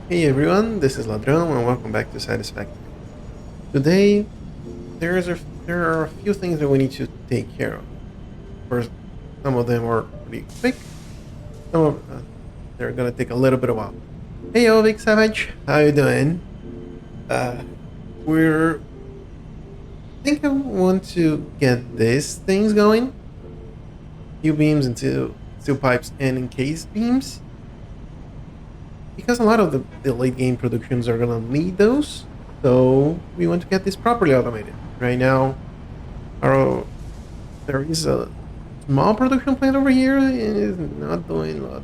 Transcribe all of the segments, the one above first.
Hey everyone, this is Ladrón and welcome back to Satisfactory. Today, there are a few things that we need to take care of. First, some of them are pretty quick. Some of they're gonna take a little bit of while. Hey yo, Big Savage, how you doing? We're I think I want to get these things going. Few beams into steel pipes and encased beams. Because a lot of the late game productions are gonna need those, so we want to get this properly automated. Right now, there is a small production plant over here. It is not doing a lot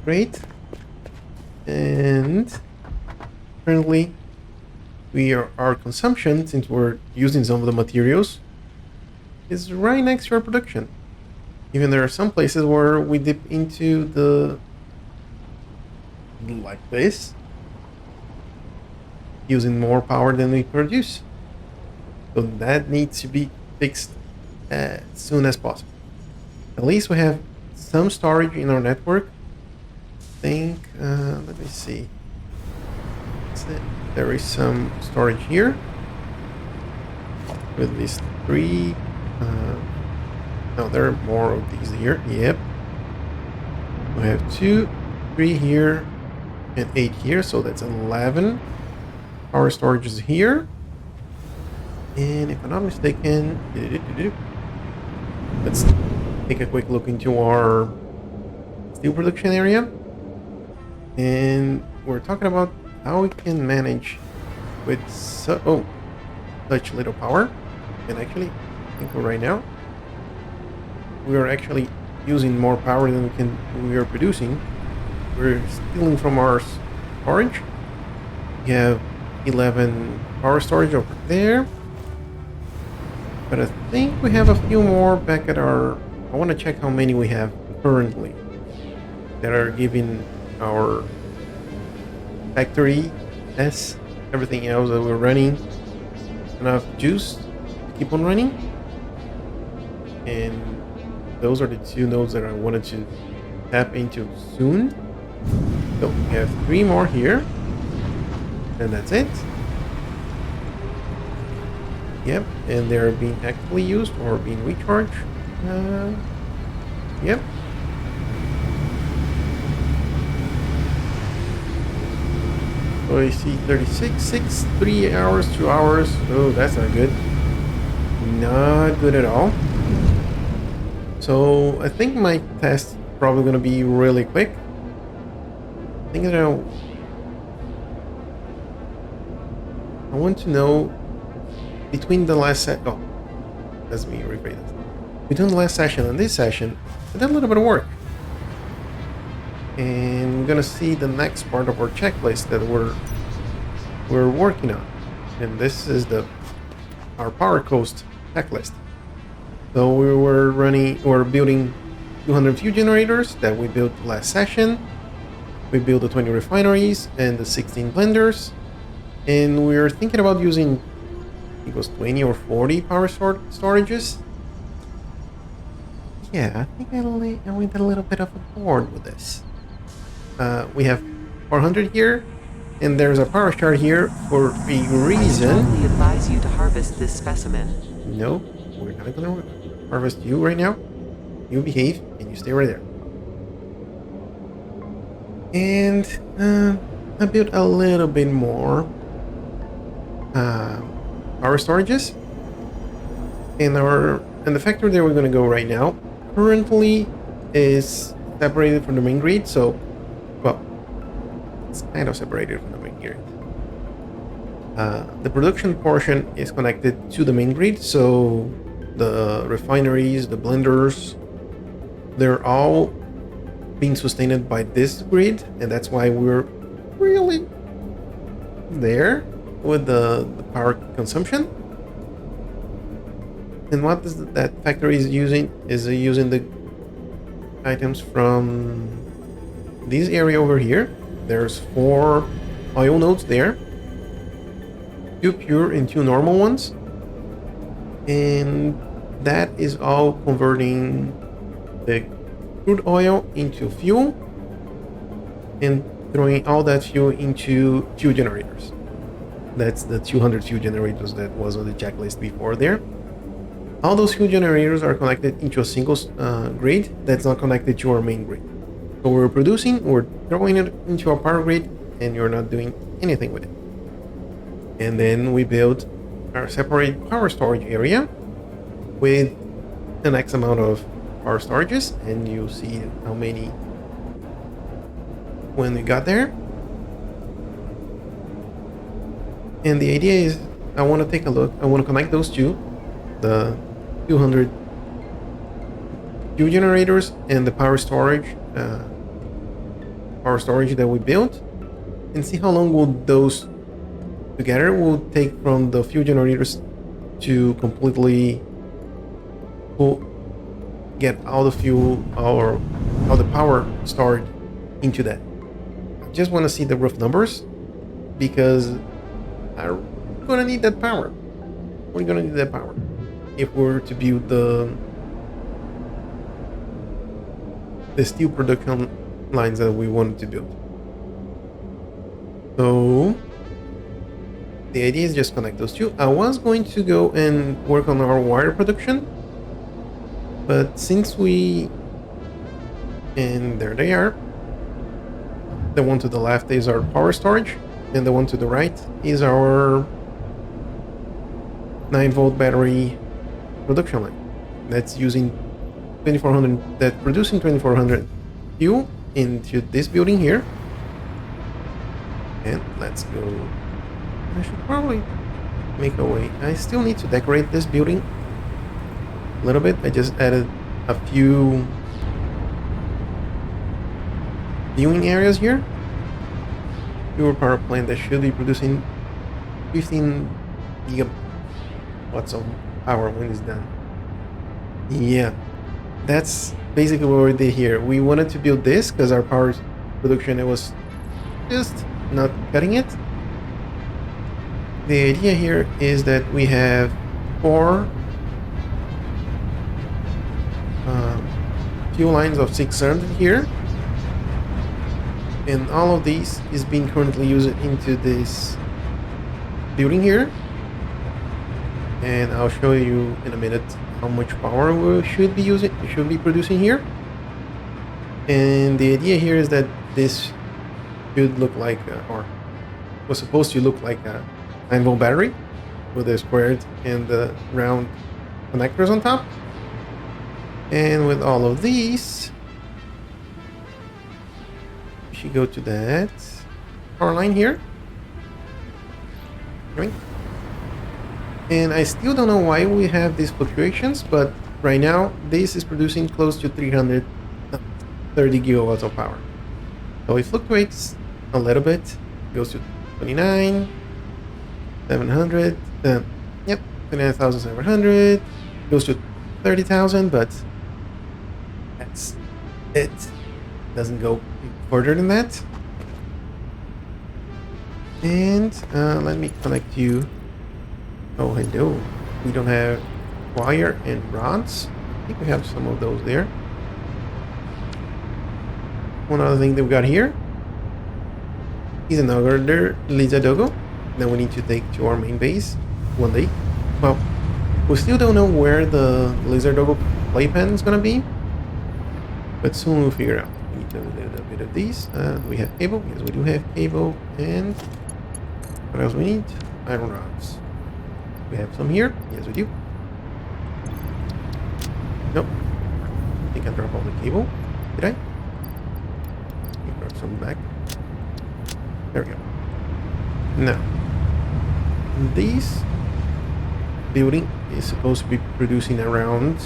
great, and currently, our consumption, since we're using some of the materials, is right next to our production. Even there are some places where we dip into the like this, using more power than we produce. So that needs to be fixed as soon as possible. At least we have some storage in our network. I think, let me see. There is some storage here with these three. No, there are more of these here. Yep. We have 2, 3 here, and 8 here, so that's 11. Power storage is here. And if I'm not mistaken, let's take a quick look into our steel production area. And we're talking about how we can manage with such little power. And actually, I think right now, we are actually using more power than we are producing. We're stealing from our storage. We have 11 power storage over there. But I think we have a few more back at our... I want to check how many we have currently that are giving our factory S, everything else that we're running, enough juice to keep on running. And those are the 2 nodes that I wanted to tap into soon. So we have 3 more here, and that's it. Yep, and they're being actively used or being recharged. Yep. So I see 36, 6, 3 hours, 2 hours. Oh, that's not good. Not good at all. So I think my test is probably going to be really quick. I think that I want to know between the last set. Oh, let me rephrase this. Between the last session and this session, I did a little bit of work, and we're gonna see the next part of our checklist that we're working on, and this is our power cost checklist. So we're building 200 fuel generators that we built last session. We built the 20 refineries and the 16 blenders, and we're thinking about using, I think it was 20 or 40 power storages. Yeah, I think I went a little bit overboard with this. We have 400 here, and there's a power chart here for a reason. I strongly advise you to harvest this specimen. No, we're not gonna harvest you right now. You behave, and you stay right there. And I built a little bit more power storages. And the factory that we're gonna go right now currently is separated from the main grid, so well, it's kind of separated from the main grid. The production portion is connected to the main grid, so the refineries, the blenders, they're all being sustained by this grid, and that's why we're really there with the power consumption. And what that factory is using the items from this area over here. There's 4 oil nodes there, 2 pure and 2 normal ones, and that is all converting the crude oil into fuel and throwing all that fuel into fuel generators. That's the 200 fuel generators that was on the checklist before there. All those fuel generators are connected into a single grid that's not connected to our main grid. So we're producing, we're throwing it into our power grid, and you're not doing anything with it. And then we build our separate power storage area with an X amount of power storages, and you'll see how many when we got there. And the idea is I want to take a look, I want to connect those two, the 200 fuel generators and the power storage that we built, and see how long will those together will take from the fuel generators to completely get all the fuel or all the power stored into that. I just want to see the rough numbers because I'm gonna need that power. We're gonna need that power if we're to build the steel production lines that we wanted to build. So the idea is just connect those two. I was going to go and work on our wire production, but since and there they are. The one to the left is our power storage, and the one to the right is our 9-volt battery production line. That's using 2400, that's producing 2400 fuel into this building here. And let's go. I should probably make a way. I still need to decorate this building a little bit. I just added a few viewing areas here. Pure power plant that should be producing 15 gigawatts of power when it's done. Yeah, that's basically what we did here. We wanted to build this because our power production, it was just not cutting it. The idea here is that we have 4 fuel lines of 600 here, and all of these is being currently used into this building here, and I'll show you in a minute how much power we should be producing here. And the idea here is that this should look like or was supposed to look like a 9-volt battery with the squared and the round connectors on top. And with all of these, we should go to that power line here. Right. And I still don't know why we have these fluctuations, but right now this is producing close to 330 gigawatts of power. So it fluctuates a little bit, goes to 29, 700, yep, 29,700, goes to 30,000, but that's it. Doesn't go further than that. And let me connect you. Oh, hello. We don't have wire and rods. I think we have some of those there. One other thing that we got here is another laser doggo that we need to take to our main base one day. Well, we still don't know where the laser doggo playpen is gonna be, but soon we'll figure it out. We need a little bit of these. We have cable. Yes, we do have cable. And what else we need? Iron rods. We have some here. Yes, we do. Nope. I think I dropped all the cable. Did I? Let me grab some back. There we go. Now, this building is supposed to be producing around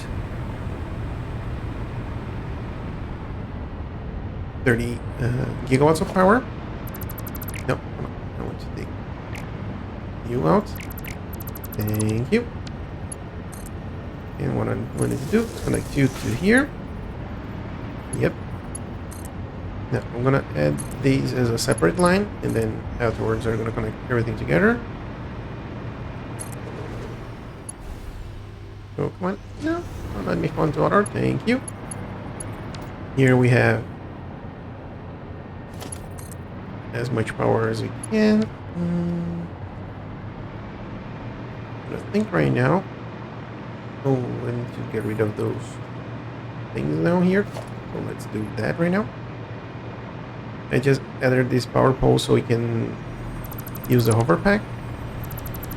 30 gigawatts of power. No, come on. I want to take you out. Thank you. And what I'm going to do is connect you to here. Yep. Now I'm gonna add these as a separate line, and then afterwards I'm gonna connect everything together. So come on. No, don't let me fall into water. Thank you. Here we have as much power as we can. I think right now. Oh, I need to get rid of those things down here. So let's do that right now. I just added this power pole so we can use the hover pack.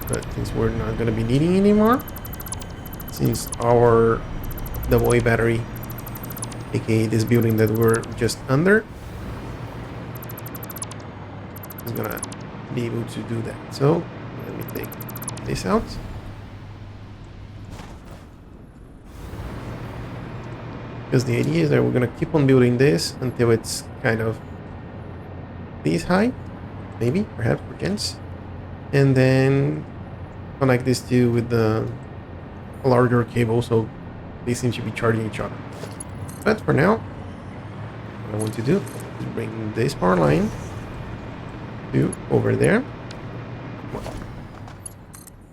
But since we're not going to be needing anymore, since our AA battery, aka this building that we're just under, is going to be able to do that. So let me take this out. Because the idea is that we're going to keep on building this until it's kind of this high, maybe, perhaps, for chance. And then connect these two with the larger cable so they seem to be charging each other. But for now, what I want to do is bring this power line to over there.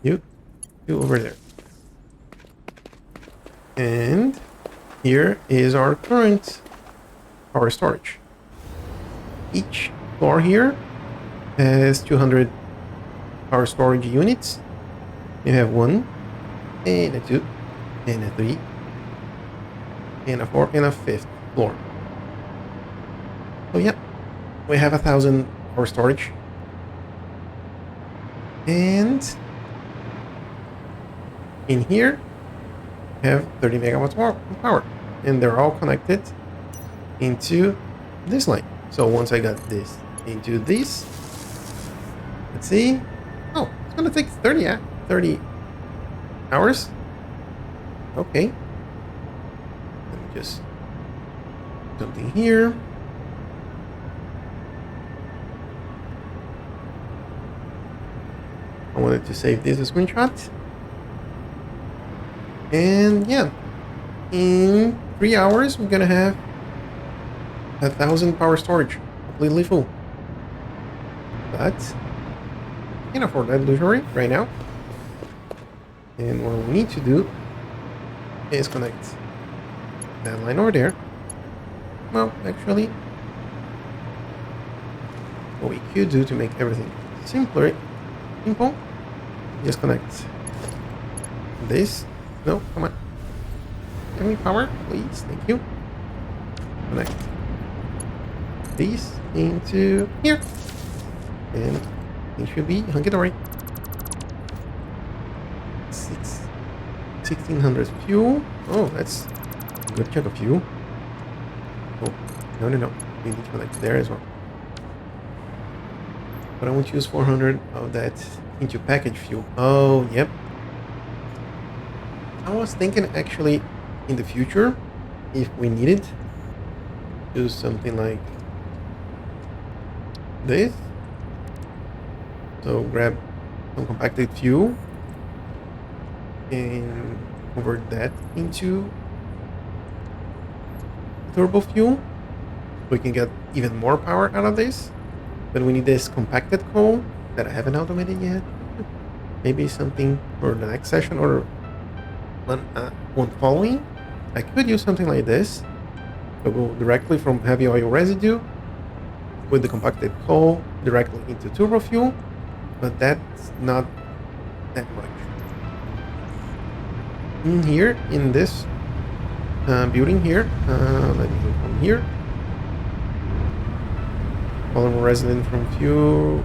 You to over there. And here is our current power storage. Each floor here has 200 power storage units. You have 1, and a 2, and a 3, and a 4, and a 5th floor. So yeah, we have 1,000 power storage. And in here, we have 30 megawatts of power. And they're all connected into this line. So once I got this into this, let's see. Oh, it's gonna take 30 hours. Okay. Let me just something here. I wanted to save this as a screenshot. And yeah, in 3 hours we're gonna have 1,000 power storage completely full. But can't afford that luxury right now. And what we need to do is connect that line over there. Well, actually, what we could do to make everything simple, just connect this. No, come on. Give me power, please. Thank you. Connect these into here. And it should be hunky-dory. 1,600 fuel. Oh, that's a good chunk of fuel. Oh, no. We need to connect there as well. But I want to use 400 of that into package fuel. Oh, yep. I was thinking actually in the future, if we needed, do something like this. So grab some compacted fuel and convert that into turbo fuel. We can get even more power out of this. But we need this compacted coal that I haven't automated yet. Maybe something for the next session or one following. I could use something like this. So go directly from heavy oil residue with the compacted coal directly into turbo fuel. But that's not that much. In here, in this building here, let me go from here. Polymer resin from fuel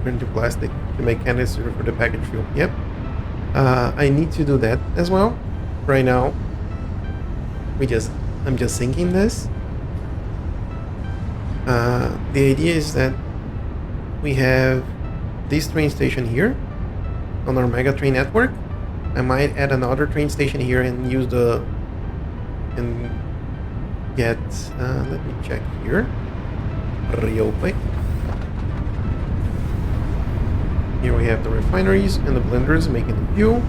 into plastic to make canister for the package fuel. Yep. I need to do that as well. Right now, I'm just sinking this. The idea is that we have this train station here on our mega train network. I might add another train station here and use and get let me check here real quick. Here we have the refineries and the blenders making the fuel.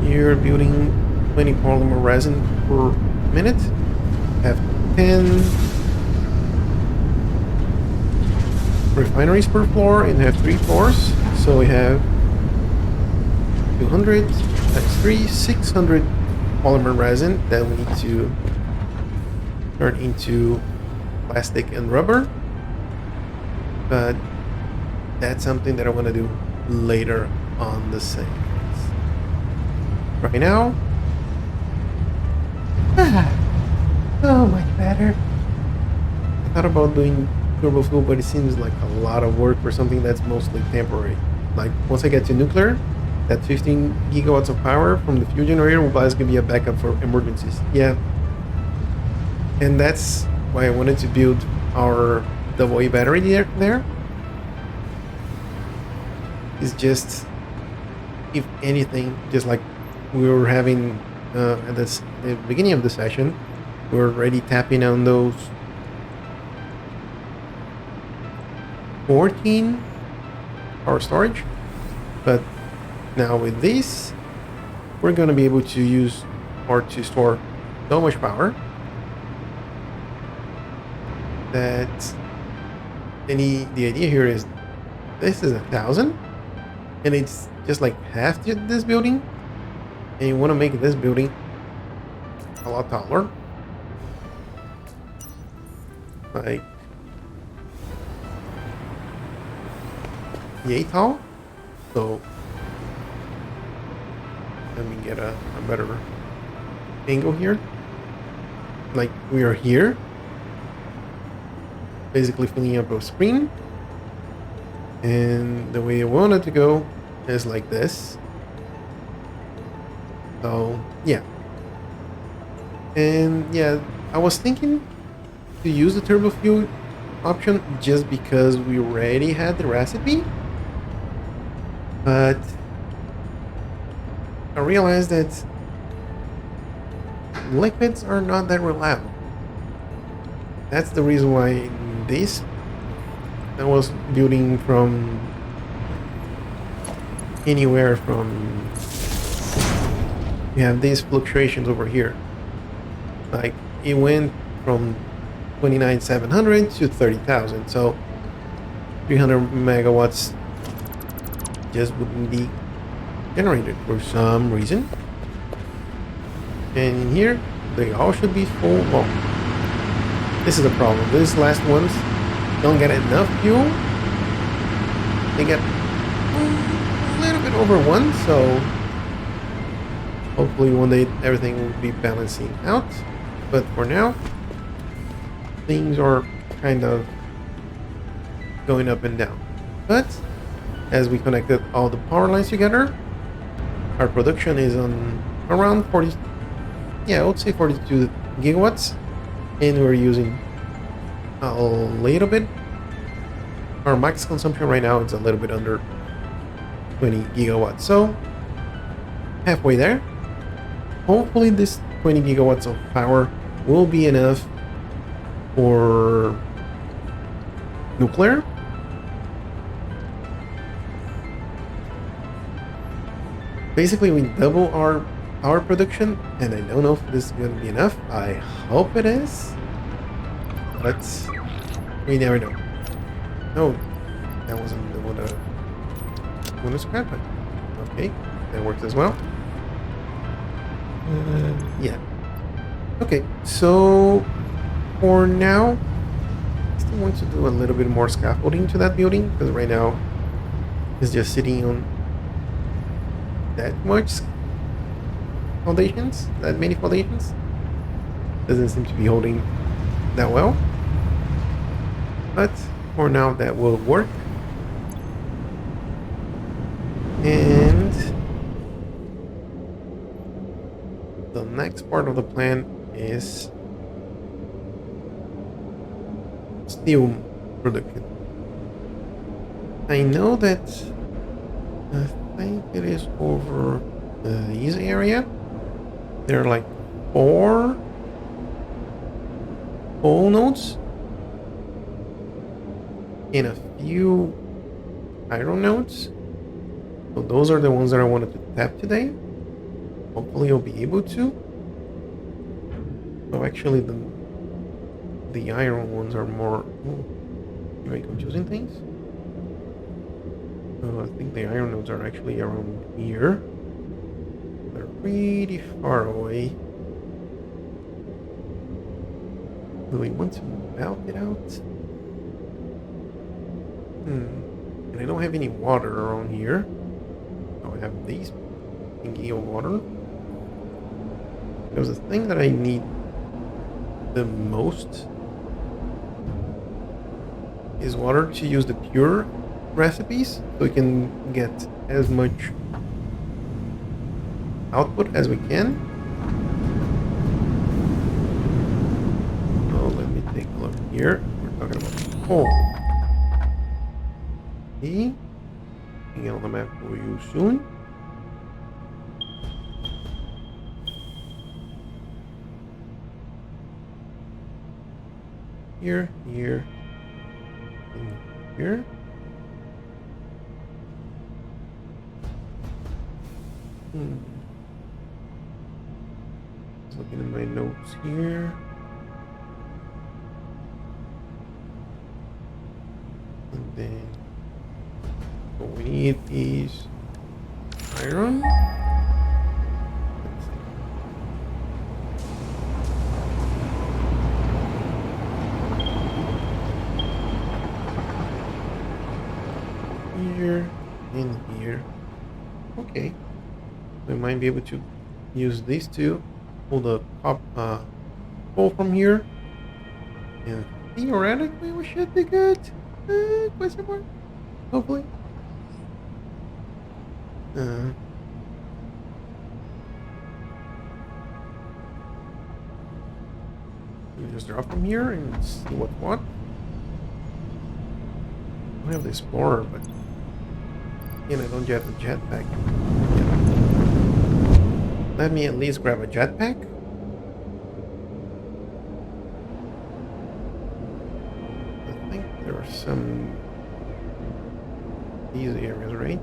Here building 20 polymer resin per minute. Have 10 refineries per floor and have 3 floors. So we have 200, that's 600 polymer resin that we need to turn into plastic and rubber. but that's something that I want to do later on the series. Right now, oh, much better. I thought about doing turbo fuel, but it seems like a lot of work for something that's mostly temporary. Like once I get to nuclear, that 15 gigawatts of power from the fuel generator will basically be a backup for emergencies. Yeah, and that's why I wanted to build our AA battery there. It's just, if anything, just like we were having at the beginning of the session, we're already tapping on those 14 power storage, but now with this, we're going to be able to use or to store so much power that the idea here is this is 1,000, and it's just like half this building, and you want to make this building a lot taller, like yay tall. So let me get a better angle here. Like we are here, basically filling up a screen, and the way I want it to go is like this. So yeah, and yeah, I was thinking to use the turbo fuel option just because we already had the recipe, but I realized that liquids are not that reliable. That's the reason why this I was building from anywhere from, you have these fluctuations over here. Like it went from 29,700 to 30,000, so 300 megawatts just wouldn't be generated for some reason. And in here, they all should be full. Well, this is the problem. These last ones don't get enough fuel. They get a little bit over one, so hopefully one day everything will be balancing out. But for now, things are kind of going up and down. But as we connected all the power lines together, our production is on around 40, yeah, I would say 42 gigawatts, and we're using a little bit. Our max consumption right now is a little bit under 20 gigawatts, so halfway there. Hopefully this 20 gigawatts of power will be enough for nuclear. Basically, we double our power production, and I don't know if this is going to be enough. I hope it is, but we never know. No, that wasn't the one to scrap it. Okay, that works as well. Yeah. Okay, so for now, I still want to do a little bit more scaffolding to that building, because right now it's just sitting on that much foundations, that many foundations. Doesn't seem to be holding that well, but for now that will work. And the next part of the plan is steel production. I know that I think it is over this area. There are like 4 coal nodes and a few iron nodes. So those are the ones that I wanted to tap today. Hopefully I'll be able to. So actually the iron ones are more very confusing things. I think the iron nodes are actually around here. They're pretty far away. Do we want to melt it out? And I don't have any water around here. So I have these thingy of water. Because the thing that I need the most is water to use the pure recipes, so we can get as much output as we can. Oh, let me take a look here. We're talking about coal. Okay. Being on the map for you soon. Here, here, and here. Just looking at my notes here. And then what we need is iron. Let's see. Here and here. Okay. We might be able to use these two, pull the coal from here, and theoretically we should be good. Question mark? Hopefully. We just drop from here and see what's what. I have the explorer, but again, I don't have the jetpack. Let me at least grab a jetpack. I think there are some these areas, right?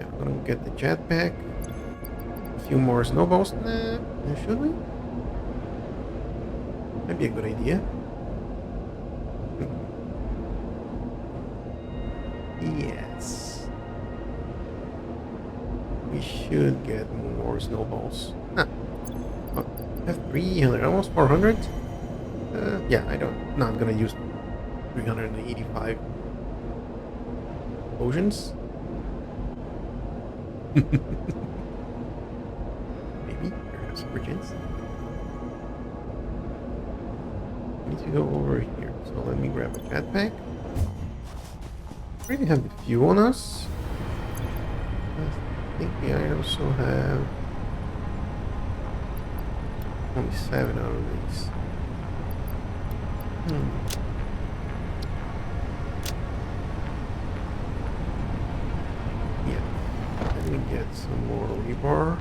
Yeah, I'm gonna get the jetpack. A few more snowballs. Nah, should we? That'd be a good idea. Yes. We should get more snowballs. Huh. Oh, I have 300, almost 400. Yeah, not gonna use 385 potions. Maybe there's super chance. I need to go over here, so let me grab a jetpack. We already have a few on us. I think I also have only 7 out of these. Yeah, let me get some more rebar.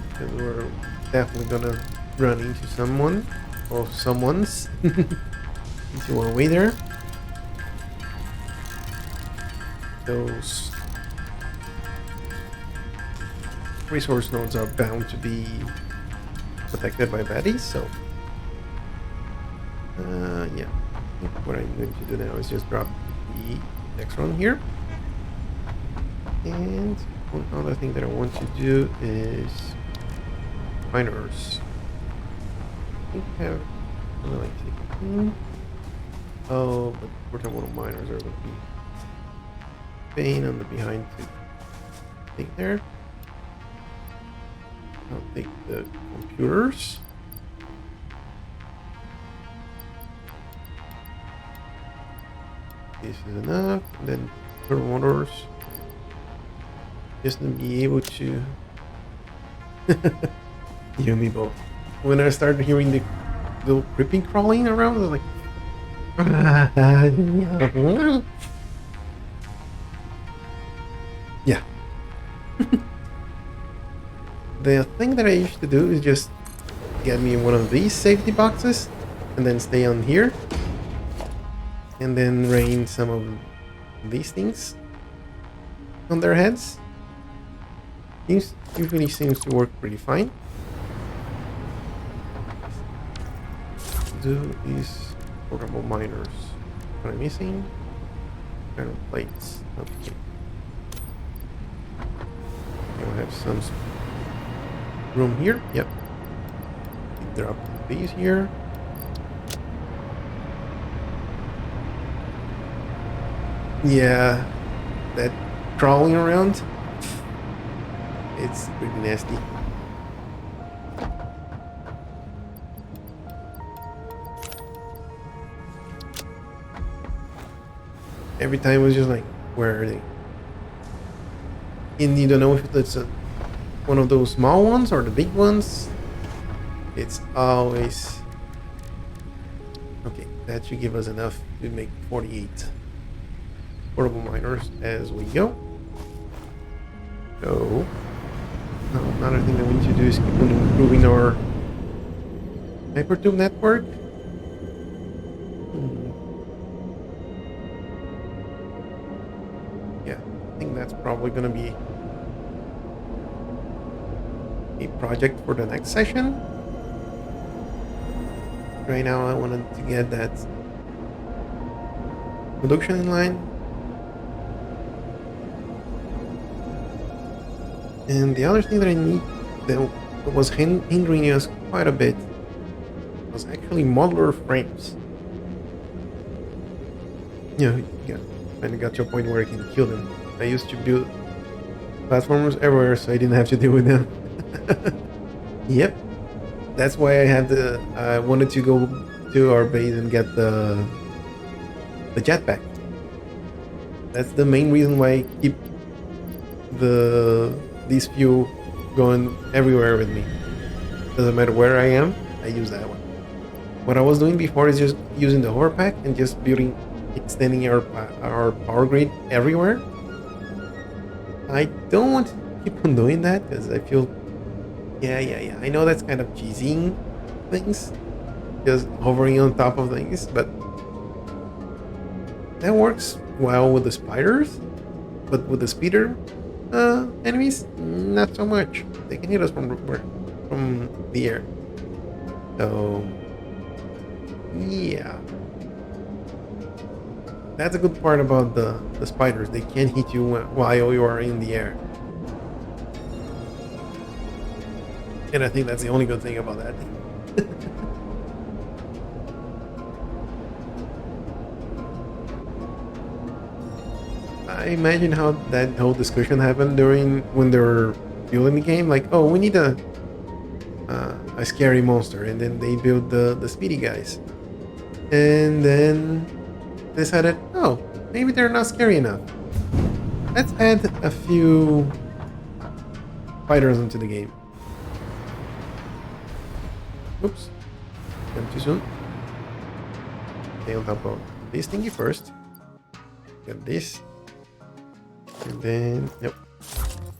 Because we're definitely gonna run into someone or someone's into our way there. Those resource nodes are bound to be protected by baddies, so yeah. I think what I'm going to do now is just drop the next one here. And one other thing that I want to do is miners. I think I have something like 16. Oh, but portable miners are going to be pain on the behind to take there. I'll take the computers. This is enough. And then turbo motors. Just to be able to you and me both. When I started hearing the little creeping crawling around, I was like yeah. The thing that I used to do is just get me one of these safety boxes and then stay on here and then rain some of these things on their heads. Usually seems to work pretty fine. Do these portable miners. What am I missing? Kind of plates. Okay. You'll have some room here. Yep. Drop these here. Yeah, that crawling around, it's pretty nasty. Every time it was just like, where are they? And you don't know if it's one of those small ones or the big ones. It's always... Okay, that should give us enough to make 48 portable miners as we go. So, another thing that we need to do is keep on improving our hypertube network. Yeah, I think that's probably going to be a project for the next session. Right now I wanted to get that production in line. And the other thing that I need that was hindering us quite a bit was actually modular frames. Yeah, finally got to a point where I can kill them. I used to build platformers everywhere, so I didn't have to deal with them. Yep, that's why I wanted to go to our base and get the jetpack. That's the main reason why I keep these few going everywhere with me. Doesn't matter where I am, I use that one. What I was doing before is just using the horror pack and just extending our power grid everywhere. I don't want to keep on doing that because I feel, yeah. I know that's kind of cheesy things, just hovering on top of things, but that works well with the spiders. But with the speeder enemies, not so much. They can hit us from the air. So yeah, that's a good part about the spiders. They can't hit you while you are in the air. And I think that's the only good thing about that. I imagine how that whole discussion happened when they were building the game. Like, oh, we need a scary monster, and then they build the speedy guys, and then decided, oh, maybe they're not scary enough. Let's add a few fighters into the game. Oops, I'm too soon. Okay, on top of this thingy first. Get this. And then, yep,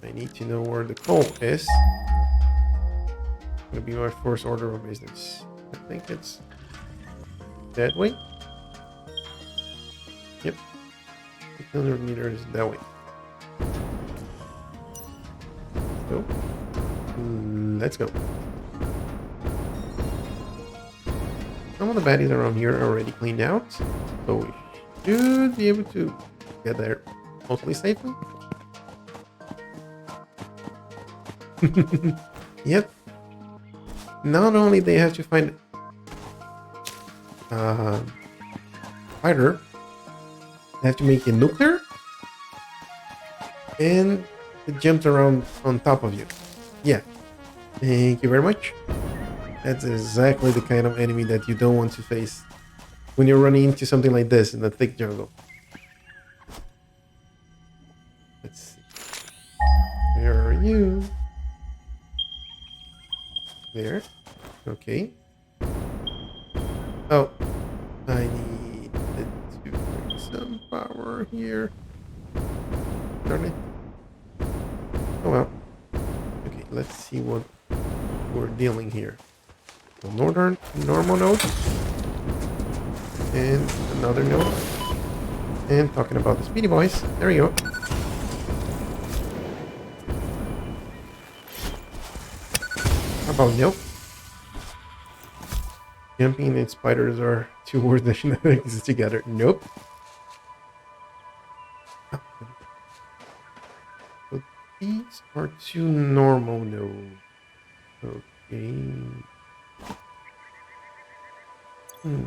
I need to know where the coal is. Gonna be my first order of business. I think it's that way. Yep, 600 meters that way. So, let's go. Some of the baddies around here are already cleaned out, so we should be able to get there mostly safely. Yep. Not only they have to find fighter, they have to make it nuclear, and it jumps around on top of you. Yeah. Thank you very much. That's exactly the kind of enemy that you don't want to face when you're running into something like this in the thick jungle. Let's see. Where are you? There. Okay. Oh. I need to bring some power here. Darn it. Oh well. Okay, let's see what we're dealing here. So normal node. And another node. And talking about the speedy boys. There we go. How about no? Jumping and spiders are two words that should not exist together. Nope. So these are two normal nodes. Okay. Hmm.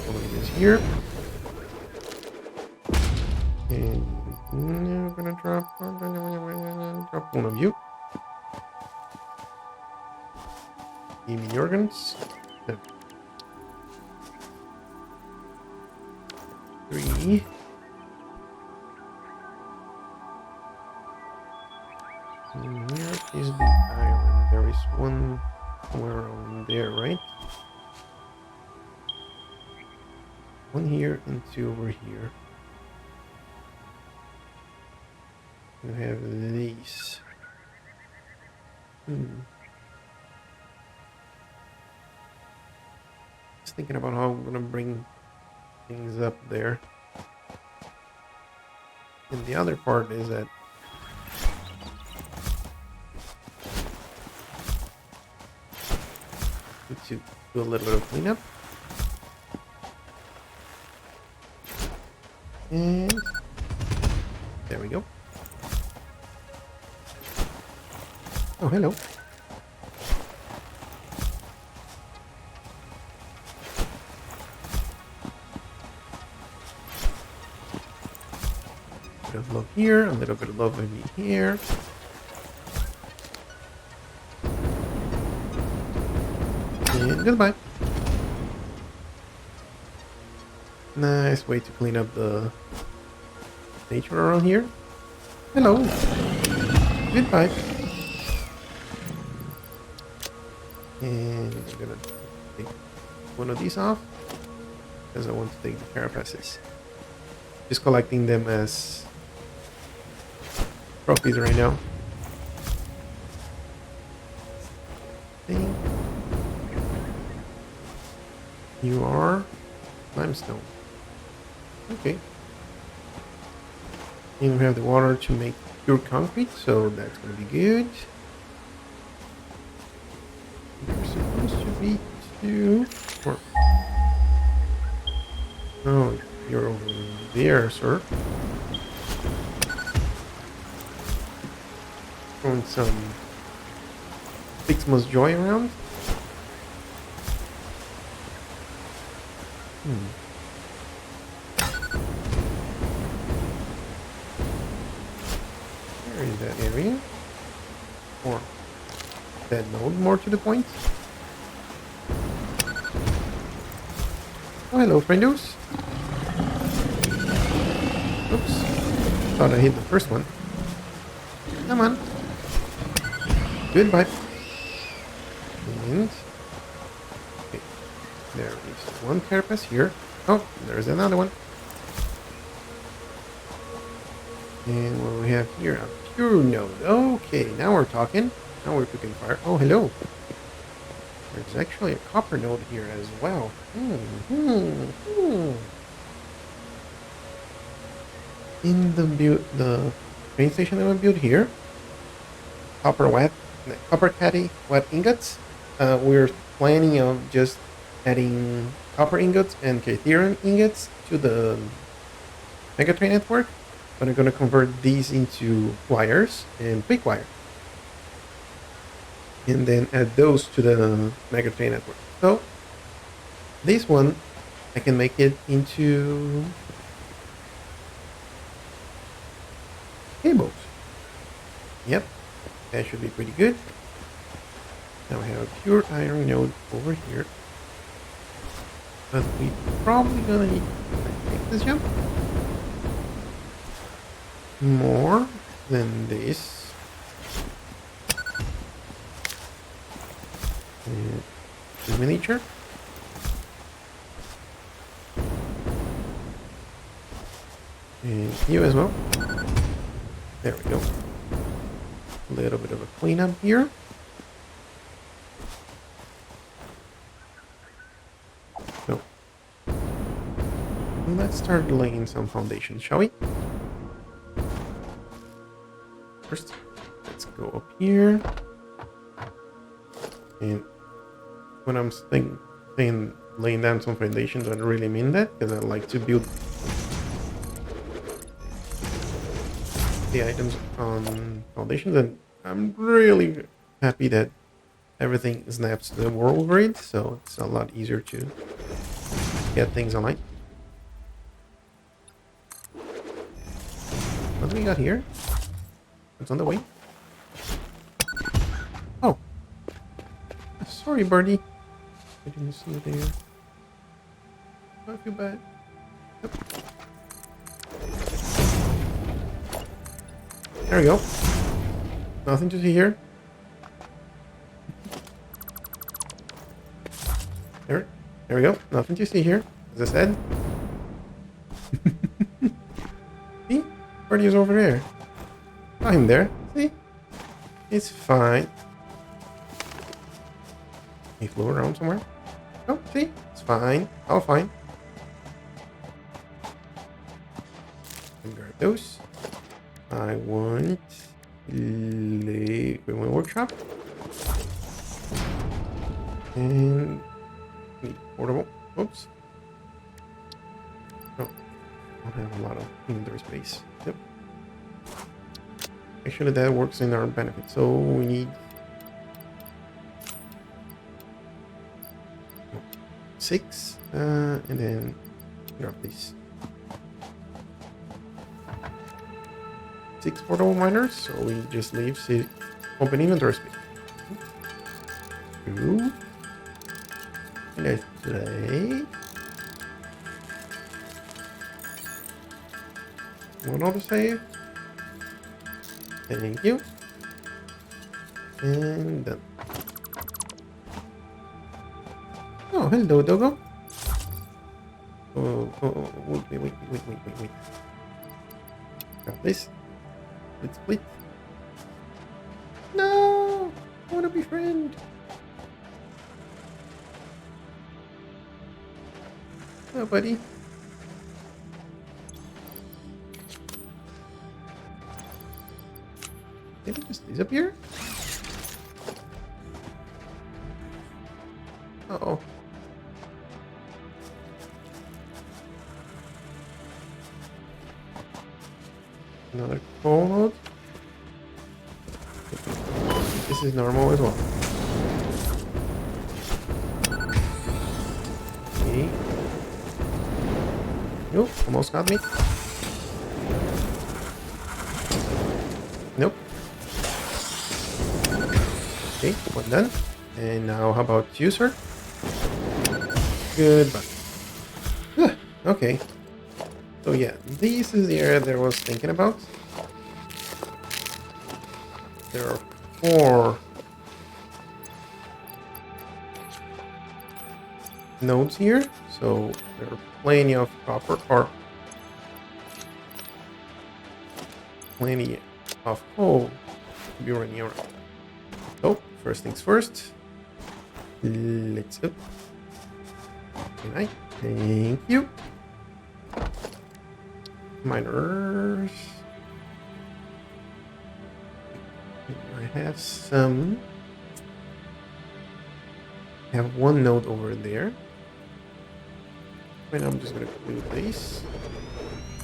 Put this here. And we're gonna drop one of you. Give me the organs. No. 3. And where is the iron? There is one somewhere around there, right? One here and 2 over here. You have these. Just thinking about how I'm gonna bring things up there. And the other part is that need to do a little bit of cleanup. And there we go. Oh, hello. Bit of love here, a little bit of love maybe here. And goodbye. Nice way to clean up the nature around here. Hello. Goodbye. And I'm gonna take one of these off because I want to take the carapaces. Just collecting them as trophies right now. You are limestone. Okay. And we have the water to make pure concrete, so that's gonna be good. You're supposed to be 2 or oh, you're over there, sir. Throwing some Fixmas joy around. Where is that area? Or that node, more to the point. Oh, hello, friendos. Oops. Thought I hit the first one. Come on. Goodbye. And okay. There is one carapace here. Oh, there's another one. And what do we have here? A pure node. Okay, now we're talking. Now we're cooking fire. Oh, hello. There's actually a copper node here as well. In the train station that we built here, copper caddy wet ingots. We're planning on just adding copper ingots and Ethereum ingots to the megatrain network. But I'm going to convert these into wires and quick wire. And then add those to the megatrain network. So this one, I can make it into cables. Yep, that should be pretty good. Now we have a pure iron node over here. But we probably gonna need to make this jump more than this. And the miniature. And you as well. There we go. A little bit of a cleanup here. So let's start laying some foundations, shall we? First, let's go up here. And when I'm saying laying down some foundations, I don't really mean that, because I like to build the items on foundations, and I'm really happy that everything snaps to the world grid, so it's a lot easier to get things online. What do we got here? It's on the way. Oh, sorry, birdie. I didn't see you there. I feel bad. Yep. There we go. Nothing to see here. There we go. Nothing to see here. As I said. See? Birdie is over there. Not him there. See? It's fine. He flew around somewhere. Oh, see? It's fine. All fine. Grab those. I want equipment workshop. And portable. Oops. Oh, I don't have a lot of inventory space. Yep. Actually, that works in our benefit. So we need 6, and then drop these 6 portable miners. So we just leave open inventory space. 2. Let's play. One autosave. Thank you. And done. Oh, hello, doggo. Oh, wait. Grab this. Let's split. No! I want to be friend. Oh, buddy. Did it just disappear? Uh-oh. Another coal node. This is normal as well. Okay. Nope, almost got me. Nope. Okay, one done. And now how about you, sir? Goodbye. Okay. So yeah, this is the area that I was thinking about. There are 4 nodes here, so there are plenty of copper, or plenty of coal to be running around. So first things first, let's go. Good night. Thank you. Miners. I have some. I have 1 node over there. And I'm just gonna do this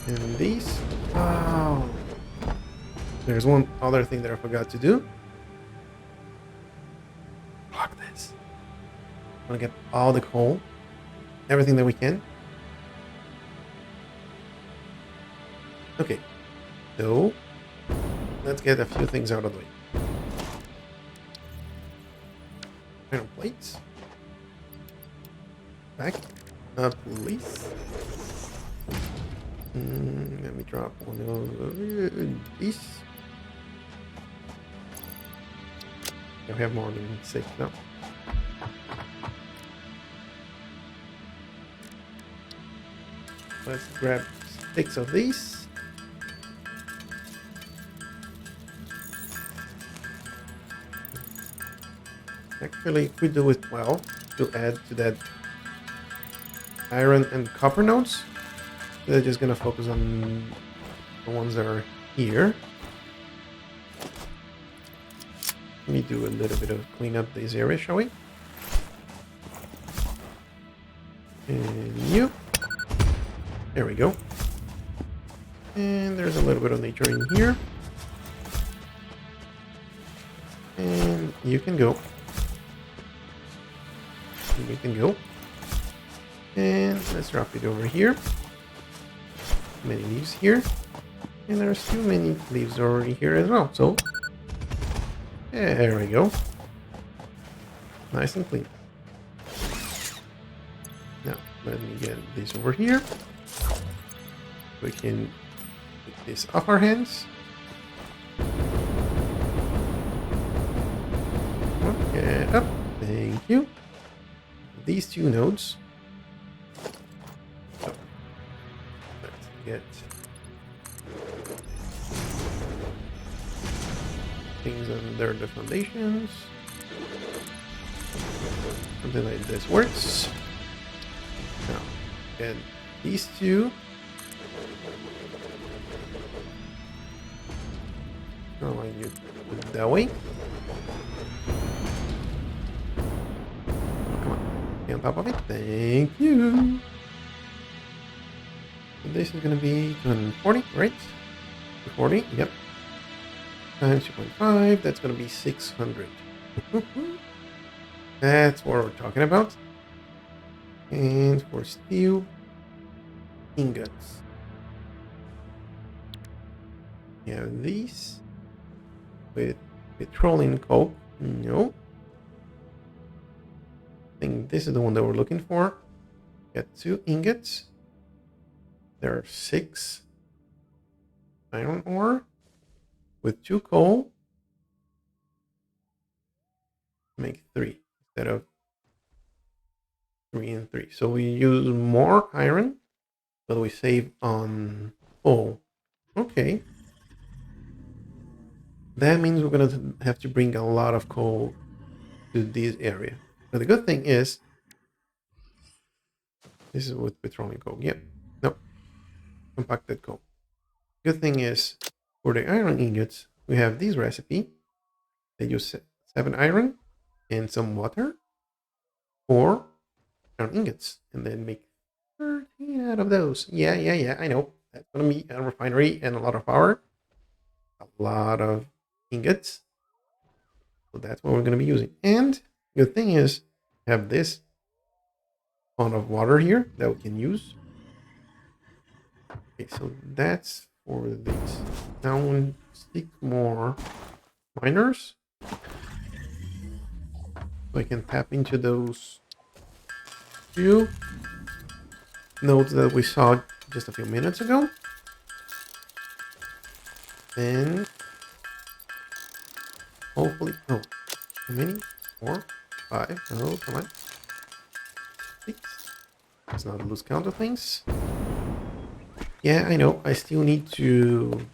and this. Oh, there's one other thing that I forgot to do. Block this. I'm gonna get all the coal, everything that we can. Okay, so let's get a few things out of the way. Iron plates. Back up, please. Let me drop one of these. I have more than 6 now. Let's grab 6 of these. Actually, could do it well to add to that iron and copper nodes. They're just gonna focus on the ones that are here. Let me do a little bit of clean up this area, shall we? And you. There we go. And there's a little bit of nature in here. And you can go. You can go. And let's drop it over here. Many leaves here. And there's too many leaves already here as well. So, there we go. Nice and clean. Now, let me get this over here. We can take this off our hands. Okay, up. Thank you. These two nodes. So, let's get things under the foundations. Something like this works. Now, get these two. Oh, I need to put it that way. Come on, get on top of it. Thank you. So this is going to be 240, right? 240, yep. Times 2.5, that's going to be 600. That's what we're talking about. And for steel, ingots. You have these with petroleum coke. No. I think this is the one that we're looking for. Got 2 ingots. There are 6 iron ore with 2 coal. Make 3 instead of 3 and 3. So we use more iron, but we save on coal. Okay. That means we're going to have to bring a lot of coal to this area. But the good thing is, this is with petroleum coal. Yep. No. Compacted coal. Good thing is, for the iron ingots, we have this recipe. They use 7 iron and some water for iron ingots. And then make 13 out of those. Yeah, I know. That's going to be a refinery and a lot of power. A lot of ingots. So that's what we're going to be using. And good thing is, we have this amount of water here that we can use. Okay, so that's for this. Now we'll stick more miners. So I can tap into those 2 nodes that we saw just a few minutes ago. And hopefully, oh, how many? 4, 5, oh, come on. 6. Let's not lose count of things. Yeah, I know, I still need to...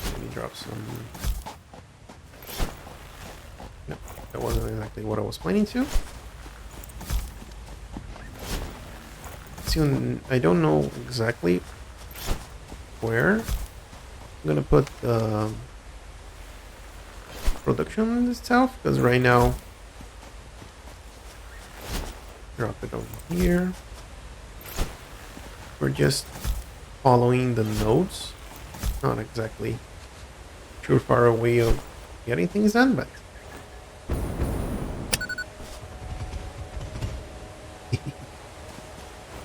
Let me drop some... No, that wasn't exactly what I was planning to. Soon, I don't know exactly where I'm gonna put the production itself, because right now, drop it over here. We're just following the nodes, not exactly surefire way of getting things done, but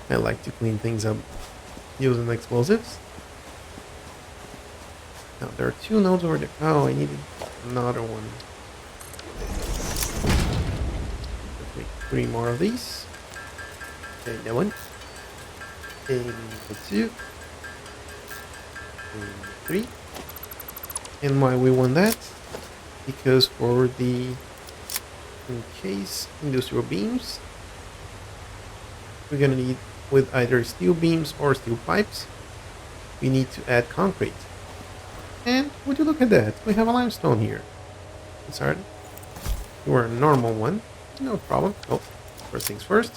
I like to clean things up using explosives. Now there are 2 nodes over there. Oh, I needed another one. Let's make 3 more of these. And that one. And 2. And 3. And why we want that? Because for the encased industrial beams, we're gonna need, with either steel beams or steel pipes, we need to add concrete. And would you look at that? We have a limestone here. Sorry, we're a normal one. No problem. Oh, first things first.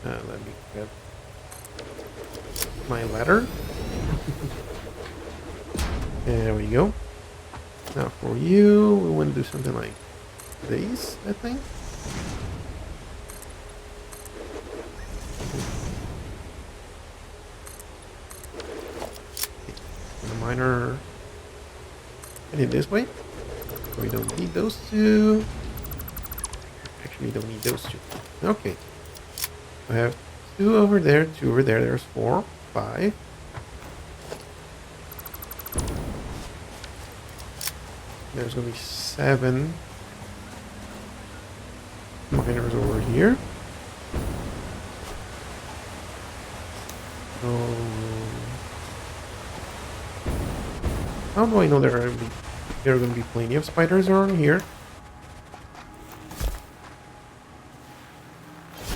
Let me get my ladder. There we go. Now for you, we want to do something like this, I think. miner headed this way. So we don't need those two. Actually, don't need those two. Okay. I have two over there, two over there. There's 4, 5. There's gonna be 7 miners over here. So how do I know there are gonna be plenty of spiders around here?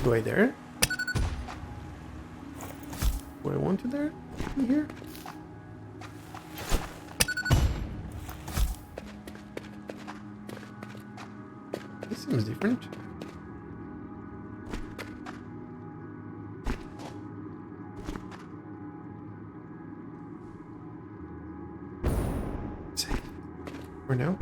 Do I dare? Do I want to dare in here? This seems different. Safe for now.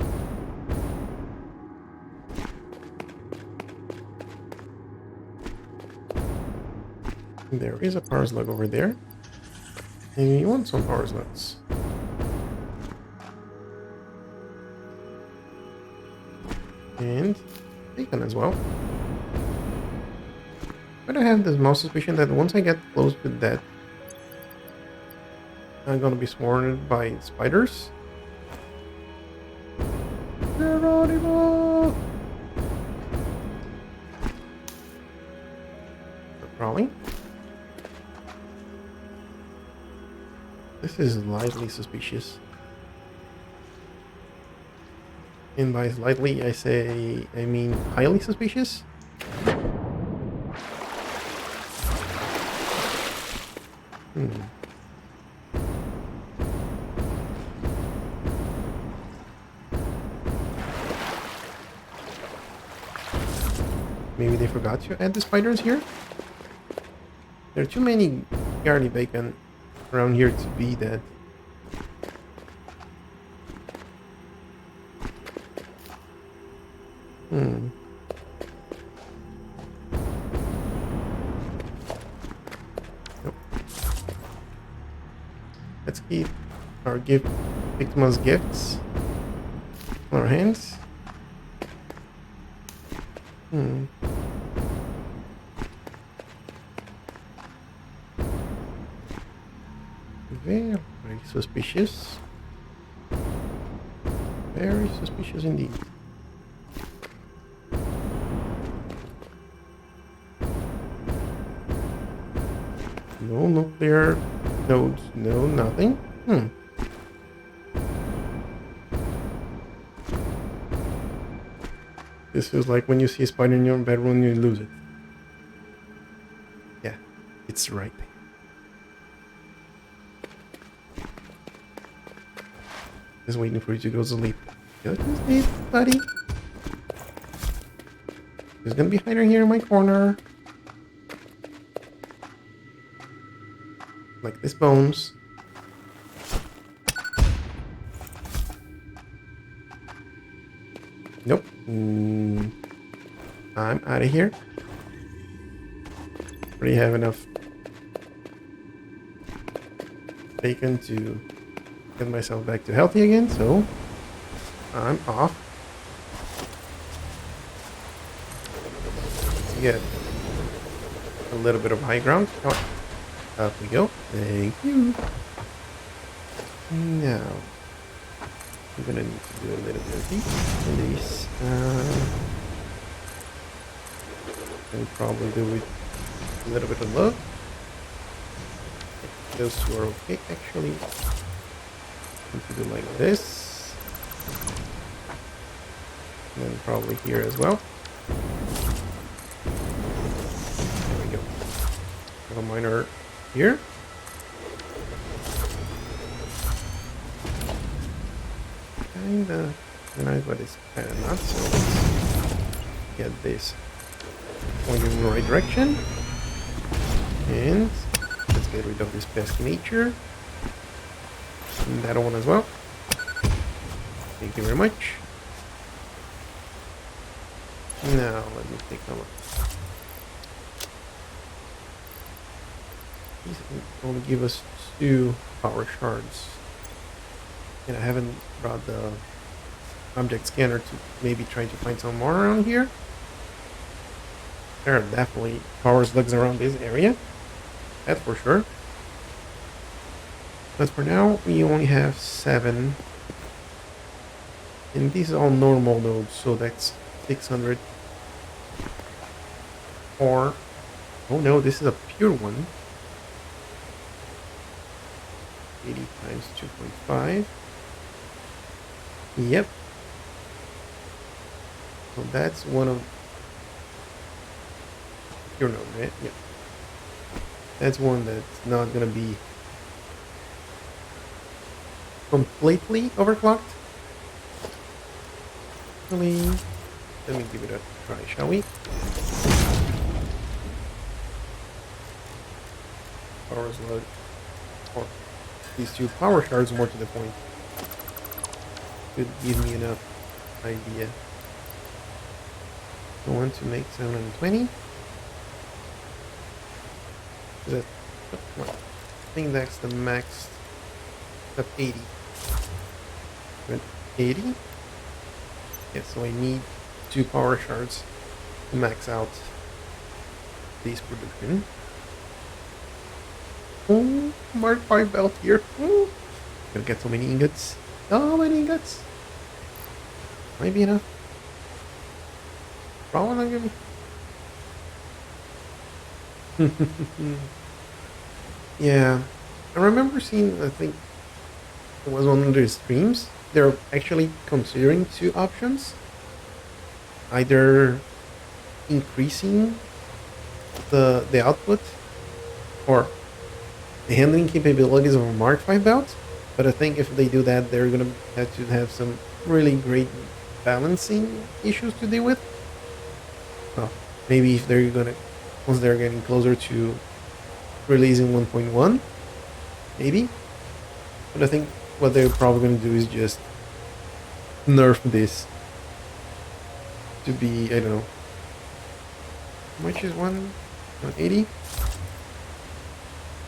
There is a power slug over there. And you want some power slugs. And bacon as well. But I have the small suspicion that once I get close to that, I'm gonna be swarmed by spiders. Geronimo! They're crawling. This is slightly suspicious. And by slightly, I mean highly suspicious. Maybe they forgot to add the spiders here? There are too many garlic bacon around here to be that. Nope. Let's keep our Victimus gifts on our hands. Very suspicious. Very suspicious indeed. No nuclear nodes, no nothing. This feels like when you see a spider in your bedroom, you lose it. Yeah, it's right there. Just waiting for you to go to sleep. Go to sleep, buddy. There's gonna be a hider here in my corner. Like this bones. Nope. I'm out of here. Already have enough bacon to get myself back to healthy again, so I'm off. Let's get a little bit of high ground. Oh, up we go. Thank you. Now I'm gonna need to do a little bit of these. And probably do with a little bit of love. Those two are okay, actually. To do like this, and then probably here as well. There we go. Have a miner here. Kinda nice, but it's kinda not. So let's get this pointing in the right direction, and let's get rid of this pesky nature. And that one as well. Thank you very much. Now let me take a look. These only give us 2 power shards. And I haven't brought the object scanner to maybe try to find some more around here. There are definitely power slugs around this area. That's for sure. But for now, we only have 7. And these are all normal nodes, so that's 600. Or, oh no, this is a pure one. 80 times 2.5. Yep. So that's one of pure node, right? Yep. That's one that's not gonna be completely overclocked. Actually, let me give it a try, shall we? Power slug, or these 2 power shards, more to the point, could give me enough idea. I want to make 720. That, I think that's the max of 80. But 80? Yeah, so I need 2 power shards to max out this production. Oh, Mark 5 belt here. Oh, gonna get so many ingots. So many ingots. Might be enough. Probably not gonna be. Yeah, I remember seeing, I think it was one of their streams, they're actually considering 2 options. Either increasing the output or the handling capabilities of a Mark 5 belt, but I think if they do that, they're gonna have to have some really great balancing issues to deal with. Well, maybe if they're gonna, once they're getting closer to releasing 1.1, maybe. But I think what they're probably gonna do is just nerf this to be, I don't know, how much is 180?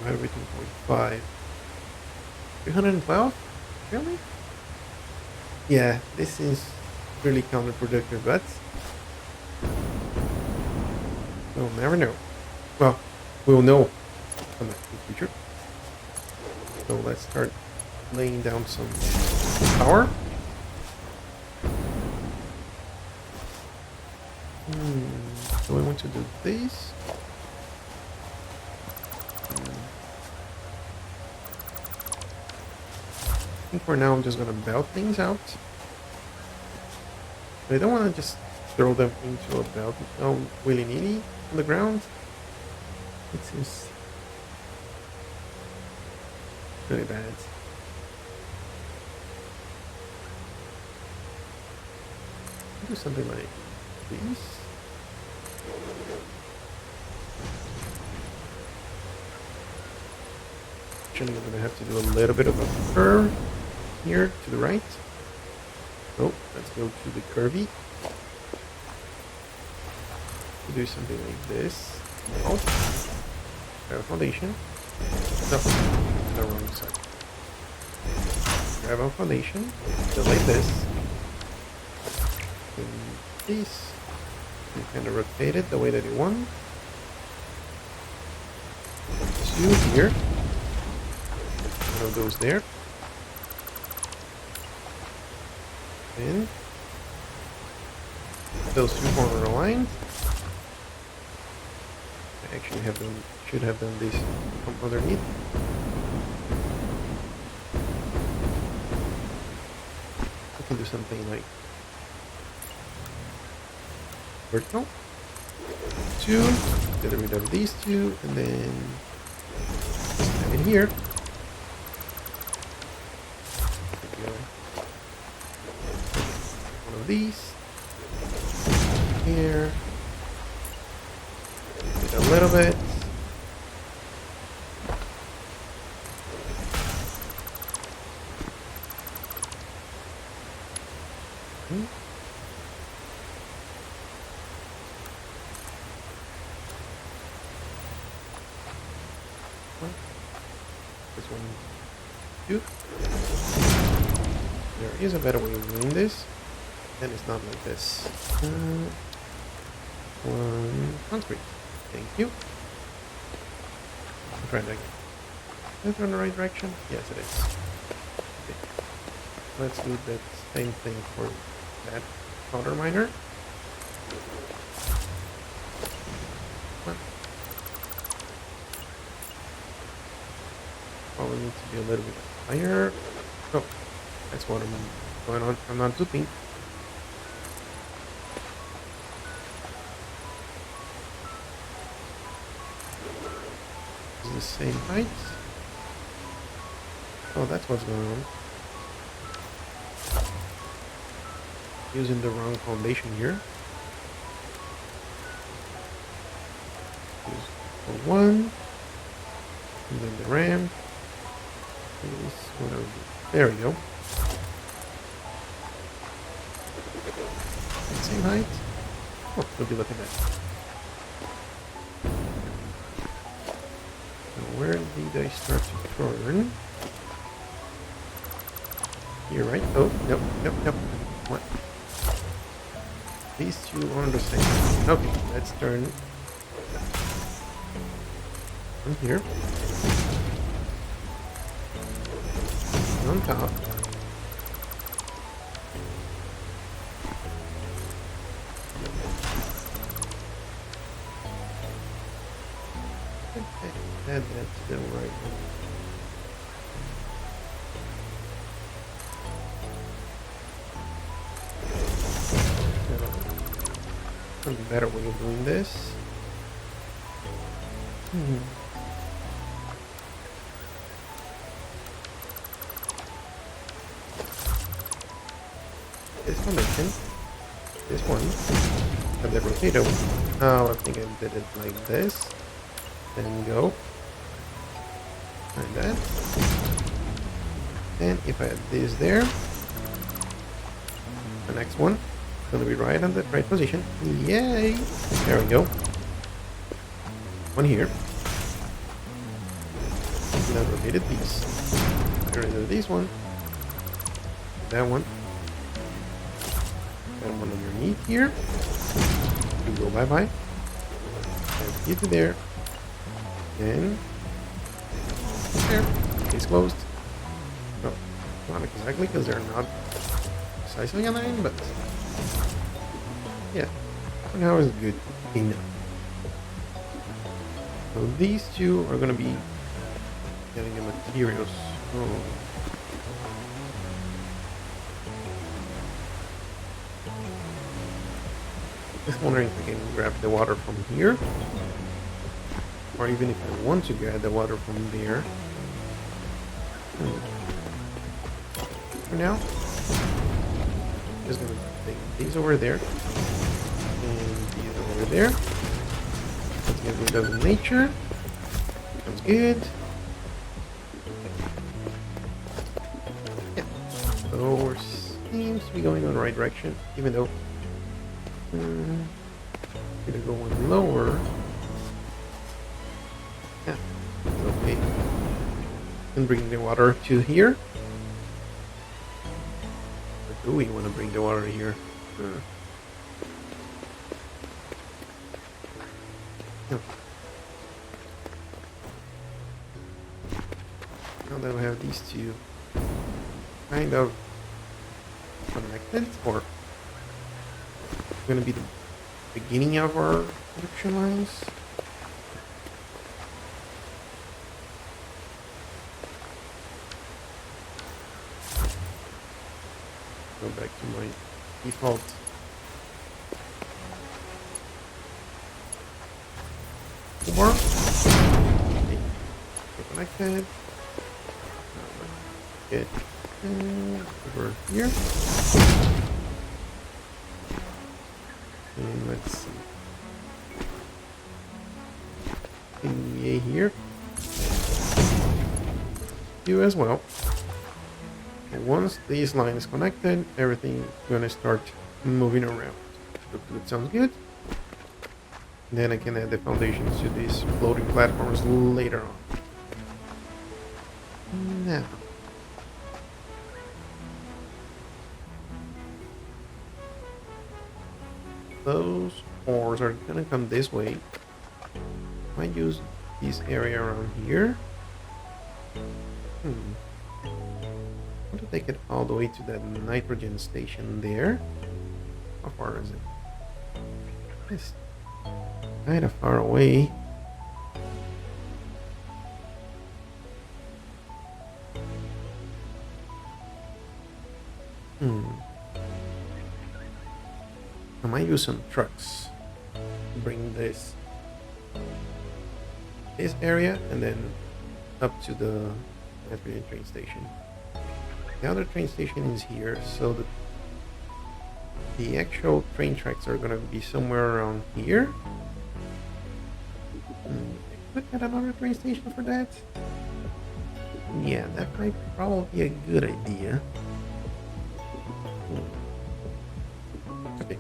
Everything 0.5. 312? Really? Yeah, this is really counterproductive, but we'll never know. Well, we'll know in the future. So let's start laying down some power. So I want to do this. I think for now I'm just gonna belt things out. But I don't want to just throw them into a belt willy-nilly on the ground. It seems really bad. Do something like this. Actually, I'm gonna have to do a little bit of a curve here to the right. Oh, let's go to the curvy. Do something like this. Oh, grab a foundation. No, the wrong side. Grab a foundation. Do like this. And this. You kind of rotate it the way that you want. 2 here. One of those there. And those 2 corners are aligned. I actually should have done this from underneath. I can do something like vertical. 2, get rid of these 2, and then have it here. One of these here. A little bit. This one, 2. There is a better way of doing this, and it's not like this. One concrete. Thank you. I'll try that again. Is it in the right direction? Yes, it is. Okay. Let's do that same thing for that powder miner. Well, probably need to be a little bit higher. Oh, that's what I'm going on. I'm not zooping. Is the same height? Oh, that's what's going on. Using the wrong foundation here. Use for one, and then the ramp. There we go. Same height. Oh, we'll be looking at that. Now, where did I start to turn? Here, right? Oh, nope. What? These two are the same. Okay, let's turn on here. On top. That's the right one. A better way of doing this. This formation, this one, and the rotator. Oh, I think I did it like this. Then go like that. And if I add this there, the next one. Gonna be right on the right position. Yay! There we go. One here. And then rotated these. Get rid of this one. That one. That one underneath here. You go bye-bye. And get to there. And there. It's closed. No, not exactly because they're not precisely aligned, but yeah, for now is good enough. So these two are going to be getting the materials. Oh. Just wondering if I can grab the water from here, or even if I want to grab the water from there. For now, just going to take these over there. Over there. Let's get rid of nature. Sounds good. Yeah. So we seems to be going on the right direction, even though I'm gonna go one lower. Yeah, it's okay. And bring the water to here. Or do we want to bring the water here? No. Now that we have these two kind of connected, or going to be the beginning of our production lines. Go back to my default form. Okay. Connected. Get over here. And let's see. PA here. You as well. And once this line is connected, everything is gonna start moving around. Good, sounds good. Then I can add the foundations to these floating platforms later on. Now, those ores are gonna come this way. Might use this area around here. I want to take it all the way to that nitrogen station there. How far is it? It's kind of far away. I might use some trucks to bring this area and then up to the nitrogen train station. The other train station is here, so the actual train tracks are gonna be somewhere around here. I could get another train station for that. Yeah, that might probably be a good idea. Okay.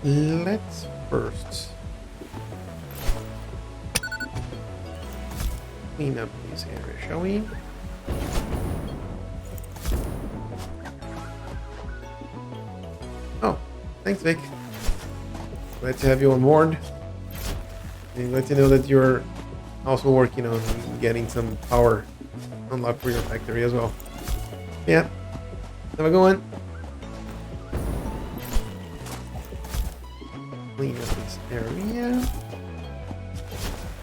Let's first clean up this area, shall we? Oh, thanks, Vic. Glad to have you on board. And glad to know that you're also working on getting some power unlocked for your factory as well. Yeah. Have a good one. Clean up this area.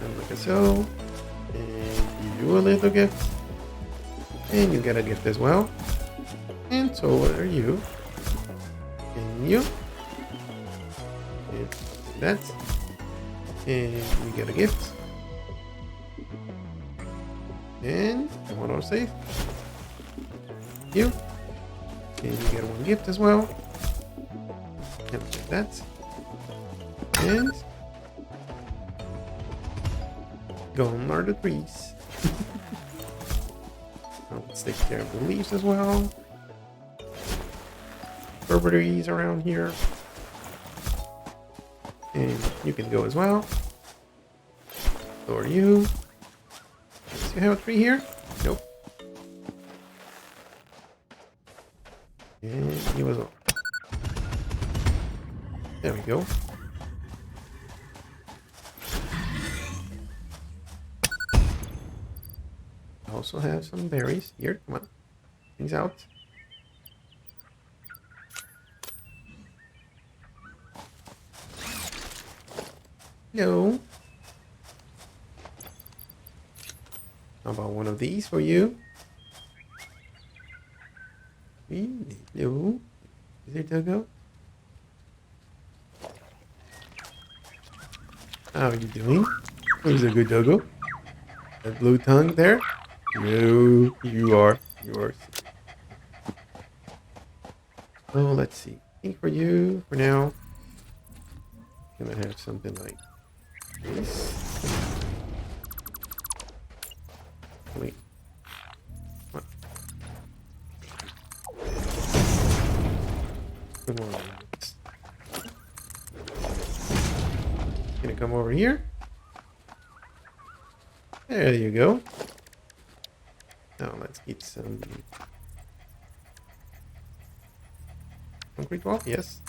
And like so. And you a little gift. And you get a gift as well. And so are you. And you. And that. And you get a gift. And one more safe. You. And you get one gift as well. And like that. And gone are the trees. Now let's take care of the leaves as well. Strawberries around here. And you can go as well. So are you. Do you have a tree here? Nope. And you as well. There we go. I also have some berries here. Come on. Things out. No. How about one of these for you? No. Is there Doggo? How are you doing? Who's a good Doggo? That blue tongue there? No, you are. Oh, let's see. I think for you, for now, I'm gonna have something like this. Wait. What? Come on. Gonna come over here. There you go. Now let's get some concrete wall. Yes.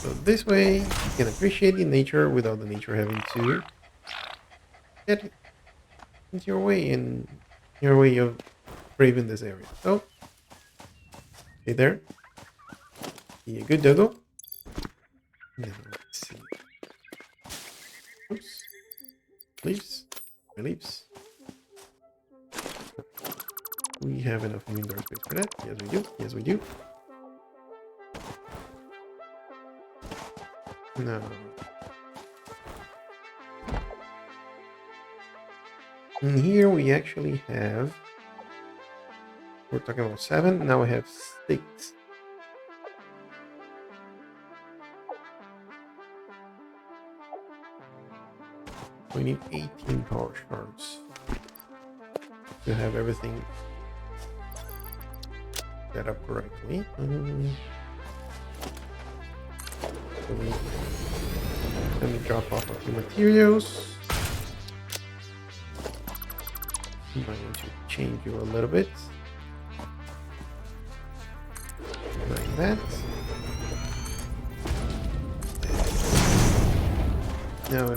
So this way you can appreciate the nature without the nature having to get into your way and your way of braving this area. So, hey there. Be a good Doggo. Now let's see. Oops. Leaves. My leaves. We have enough indoor space for that. Yes, we do. Yes, we do. No. And here we actually have. We're talking about 7. Now we have 6. We need 18 power shards to have everything set up correctly. So let me drop off a few materials. I'm going to change you a little bit. Like that. No.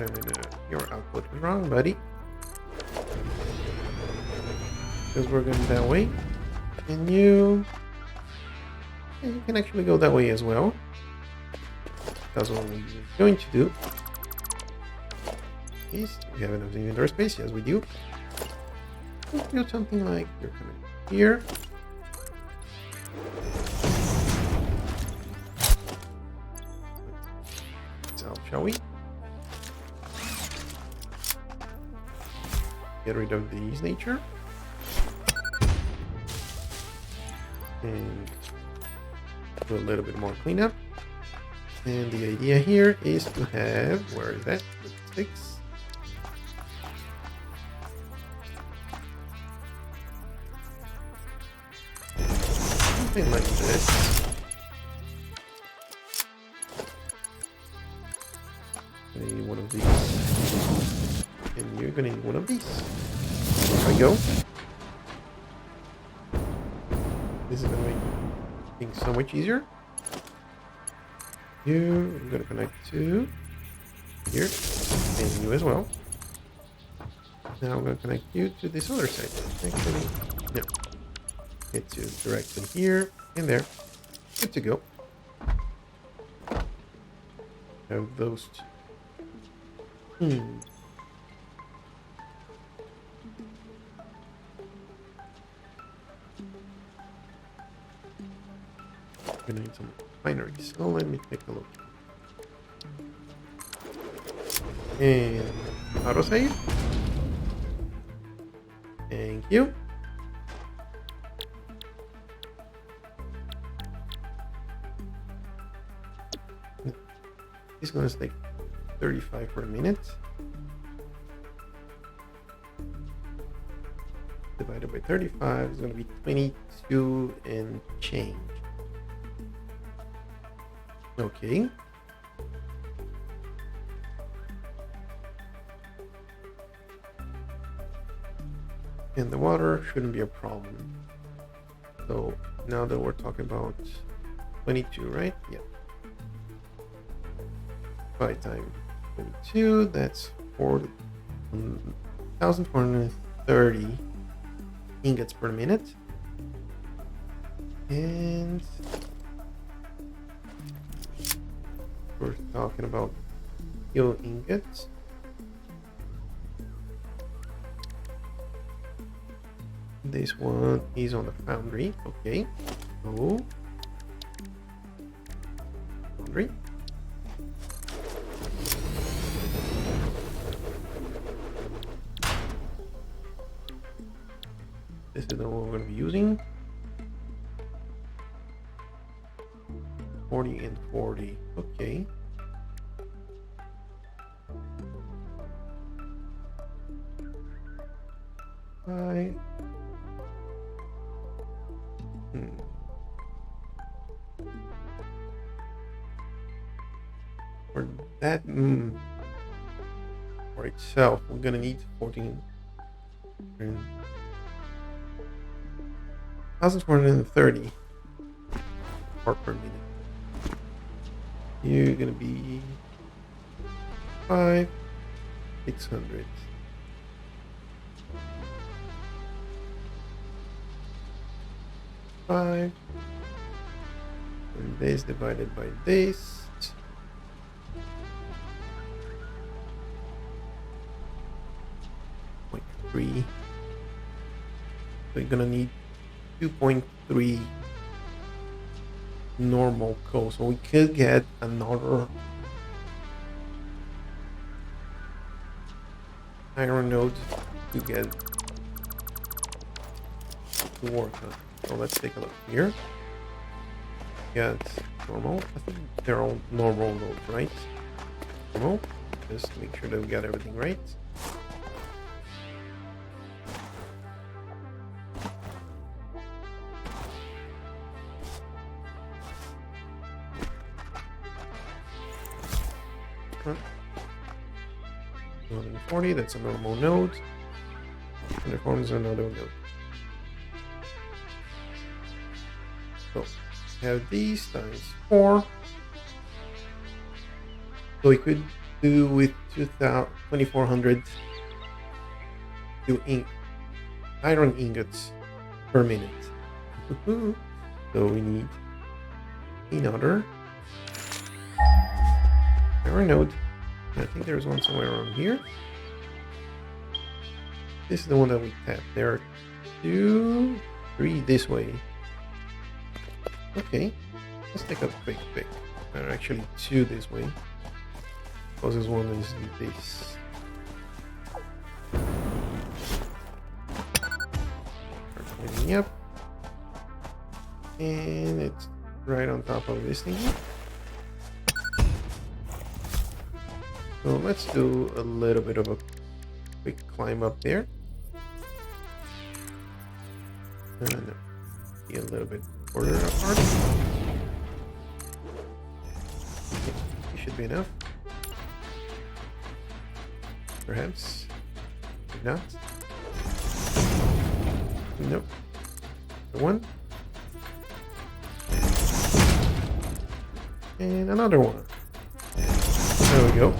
Your output was wrong, buddy. Because we're going that way. And you... Yeah, you can actually go that way as well. That's what we're going to do. Is we have enough inventory space? Yes, we do. Let's do something like you're coming here. Let's out, shall we? Get rid of these nature. And do a little bit more cleanup. And the idea here is to have, where is that? Six. Something like this. I need one of these. And you're gonna need one of these. There we go. This is gonna make things so much easier. I'm gonna connect to here, and you as well. Now I'm gonna connect you to this other side. Actually, no. Get you directly here and there. Good to go. Have those two. Gonna need some binaries. So let me take a look. And autosave. Thank you. It's gonna take 35 per minute. Divided by 35 is gonna be 22 and change. Okay. And the water shouldn't be a problem. So now that we're talking about 22, right? Yeah. 5 times 22, that's 1,430 ingots per minute. And we're talking about steel ingots. This one is on the foundry. Okay. So foundry. This is the one we're going to be using. 40 and 40. Okay. Five. For that, for itself, we're gonna need 1,430 part per minute. You're gonna be 600. And this divided by this. 0.3. So you're gonna need 2.3 normal coal. So we could get another iron node to get to work on. So let's take a look here. Got normal. I think they're all normal nodes, right? Normal. Just make sure that we got everything right. Huh. 240, that's a normal node. And the form is another node. So have these times 4. So we could do with 2,400 iron ingots per minute. So we need another iron node. I think there's one somewhere around here. This is the one that we tapped. There are 2, 3 this way. Okay, let's take a quick pick. There are actually 2 this way. Closest one is this. Start cleaning up. And it's right on top of this thing here. So let's do a little bit of a quick climb up there. And be a little bit further apart. Okay, it should be enough. Perhaps. Maybe not. Nope. The one. And another one. There we go.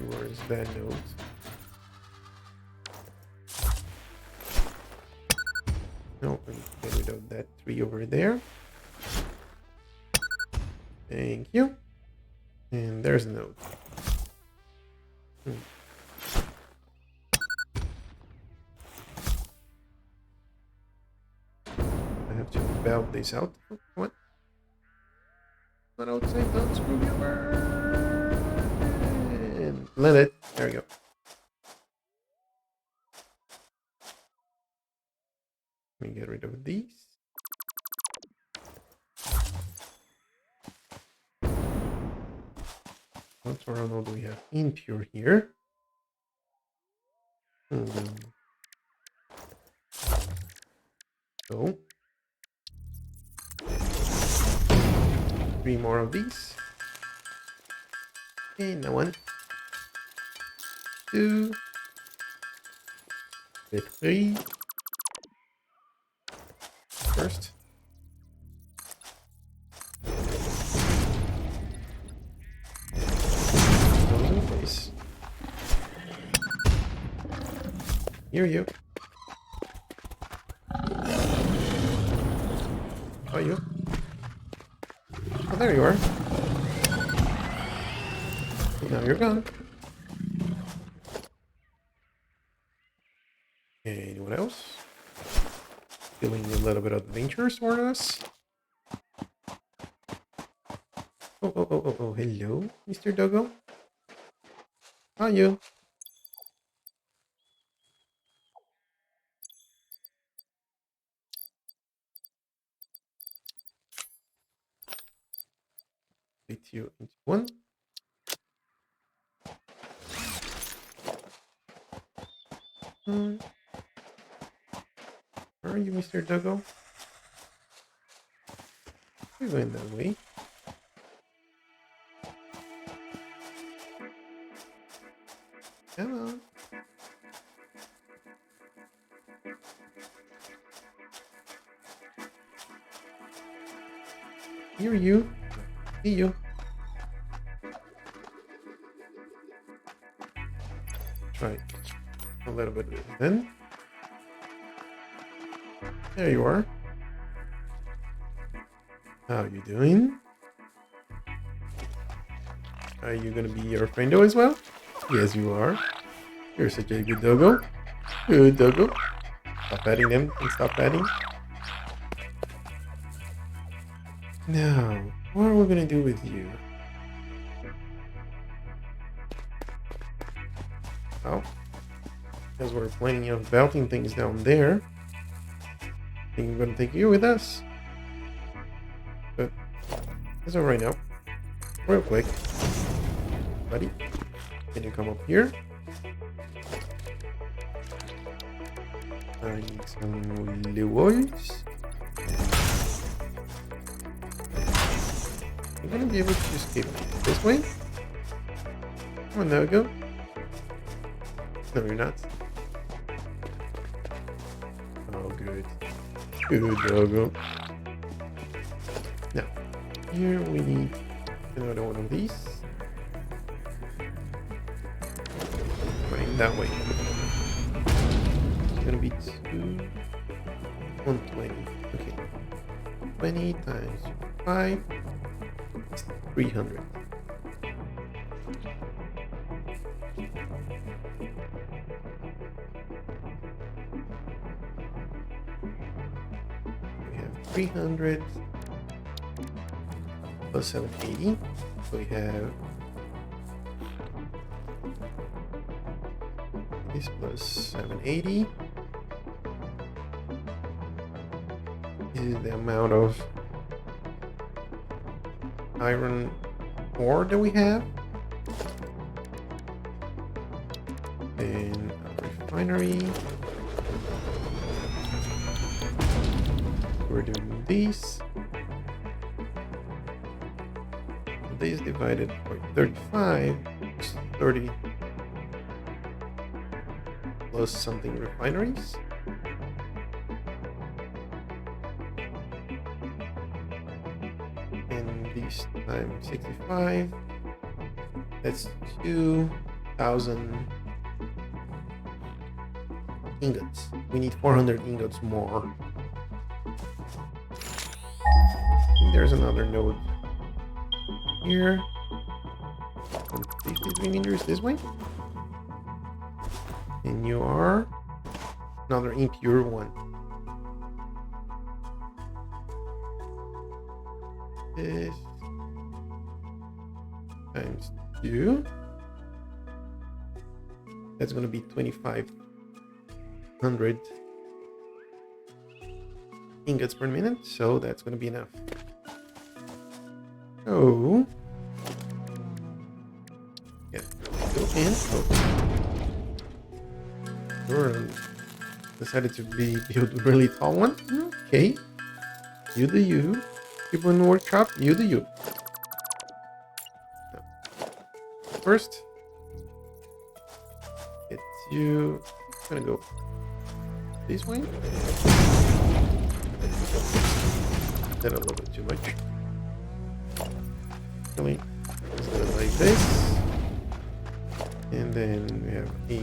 Where is that node? No, let me get rid of that 3 over there. Thank you. And there's a node. I have to belt this out. Oh, what? Not outside, don't screw me over. And let it. There we go. Let me get rid of these. What sort of node do we have? Impure here. So 3 more of these. And now 1, 2, 3. First. Face. Here you. Oh, you. Oh, there you are. Now you're gone. Anyone else? Feeling a little bit adventurous for us? Oh, hello, Mr. Doggo. How are you? Split you into 1. Where are you, Mr. Doggo? You're going that way. Come on. Here you. See you. Try a little bit then. There you are. How you doing? Are you gonna be your friendo as well? Yes, you are. You're such a good doggo. Good doggo. Stop petting them and stop petting. Now, what are we gonna do with you? Well, as we're planning on belting things down there, I think we're gonna take you with us. But as of right now, real quick, buddy, can you come up here? I need some levels. You're gonna be able to escape this way. Come on, Doggo. No, you're not. Oh, good. Good, Doggo. Now, here we need another one of these. Running that way. It's gonna be 120. Okay. 20 times 5 is 300. We have 300 plus 780. So we have this plus 780 is the amount of iron ore that we have. And a refinery. We're doing these. This divided by 35 is 30 plus something refineries. And these times 65, that's 2,000 ingots. We need 400 ingots more. There's another node here. 53 meters this way. And you are another impure one. This times 2. That's going to be 2,500 ingots per minute. So that's going to be enough. So, yeah, go in. Oh. Sure, decided to build a really tall one. Okay, you do you. People in the workshop, you do you. Now, first, get you. I'm gonna go this way. That a little bit too much. Really, just go like this. And then we have a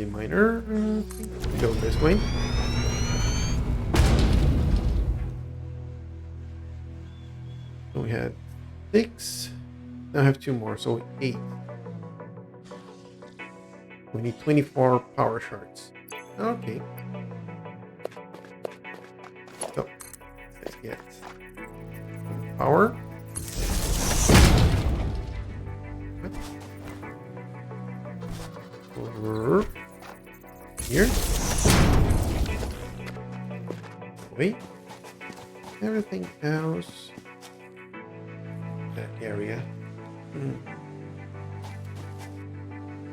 miner. Go this way. So we had 6. Now I have 2 more, so 8. We need 24 power shards. Okay. So let's get power. Over here. Wait. Everything else. That area.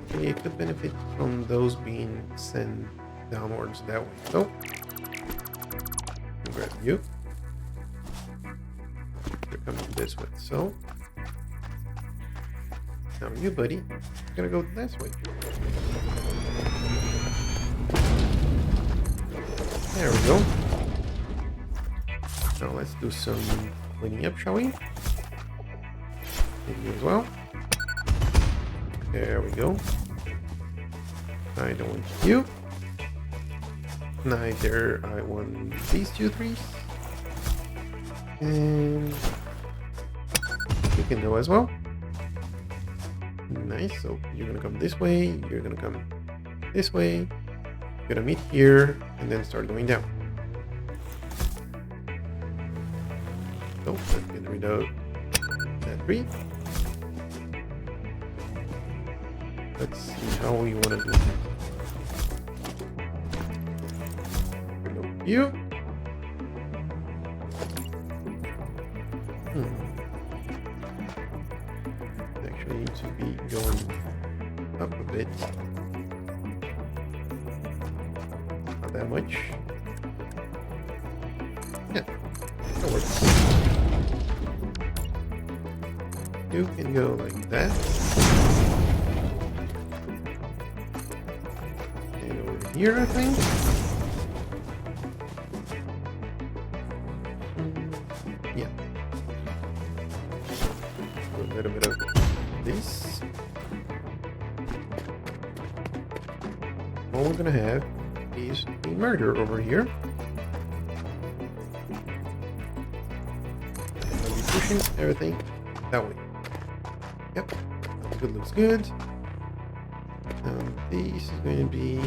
Okay, it could benefit from those being sent downwards that way. So, grab you. You're coming this way. So, now you, buddy, you're gonna go this way. There we go. Now let's do some cleaning up, shall we? You as well. There we go. I don't want you. Neither I want these 2 threes. And you can go as well. Nice. So you're gonna come this way. You're gonna come this way. You're gonna meet here and then start going down. So let's get rid of that 3. Let's see how we want to do it. Below you. Actually need to be going up a bit. Not that much. Yeah, that works. You can go like that. And over here, I think. Yeah. A little bit of this. All we're gonna have is a merger over here. I'm gonna be pushing everything that way. Yep, good, looks good. This is going to be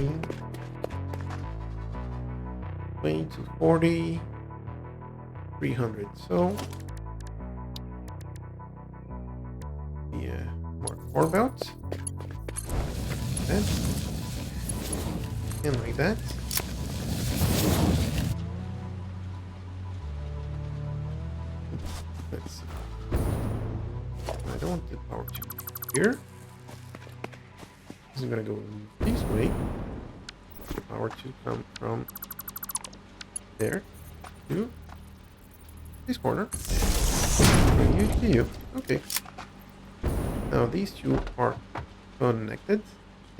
20 to 40, 300. So, yeah, more belts. That. And like that. Let's see. I don't want the power to be here. This is gonna go this way. The power to come from there to this corner. From you to you. Okay. Now these two are connected.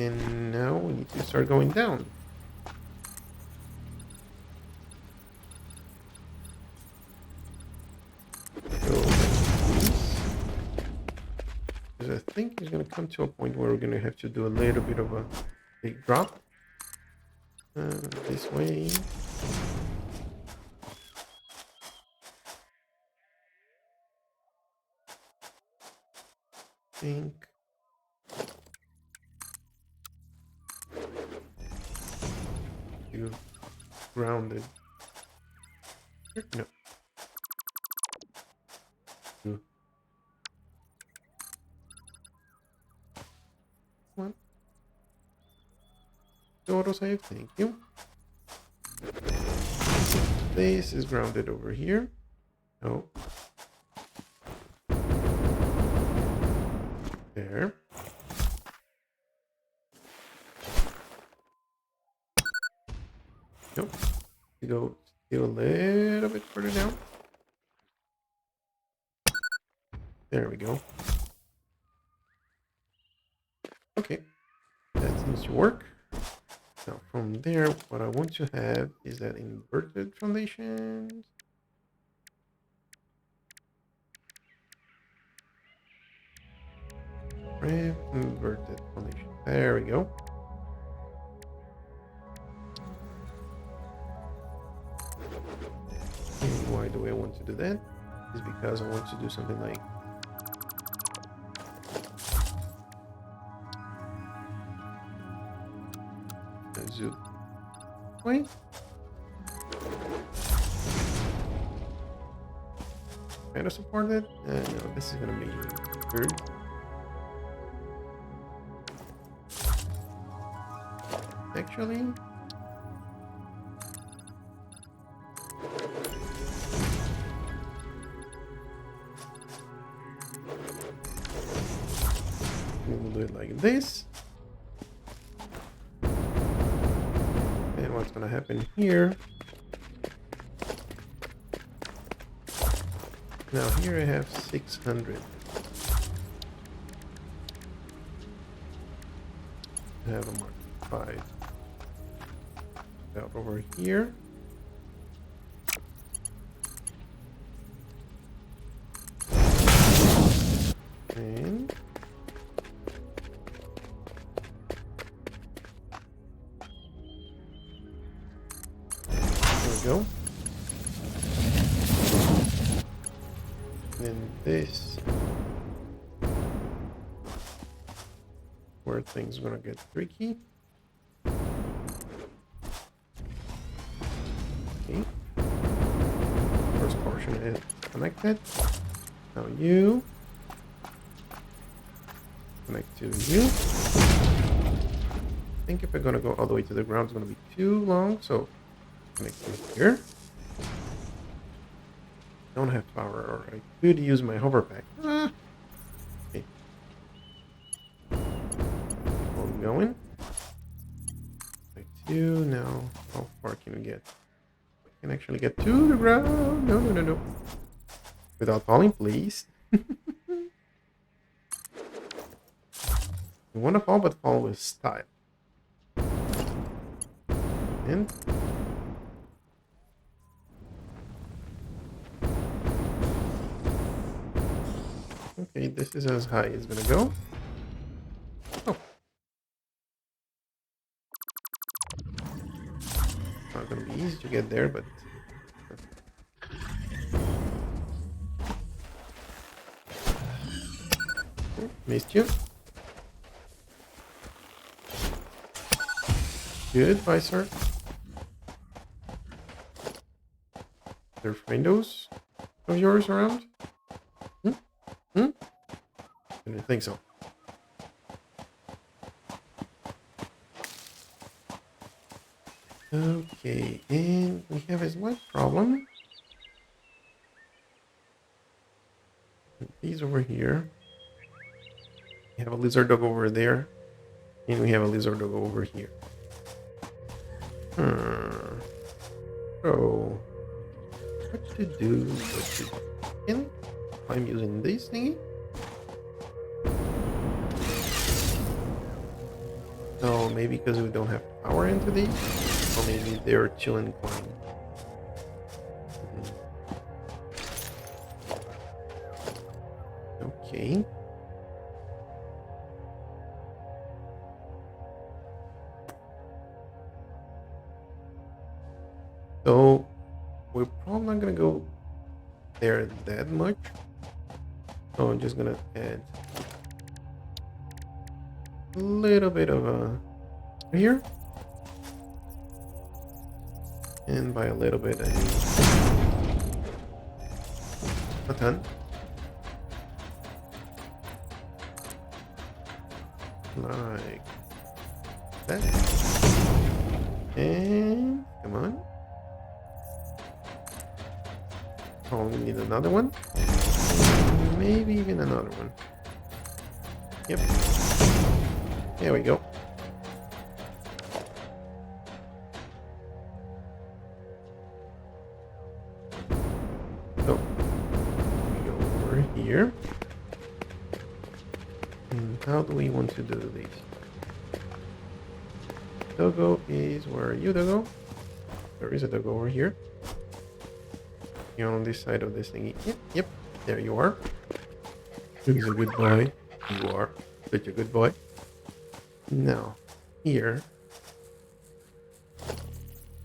And now we need to start going down. So, because I think it's going to come to a point where we're going to have to do a little bit of a big drop. This way. I think. You grounded. No. You. One. Autosave, thank you. This is grounded over here. No. There. Nope. You go still a little bit further down. There we go. Okay. That seems to work. Now from there, what I want to have is that inverted foundations. Inverted foundation. There we go. And why do I want to do that? Is because I want to do something like zoom. Wait. Kind of supported. No, this is gonna be weird. Actually. We'll do it like this. And what's gonna happen here? Now here I have 600. I have a mark 5. Out over here. And there we go. And this, where things are gonna get tricky. Okay. First portion is connected. Now you connect to you. I think if we're gonna go all the way to the ground, it's gonna be too long, so connect to here. Don't have power, or I could use my hover pack. Okay. I'm going. Like 2 now. How far can we get? I can actually get to the ground. No. Without falling, please. You want to fall, but fall with style. And okay, this is as high as gonna go. Oh, not gonna be easy to get there, but oh, missed you. Goodbye, sir. There are friendos of yours around? Hmm? Hmm? I didn't think so. Okay, and we have a slight problem. He's over here. We have a lizard dog over there. And we have a lizard dog over here. So, what to do? What to do? And I'm using this thingy. So maybe because we don't have power into these, or maybe they're too inclined. Okay. So we're probably not gonna go there that much. So I'm just gonna add a little bit of a here. And by a little bit, I mean a ton. Like that. And come on. Oh, we need another one. Maybe even another one. Yep. There we go. So we go over here. And how do we want to do this? Doggo is where are you, Doggo? There is a Doggo over here. You're on this side of this thingy. Yep. There you are. He's a good boy. You are such a good boy. Now, here.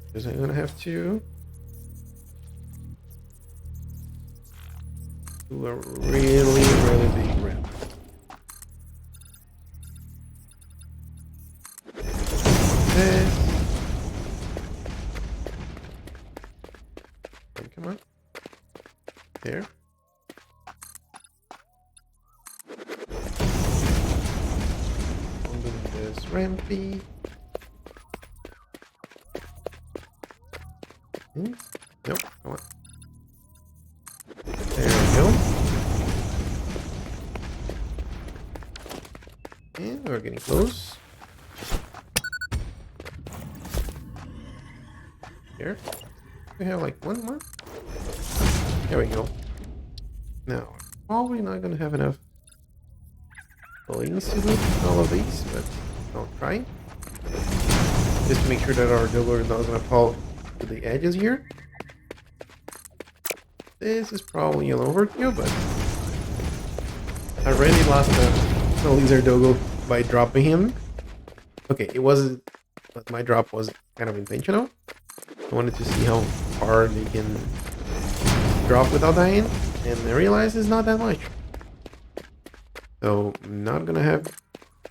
Because I'm gonna have to do a really big ramp. This. And come on. There. I'm doing this rampy. Nope, come on. There we go. And we're getting close. Here. We have like one more. There we go. Now, probably not gonna have enough lanes to do all of these, but I'll try. Just to make sure that our Doggo is not gonna fall to the edges here. This is probably an overkill, but I already lost the lizard Doggo by dropping him. Okay, it wasn't, but my drop was kind of intentional. I wanted to see how far they can drop without dying, and I realized it's not that much. So I'm not gonna have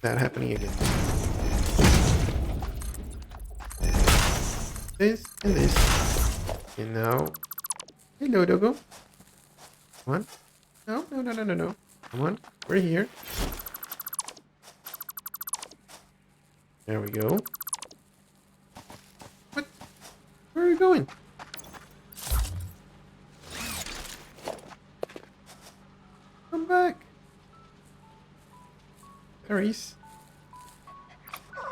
that happening again. This and this. And now, hello Doggo. Come on. No. Come on, we're here. There we go. What? Where are you going? Come back. Clarice.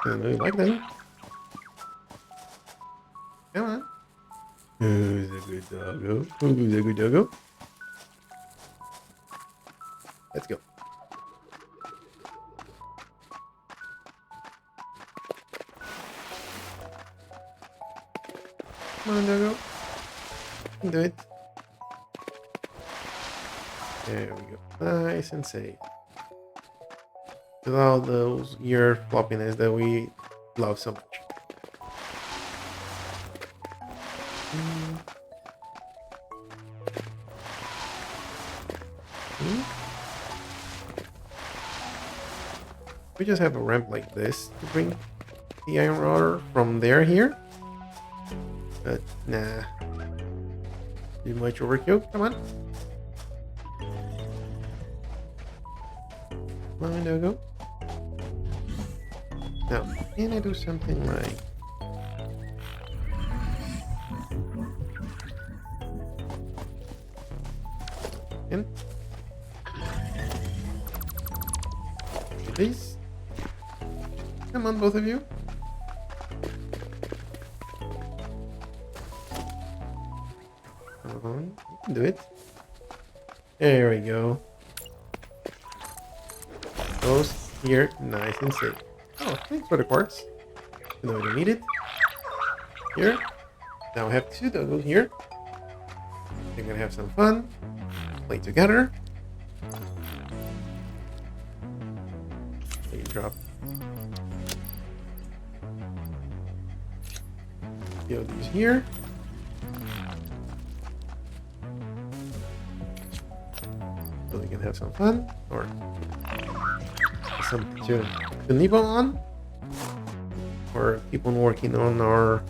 I don't really like them. Come on. Who's a good doggo? Who's a good doggo? Let's go. Come on, Doggo. You can do it. There we go. Nice and safe. With all those ear floppiness that we love so much. We just have a ramp like this to bring the iron ore from there here. But nah. Too much overkill. Come on. Come on, Doggo. Now, can I do something like... And... Please? Come on, both of you. Come on, you can do it. There we go. Those here, nice and safe. Oh, thanks for the quartz. No, we don't need it. Here. Now we have 2 doggos here. They're gonna have some fun. Play together. You drop. Throw these here. So they can have some fun. Or something to nibble on, or keep on working on our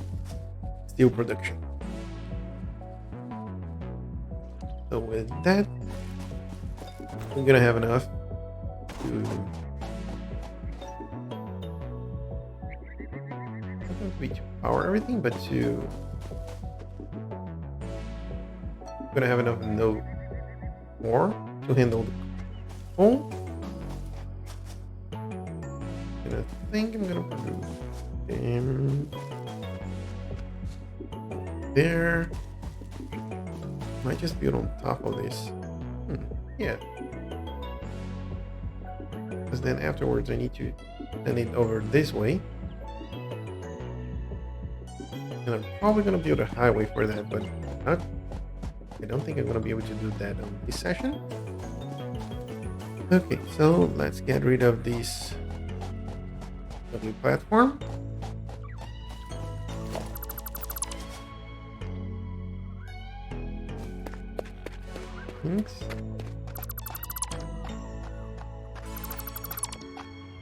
steel production. So with that, we're gonna have enough to not to power everything, but to gonna have enough no more to handle the coal. I think I'm gonna put them there. Might just build on top of this. Yeah. Because then afterwards I need to send it over this way. And I'm probably gonna build a highway for that, but I don't think I'm gonna be able to do that on this session. Okay, so let's get rid of this W platform. Thanks.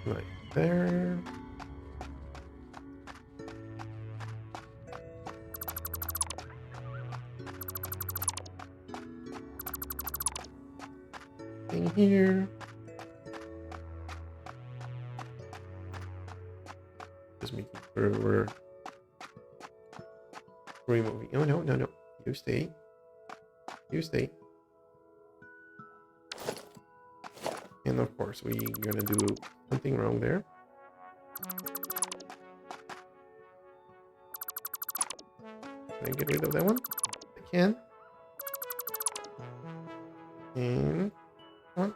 Right there. Thing here. Just making sure we're removing. Oh no, no, no. You stay. You stay. And of course, we're gonna do something wrong there. Can I get rid of that one? I can. And one.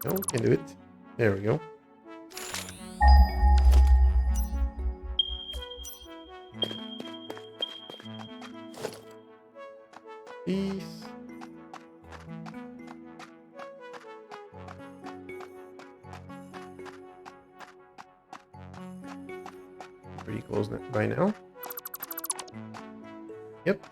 No, can do it. There we go. Peace. Pretty close by now. Yep.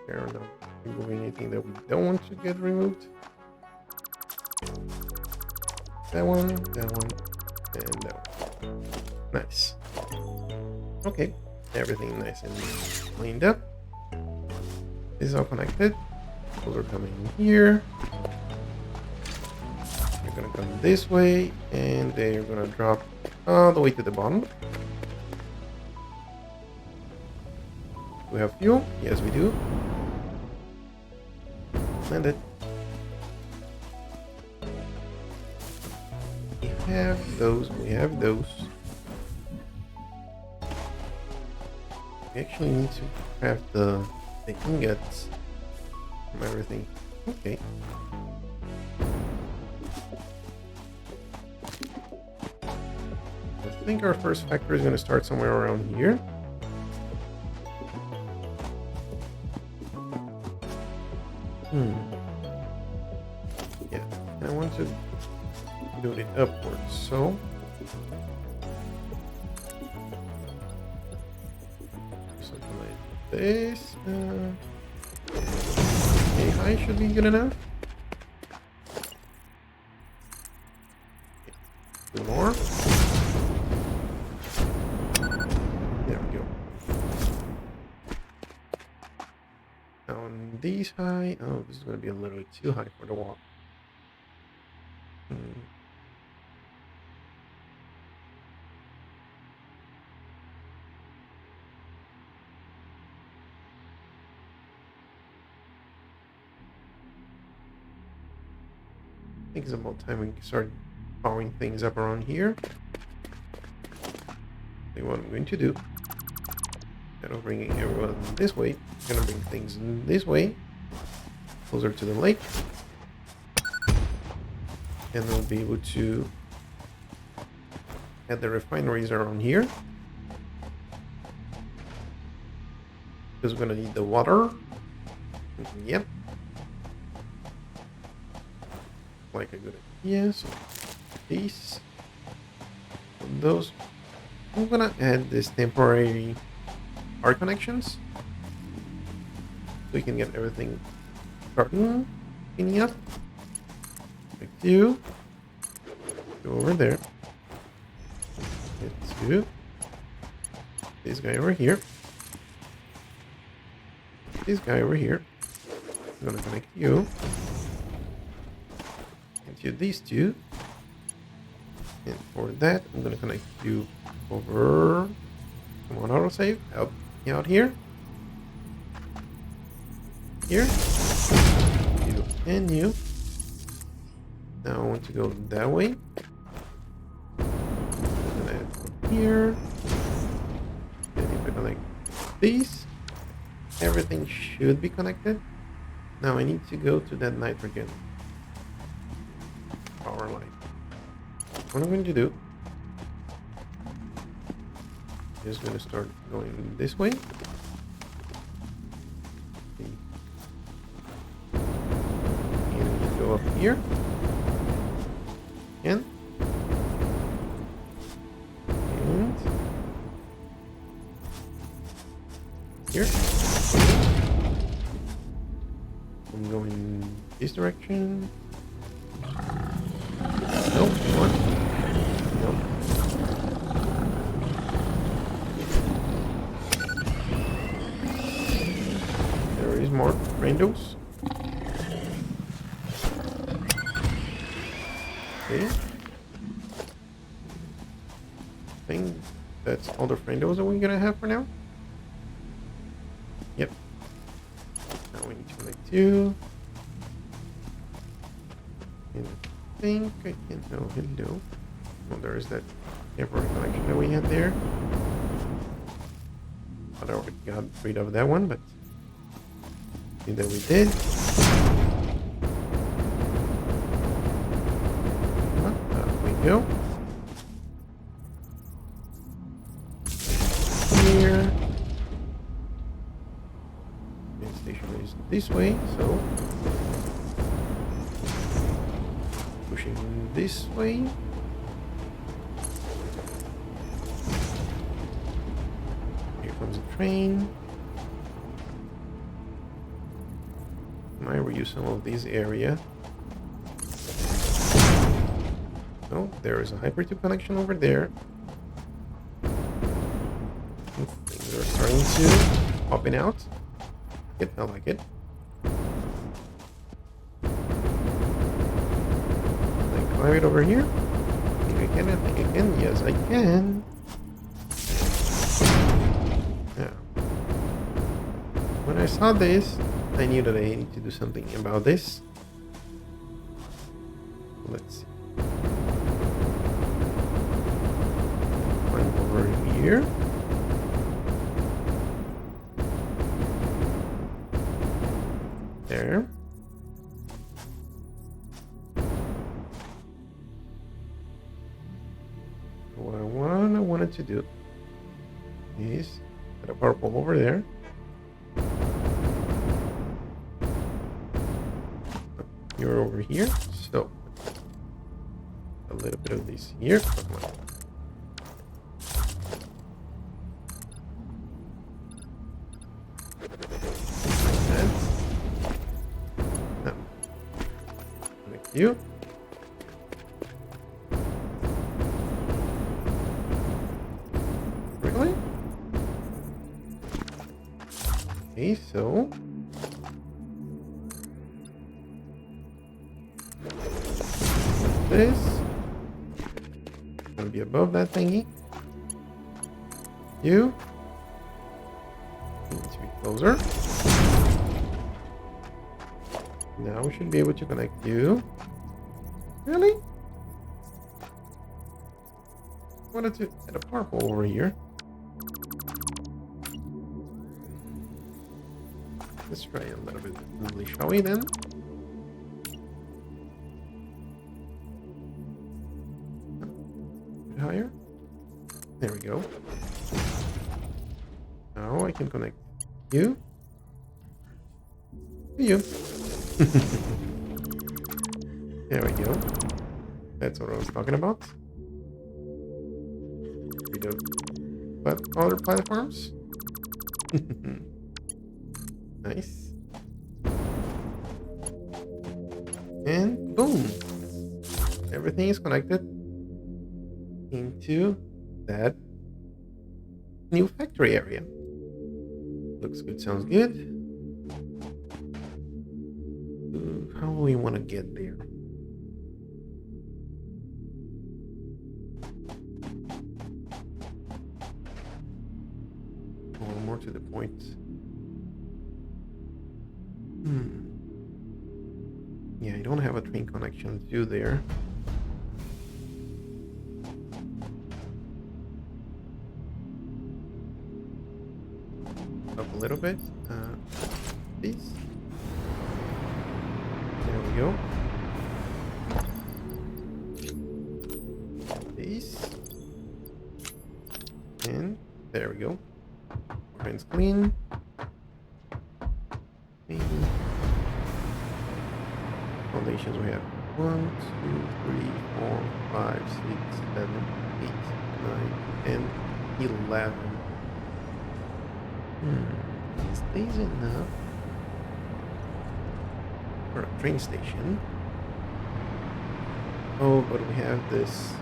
Fair enough. Removing anything that we don't want to get removed. That one, and that one. Nice. Okay, everything nice and cleaned up. This is all connected. Those are coming here. They're gonna come this way, and they're gonna drop all the way to the bottom. We have fuel? Yes, we do. And it. We have those. We have those. We actually need to craft the ingots from everything. Okay. I think our first factory is going to start somewhere around here. Yeah, and I want to do it upwards, so something like this. Okay, high should be good enough. Two more. There we go. Now on these high. Oh, this is going to be a little bit too high for the wall. I think it's about time we start powering things up around here. See what I'm going to do. Instead of bringing everyone this way, I'm gonna bring things this way, closer to the lake, and we'll be able to add the refineries around here. Because we're gonna need the water. Yep. Like a good idea. So these, those. I'm gonna add this temporary power connections so we can get everything starting, cleaning up. Like you. Go over there. Get to this guy over here. This guy over here. I'm gonna connect you. Into these two. And for that, I'm gonna connect you over. Come on, autosave. Help me out here. Here. You and you. Now I want to go that way. And then here. And if I connect these, everything should be connected. Now I need to go to that nitrogen power line. What I'm going to do is going to start going this way. And go up here. Again. And here. I'm going this direction. Nope, one. Nope. There is more randos. Okay. I think that's all the randos that we're gonna have for now. Yep. Now we need to connect two. And I think I can. Oh, hello. Well, there is that temporary connection that we had there. Thought I already got rid of that one, but I think that we did. There we go. Here. Main station is this way, so pushing this way. Here comes a train. Might reuse some of this area. Oh, there is a Hypertube connection over there. Things are starting to popping out. Yep, I like it. Climb it over here. I think I can. I think I can. Yes, I can. Yeah. When I saw this, I knew that I need to do something about this. Let's see. Climb over here. There. What I want. what I wanted to do is put a purple over there. You're over here, so a little bit of this here. Come on. Now, connect you. Really? Okay, so this gonna be above that thingy. You need to be closer. Now we should be able to connect you. Really? Wanted to add a purple over here. Let's try a little bit differently, shall we then? A bit higher. There we go. Now I can connect you to you. There we go. That's what I was talking about. We don't. But other platforms? Nice. And boom! Everything is connected into that new factory area. Looks good, sounds good. How do we want to get there? Or more to the point. Yeah, I don't have a train connection to there. Up a little bit. This. There we go. This. And there we go. Train's clean. Foundations we have 1, 2, 3, 4, 5, 6, 7, 8, 9, 10, 11. Is this enough for a train station? Oh, but we have this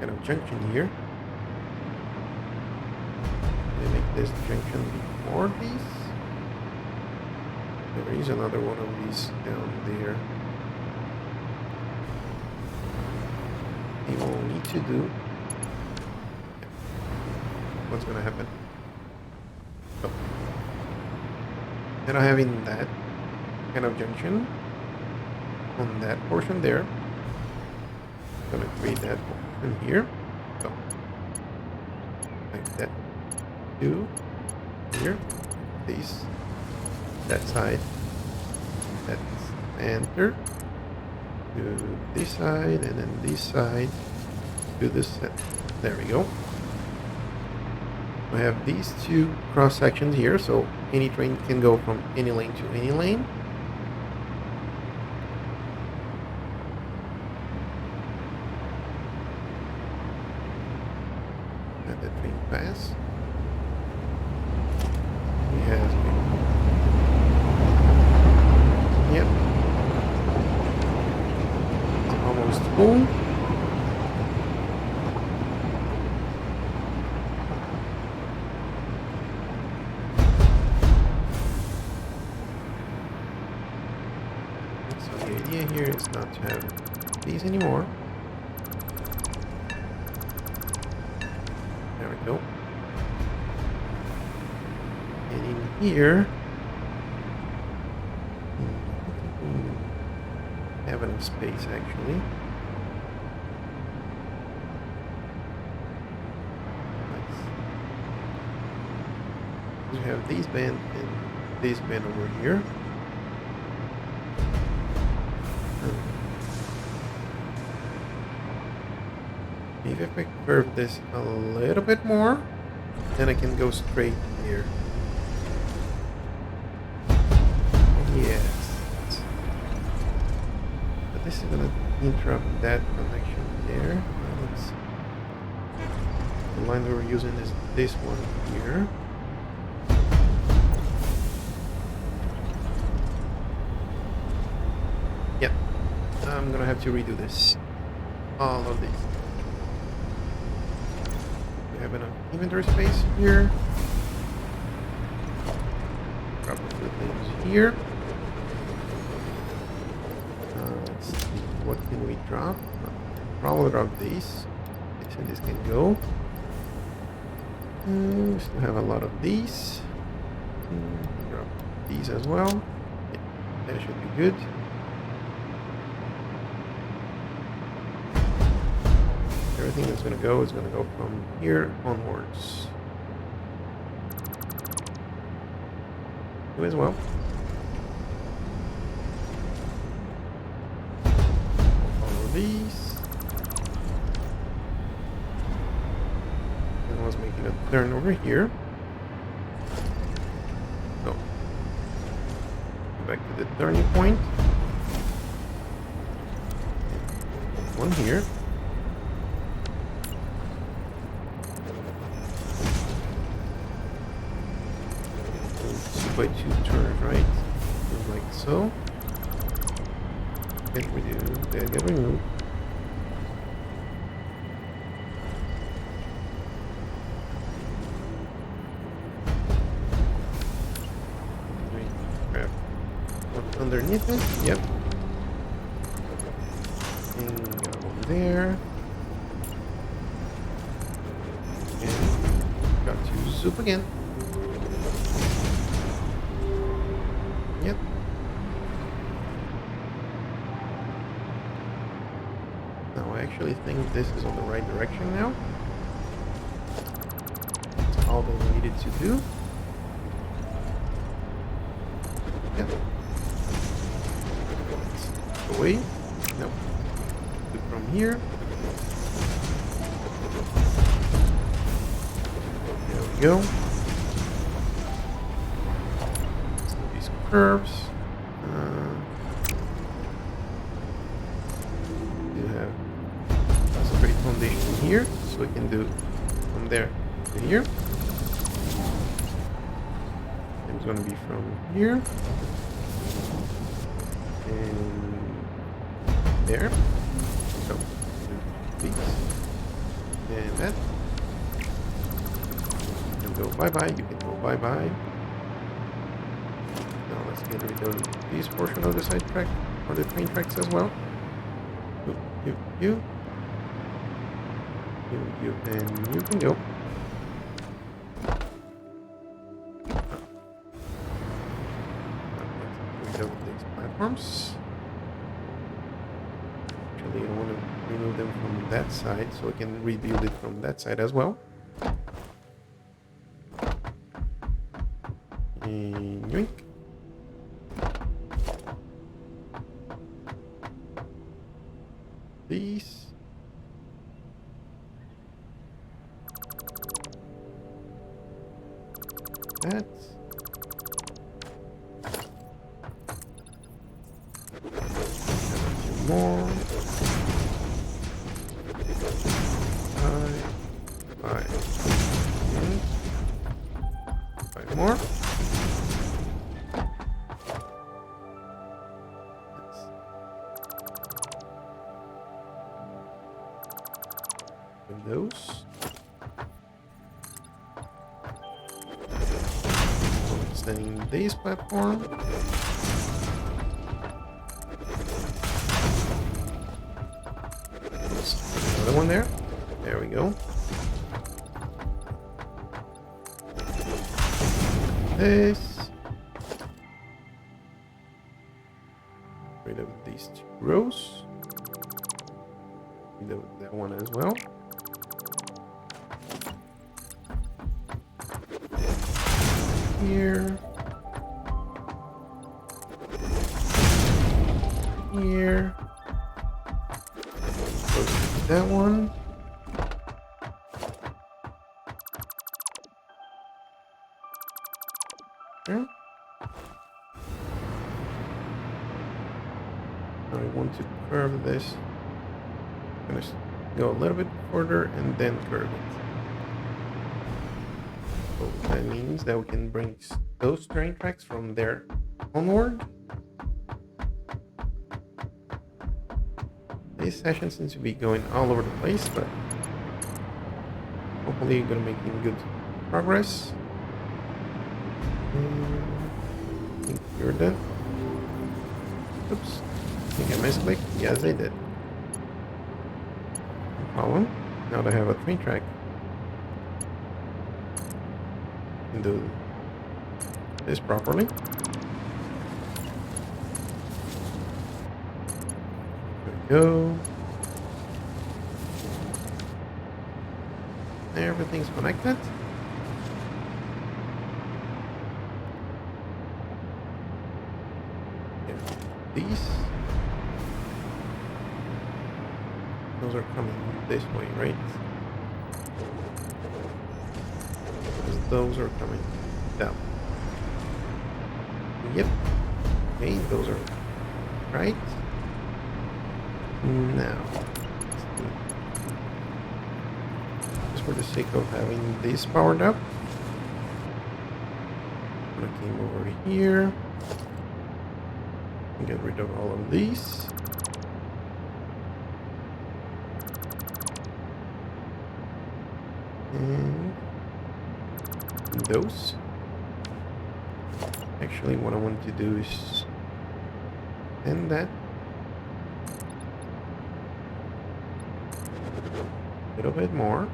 kind of junction here. Can I make this junction before these? There is another one of these down there. We will need to do. What's gonna happen? Oh. And I'm having that kind of junction on that portion there. I'm gonna create that portion here. So, like that. Two here. This. That side. That's enter. To this side and then this side to this side. There we go. I have these two cross sections here, so any train can go from any lane to any lane. Let the train pass. We have. Yep. Almost full. So the idea here is not to have these anymore. There we go. And in here, have enough space actually. Nice. We have these band and this band over here. Maybe if if I curve this a little bit more, then I can go straight here. Yes. But this is gonna interrupt that connection there. Let's, the line we were using is this one here. Yep. I'm gonna have to redo this. All of these. We have enough inventory space here. Drop a few things here. Let's see, what can we drop? Probably drop these. So this can go. We still have a lot of these. Drop these as well. Yeah, that should be good. Everything that's going to go is going to go from here onwards. You as well. All of these. And I was making a turn over here. No. Back to the turning point. One here. 2 by 2 turns, right? Just like so. Get removed. Grab what's underneath it. Yep. And go there. And got to zoop again. Yep. Now I actually think this is on the right direction now. That's all that we needed to do. Yep. Let's away. Nope. Do from here. There we go. Curves. You have a straight foundation here, so we can do from there to here. It's going to be from here and there. So these and that. You can go bye bye. You can go bye bye. Let's get rid of this portion of the side track or the train tracks as well. You, and you can go. Let's get rid of these platforms. Actually, I want to remove them from that side so I can rebuild it from that side as well. And yoink. These. That. More. Five more. Those. Extending this platform. Another one there. There we go. This. Rid of these 2 rows. Rid of that one as well. Here. Here. Close to that one. there. I want to curve this. I'm gonna go a little bit further and then curve it. So that means that we can bring those train tracks from there onward. This session seems to be going all over the place, but hopefully you're gonna making good progress. I think you're done. Oops. I think I misclicked. Yes, I did. No problem. Now that I have a train track, I can do this properly. There we go. Everything's connected. These. Those are coming this way, right? Because those are coming down. Yep. Okay, those are right. Now, just for the sake of having this powered up, I'm gonna came over here and get rid of all of these. And those. Actually, what I want to do is end that. A little bit more.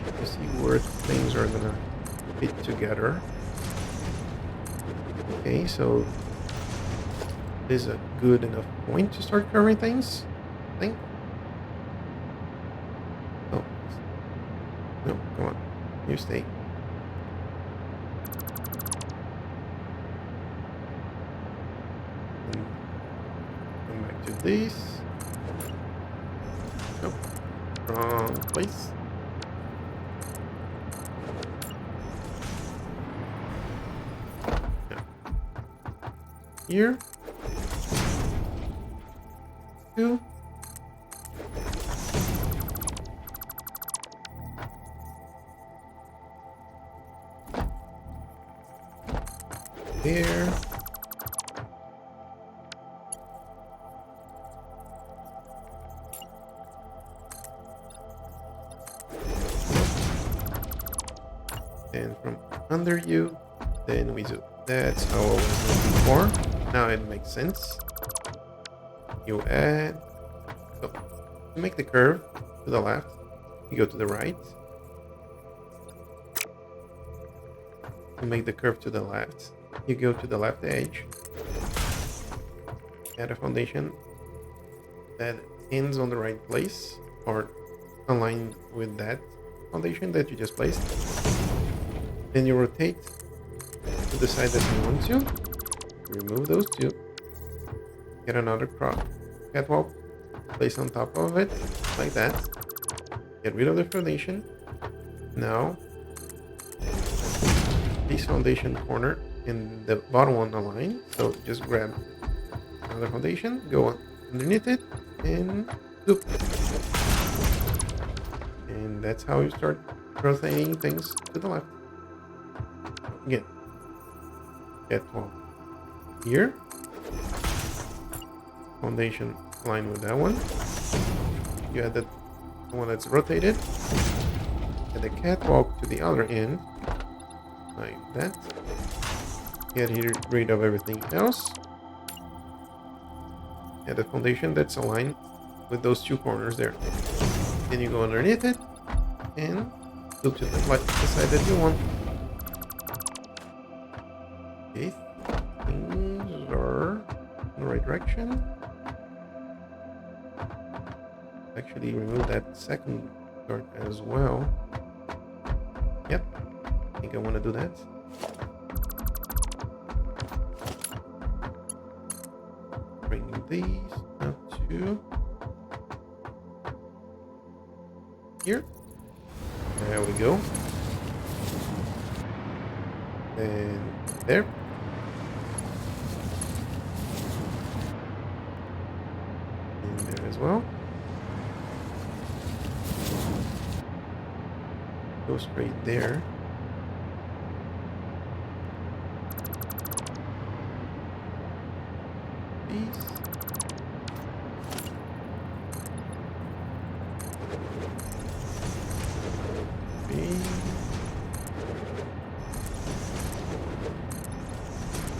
To see where things are gonna fit together. Okay, so this is a good enough point to start curving things, I think. Oh. No, come on. You stay. And come back to this. Nope. Wrong place. Yeah. Here. 2. There. And from under you, then we zoom. That's how I was doing before. Now it makes sense. You add. So, to make the curve to the left, you go to the right. To make the curve to the left, you go to the left edge. Add a foundation that ends on the right place or aligned with that foundation that you just placed. Then you rotate to the side that you want to. Remove those two. Get another catwalk. Place on top of it like that. Get rid of the foundation. Now, this foundation corner and the bottom one align. So just grab another foundation, go on underneath it, and zoop. And that's how you start rotating things to the left. Again, catwalk here. Foundation line with that one. You add the one that's rotated. Add the catwalk to the other end. Like that. Get rid of everything else. Add the foundation that's aligned with those two corners there. Then you go underneath it and go to the side that you want. Okay, things are in the right direction. Actually, remove that second part as well. Yep, I think I want to do that. Bring these up to here. There we go. And there. And there as well. Go straight there. Peace.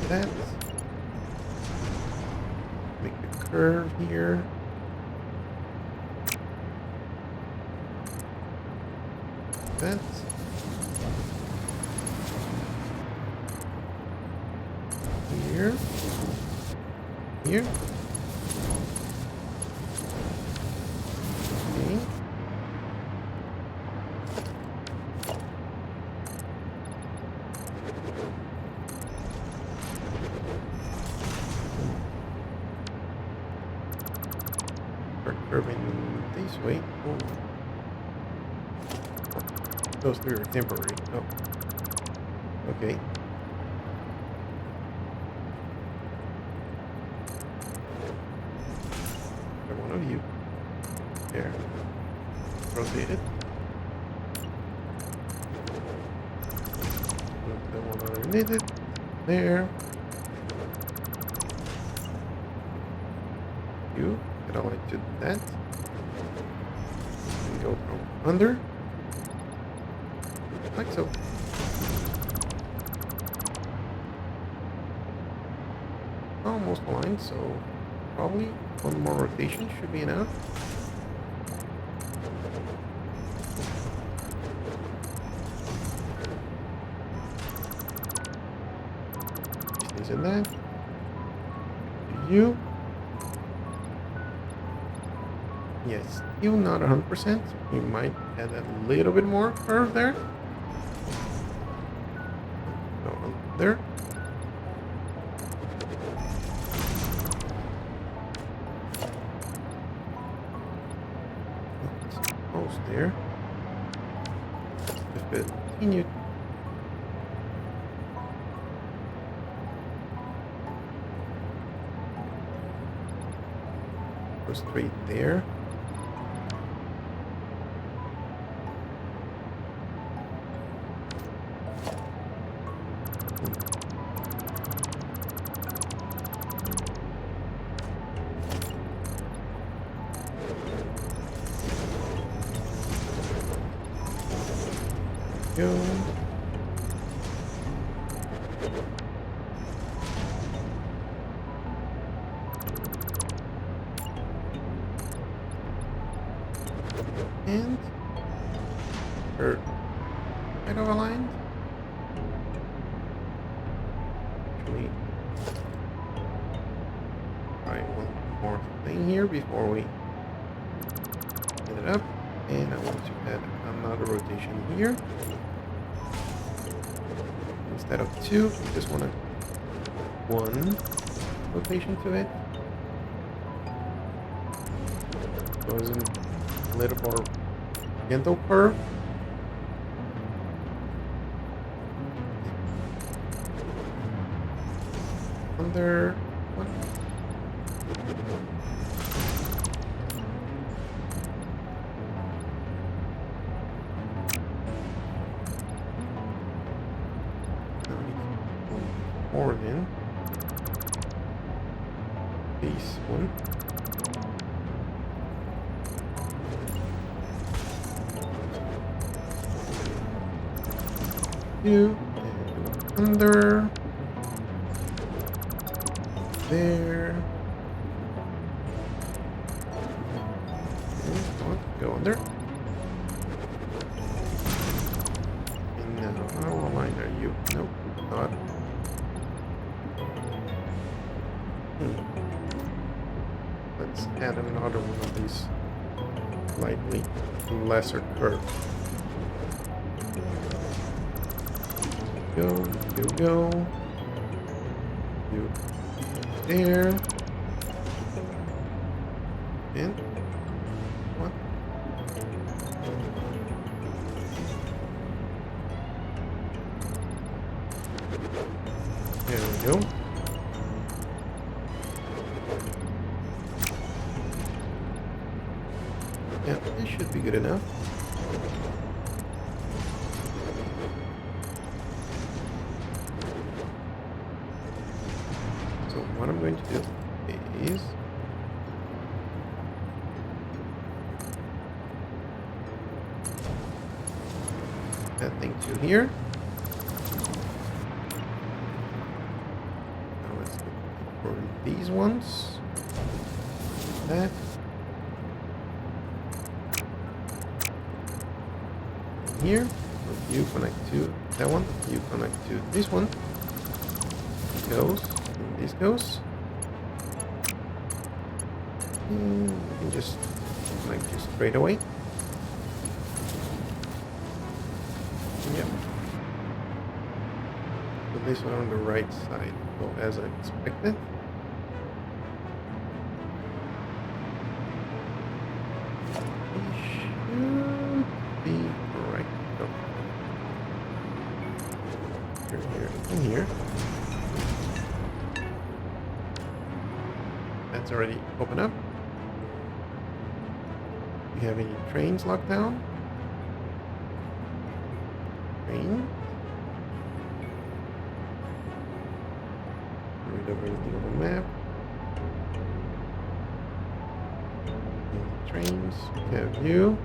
That. Make the curve here. That. Here. Here. Okay. Start curving this way. Oh. Those three are temporary. Oh. Okay. One of you. There. Rotate it. Put the one underneath it. There. You get all to that. And go from under. Like so. Almost aligned, so probably one more rotation should be enough. Stays in that. You. Yes, still not 100%. We might add a little bit more curve there. Go there. Almost there. If it continued. Go straight there. Go. And or kind of aligned. Actually, try one more thing here before we get it up. And I want to add another rotation here. Instead of two, we just want one rotation to it. Goes in a little more gentle curve. Under one. More in base one. Two and under there. Go under. And now how aligned are you? Nope, not. Let's add another one of these slightly lesser curve. Go, go. You there. And what? we go. Yeah, this should be good enough. So what I'm going to do is that thing to here. Now let's look for these ones. That. Here, you connect to that one, you connect to this one. Goes, and this goes. And we can just connect you straight away. Yep. Put this one on the right side, so as I expected. Here. That's already open up. Do you have any trains locked down? Train. Read over anything on the map. And trains. We have you.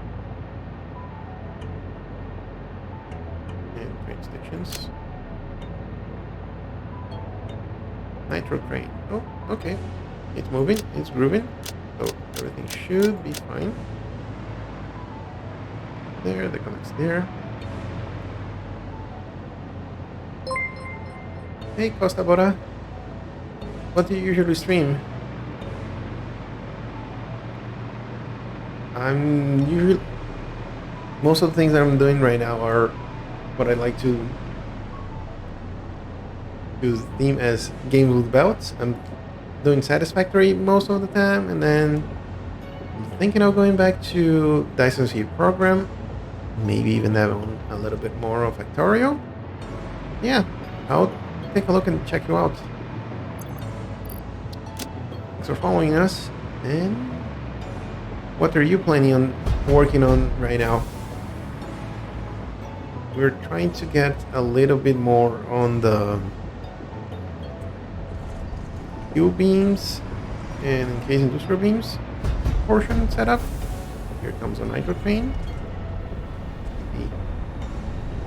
And train stations. Nitro train. Oh, okay. It's moving. It's grooving. So everything should be fine. There, that connects there. Hey, Costa Bora. What do you usually stream? I'm usually... Most of the things that I'm doing right now are what I like to theme as games with belts. I'm doing Satisfactory most of the time, and then I'm thinking of going back to Dyson's program, maybe even have a little bit more of Factorio. Yeah, I'll take a look and check you out. Thanks for following us. And what are you planning on working on right now? We're trying to get a little bit more on the fuel beams and encased industrial beams portion setup. Here comes a nitro train.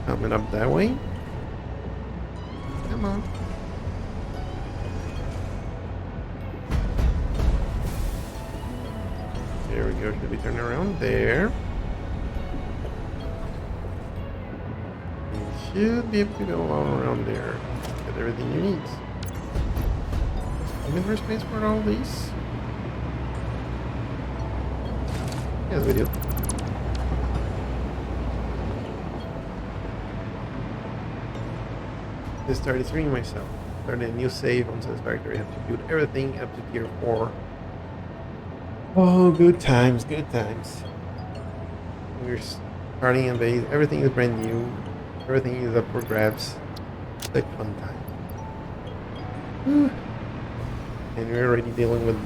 Coming up that way. Come on. There we go. Should we turn around there? You should be able to go all around there. Get everything you need. Inventory space for all these? Yes, we do. Just started streaming myself. Started a new save on Satisfactory. I have to build everything up to tier 4. Oh, good times, good times. We're starting a base. Everything is brand new. Everything is up for grabs. Such fun time. Whew. And we're already dealing with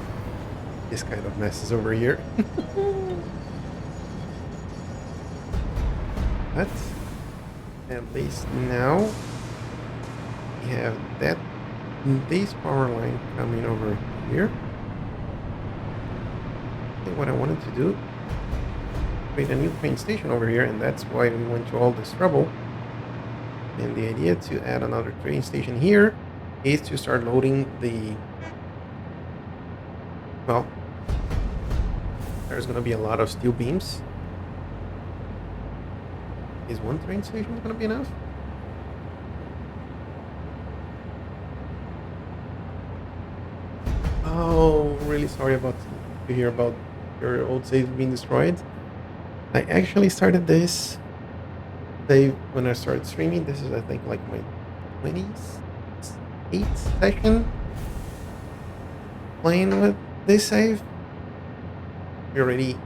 this kind of messes over here. But at least now we have this power line coming over here. And what I wanted to do, create a new train station over here, and that's why we went to all this trouble. And the idea to add another train station here is to start loading the... Well, there's going to be a lot of steel beams. Is one train station going to be enough? Oh, really sorry to hear about your old save being destroyed. I actually started this save when I started streaming. This is, I think, like my 28th session playing with this save. We already,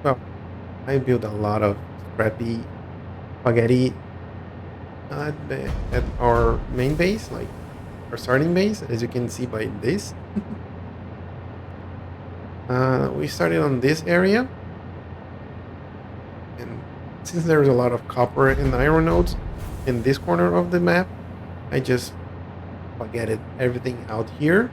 well, I built a lot of crappy spaghetti at our main base, like our starting base, as you can see by this. We started on this area, and since there's a lot of copper and iron nodes in this corner of the map, I just spaghetted everything out here,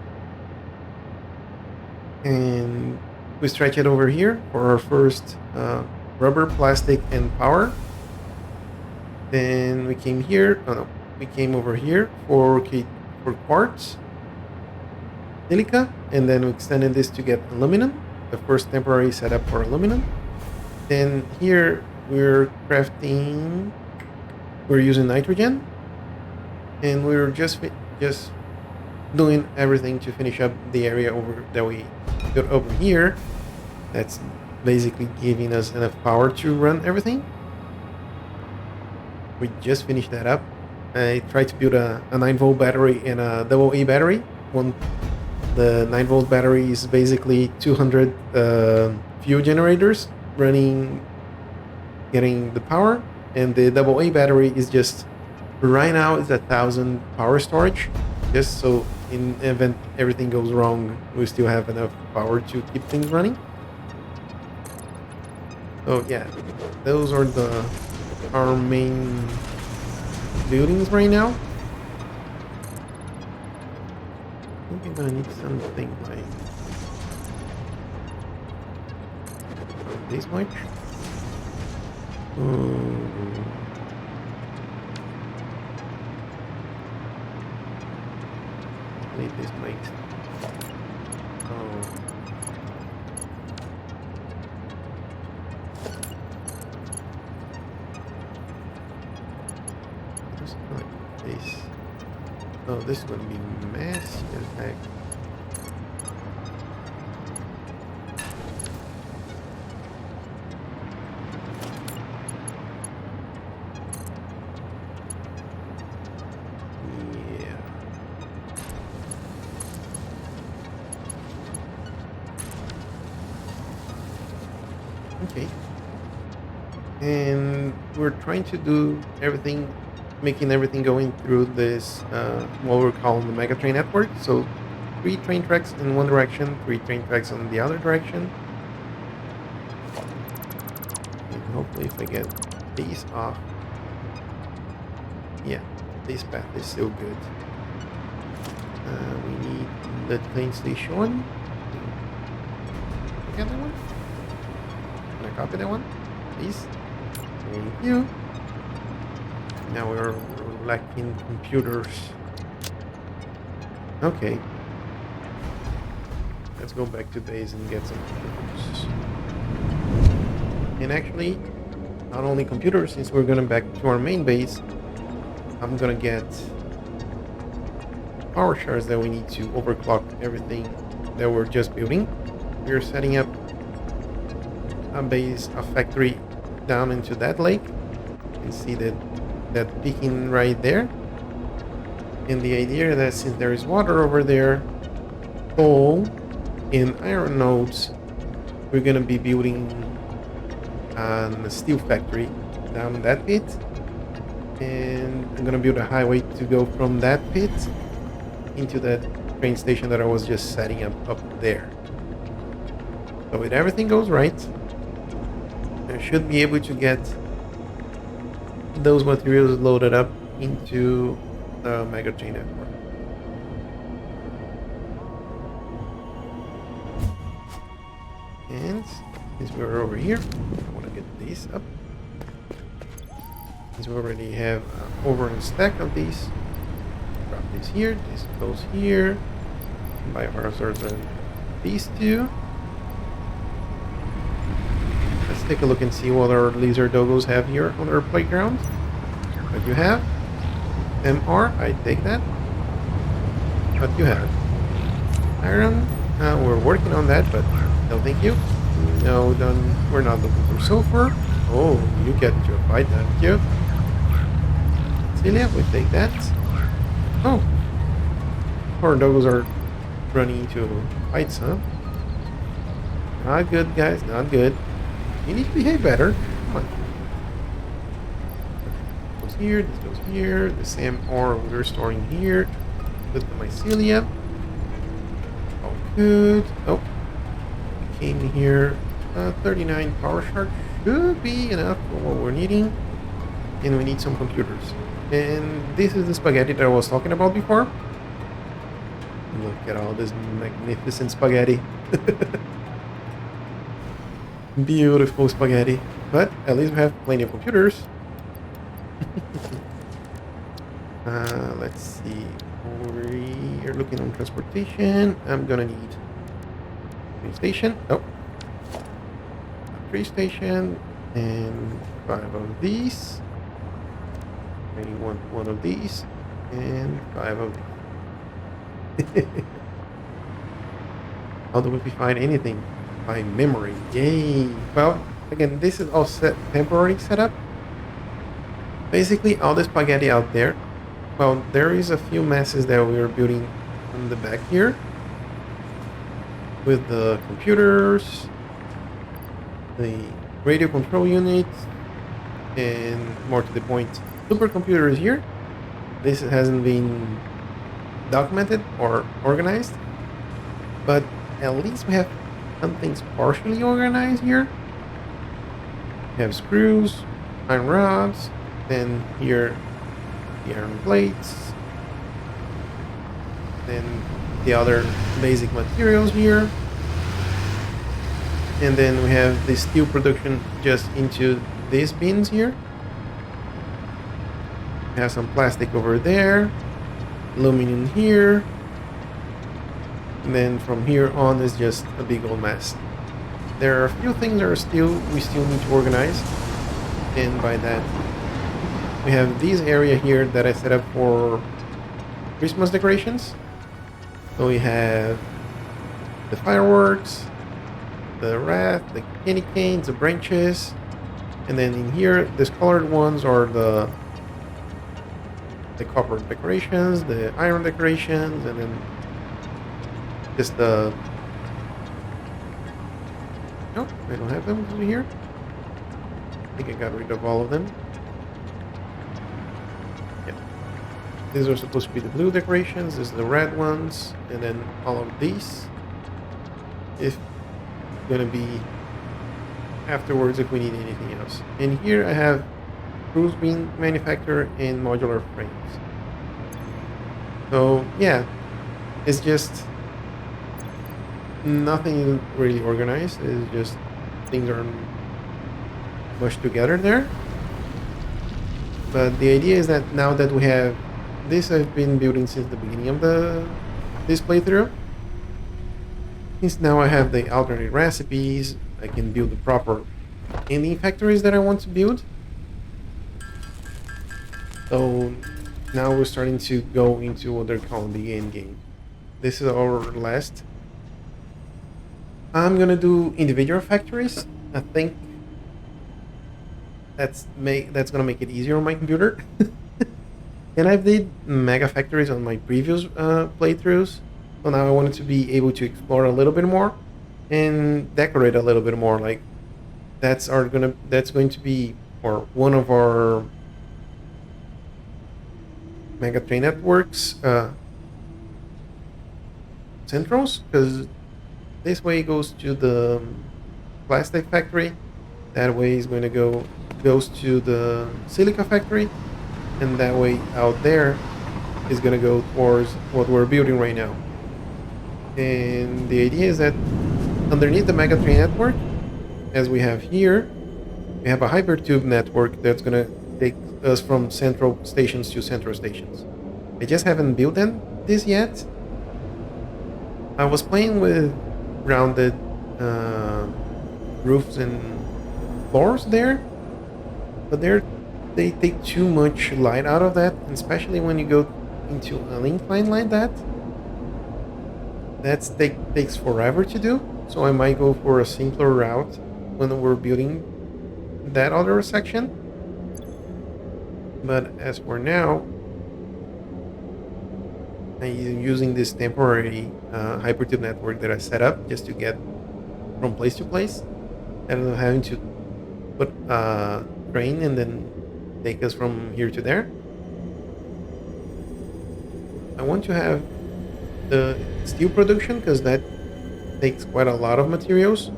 and we stretch it over here for our first rubber, plastic, and power. Then we came here. Oh no, we came over here for quartz, silica, and then we extended this to get aluminum. The first temporary setup for aluminum. Then here we're crafting. We're using nitrogen, and we're just doing everything to finish up the area over that we got over here. That's basically giving us enough power to run everything. We just finished that up. I tried to build a 9-volt battery and a AA battery. The 9-volt battery is basically 200 fuel generators getting the power, and the AA battery is just right now it's 1,000 power storage, just so in event everything goes wrong, we still have enough power to keep things running. So yeah, those are our main buildings right now. I think I'm gonna need something like this much. Need this much. Oh. Just like this. Oh, this is gonna be messy as heck. Yeah. Okay. And we're trying to do everything, making everything going through this, what we're calling the mega train network. So 3 train tracks in one direction, 3 train tracks in the other direction. And hopefully if I get these off. Yeah, this path is still good. We need the train station. Look at that one. Can I copy that one? Please. Thank you. Now we're lacking computers. Okay. Let's go back to base and get some computers. And actually, not only computers, since we're going back to our main base, I'm going to get power shards that we need to overclock everything that we're just building. We're setting up a factory down into that lake. You can see that peaking right there. And the idea that since there is water over there, coal and iron nodes, we're gonna be building a steel factory down in that pit. And I'm gonna build a highway to go from that pit into that train station that I was just setting up there. So if everything goes right, I should be able to get those materials loaded up into the mega chain network. And since we're over here, I want to get these up. Since we already have over a stack of these, drop this here, this goes here, biohazards and these two. Let's take a look and see what our lizard doggos have here on our playground. What you have? MR, I take that. What you have? Iron, we're working on that, but no thank you. No, we're not looking for sulfur. Oh, you get into a fight, thank you. Celia, we take that. Oh, our doggos are running into fights, huh? Not good, guys, not good. You need to behave better. Come on. This goes here, this goes here. The same ore we're storing here. Put the mycelia. Oh, good. Oh, came here. 39 power shard should be enough for what we're needing. And we need some computers. And this is the spaghetti that I was talking about before. Look at all this magnificent spaghetti. Beautiful spaghetti. But at least we have plenty of computers. Let's see. We are looking on transportation. I'm gonna need train station. Oh, a train station and 5 of these. I want 1 of these and 5 of these. How do we find anything? By memory. Yay! Well, again, this is all temporary setup. Basically, all the spaghetti out there. Well, there is a few masses that we are building on the back here with the computers, the radio control unit, and more to the point, supercomputer is here. This hasn't been documented or organized, but at least we have some things partially organized here. We have screws, iron rods, then here the iron plates, then the other basic materials here, and then we have the steel production just into these bins here. We have some plastic over there, aluminum here, and then from here on is just a big old mess. There are a few things that we still need to organize, and by that we have this area here that I set up for Christmas decorations. So we have the fireworks, the wreath, the candy canes, the branches, and then in here, these colored ones are the copper decorations, the iron decorations, and then just the... Nope, I don't have them over here. I think I got rid of all of them. These are supposed to be the blue decorations, this is the red ones, and then all of these is gonna be afterwards if we need anything else. And here I have screws being manufactured in modular frames. So yeah, it's just nothing really organized, it's just things are mushed together there. But the idea is that now that we have this, I've been building since the beginning of this playthrough. Since now I have the alternate recipes, I can build the proper ending factories that I want to build. So now we're starting to go into what they're calling the end game. This is our last. I'm gonna do individual factories. I think that's gonna make it easier on my computer. And I've did mega factories on my previous playthroughs, so now I wanted to be able to explore a little bit more and decorate a little bit more. Like that's going to be one of our mega train networks centrals, because this way it goes to the plastic factory, that way is going to goes to the silica factory, and that way out there is going to go towards what we're building right now. And the idea is that underneath the mega train network, as we have here, we have a hypertube network that's going to take us from central stations to central stations. I just haven't built this yet. I was playing with rounded roofs and floors there, but they take too much light out of that, especially when you go into an incline like that. That takes forever to do, so I might go for a simpler route when we're building that other section. But as for now, I'm using this temporary hypertube network that I set up just to get from place to place, and having to put train and then take us from here to there. I want to have the steel production because that takes quite a lot of materials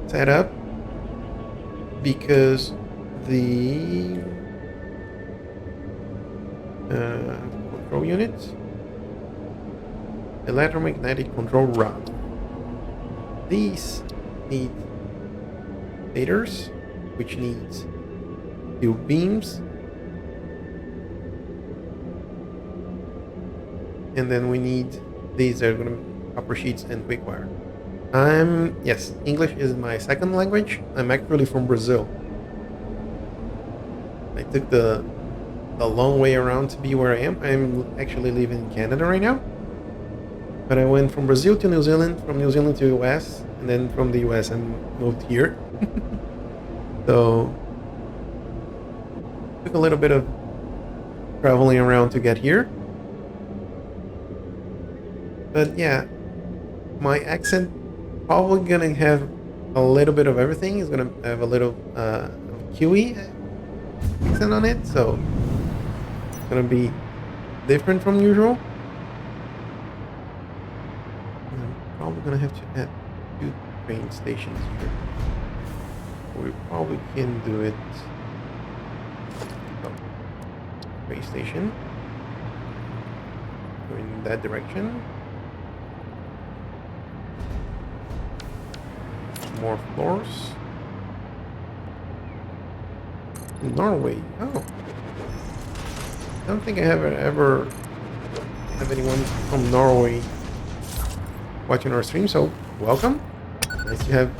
set up, because the control units, electromagnetic control rod, these need stators, which needs steel beams, and then we need these are going to be copper sheets and quick wire. Yes, English is my second language. I'm actually from Brazil. I took the long way around to be where I am. I'm actually living in Canada right now. But I went from Brazil to New Zealand, from New Zealand to US, and then from the US I moved here. So took a little bit of traveling around to get here. But yeah, my accent probably gonna have a little bit of everything. It's gonna have a little Kiwi accent on it, so it's gonna be different from usual. I'm probably gonna have to add 2 train stations here. We probably can do it. Oh, train station. Go in that direction. More floors. Norway. Oh, I don't think I have ever have anyone from Norway watching our stream. So welcome. Nice to have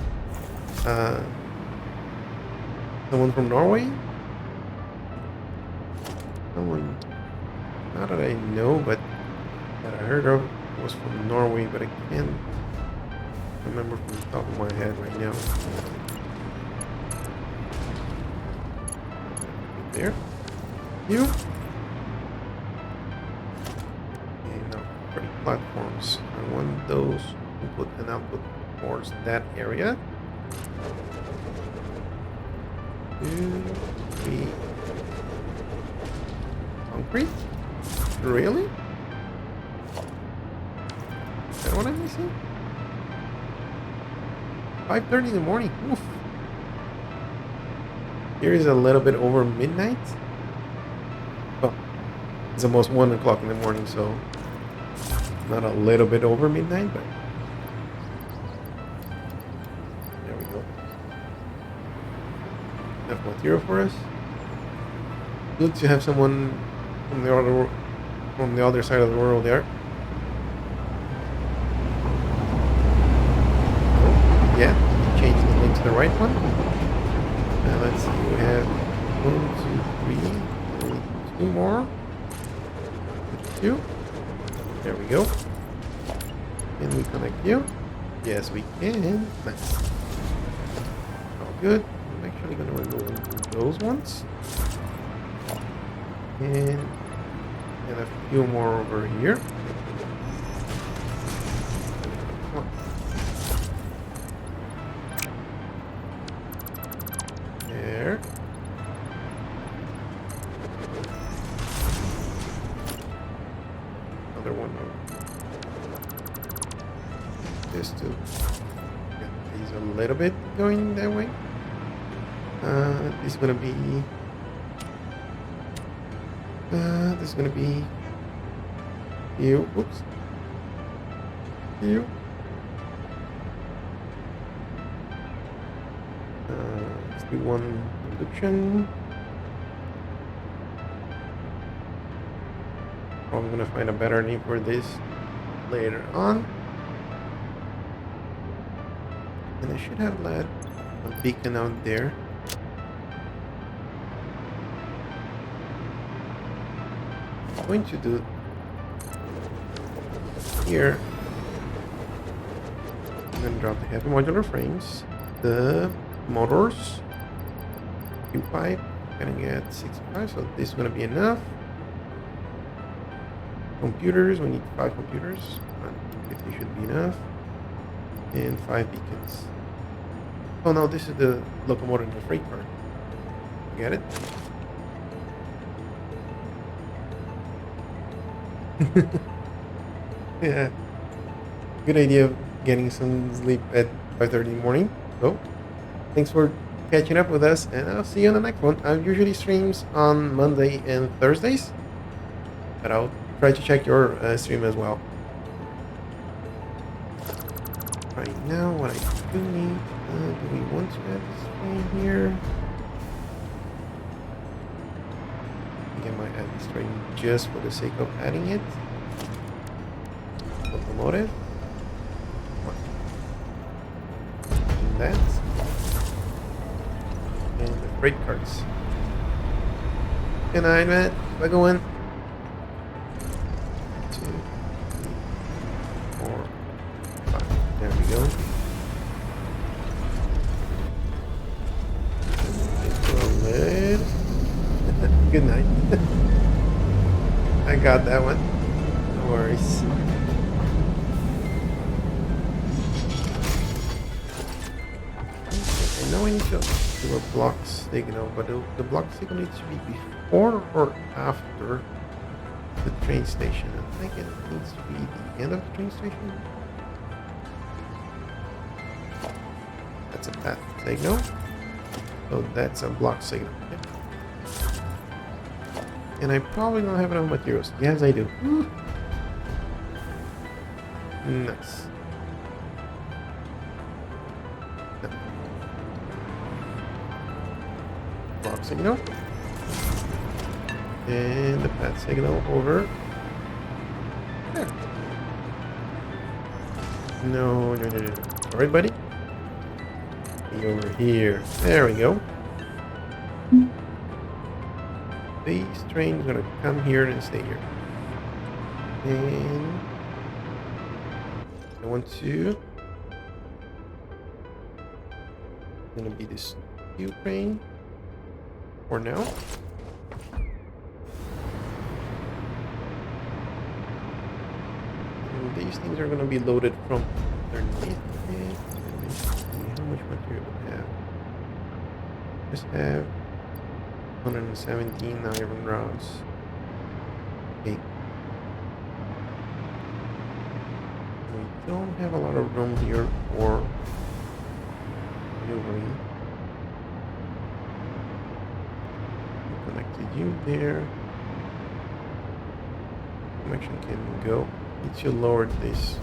someone from Norway. Someone, not that I know, but that I heard of was from Norway, but I can't remember from the top of my head right now. There. You. And now pretty platforms. I want those input and output towards that area. 2, 3. Concrete? Really? Is that what I'm missing? 5:30 in the morning. Oof. Here is a little bit over midnight. Well, it's almost 1 o'clock in the morning, so not a little bit over midnight, but there we go. Enough material for us. Good to have someone from the other side of the world there. Yeah, change the link to the right one. Let's see, we have 1, 2, 3, 2 more. 2. There we go. Can we connect you? Yes, we can. Nice. All good. I'm actually going to remove those ones. And a few more over here. There. Another one. Just to get these a little bit going that way. This is gonna be. This is gonna be. You. Oops. You. Let's do one induction. Probably gonna find a better name for this later on. And I should have let a beacon out there. I'm going to do here. I'm gonna drop the heavy modular frames, the motors, pipe, gonna get 65, so this is gonna be enough. Computers, we need 5 computers, 150 should be enough, and 5 beacons. Oh no, this is the locomotive and the freight car. Get it? Yeah, good idea of getting some sleep at 5:30 in the morning. So, thanks for catching up with us, and I'll see you on the next one. I usually streams on Monday and Thursdays, but I'll try to check your stream as well. Right now, what I do need, do we want to add this train here? I think I might add this train just for the sake of adding it. Locomotive. And that. And the freight carts. Good night, Matt. We're going. 2, 3, 4, 5. There we go. Good night. I got that one. No worries. I know I need to do a block signal, but the block signal needs to be before or after the train station. I think it needs to be the end of the train station. That's a path signal. So that's a block signal. Okay. And I probably don't have enough materials. Yes, I do. Nice. Block signal. And the path signal over there. No. Alright, buddy. Be over here. There we go. This train is gonna come here and stay here. And I want to. Gonna be this steel train for now. And these things are gonna be loaded from underneath. How much material do I have? Just have 117 iron rods. Okay. We don't have a lot of room here for maneuvering. Connected you there. Connection can go. Need to lower this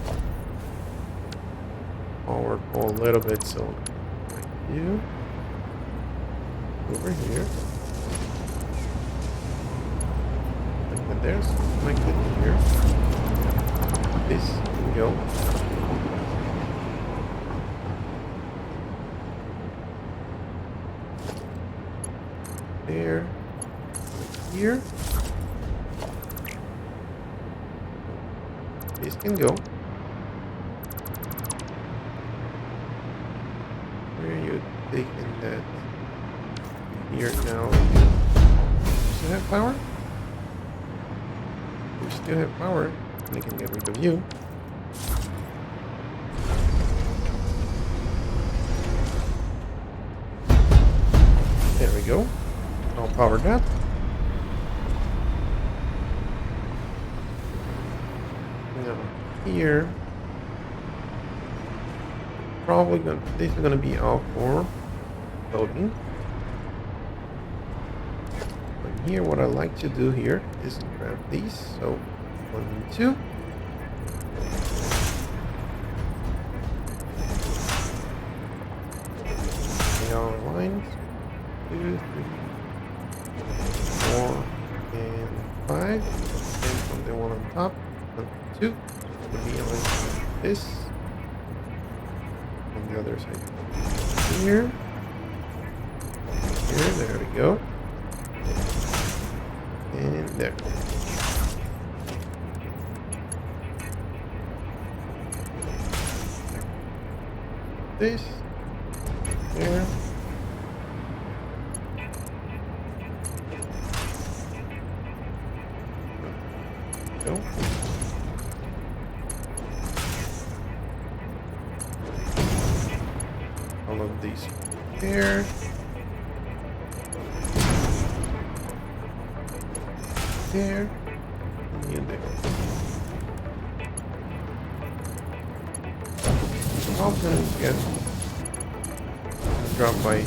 power pole a little bit, so like you over here. There's connected here. This can go. There. Here. This can go. Where are you taking that? Here now. Does it have power? We still have power, and I can get rid of you. There we go. I'll power that. Now here, probably gonna. This is gonna be all for loading. Here, what I like to do here is grab these. So 1 and 2. They are aligned. 2, 3, 4, and 5. And from the one on top, 1, 2. Will be aligned like this. On the other side. Here. Here. There we go. And there. This. There. Go. All of these here. There. And there. all gonna get dropped by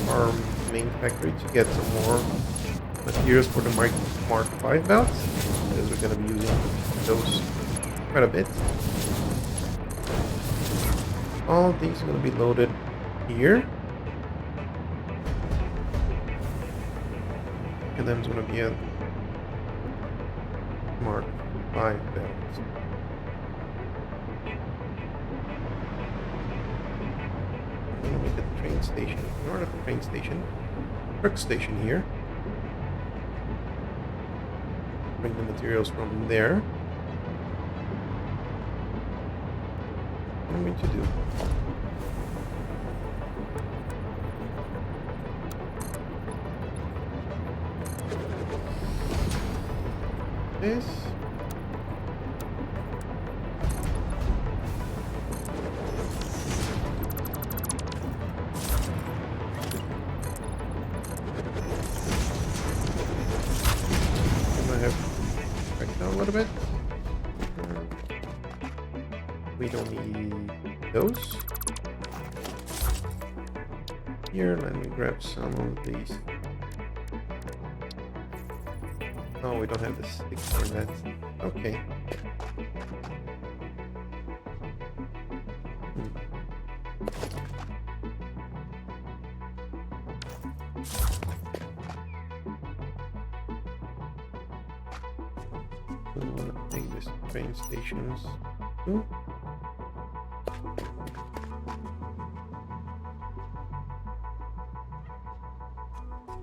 our main factory to get some more materials for the Mark 5 belts, because we're gonna be using those quite a bit. All of these are gonna be loaded here. And then it's gonna be a Mark 5 belt. I'm gonna make a train station. Not a train station. Truck station here. Bring the materials from there. What am I going to do? This. I have right down a little bit. We don't need those. Here, let me grab some of these. Oh, we don't have the stick for that. Okay. So I want to take this train stations. Ooh.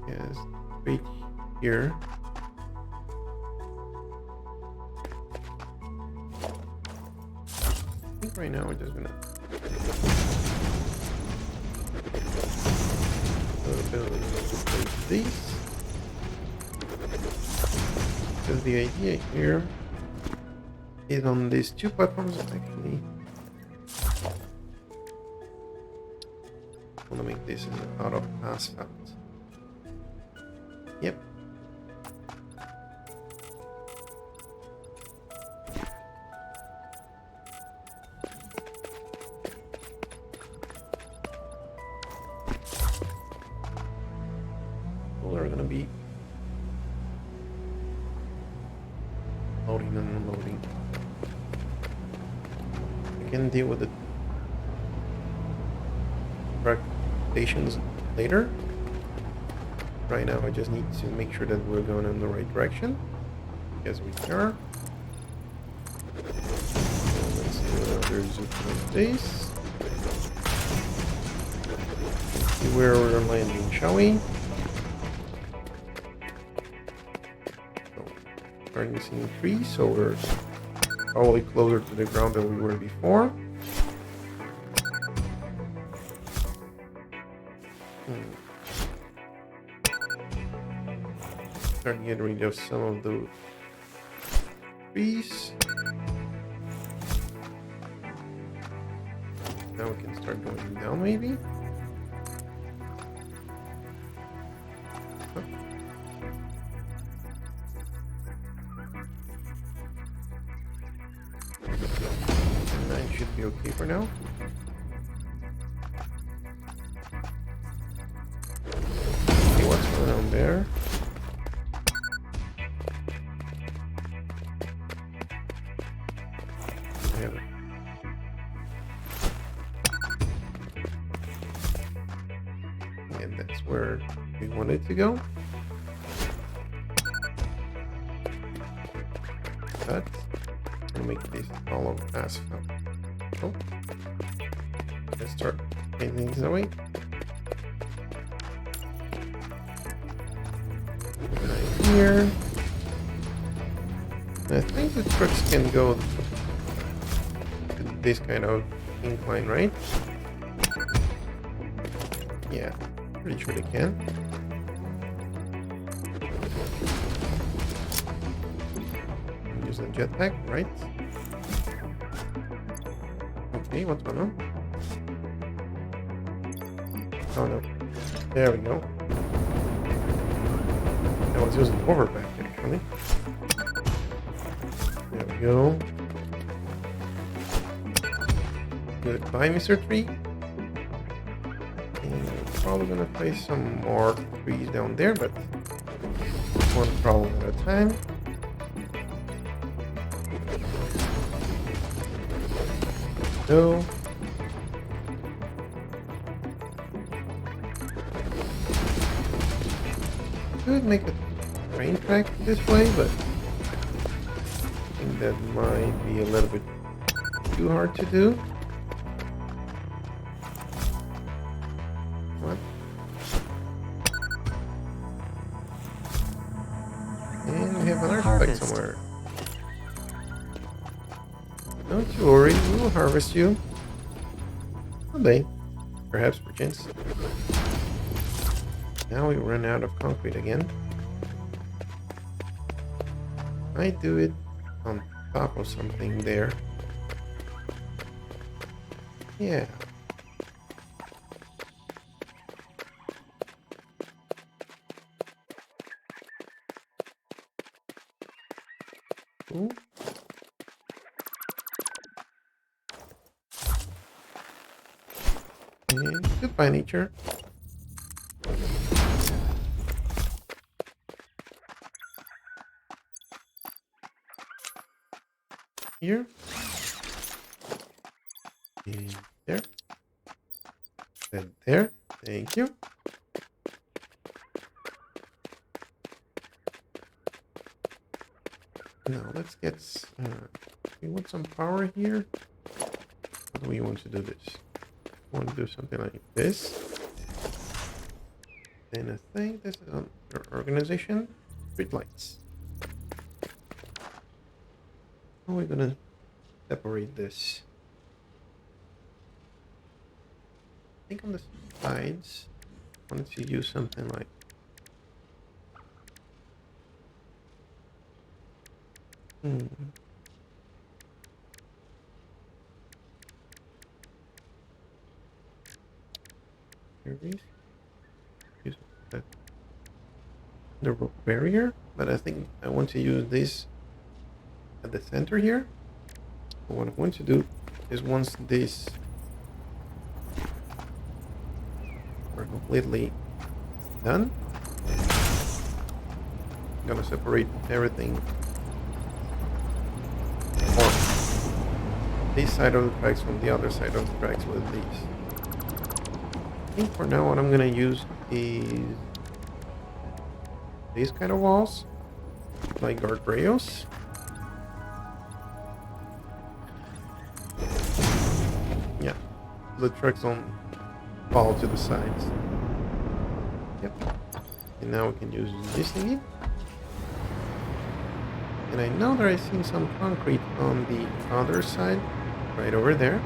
Yes, right here. I think right now we're just gonna place these. Because the idea here is on these two platforms, actually I want to make this out of asphalt. Yep. People are gonna be loading and unloading. I can deal with the truck stations later. Right now I just need to make sure that we're going in the right direction. Yes, we are. So let's do another zoom like this. See where we're landing, shall we? So, starting seeing trees, so we're probably closer to the ground than we were before. Start getting rid of some of the trees. Now we can start going down, maybe. And that should be okay for now. See what's going on there. And that's where we want it to go. But I'm gonna make this all of asphalt. Oh. Let's start painting these away. Right here. I think the trucks can go to this kind of incline, right? Yeah, pretty sure they can. Use the jetpack, right? Okay, what's going on? Oh no. There we go. I was using overback actually. There we go. Goodbye, Mr. Tree. And we're probably gonna place some more trees down there, but one problem at a time. So could make a train track this way, but I think that might be a little bit too hard to do. What? And we have an artifact Harvest. somewhere. Don't you worry, we will harvest you. Someday. Perhaps, perchance. Now we run out of concrete again. I do it on top of something there. Yeah. Cool. And goodbye, nature. Here. And there. And there. Thank you. Now let's get. We want some power here. How do we want to do this? We want to do something like this. And I think this is on your organization. Street lights. How are we gonna separate this? I think on the sides, I wanted to use something like Use that the rope barrier, but I think I want to use this at the center here. But what I'm going to do is once these are completely done, I'm gonna separate everything, or this side of the tracks from the other side of the tracks with these. I think for now what I'm gonna use is these kind of walls, like guardrails. Yeah, the trucks don't fall to the sides. Yep. And now we can use this thingy. And I know that I've seen some concrete on the other side, right over there.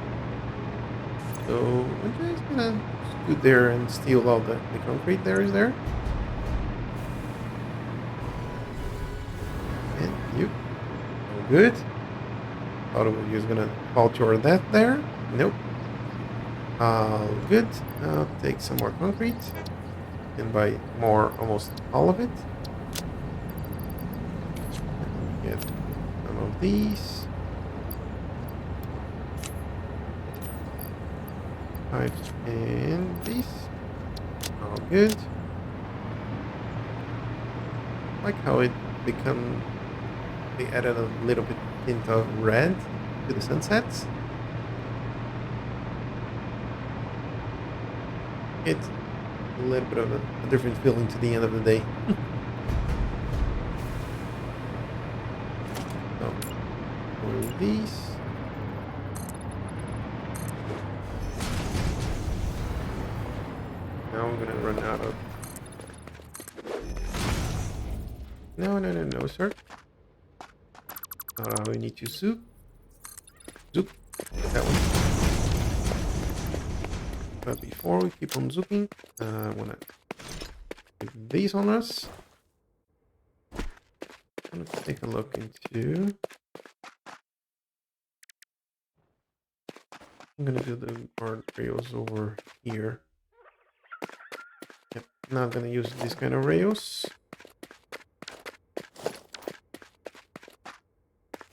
So I'm just gonna scoot there and steal all the concrete there is there. And you. Oh, good. Thought it was just gonna fall toward that there. Nope. Good. I'll take some more concrete. And buy more, almost all of it. Get some of these. Pipes and these. All good. Like how it become. They added a little bit hint of red to the sunsets. It's a little bit of a different feeling to the end of the day. So, for these. Now I'm gonna run out of. No, sir. We need to zoop. Zoop. That one. But before we keep on zooping, I wanna put these on us. Let's take a look into. I'm gonna do the guardrails over here. Yep. Now I'm gonna use these kind of rails.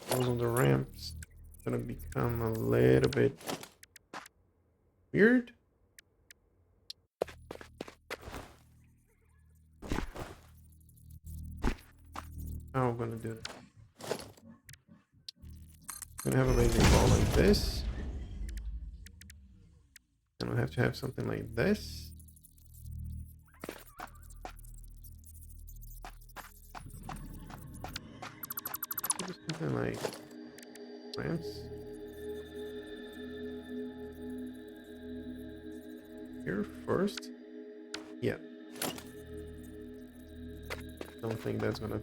Those on the ramps gonna become a little bit Weird. How am I gonna do it? I'm gonna have a basic ball like this. And we'll have to have something like this. Just something like ramps. Here first. Yeah. Don't think that's gonna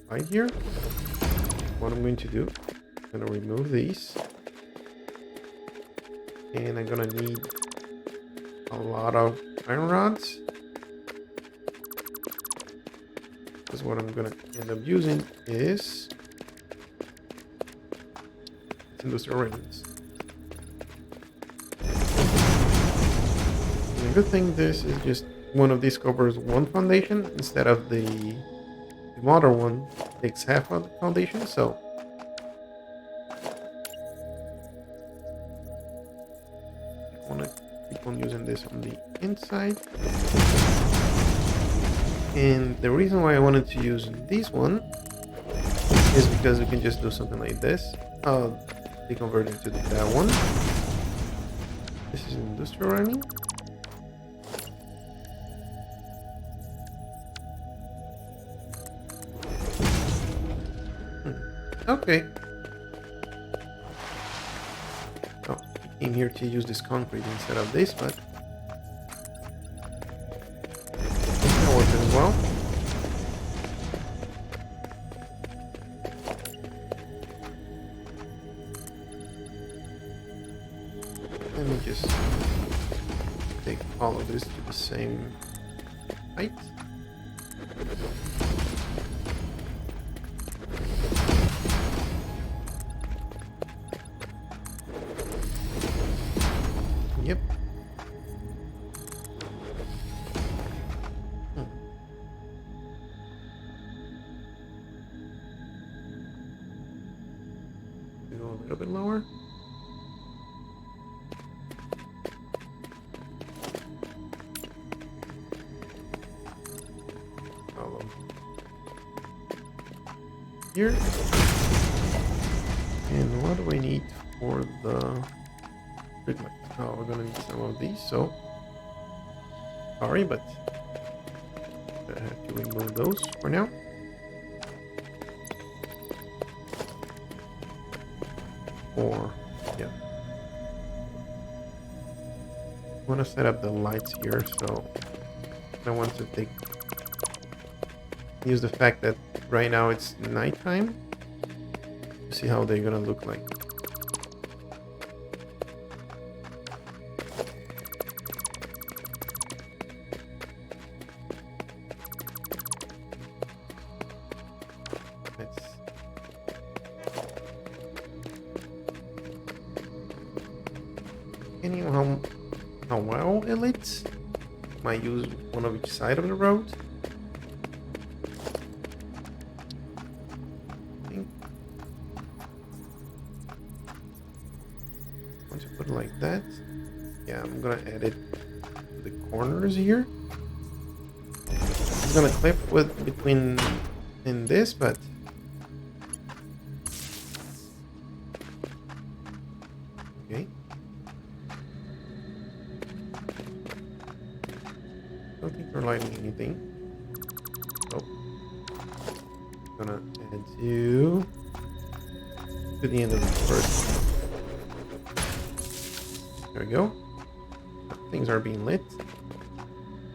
right here. What I'm going to do, I'm gonna remove these. And I'm gonna need a lot of iron rods. Because what I'm gonna end up using is industrial rings. And the good thing this is just one of these covers one foundation instead of the modern one takes half of the foundation, so I want to keep on using this on the inside. And the reason why I wanted to use this one is because we can just do something like this. I'll deconvert into that one. This is industrial running. Okay. Oh, I came here to use this concrete instead of this, but it's gonna work as well. Let me just take all of this to the same height. Yep. Go a little bit lower. Follow here. And what do we need for the street lights? Oh, we're gonna need some of these, so sorry, but I have to remove those for now. Or yeah, I want to set up the lights here, so I want to use the fact that right now it's nighttime to see how they're gonna look like. Depending on how well it lit, might use one of each side of the road. I think once you put it like that, yeah, I'm gonna add it to the corners here. It's gonna clip with between in this, but okay. I don't think we're lighting anything. Oh, gonna add to the end of the first. There we go. Things are being lit.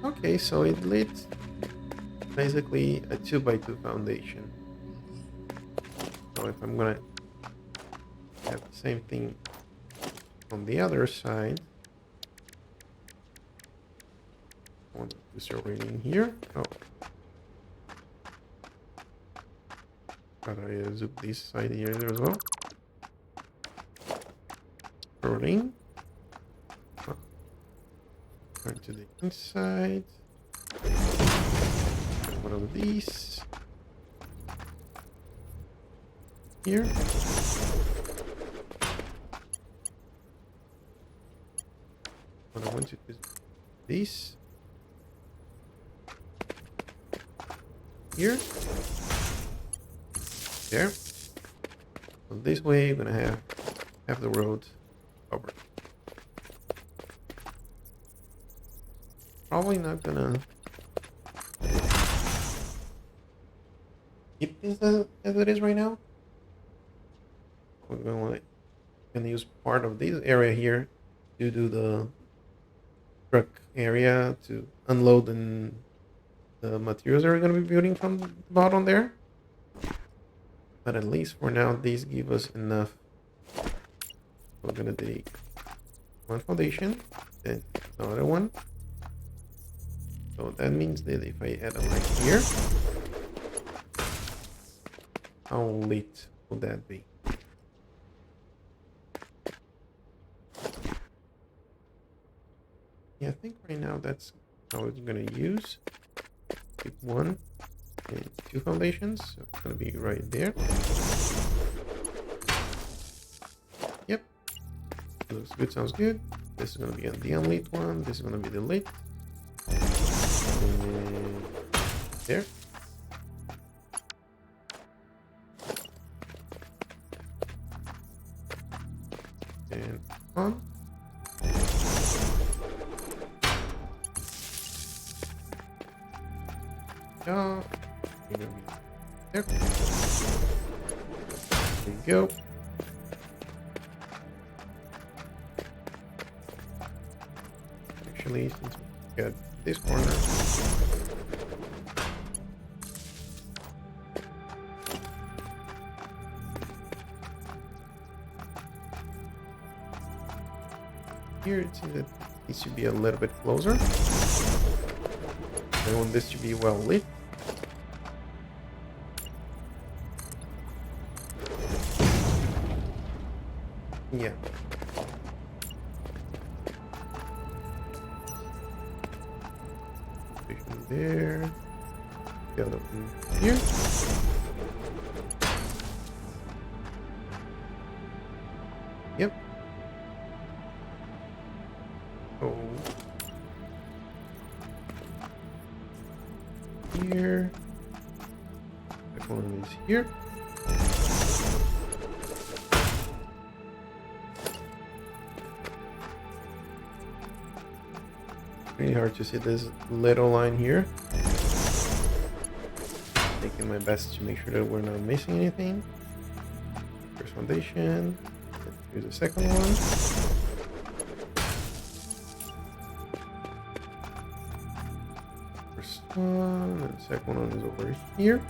Okay, so it lit basically a 2x2 foundation. So if I'm gonna have the same thing on the other side. I want to start reading here. Oh. Gotta zoom this side here as well. Rolling. Oh. Turn to the inside. One of these. Here. What I want you to do this here, there. So this way, you're gonna have the road covered. Probably not gonna keep this as it is right now. We're gonna use part of this area here to do the truck area to unload the materials that we're gonna be building from the bottom there. But at least for now, these give us enough. We're gonna take one foundation, then another one. So that means that if I add a light here, how lit would that be? Yeah, I think right now that's how it's gonna use. Pick one and two foundations, so it's gonna be right there. Yep, looks good, sounds good. This is gonna be the unlit one. This is gonna be the lit. And there. And on. Off. There. There you go. Actually, since we got this corner, here it seems that it should be a little bit closer. I want this to be well lit. Yeah. There. The other one here. Yep. Oh. Here. That one is here. Really hard to see this little line here. Taking my best to make sure that we're not missing anything. First foundation. Here's the second one. First one, and the second one is over here.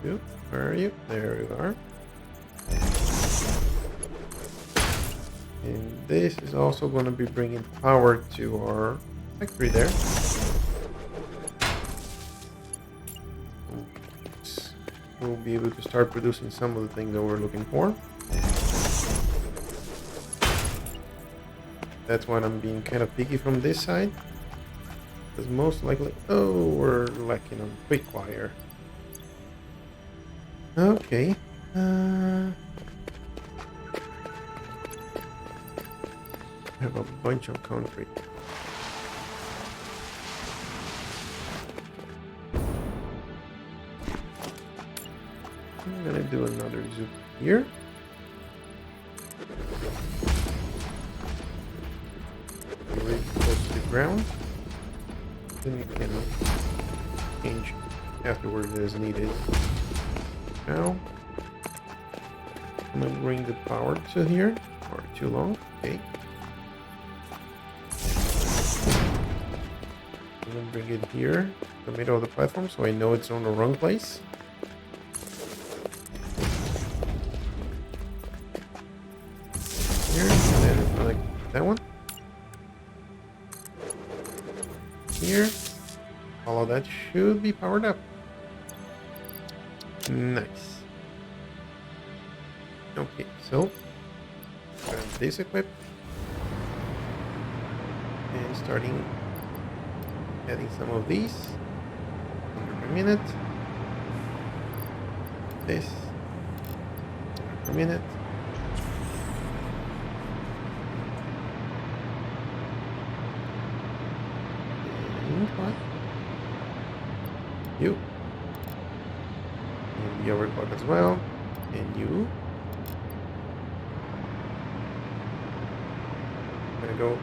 Good. Where are you? There you are. And this is also going to be bringing power to our factory there. We'll be able to start producing some of the things that we're looking for. That's why I'm being kind of picky from this side. Because most likely... Oh, we're lacking on quick wire. Okay. I have a bunch of concrete. I'm gonna do another zoom here. Really close to the ground. Then you can change afterwards as needed. Now, I'm gonna bring the power to here. Or too long. Okay. I'm gonna bring it here, the middle of the platform, so I know it's on the wrong place. Here, and then like that one. Here, all of that should be powered up. Nice. Okay, so grab this equipped and starting adding some of these 100 per minute. This 100 per minute. And what? You. And the overclock as well. And you. I'm gonna go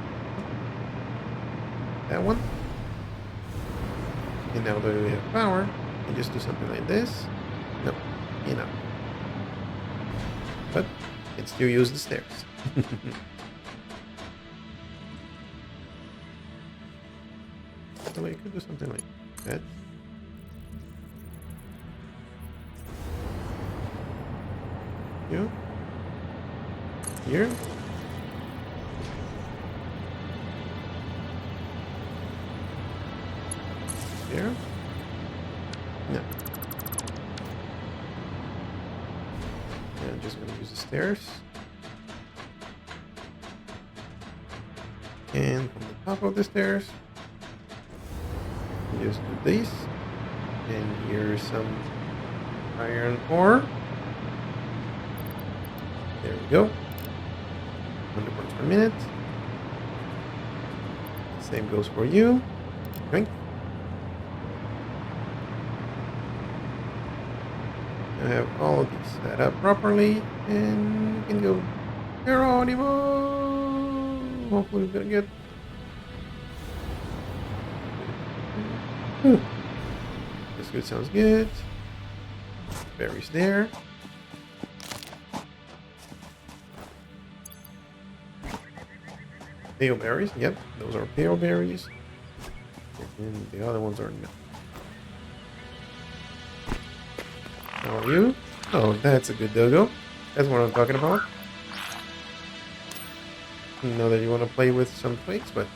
that one. And now that we have power, we just do something like this. No, enough. But it still use the stairs. So we could do something like that. You. Here. There. No. And I'm just going to use the stairs. And from the top of the stairs, just do this. And here's some iron ore. There we go. 100 parts per minute. Same goes for you. Drink. I have all of these set up properly, and we can go Geronimo. Hopefully we're gonna get. This good, sounds good. Berries there. Pale berries, yep, those are pale berries. And the other ones are not. How are you? Oh, that's a good doggo. That's what I'm talking about. I know that you want to play with some twigs, but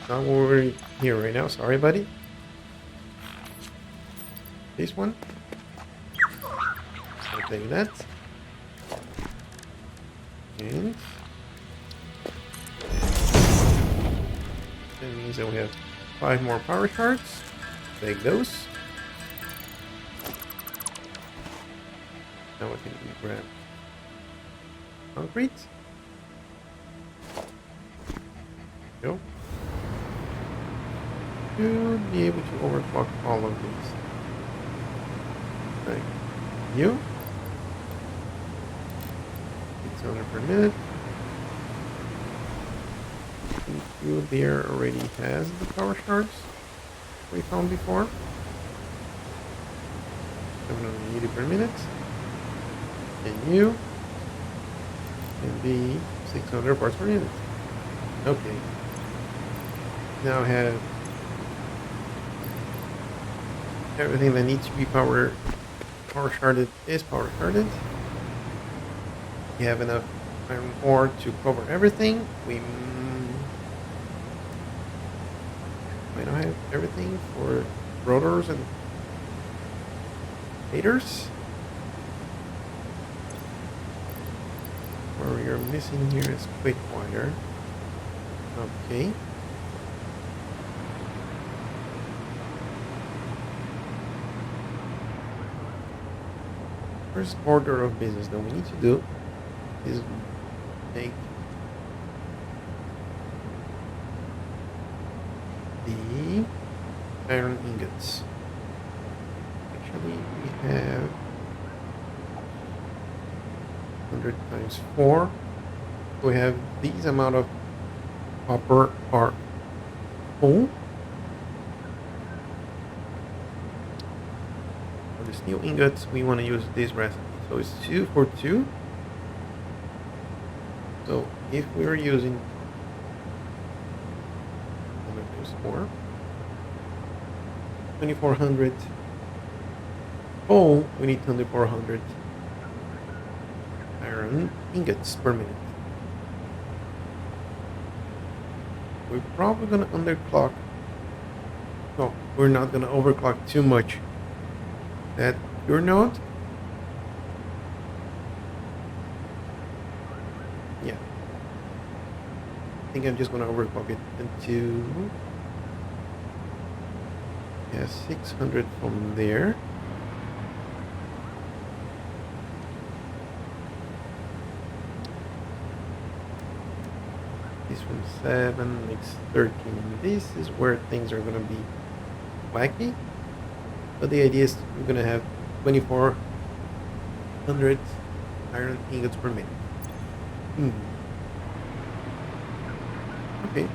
not what we're here right now. Sorry, buddy. This one. I'll take that. And that means that we have 5 more power shards. Take those. Now we can grab concrete. Go. To be able to overclock all of these. Like you. 600 per minute. You there already has the power shards we found before. 780 per minute. And you can be 600 parts per minute. Okay. Now I have everything that needs to be power sharded is power sharded. We have enough iron ore to cover everything. We might not have everything for rotors and haters. Where we are missing here is quick wire. Okay. First order of business that we need to do is make the iron ingots. Actually, we have 100 times 4. We have these amount of copper are full. For the steel ingots, we want to use this recipe. So it's 2 for 2. So if we were using 4, 2400 coal, we need 2400 iron ingots per minute. We're probably gonna underclock. No, we're not gonna overclock too much. That pure node. Yeah. I think I'm just gonna overclock it into 600 from there. This from 7 makes 13. This is where things are gonna be wacky. But the idea is we're gonna have 2,400 iron ingots per minute. Hmm. Okay.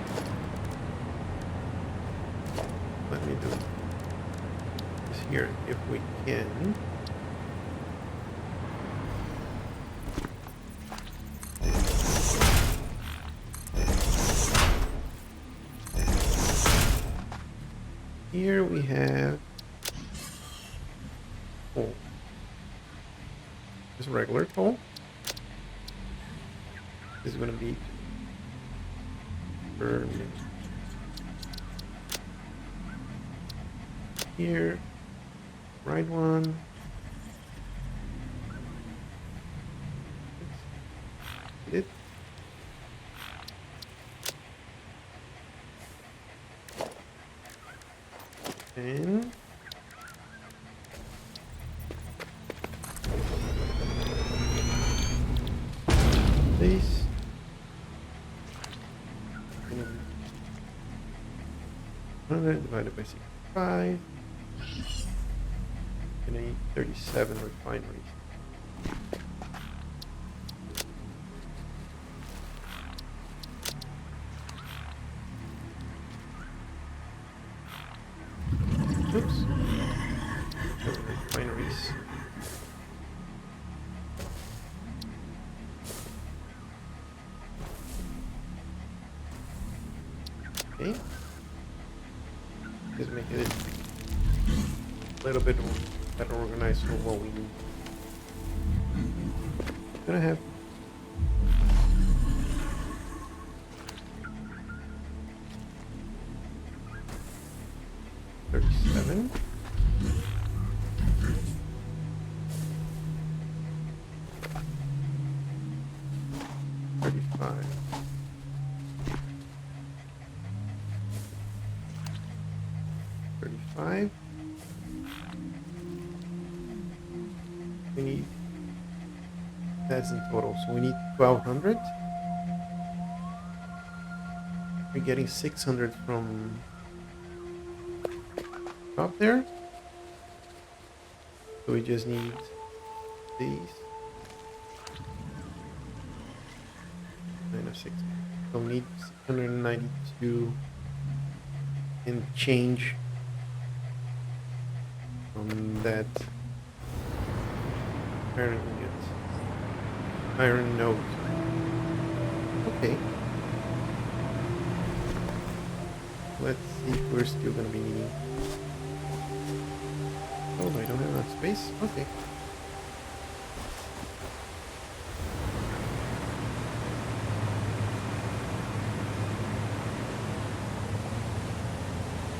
Let me do this here if we can. Here we have coal. Just regular coal. This is going to be per minute. Here, right one. Hit it. And this 100 divided by 65. And I need 37 refineries. Oops. Refineries. Okay. Just make it a little bit better organized for what we need. Gonna have $37. $35. $35. We need, that's in total, so we need 1,200. We're getting 600 from up there. So we just need these. 9 of 6. So we need 692 and change from that iron node. Okay. Let's see if we're still gonna be needing. Oh, I don't have enough space. Okay.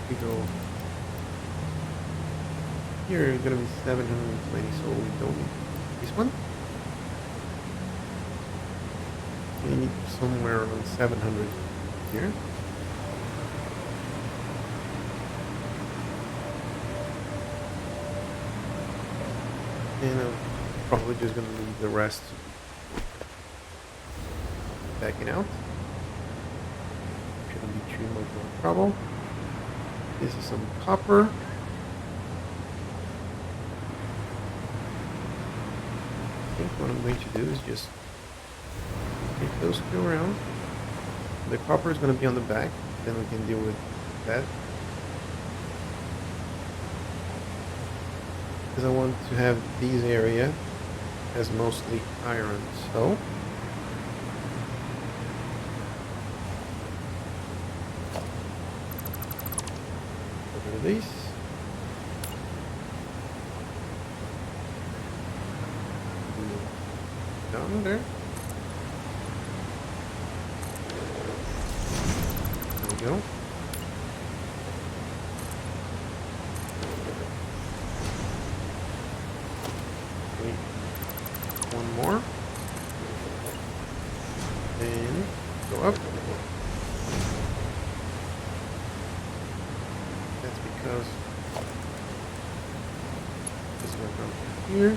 We go. Here it's gonna be 720, so we don't need this one. We need somewhere around 700 here. And I'm probably just gonna leave the rest backing out. Shouldn't be too much of a trouble. This is some copper. I think what I'm going to do is just take those two around. The copper is going to be on the back, then we can deal with that. Because I want to have this area as mostly iron, so get rid of these. Down there. There we go. Wait. One more. And go up. That's because this one comes here.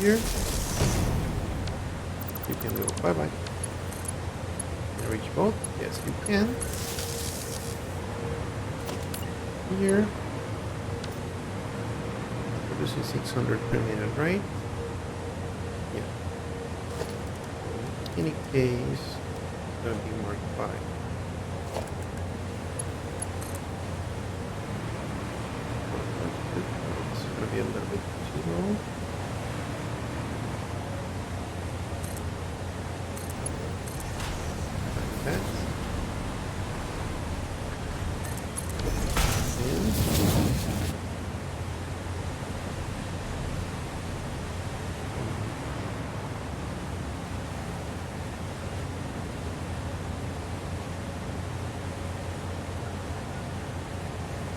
here. You can go bye-bye. Can I reach both? Yes, you can. Here. Producing 600 per minute, right? Yeah. In any case, it's going to be Mark 5. It's going to be a little bit too low. Like that.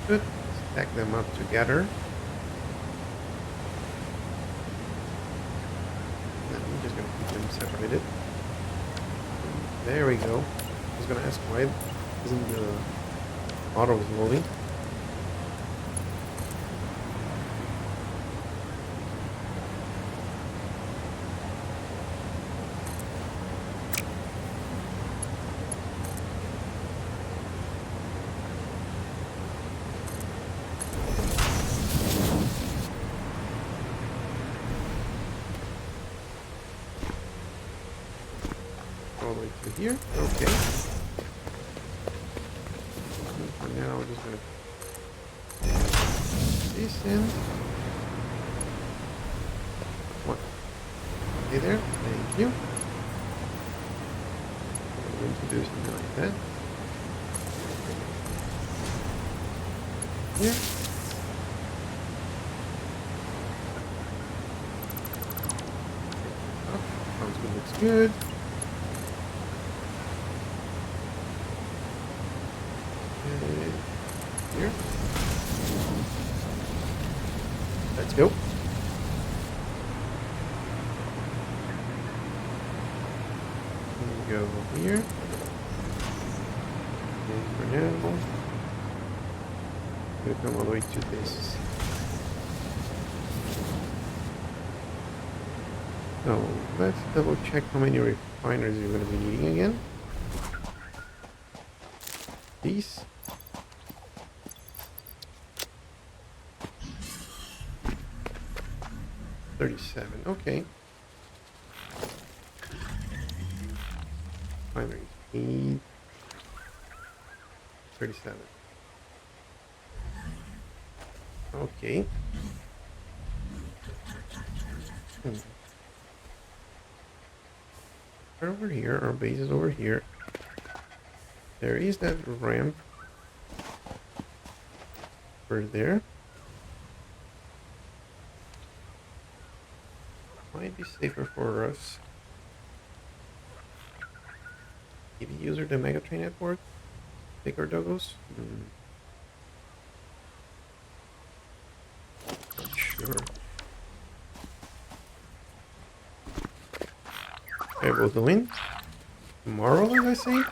Good. Stack them up together. And I'm just going to keep them separated. There we go. I was going to ask why isn't the auto loading? All the way to here. Okay. And for now, we're just gonna put this in. What? Hey there. Thank you. I'm going to do something like that. Here. Oh, sounds good. Looks good. Here. Let's go. Go here. And for now, I'm gonna come all the way to this. So let's double check how many refiners you're going to be needing again. These. $37. Okay. Refinery need 37. Okay. Over here, our base is over here. There is that ramp over there. Might be safer for us. Maybe user the Mega Train Network. Take our doggos. Not sure. Okay, we'll go in. Tomorrow, as I say.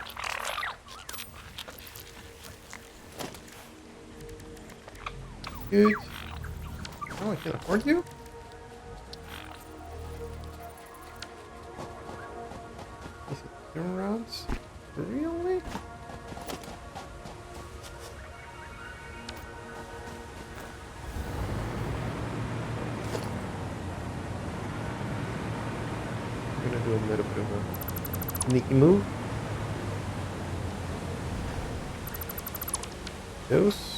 Good. Oh, I can afford you? Is it turn rounds? Really? I'm gonna do a little bit of a sneaky move. Those.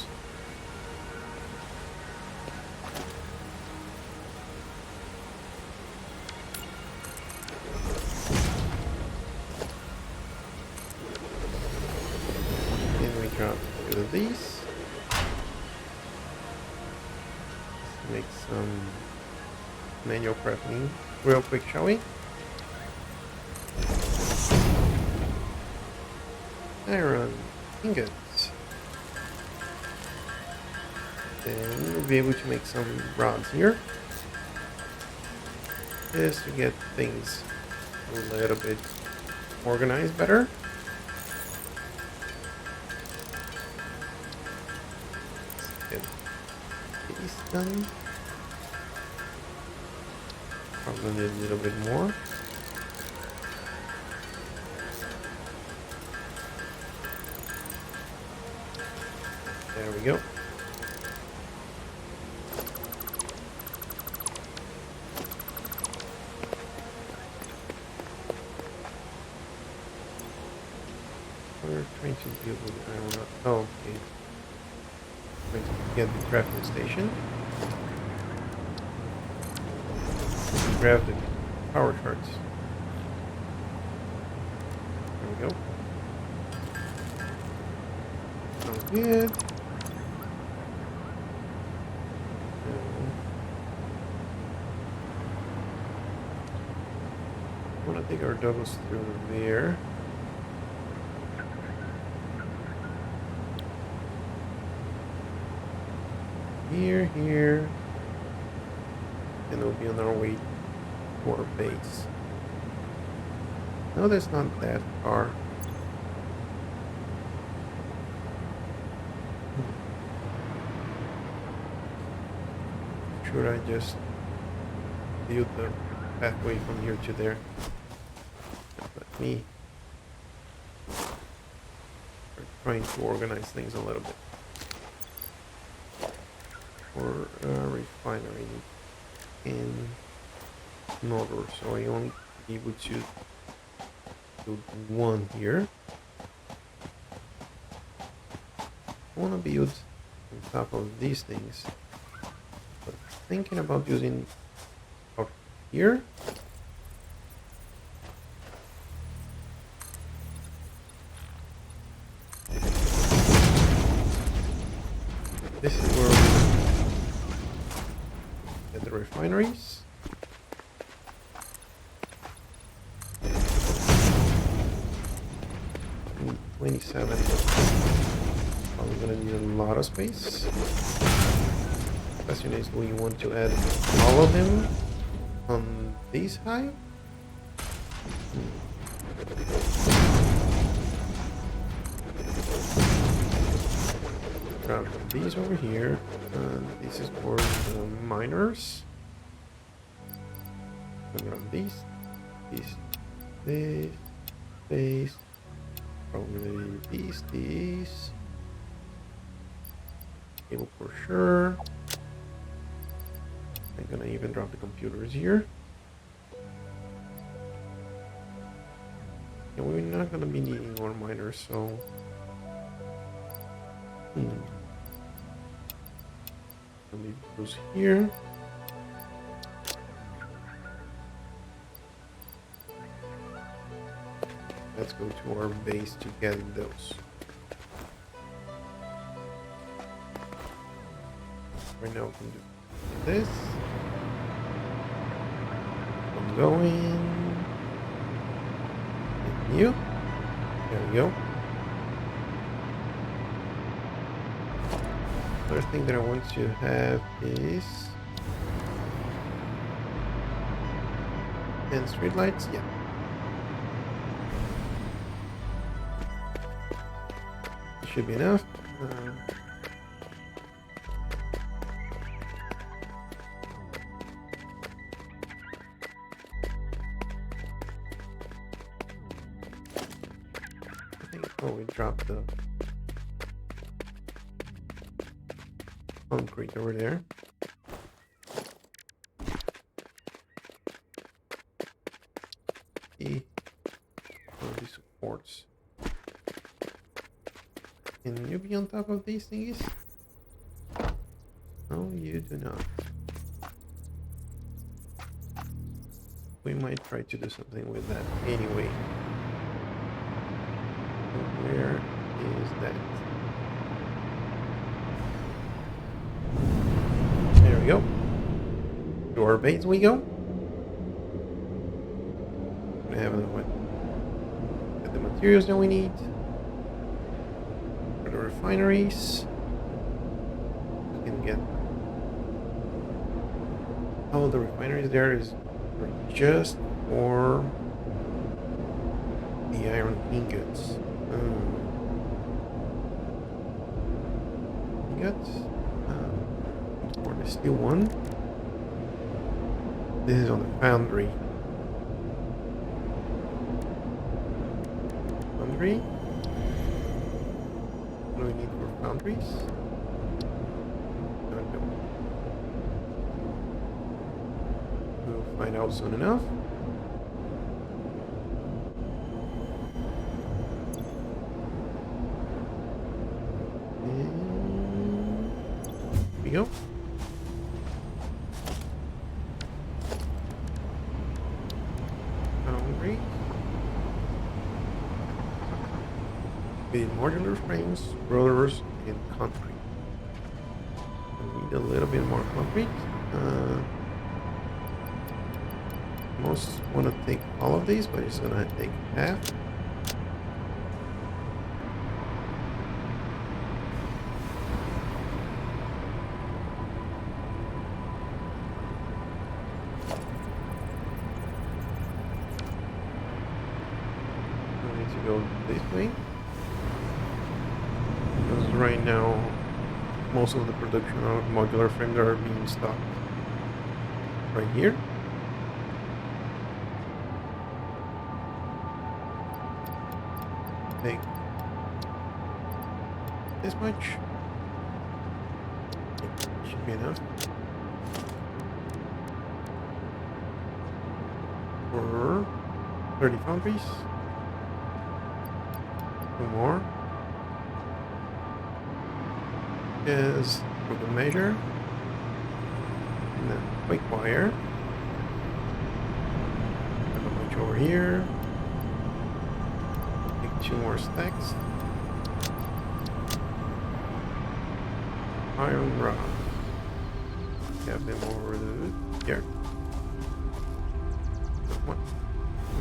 These. Let's make some manual crafting real quick, shall we? Iron ingots. Then we'll be able to make some rods here. Just to get things a little bit organized better. Done. Probably Probably need a little bit more. There we go. We're trying to build with iron. Oh, okay. Trying to get the crafting station. Grab the power charts. There we go. Sounds good. I want to take our doubles through there. Here, and we'll be on our way to our base. No, that's not that far. Should I just build the pathway from here to there? Let me start trying to organize things a little bit. For a refinery in Northern, so I only be able to build one here. I want to build on top of these things, but thinking about using out here. This is where we get the refineries. 27. Probably gonna need a lot of space. Question is, do you want to add all of them on this high? Grab these over here, and this is for the miners. Grab these, these. Probably these. Cable for sure. I'm gonna even drop the computers here. And we're not gonna be needing more miners, so I'll leave those here. Let's go to our base to get those. Right now we can do this. I'm going. And you. There we go. First thing that I want to have is 10 streetlights. Yeah. Should be enough. Oh, we dropped the concrete over there. The supports. Can you be on top of these thingies? No, you do not. We might try to do something with that anyway. Where is that? There we go. To our base we go. We have another one. Get the materials that we need. For the refineries. We can get all the refineries there is just for the iron ingots. Ingots. For the steel one. This is on the foundry. Foundry? What do we need for foundries? Don't know. We'll find out soon enough. And here we go. Foundry. With modular frames, rollers, and concrete. We need a little bit more concrete. Most want to take all of these, but it's gonna take half. I need to go this way. Because right now, most of the production of modular frames are being stocked right here. Take this much. Should be enough. For 30 foundries. 2 more. Is for the measure. And then quick wire. Have a bunch over here. 2 more stacks. Iron rod. Have them over here. One.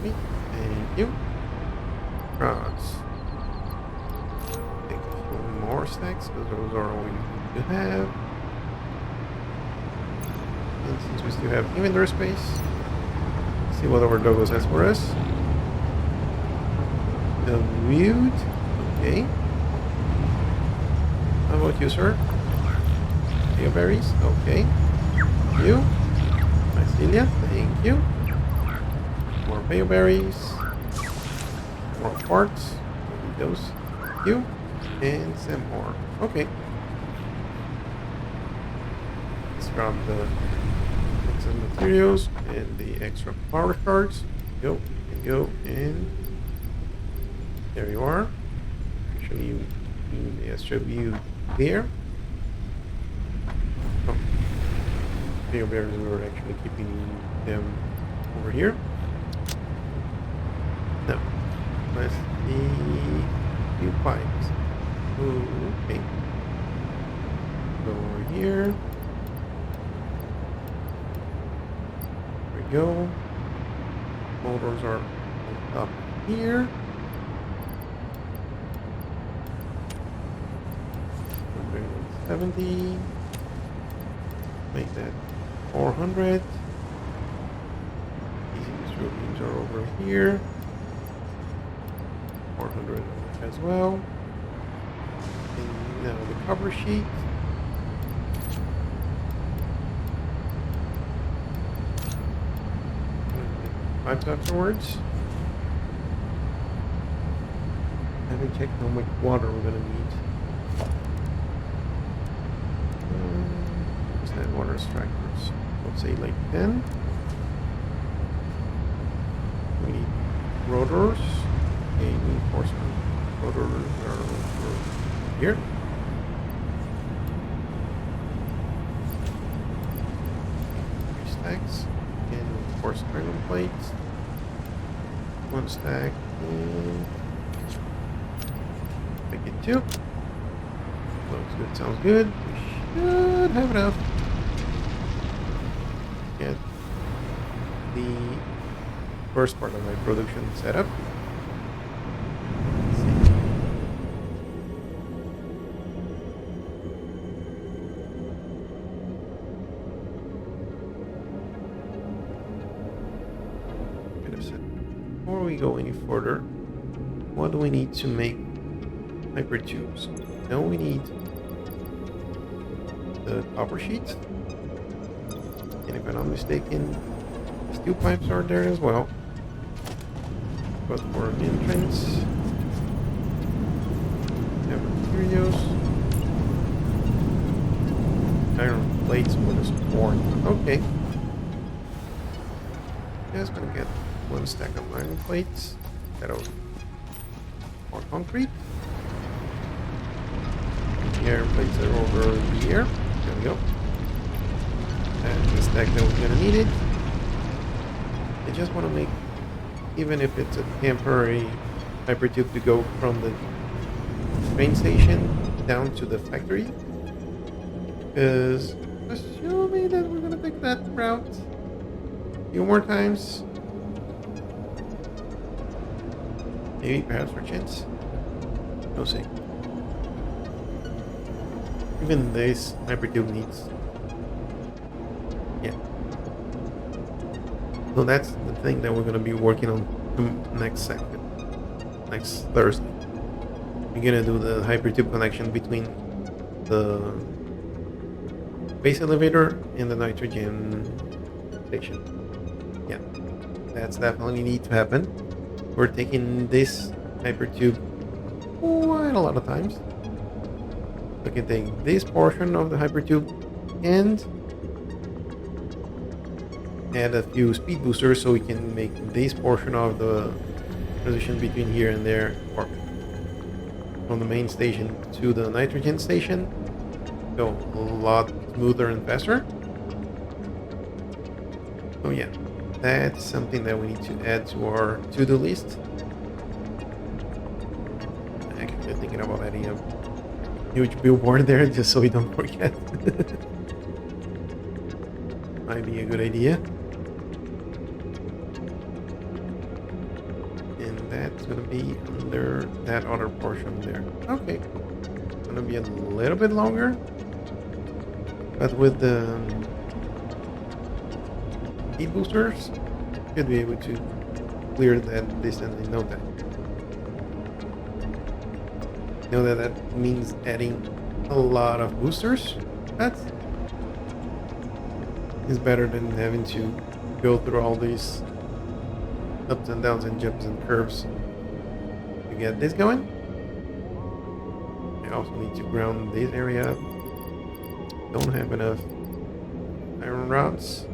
Thank you. Rods. Take a few more stacks because those are all we need to have. And since we still have inventory space, let's see what our Douglas has for us. The wood, okay. How about you, sir? Berries, okay. You, Mycelia, thank you. More berries, more parts, those, you, and some more. Okay. Let's grab the extra materials and the extra power cards. Go and go and. There you are. Actually, the extra view there. Oh, bears, we were actually keeping them over here. No, let's see. Few pipes. Okay. Go over here. There we go. Motors are on top here. 70. Make that 400. These industrial beams are over here. 400 as well. And now the cover sheet. Pipes afterwards. Haven't checked how much water we're gonna need. Water extractors. Let's say like 10. We need rotors. Okay, reinforcement. Rotors are over here. Three stacks. And of course iron plates. 1 stack. And make it 2. Looks good, sounds good. We should have enough. Get the first part of my production setup. Let's see. Wait a second. Before we go any further, what do we need to make hypertubes? Now we need the copper sheets. And if I'm not mistaken, steel pipes are there as well. But for entrance, have materials, iron plates for the support. Okay. Just gonna get one stack of iron plates. That'll more concrete. The iron plates are over here. There we go. That's the stack that we're gonna need it. I just want to make, even if it's a temporary hypertube to go from the train station down to the factory, because assuming that we're gonna take that route a few more times, maybe perhaps for chance, we'll see. Even this hypertube needs, yeah. So that's the thing that we're gonna be working on next Thursday. We're gonna do the hypertube connection between the base elevator and the nitrogen station. Yeah, that's definitely need to happen. We're taking this hypertube quite a lot of times. We can take this portion of the hypertube and add a few speed boosters so we can make this portion of the transition between here and there, or from the main station to the nitrogen station, go a lot smoother and faster. So yeah, that's something that we need to add to our to-do list. Actually thinking about adding a huge billboard there just so we don't forget. Might be a good idea. And that's gonna be under that other portion there. Okay. It's gonna be a little bit longer. But with the speed boosters, should be able to clear that distance in no time. Know that that means adding a lot of boosters. That is better than having to go through all these ups and downs and jumps and curves to get this going. I also need to ground this area up. Don't have enough iron rods.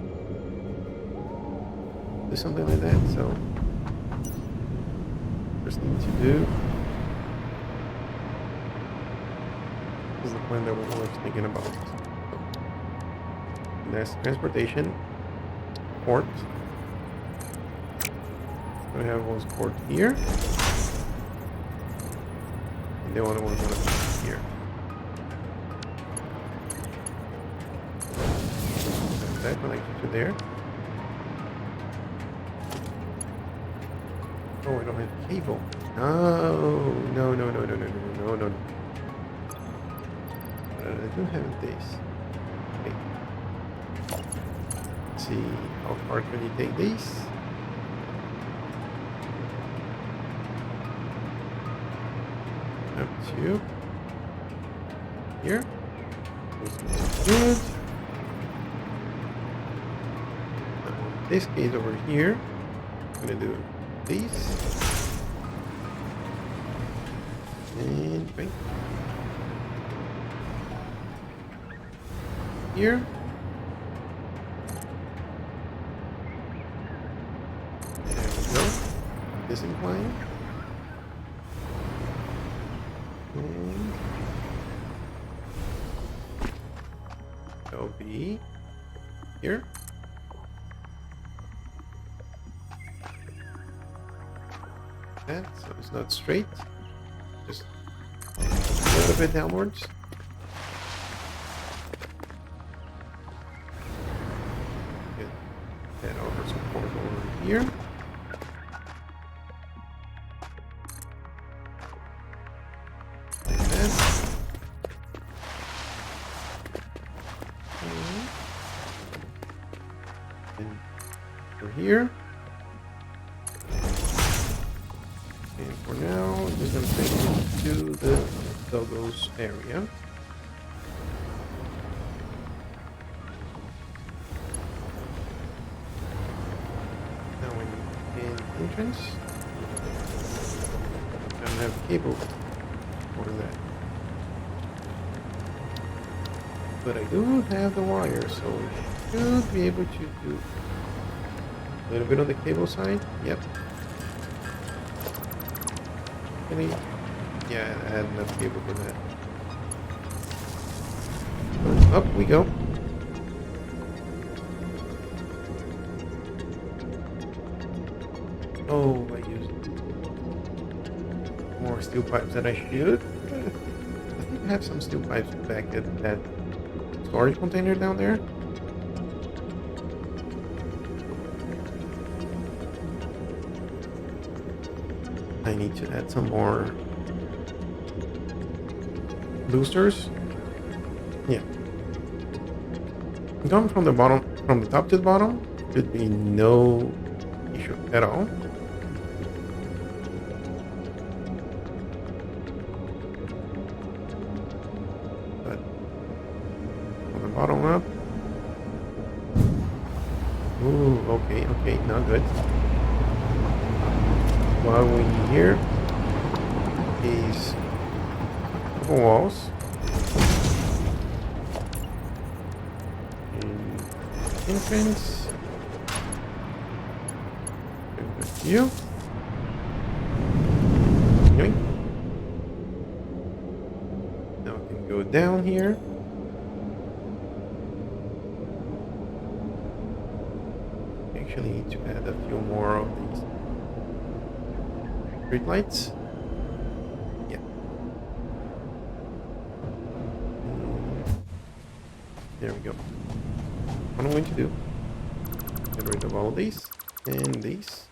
Do something like that, so first thing to do is the plan that we're always thinking about. Next, transportation, port. We have one port here, and the other one's gonna be here. And that connected to there. Oh, I don't have cable. No. I do have this. Okay. Let's see, how far can you take these? Up to here. This is good. Now, in this case over here, I'm gonna do these. And bang. Here. There we go. Disincline. And that'll be here. That, so it's not straight. Just a little bit downwards. That over support over here. Like that. And over here. And for now, I'm just going to take it to the Doggo's area. entrance. I don't have cable for that. But I do have the wire, so we should be able to do a little bit on the cable side. Yep. Really? Yeah, I had enough cable for that. Up we go. Oh, I used more steel pipes than I should. I think I have some steel pipes back at that storage container down there. I need to add some more boosters. Yeah. Going from the bottom, from the top to the bottom, should be no issue at all. But from the bottom up. Ooh, okay, not good. While we here is couple walls. Entrance. You. Okay. Now we can go down here. Actually need to add a few more of these street lights. Yeah. There we go. What I'm going to do, get rid of all of these and these.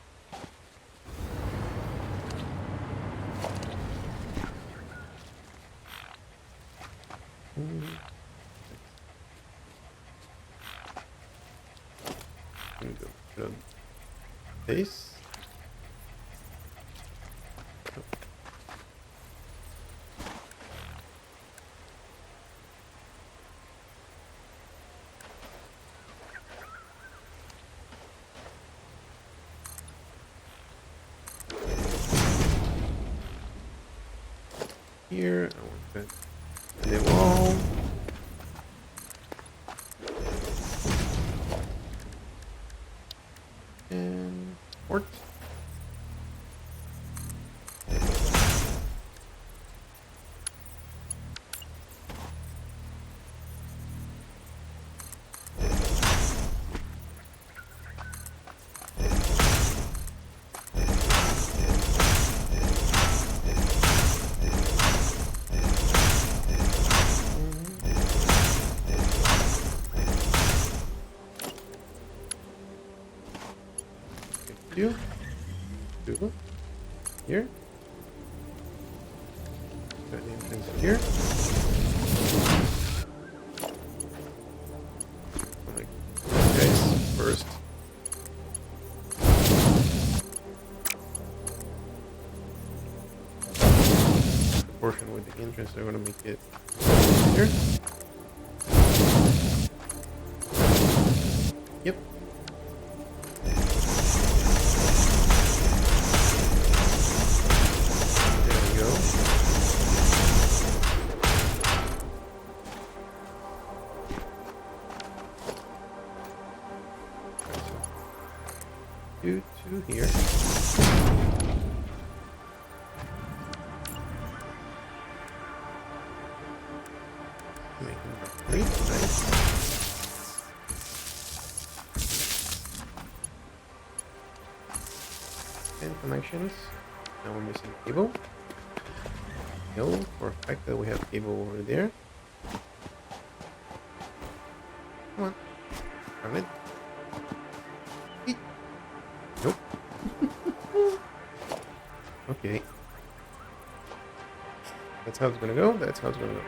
I'm going to put this. Here, I want that in the wall. And port. Do here. Got the entrance here. Like, guys, first. The portion with the entrance, I'm gonna make it here. Yep. To here. Making it great, nice. And connections. Now we're missing cable. No, for a fact that we have cable over there. Come on. Run it. Nope. Okay. That's how it's gonna go. That's how it's gonna go.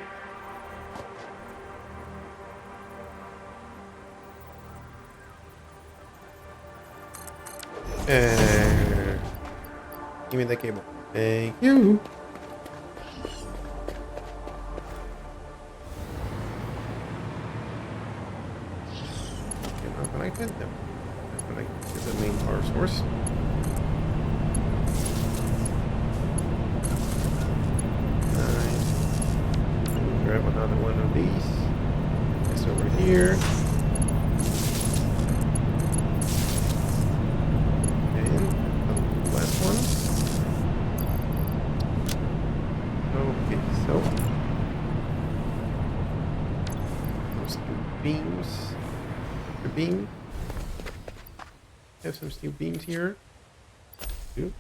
Give me the cable. Thank you. Okay, not connected. No. Not connected to the main power source. grab another one of these. It's over here. And the last one. Okay, so those two beams. The beam. Have some steel beams here. Two.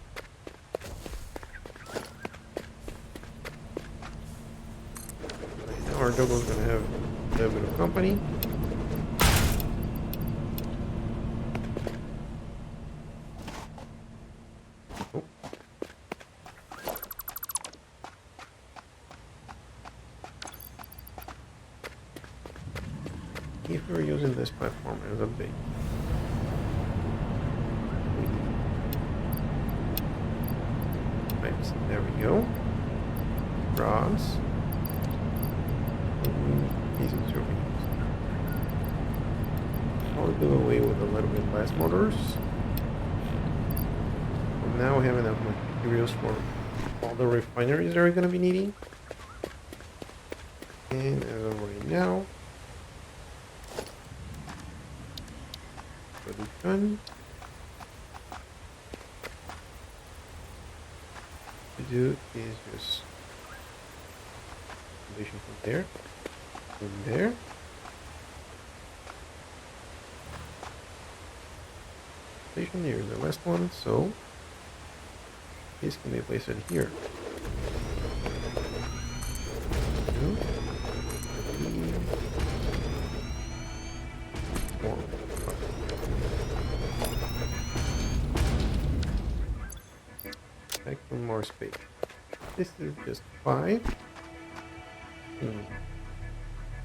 Our dogo's gonna have a little bit of company. Oh. If we were using this platform as a base, there we go. Rods. Pieces of wheels. I'll do away with a little bit less motors. But now we have enough materials for all the refineries that we're going to be needing. And as of right now, what we've done to do is just position from there. In there. Station here is the last one, so this can be placed in here. Two, three, four, five. Back for more space. This is just 5.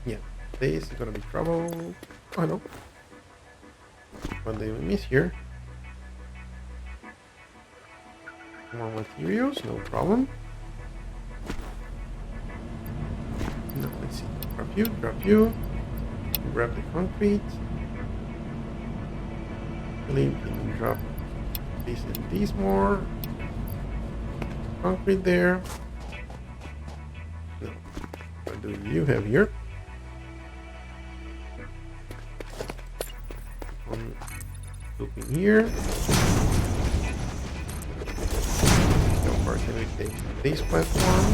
Yeah, this is gonna be trouble. Oh no. What did we miss here? More materials, no problem. No, let's see. Drop you. Grab the concrete. Really, we can drop these and these more. Concrete there. No. What do you have here? Looping here. So far, can we take this platform?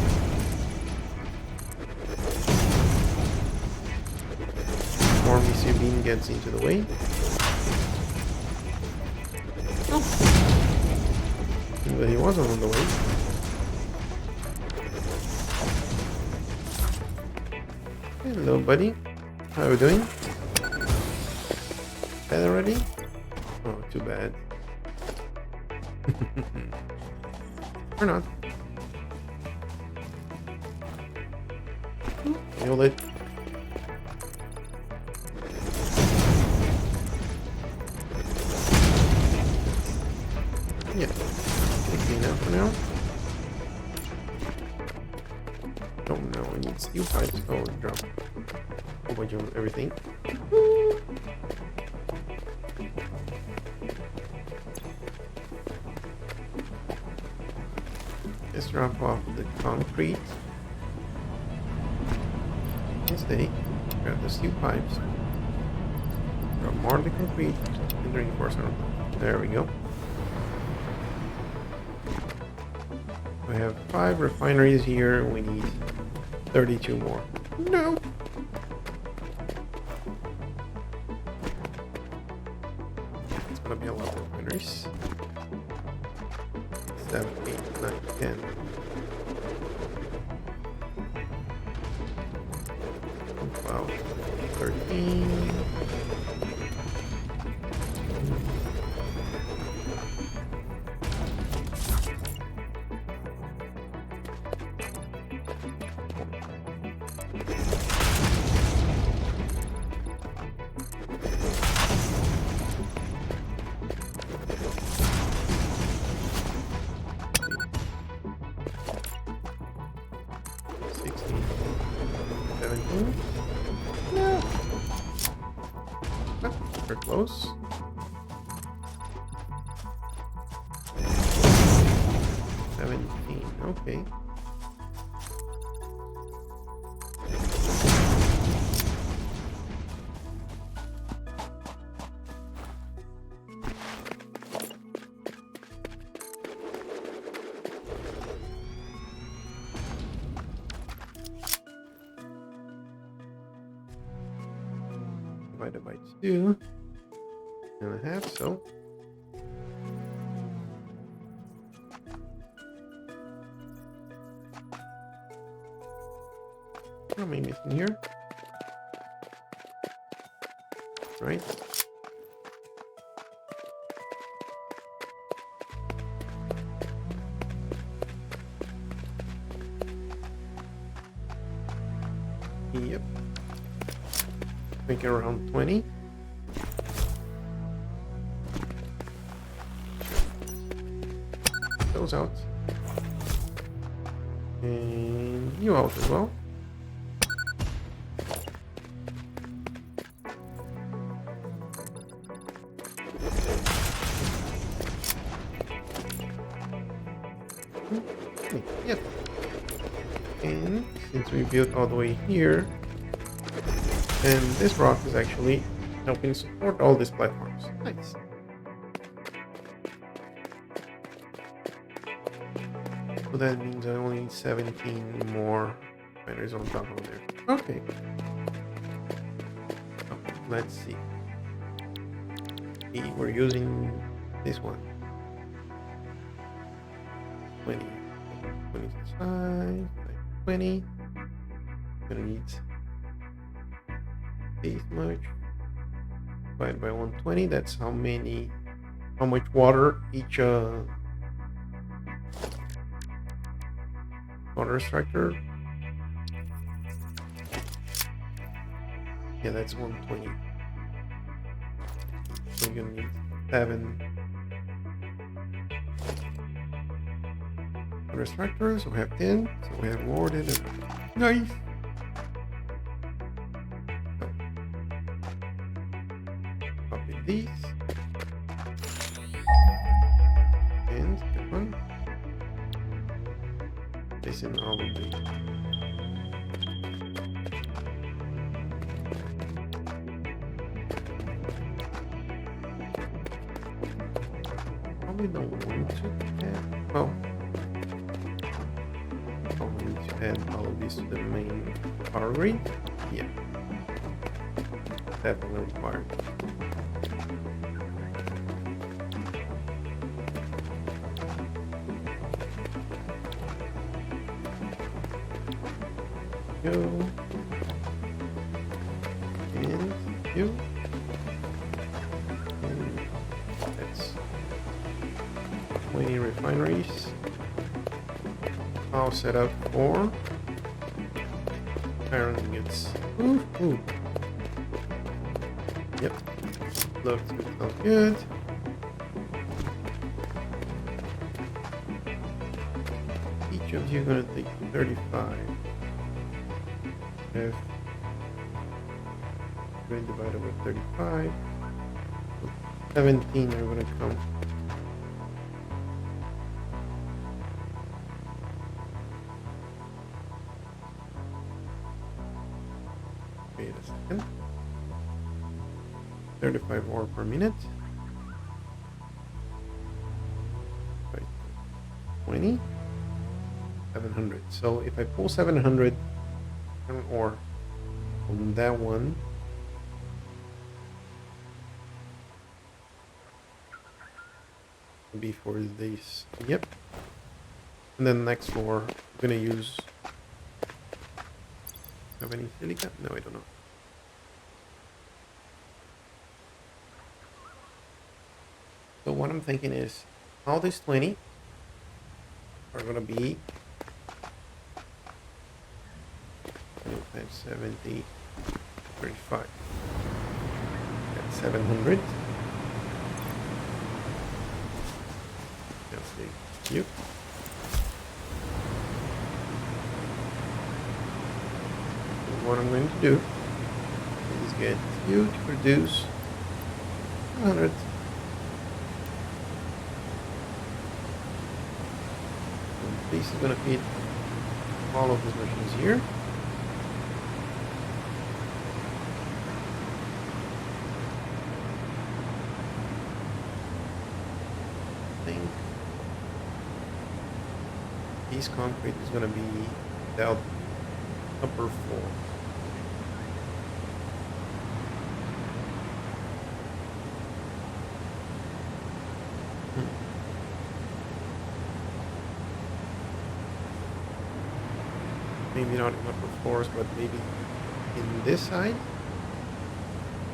Before Mr. Bean gets into the way. Oh. But he wasn't on the way. Hello, buddy. How are you doing? Bed already? Oh, too bad. Or not. Nailed it. Yeah. 16 now for now. Oh no, I need steel pipes. Oh, drop a whole bunch of everything. Let's drop off the concrete. And stay. Grab the steel pipes. Drop more of the concrete and reinforce them. There we go. We have 5 refineries here. We need 32 more. No. It's gonna be a lot of refineries. 7, 8, 9, 10. 12, 13. No. We're close. 17. Okay. divided by 2.5, so what am I missing here? Right? Yep. Make it around 20. Those out. And you out as well. Yep. And since we built all the way here, then this rock is actually helping support all these platforms. Nice. So that means I only need 17 more miners on top of there. Okay. Let's see. We're using this one. 20. 25, 20. Gonna need this much. Divided by 120. That's how much water each water extractor. Yeah, that's 120. So you're gonna need 7 water extractors. So we have 10. So we have more than enough. Nice. So, copy these. And that one. This in all of these. Probably don't want to add. Well, probably need to add all of these to the main power grid. Yeah, definitely required. Go and you. And that's 20 refineries. All set up for iron ingots. Ooh. Yep. Looks good. Sounds good. Each of you gonna take 35. If 20 divided by 35, 17 are going to come. Wait a second. 35 ore per minute. Right. 20. 700. So if I pull 700 ore from that one, be for this. Yep. And then next floor, I'm gonna use. Have any silica? No, I don't know. So what I'm thinking is, all these 20 are gonna be 25, 70, 35. That's 700. That's the cube. So what I'm going to do is get you to produce 200. And this is going to feed all of these machines here. This concrete is going to be the upper floor. Maybe not in upper floors, but maybe in this side.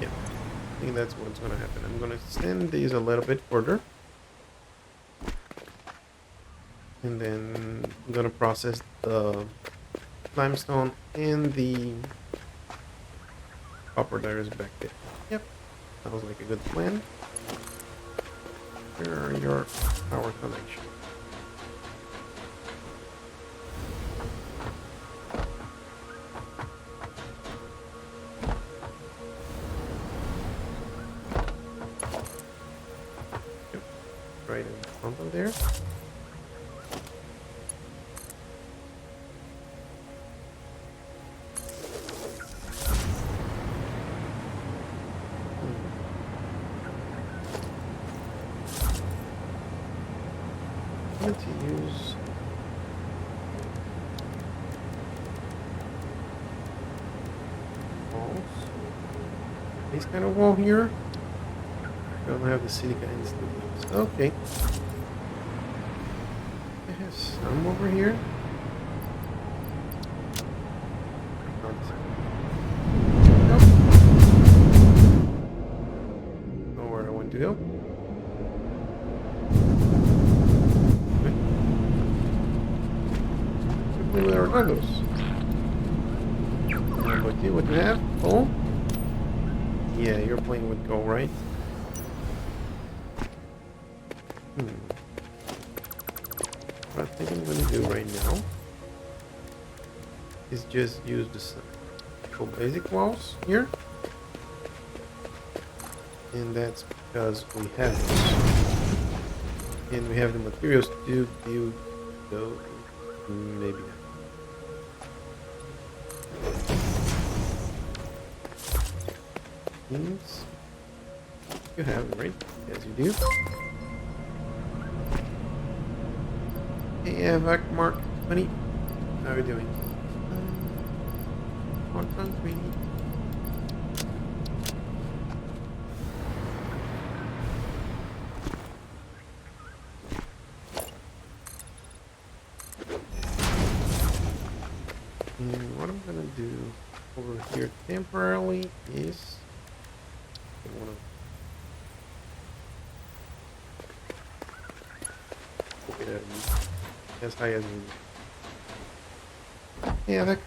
Yeah, I think that's what's gonna happen. I'm gonna extend these a little bit further. And then I'm gonna process the limestone and the copper that is back there. Yep, sounds like a good plan. Where are your power connections? Yep, right in front of there. I'm going to use walls. This kind of wall here. I don't have the silica installed. Okay. I have some over here. Nope. Know where I want to go. With our logos. What do you have? Oh? Yeah, you're playing with gold, right? What I think I'm gonna do right now is just use the simple basic walls here. And that's because we have those. And we have the materials to build those. Maybe not. Teams. You have it, right? Yes, you do. Hey, Avac Mark 20. How are you doing? On concrete. And what I'm gonna do over here temporarily is I want to put it as high as we. Hey, Avec.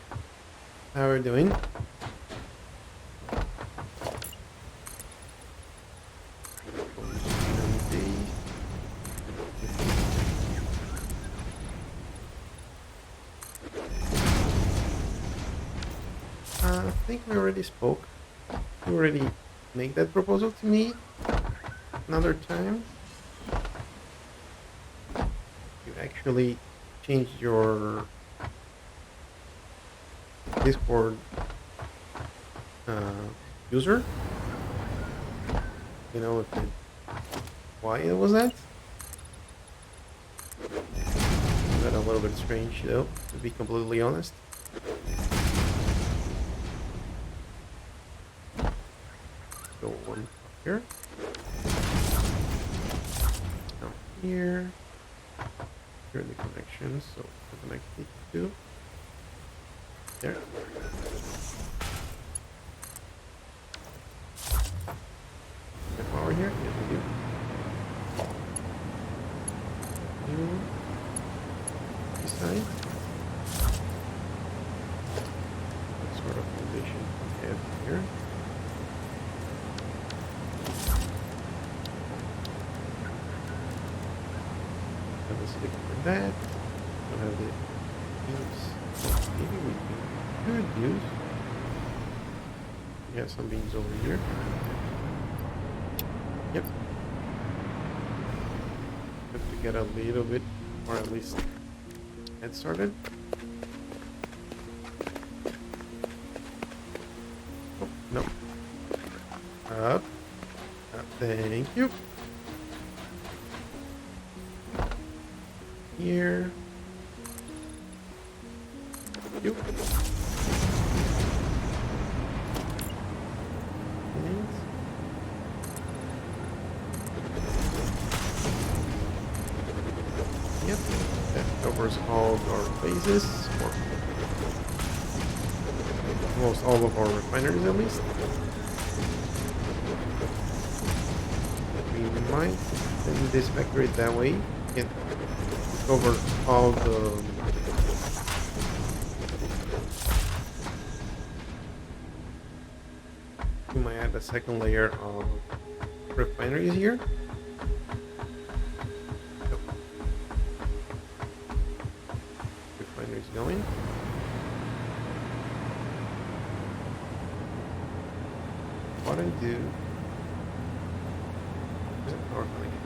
How are you doing? I think we already spoke. You already make that proposal to me another time. You actually changed your Discord user. You know if it, why it was that? That a little bit strange though, to be completely honest. Go one here. Now here. Here are the connections, so we'll connect these two. There. Have power here? Yes, we do. This side. What sort of foundation we have here? Have a stick for that. We'll have the beams. Maybe we could use. We have some beams over here. Yep. Have to get a little bit, or at least get started. Oh, no. Up. Up. Thank you. Here. You. Yep, that covers all our phases. almost all of our refineries at least. We might send this factory that way. We can cover all the we might add a second layer of refineries here. Yep. Refineries going. What I do? Where's that power coming in?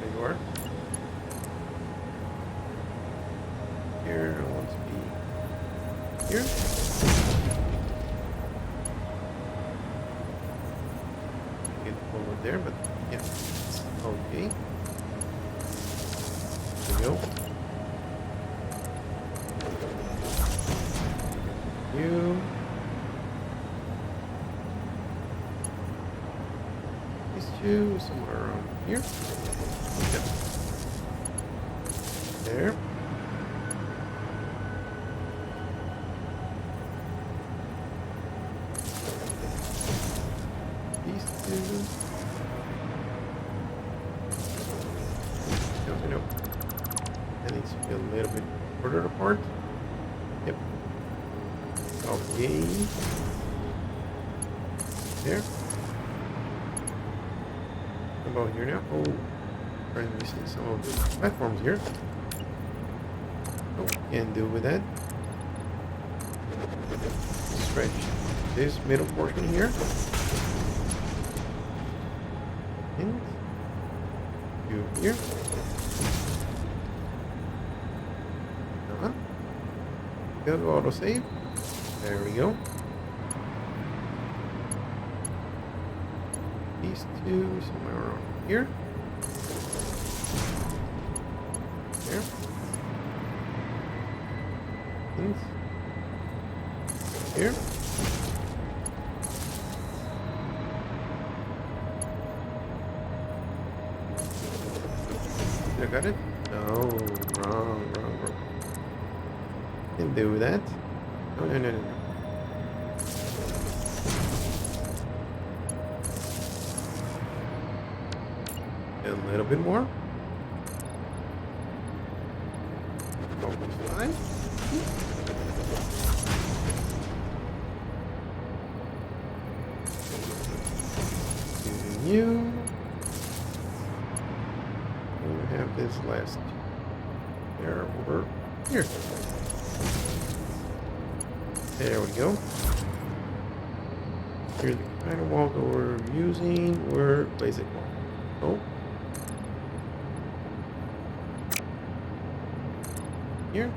There you are. Here, I want to be here. Get over there, but yeah, okay. There we go. You. These two somewhere around here. Yep. There. These two. No. That needs to be a little bit further apart. Yep. Okay. There. How about here now? Oh, I'm missing some of the platforms here. Oh, can't do with that. Stretch this middle portion here. And you here. Go to autosave. There we go. These two somewhere around here. There. And here. Did I got it? No, wrong. Can do that. No. A little bit more. Fine. Using you. And we have this last there over here. There we go. Here's the kind of wall that we're using. We're basic wall. Oh. Here?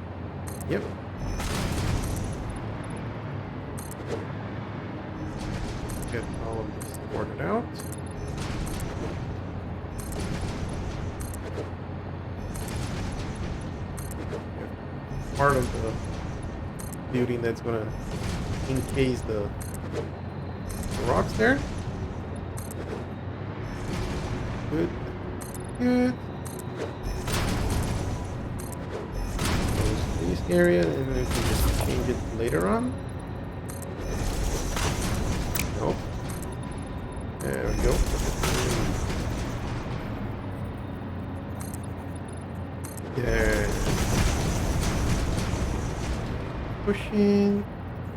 Yep. Get all of this sorted out. Part of the building that's gonna encase the rocks there. Good. Close this area, and then we can just change it later on. Nope. There we go. Yeah. Pushing.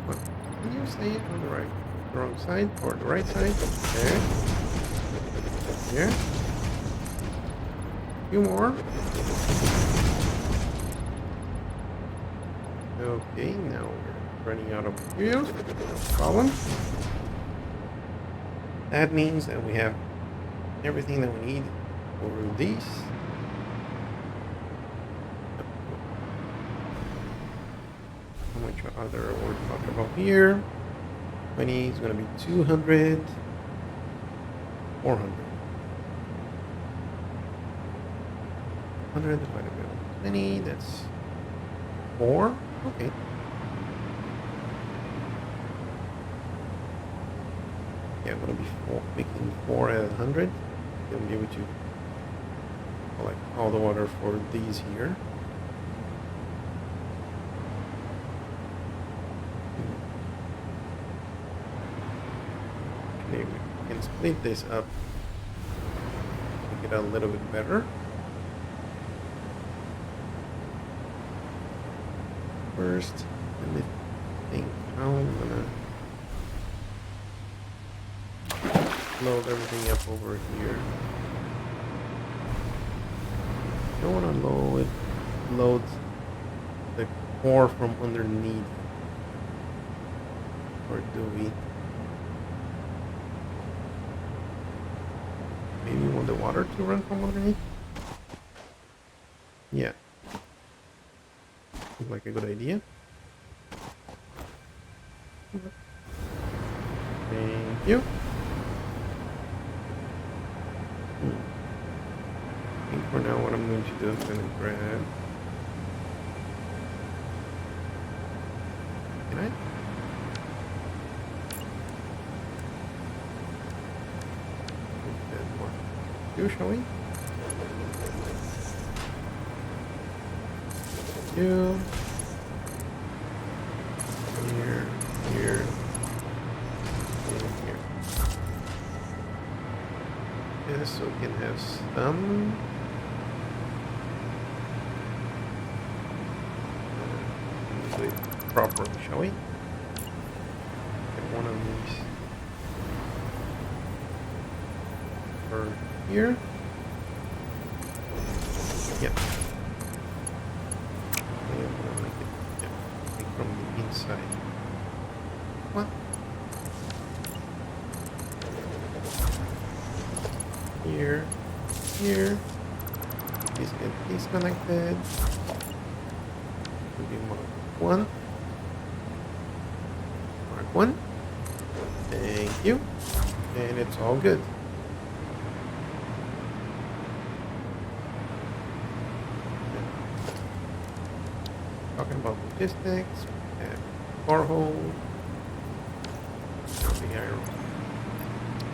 What? Can you say it on the right? The wrong side or the right side? There. There. A few more. Okay, now we're running out of materials. No problem. That means that we have everything that we need over these. How much other we're talking about here? 20 is going to be 200, 400. 100 divided by 20, that's 4. Okay. Yeah, I'm going to be making 4 at 100. Then we'll be able to collect all the water for these here. clean this up, make it a little bit better. First, let me think how I'm gonna load everything up over here. I don't want to load the core from underneath, or do we? Maybe you want the water to run from underneath? Yeah. Seems like a good idea. Thank you. I think for now what I'm going to do is going to grab... Can I? Do, shall we? Do. Here, here, and here. Yeah, so we can have some. Do it properly, shall we? Get one of these for here. Yep. And we'll make it, yeah, like from the inside. What? Here, here. Please get these connected. Maybe mark one. Mark one. Thank you. And it's all good. Talking about logistics, we have car hole, the iron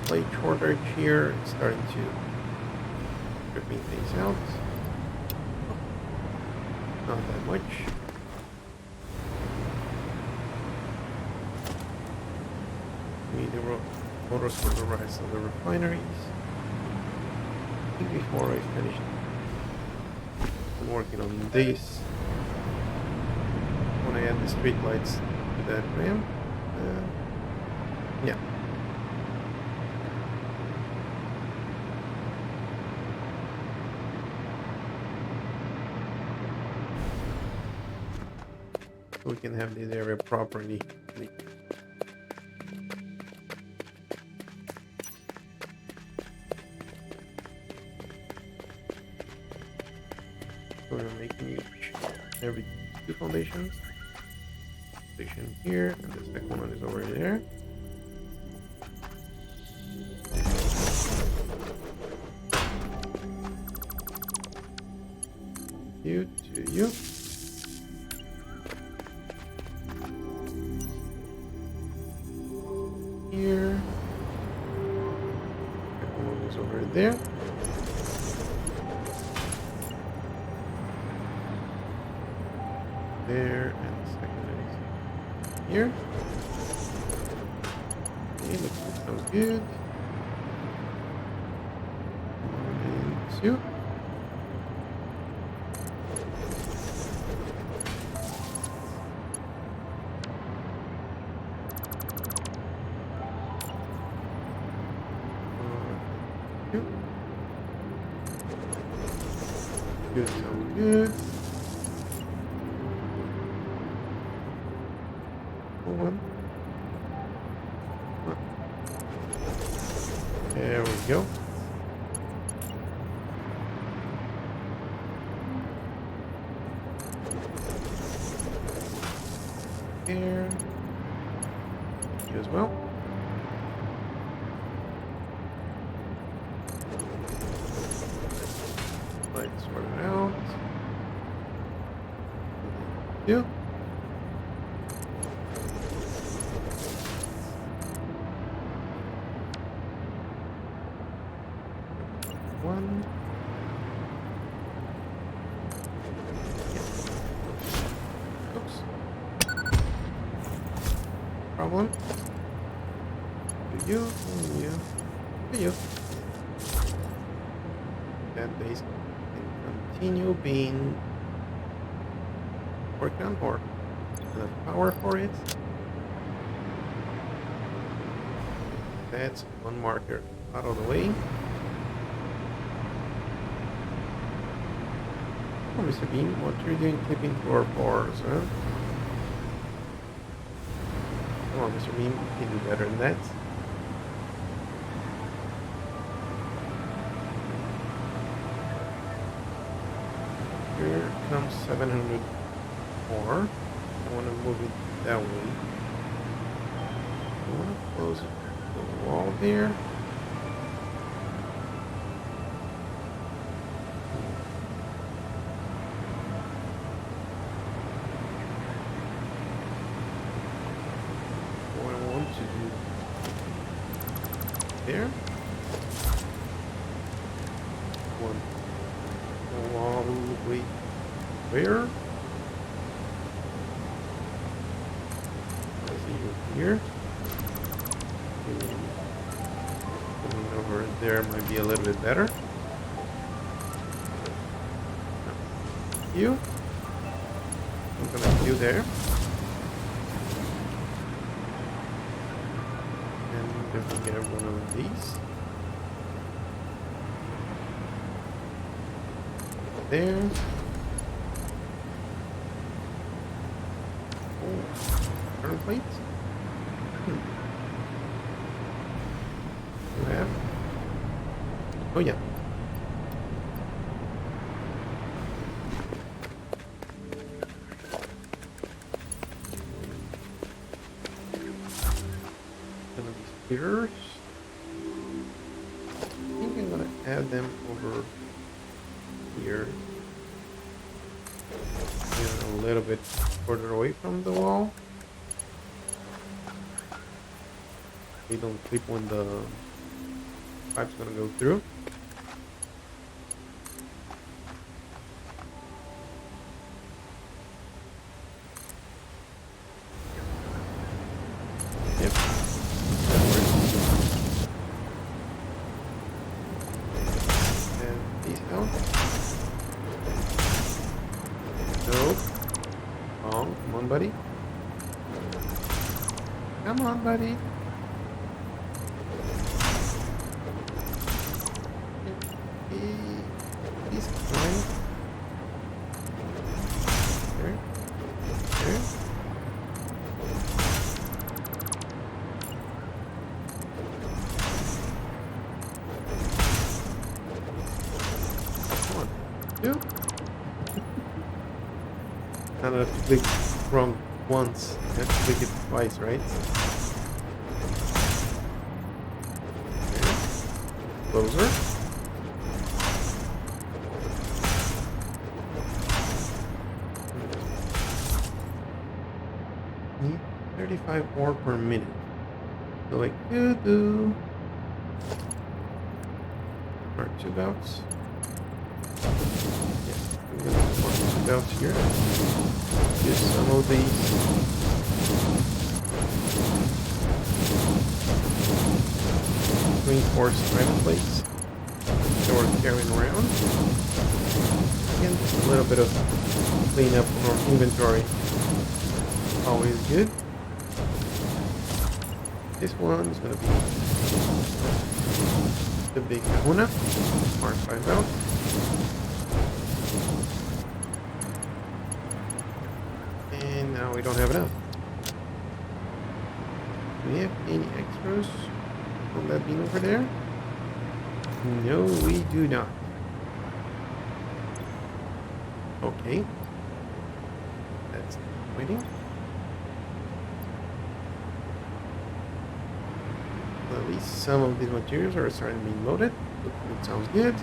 plate shortage here, it's starting to stripping things out. Not that much. We need the motors for the rest of the refineries. I think before I finish working on this, when I add the street lights to that ramp, yeah. So we can have this area properly lit. So we're making every 2 foundations. Foundation here, and the second one is over there. You to you. Here. Second one is over there. There, and the second is here. Okay, looks like sounds good. And 2. Good, sounds good. One. There we go. Here. You as well. Lights sort it out. You. One. Oops. Problem. Do you and you. to you. That base can continue being worked on, or enough power for it. That's one marker out of the way. Oh, Mr. Bean, what are you doing clipping to our bars, huh? Come on, Mr. Bean, you can do better than that. Here comes 700 more. I want to move it that way. I want to close the wall there. What I want to do there. One go all the way where? I see you here. Coming over there might be a little bit better. You. I'm gonna do there. And then we get one of these. There. Oh, turn plates. You have? Oh yeah. Gonna be spears. I think I'm gonna add them over here. And a little bit further away from the wall. They don't clip when the pipe's gonna go through. Yep. That works. And these out. Nope. Wrong. Come on, buddy. Come on, buddy. He's fine. There. There. Come on. Two. I don't have to click wrong once. I have to click it twice, right? There. Closer. Need 35 ore per minute. So I could do or 2 bouts. Yeah, I'm gonna work 2 bouts here. Use some of these reinforced strand plates that we're carrying around. Again, just a little bit of cleanup on our inventory. Always good. This one is going to be the big kahuna. Mark 5 out. And now we don't have enough. Do we have any extras on that beam over there? No, we do not. Okay. That's waiting. Well, at least some of these materials are starting to be loaded. It sounds good.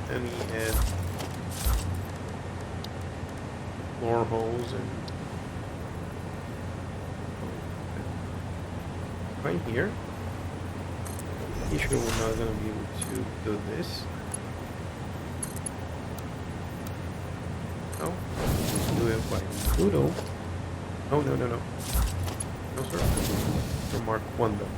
Then we add floor holes and right here. Issue we're not going to be able to do this. Oh, do it by Pluto. Oh, no. No, sir. For Mark 1 though.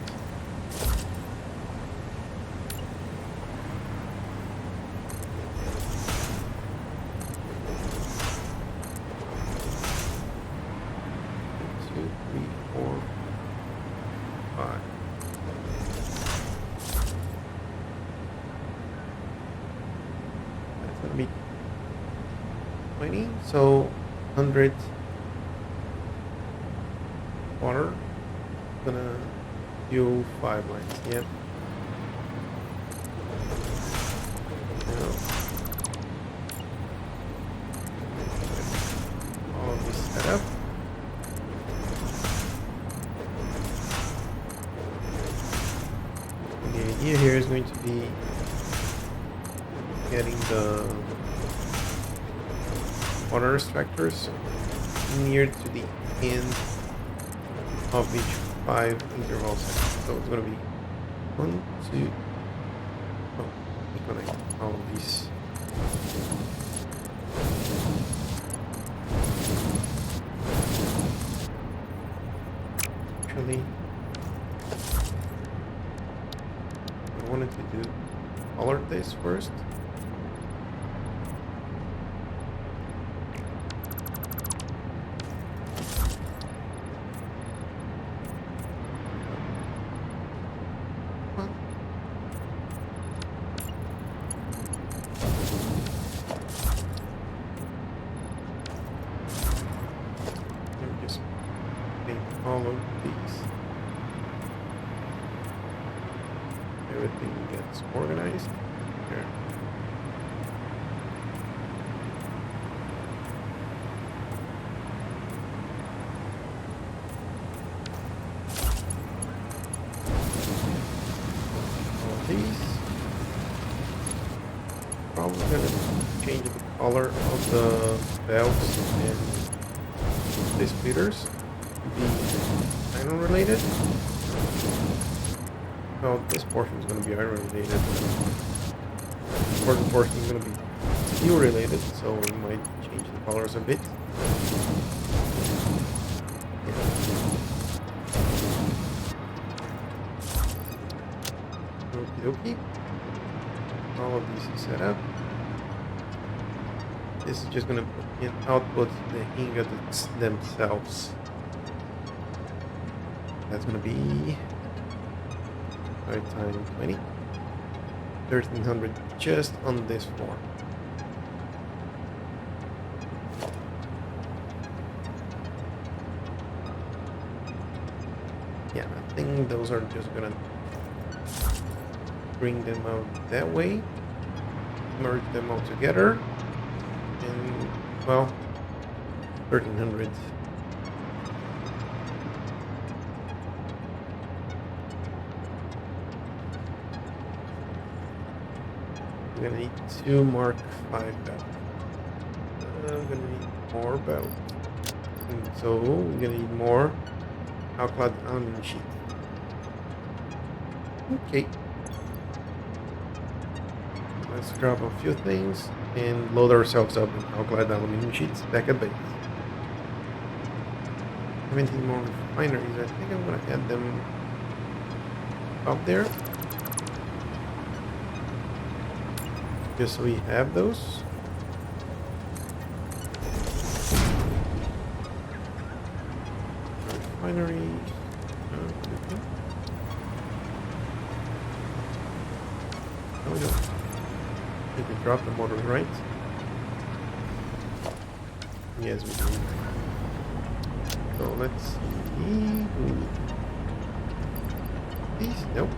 20, so 100 water. Gonna do 5 lines. Yep. Now, all of this set up. The idea here is going to be getting the water extractors near to the end of each 5 interval sections. So it's going to be 1, 2. Oh, connect all of these. Actually, I wanted to do color this first. All of these. Everything gets organized. Here. All of these. Probably gonna change the color of the belts and the splitters to be iron related. Well, this portion is going to be iron related. The important portion is going to be steel related, so we might change the colors a bit. Okie dokie. All of these is set up. This is just going to output the ingots themselves. That's going to be 5 times 20. 1,300 just on this floor. Yeah, I think those are just going to bring them out that way. Merge them all together. And, well, 1,300. I'm gonna need 2 Mark 5 belts. I'm gonna need more belts. And so we're gonna need more alclad aluminum sheet. Okay. Let's grab a few things and load ourselves up with alclad aluminum sheets back at base. 17 more refineries. I think I'm gonna add them up there. Just so we have those. Refinery. No, we don't. We can drop the motors, right? Yes, we do. So let's see. These? Nope.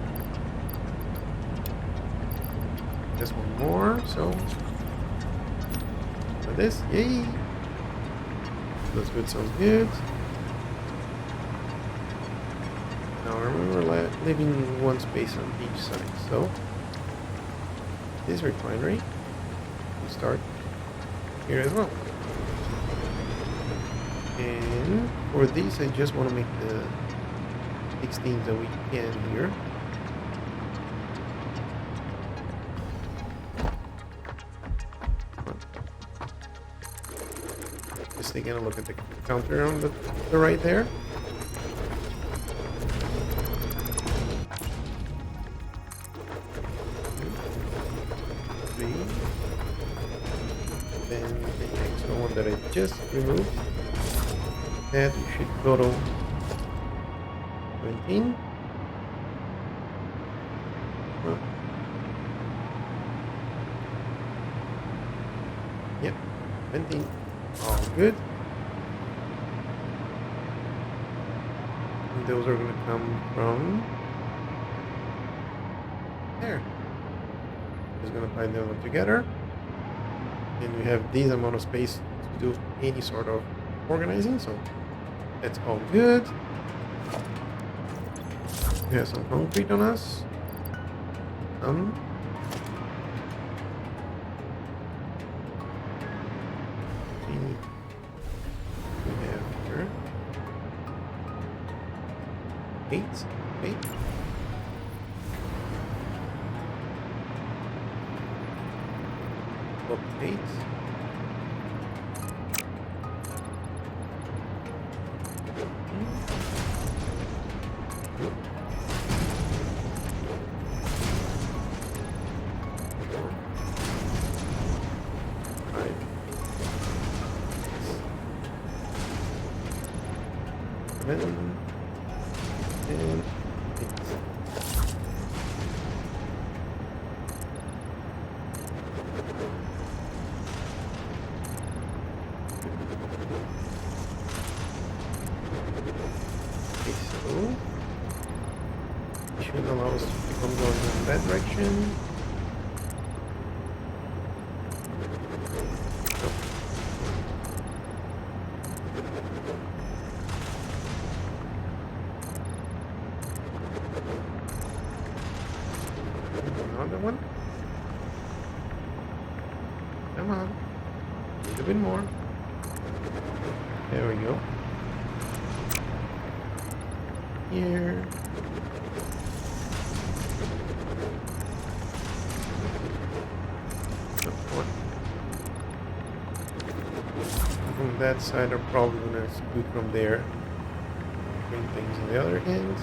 Just one more, so for this, yay! That's good, sounds good. Now remember leaving one space on each side, so this refinery will start here as well. And for these, I just want to make the 16s that we can here. Just taking a look at the counter on the right there. Three. Then the extra one that I just removed. That we should total 17. Yep. Venting. All good. And those are going to come from there. Just going to bind them all together. And we have this amount of space to do any sort of organizing, so that's all good. We have some concrete on us. We have here 8. Up 8. And 8. So it should allow us to keep on going in that direction. Another one. Come on. A little bit more. There we go. Here. From that side, I'm probably going to scoot from there. Bring things on the other hand.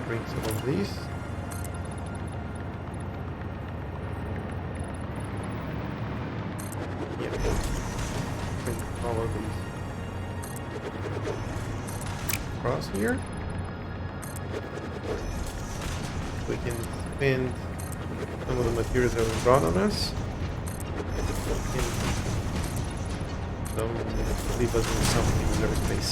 Bring some of these. Yeah. Bring all of these across here. We can spend some of the materials that we brought on us. And leave us with something in their space.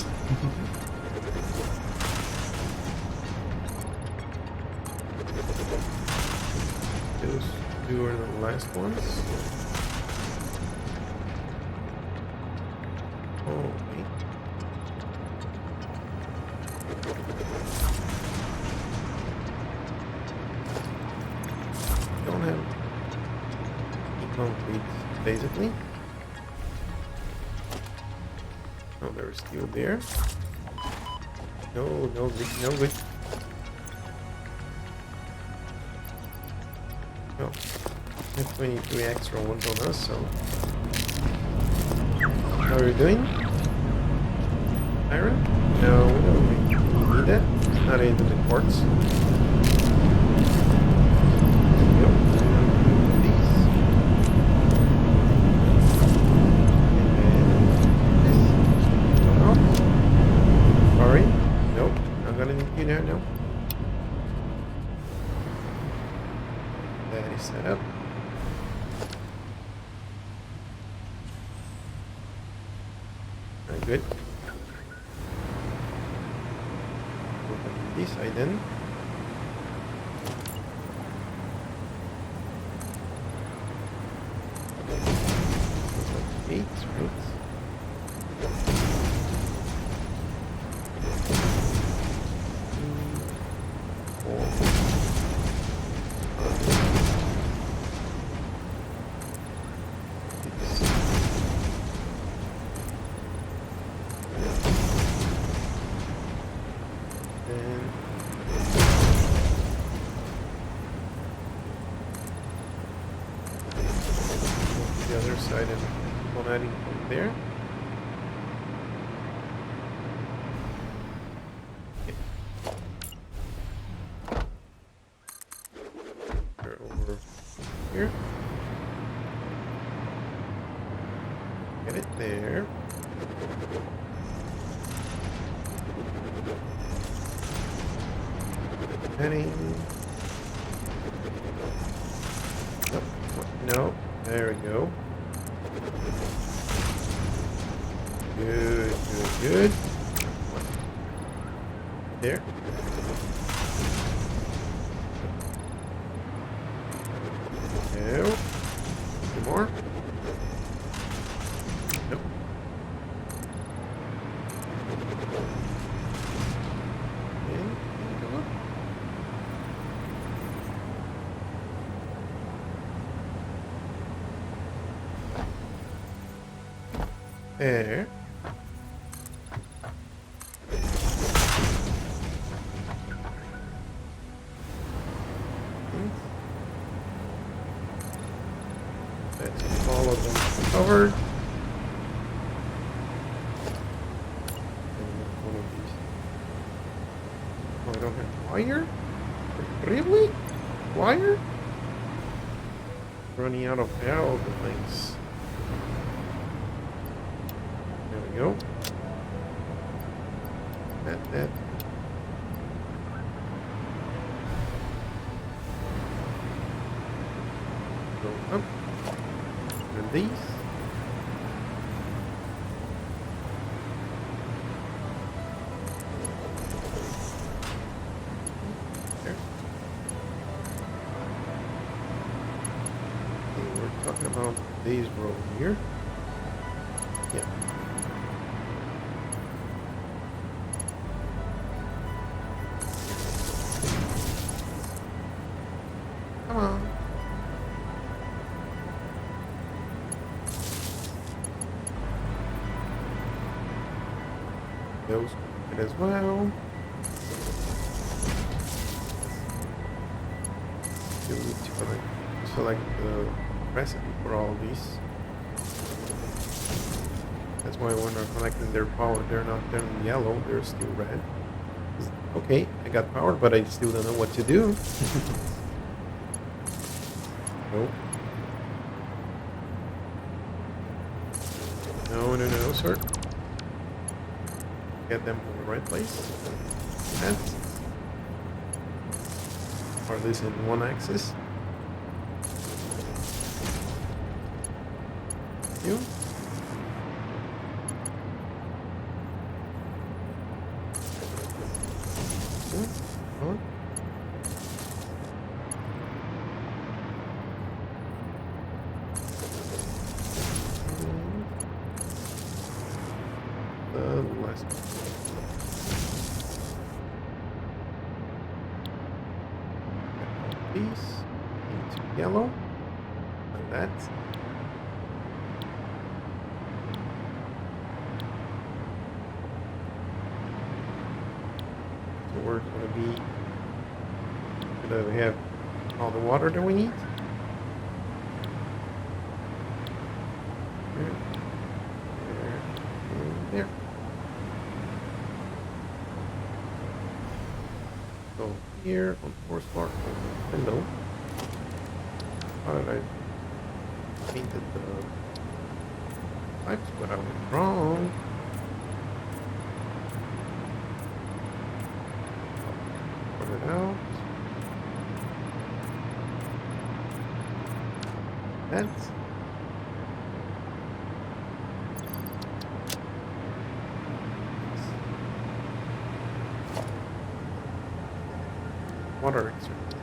Those two are the last ones. Oh, wait. Don't have any concrete, basically. Oh, there's steel there. No good. Oh, we have 23 extra ones on us, so. How are you doing? Iron? No, we don't need that. It's not into the quartz. Sorry. Nope. I'm gonna need you now. No. That is set up. Very good. Open this side then. Eight, right? The other side and keep on adding from there. Okay. They're over here. Get it there. Heading. No. There we go. Good, good, good. There. No. Two more. Nope. And go up. There. That's all of them covered. And one of these. Oh, I don't have wire? Really? Wire? Running out of all the things. There we go. That. Go up. And these. There. Okay, we're talking about these rows here. Yeah. Come on. Those good as well. You need to select the recipe for all of these. That's why when they're collecting their power, they're not turning yellow, they're still red. Okay, I got power, but I still don't know what to do. Nope. No, sir. Get them in the right place. That's, or at least in one axis. You. Come on. The last one. Piece into yellow, and that. So we're gonna be. We have all the water that we need. There. So here on force bar window. How did I painted the pipes, but I was wrong. Put it out. That's water extract.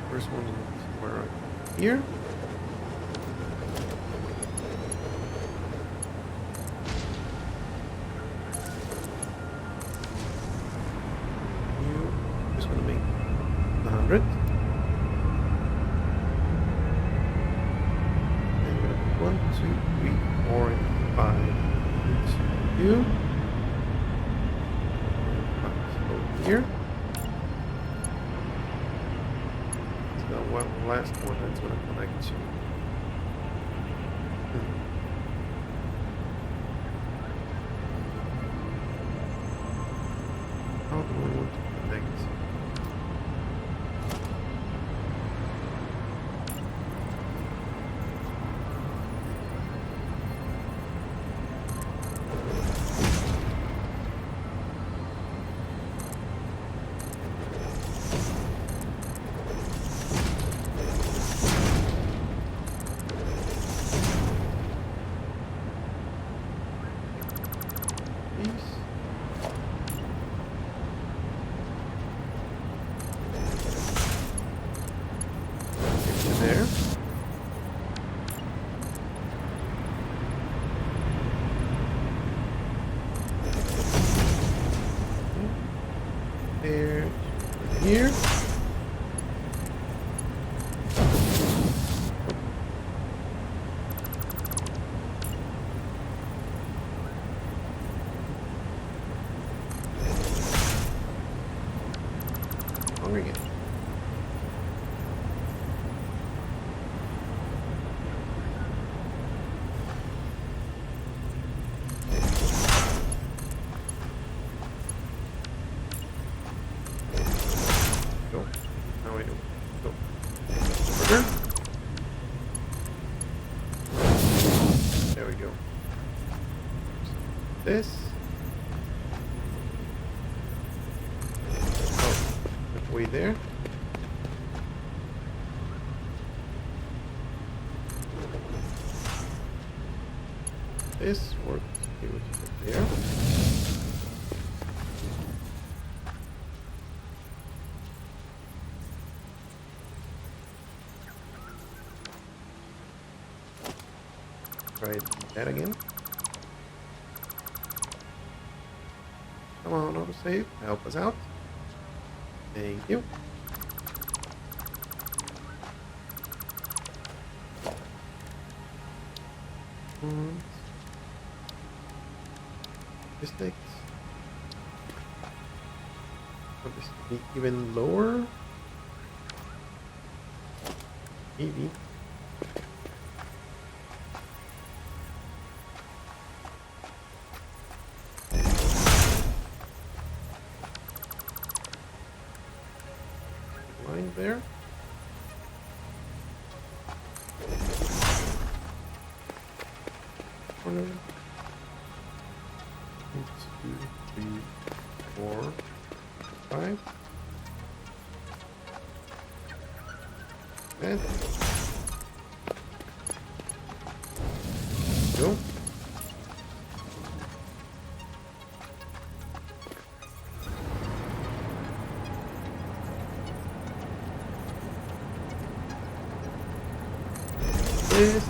First one is somewhere right here. Just gonna make 100. And we're gonna put 1, 2, 3, 4, and 5 into you. Over here. So one last one that's gonna connect to. How do we want to connect? here. Hungry again. Go. Now I do. Go. Further. There we go. This. Oh, way there. This works. Okay, which is up there. Try that again. Come on, autosave. Help us out. Thank you. This takes. Would this be even lower? Maybe. Line there. Corner. 1, 2, 3, 4, 5. And go. This.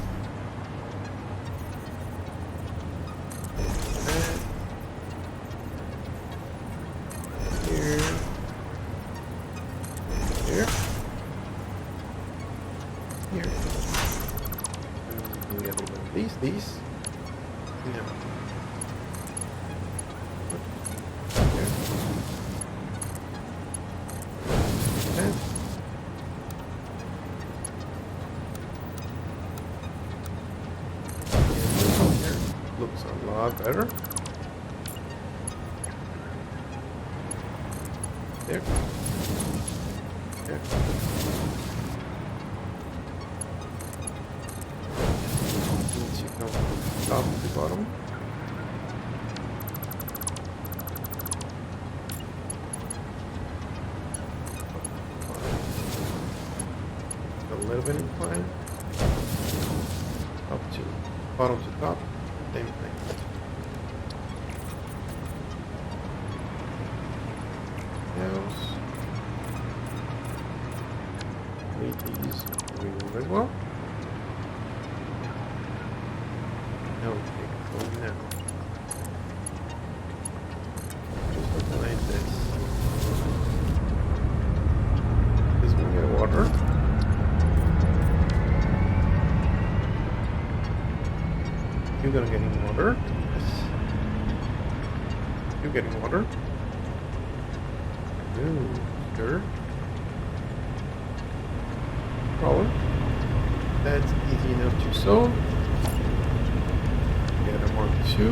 Here. And we have one of these. Yeah. Here. And here looks a lot better. There. There. Top to the bottom. A little bit inclined. Up to bottom to top. Same thing. Else. Need these remove as well. Okay, going now. Just something like this. This will get water. You're gonna get water. Yes. You're getting water. Ooh, sure. Problem. That's easy enough to solve. Get a Mark II.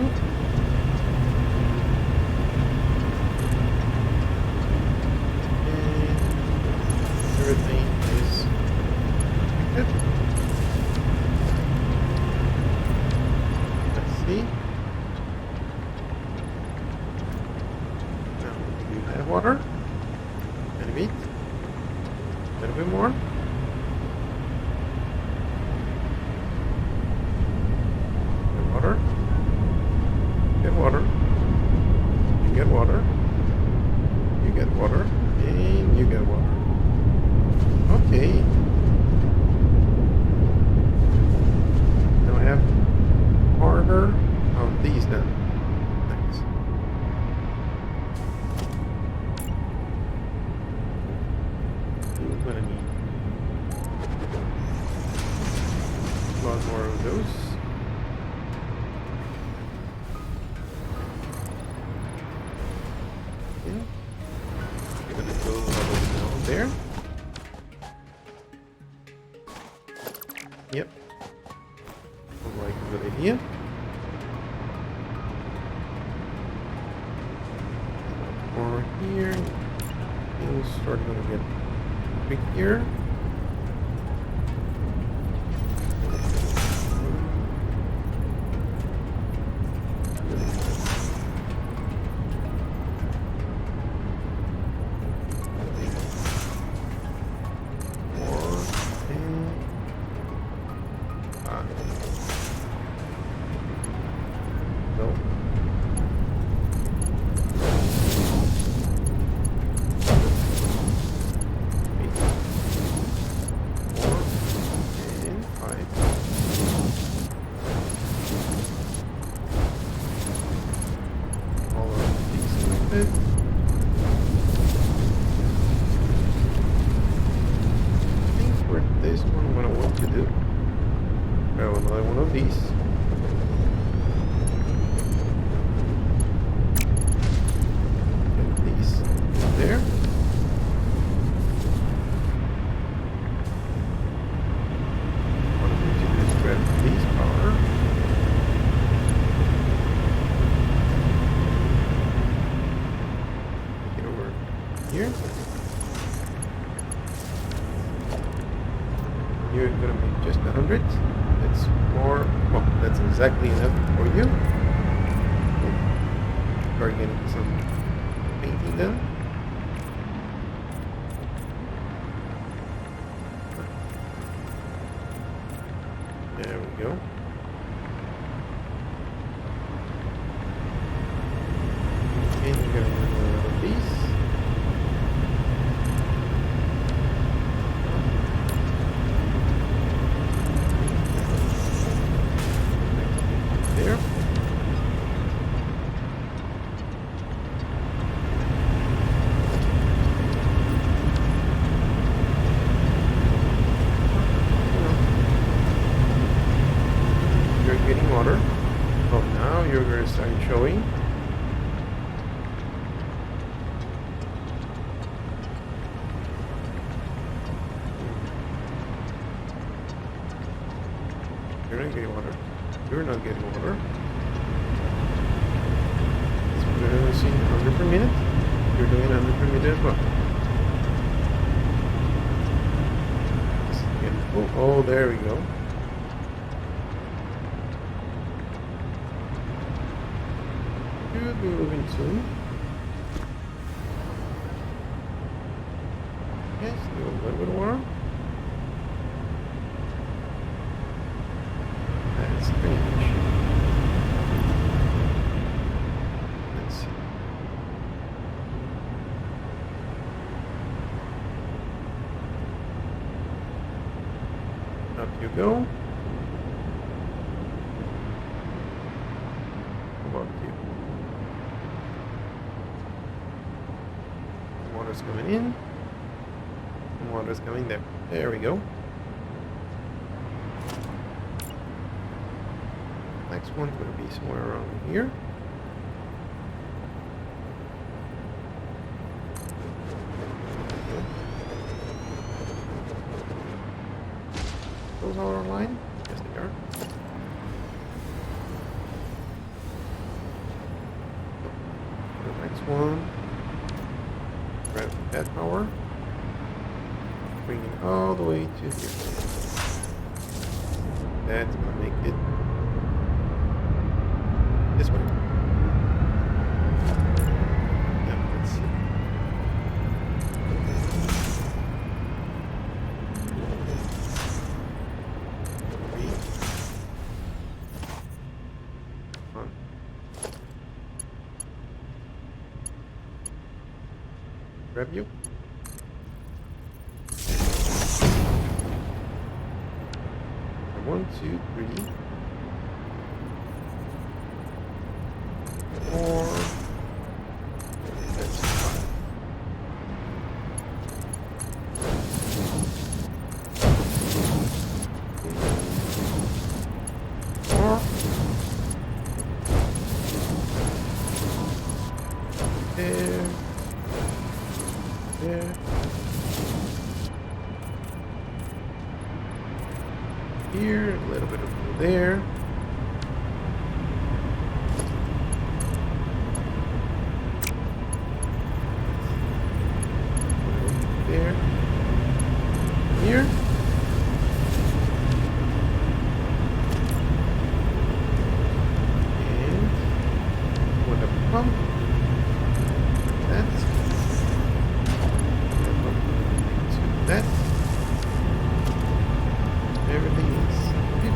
And everything is good. Let's see. Now, do you have water? A little bit. A little bit more. Water. Get water. You get water. You get water. And you get water. Okay. Now I have harder on these then. Nice. more here. Things start gonna get trickier. You're gonna make just 100. That's more. Well, that's exactly enough for you. Start getting some painting done. There we go. And you're gonna do one of these. There. You're getting water. Oh, now you're going to start showing. You're not getting water. You're not getting water. So we're going to see 100 per minute. You're doing 100 per minute as well. Oh, there we go. Should be moving soon. Yes, do a little bit of water. That's strange. Let's see. Up you go. How about you? Water's coming in. And water's coming there. There we go. Next one's going to be somewhere around here. Those are online? Yes, they are. The next one. Grab that power. Bring it all the way to here. That's going to make it this way. Now, let's see. Come on. Grab you. One, two, three, 4. That's 5. There. There. Here, a little bit of there. pump. That. Into that. Everything is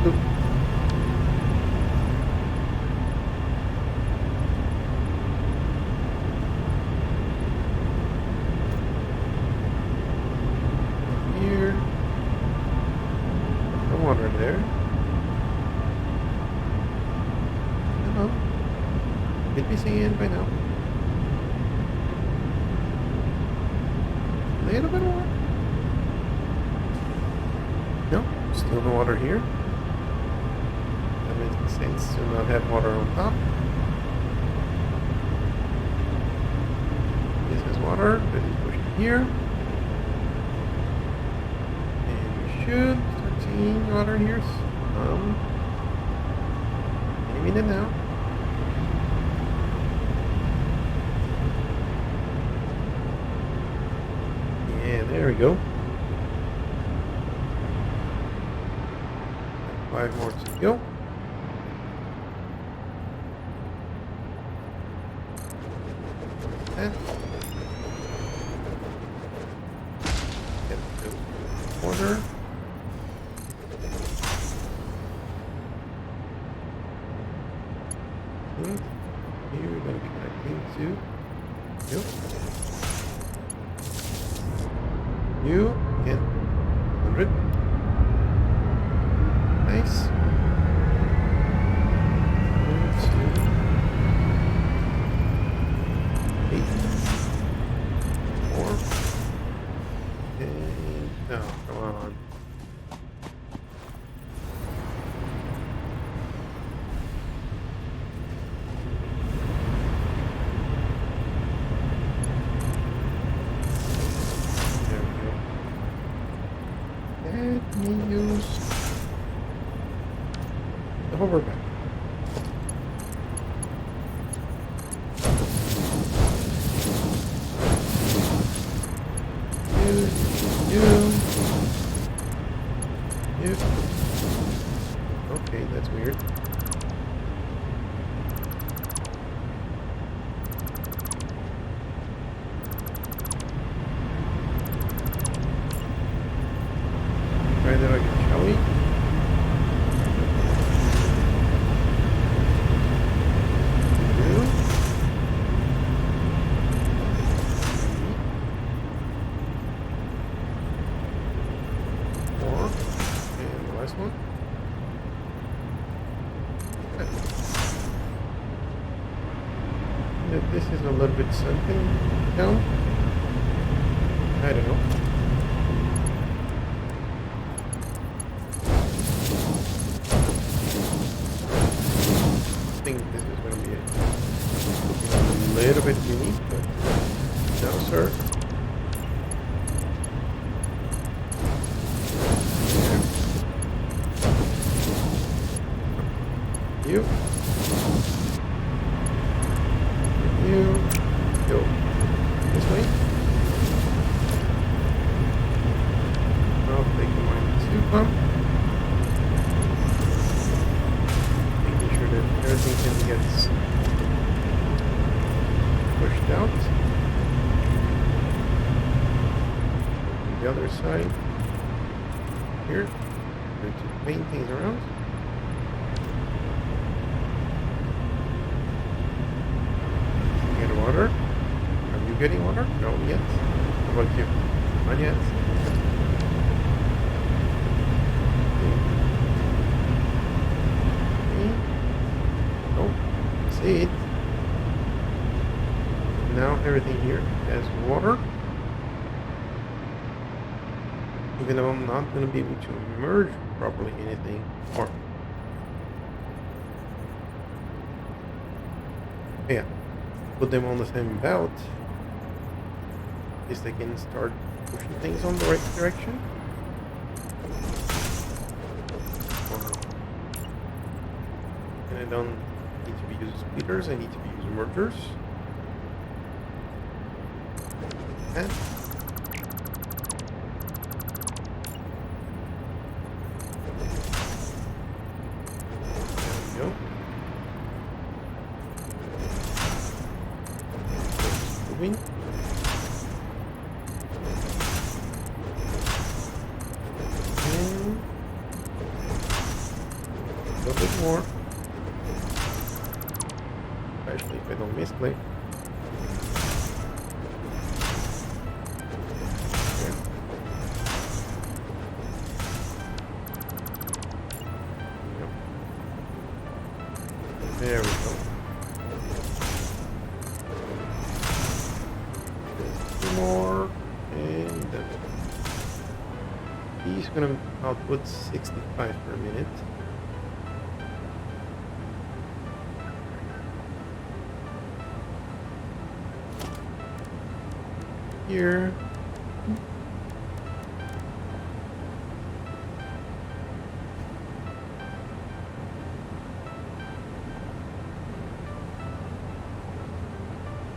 good. Here. No water there. Hello. Should be seeing it by now. A little bit more. No, still no water here. That makes sense to not have water on top. This is water that is pushing here. And we should start seeing water here. Any minute now. Yeah, there we go. 5 more to go. And get the water. And here we're going to be connecting to you and 100. Nice. 1, 2, 8, 4. And no, come on. There we go. Let me use the hoverback. Okay, that's weird. Try that again, shall we? One. This is a little bit something down. I don't know. I think this is going to be a little bit unique, but no, sir. You go this way. I'll take the -2 pump. Making sure that everything gets pushed out. The other side here. Going to clean things around. Water? Are you getting water? No, yet. How about you? Not yet. Okay. Oh, see it. Now everything here has water. Even though I'm not going to be able to merge properly anything. Or yeah. Put them on the same belt, at least they can start pushing things on the right direction. And I don't need to be using splitters, I need to be using mergers. And there we go. moving. And a little bit more. Especially if I don't misclick. There we go. Two more, and he's gonna output 65 per minute. Here.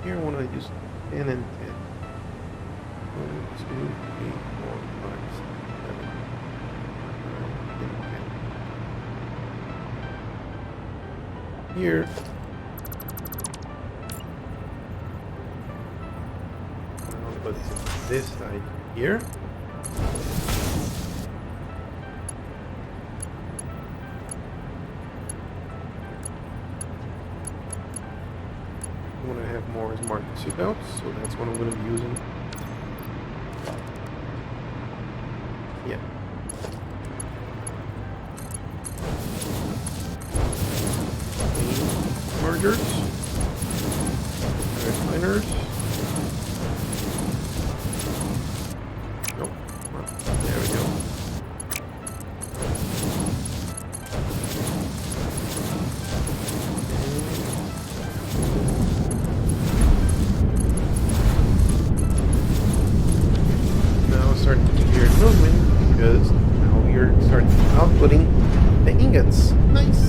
Here I want to use 10 and 10. 1, 2, 3, 4, 5, 6, 7, 8, 9, 10. Here. I'll put this side here. When I have more smart seatbelts, so that's what I'm going to be using. Yeah. Mergers, recliners. Nope. Well, there we go. Starting to hear movement because now you're starting outputting the ingots. Nice.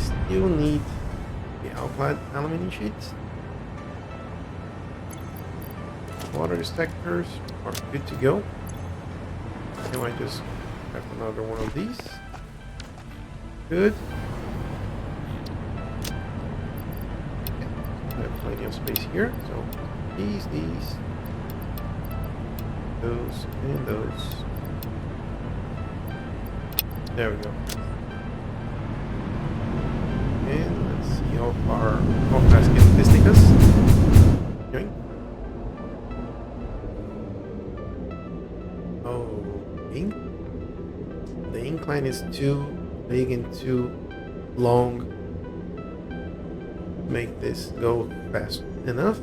Still need the outclad aluminum sheets. Water detectors are good to go. Now I just have another one of these. Good. Plenty of space here, so these, those, and those. There we go. And let's see how fast can this take us. Going. Okay. The incline is too big and too long. Make this go fast enough.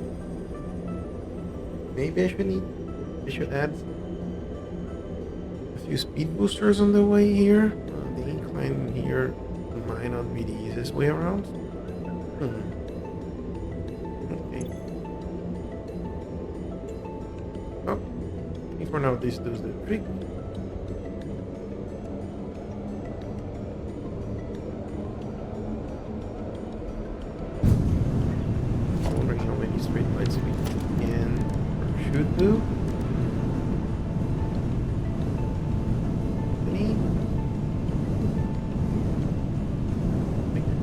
Maybe I should add a few speed boosters on the way here. The incline here might not be the easiest way around. Okay. Oh, I think for now this does the trick. Straight lights we can shoot through. Any?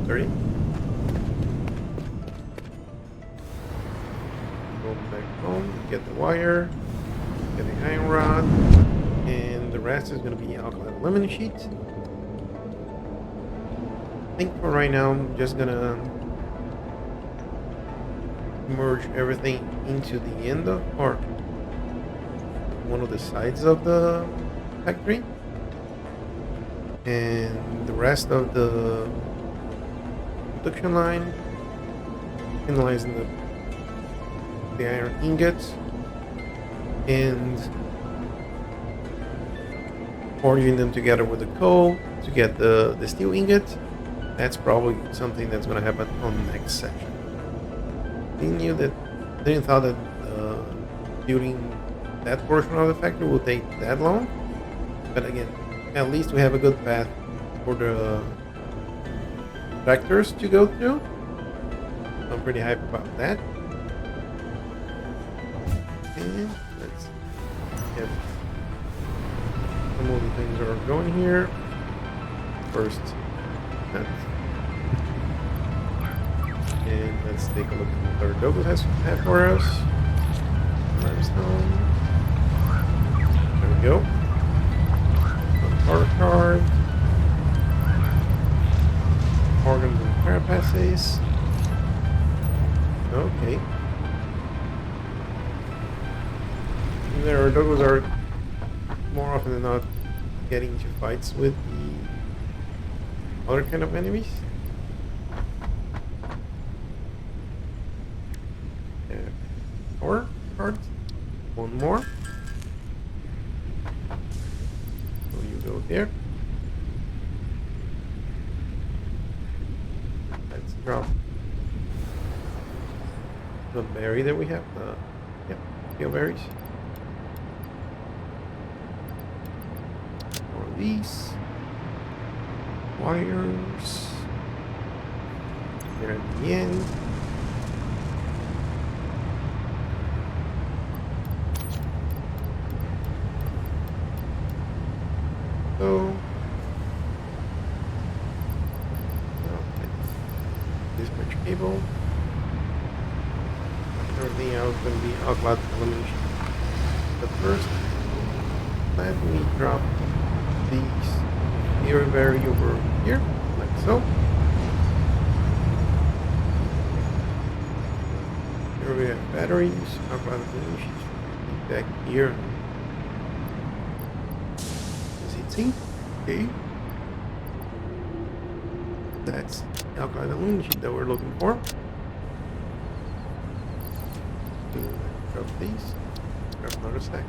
30. Go back home, get the wire, get the iron rod, and the rest is going to be alkaline aluminum sheet. I think for right now, I'm just gonna merge everything into the end of, or one of the sides of the factory, and the rest of the production line, analyzing the iron ingots and forging them together with the coal to get the steel ingot. That's probably something that's going to happen on the next section. Didn't thought that building that portion of the factory will take that long, but again, at least we have a good path for the tractors to go through. I'm pretty hyped about that. And let's get some of the things that are going here. First, And let's take a look at what our Douglas has have for us. Limestone. There we go. One power card. Organs and carapaces. Okay. There, our Douglas are more often than not getting into fights with the other kind of enemies. Power cards. One more. So you go there. Let's drop the berry that we have. Steel berries. More of these. Wires. There at the end. So, dispatch cable. Everything else is going to be outlet elimination. But first, let me drop these here very over here, like so. Here we have batteries, outlet elimination. Back here. Okay, that's the alkaline aluminum sheet that we're looking for. Grab these, grab another stack.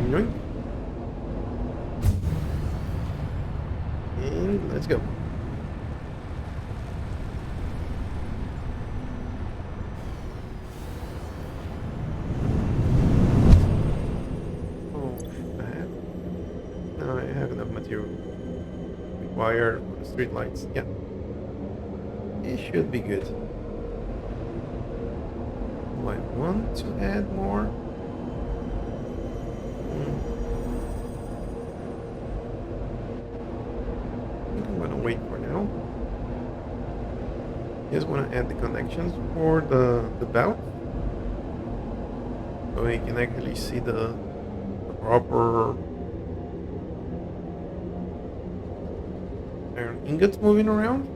Yoink. And let's go. Wire for the street lights. Yeah, it should be good. Do I want to add more? I think I'm gonna wait for now. Just want to add the connections for the belt, so we can actually see the proper ingots moving around.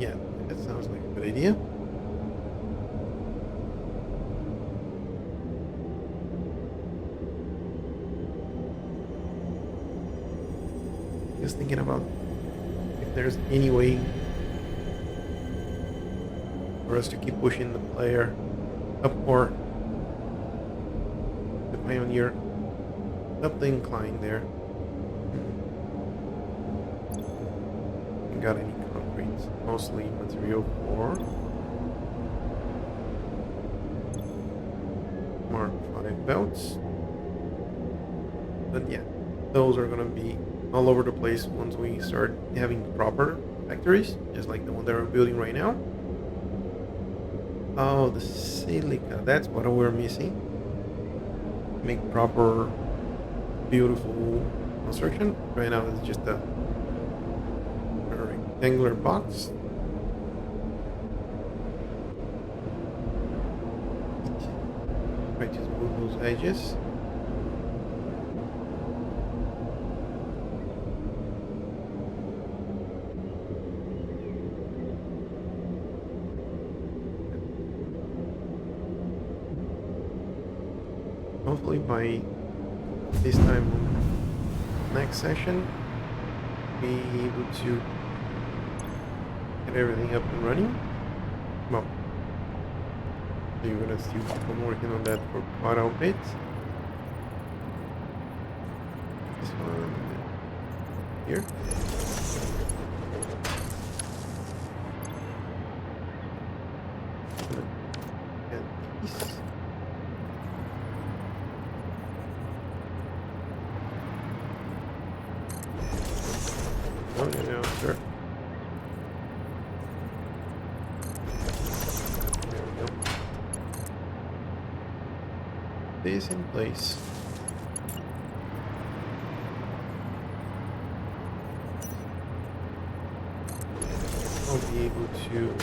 Yeah, that sounds like a good idea. Just thinking about if there's any way for us to keep pushing the player up or the pioneer up the incline there. Got any concrete? Mostly material for Mark 5 belts. But yeah, those are gonna be all over the place once we start having proper factories, just like the one that we're building right now. Oh, the silica, that's what we're missing. Make proper beautiful construction. Right now it's just a rectangular box. Try to smooth those edges. Hopefully by this time next session be able to get everything up and running. Well, so you're gonna still keep on working on that for quite a bit. This one here. And these. Oh, yeah, sure. There we go. This in place. be able to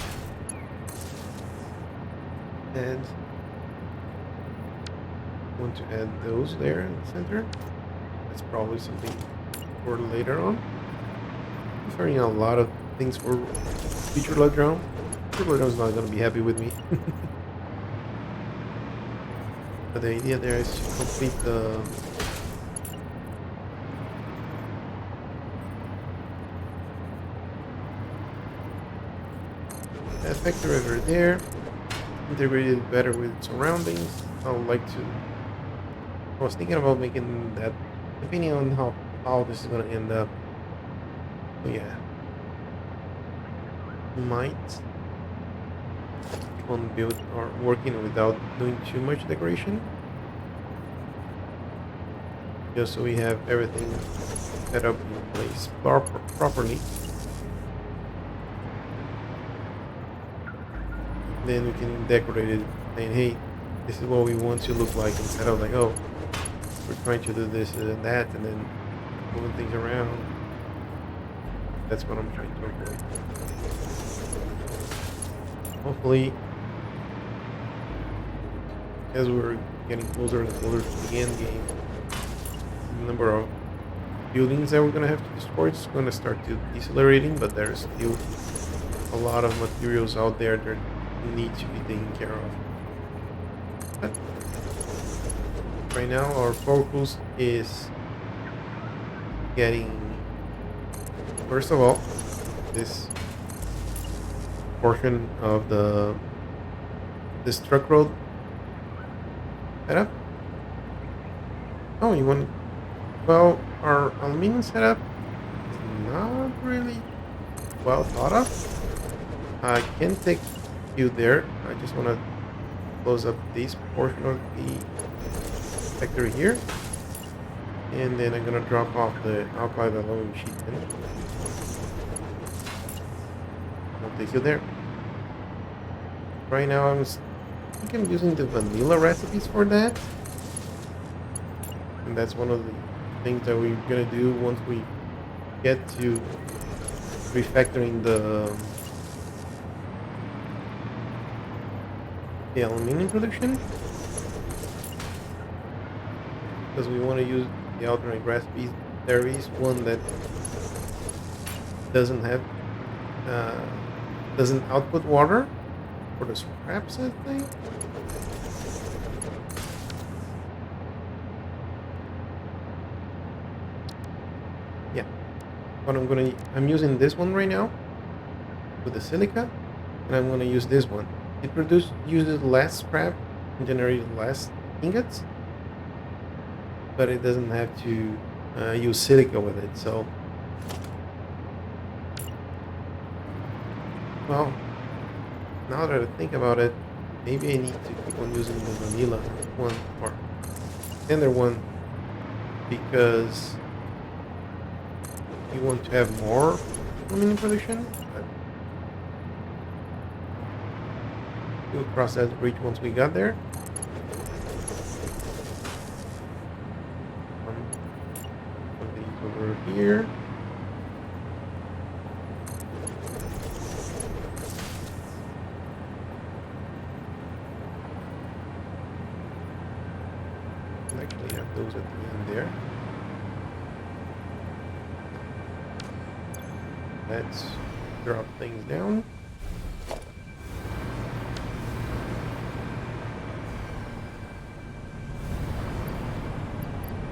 add. Want to add those there in the center. That's probably something for later on. I'm starting a lot of things for future Ledron. Ledron's not going to be happy with me. But the idea there is to complete the factory over there, integrate it better with surroundings. I would like to. I was thinking about making that, depending on how this is going to end up. So yeah, might keep on build or working without doing too much decoration, just so we have everything set up in place properly. Then we can decorate it, saying, "Hey, this is what we want to look like," instead of like, "Oh, we're trying to do this and that," and then moving things around. That's what I'm trying to avoid. Hopefully, as we're getting closer and closer to the end game, the number of buildings that we're going to have to destroy is going to start to decelerating, but there's still a lot of materials out there that need to be taken care of. But right now, our focus is getting, first of all, this portion of this truck road setup. Oh, you want? Well, our aluminum setup is not really well thought of. I can take you there. I just want to close up this portion of the factory here, and then I'm gonna drop off the alkali aluminum sheet. I'll take you there. Right now, I think I'm using the vanilla recipes for that, and that's one of the things that we're gonna do once we get to refactoring the aluminum production, because we want to use the alternate recipes. There is one that doesn't have doesn't output water for the scraps, I think. Yeah, but I'm using this one right now with the silica, and I'm gonna use this one. It uses less scrap and generates less ingots, but it doesn't have to use silica with it. So, well, now that I think about it, maybe I need to keep on using the vanilla one or standard one, because you want to have more aluminum production. We'll cross that bridge once we got there. Put these over here. I'll actually have those at the end there. Let's drop things down.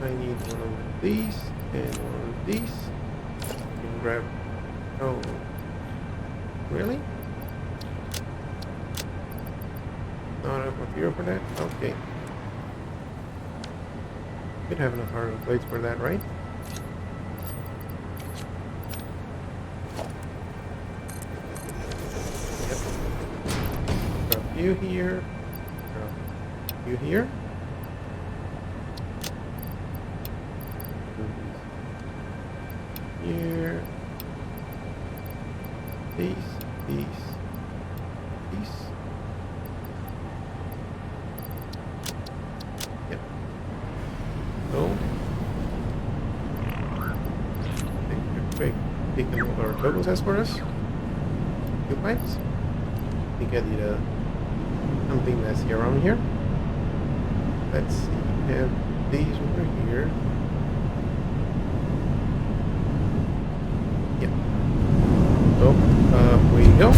I need one of these and one of these. You can grab. Oh, really? Not enough material for that? Okay. Could have enough iron plates for that, right? Yep. Drop you here. Drop you here. Here, these, yep. So, take a quick peek at what our totals has for us. few pipes. I think I did something messy around here. Let's see, we have these over here. Yeah. So, up we go.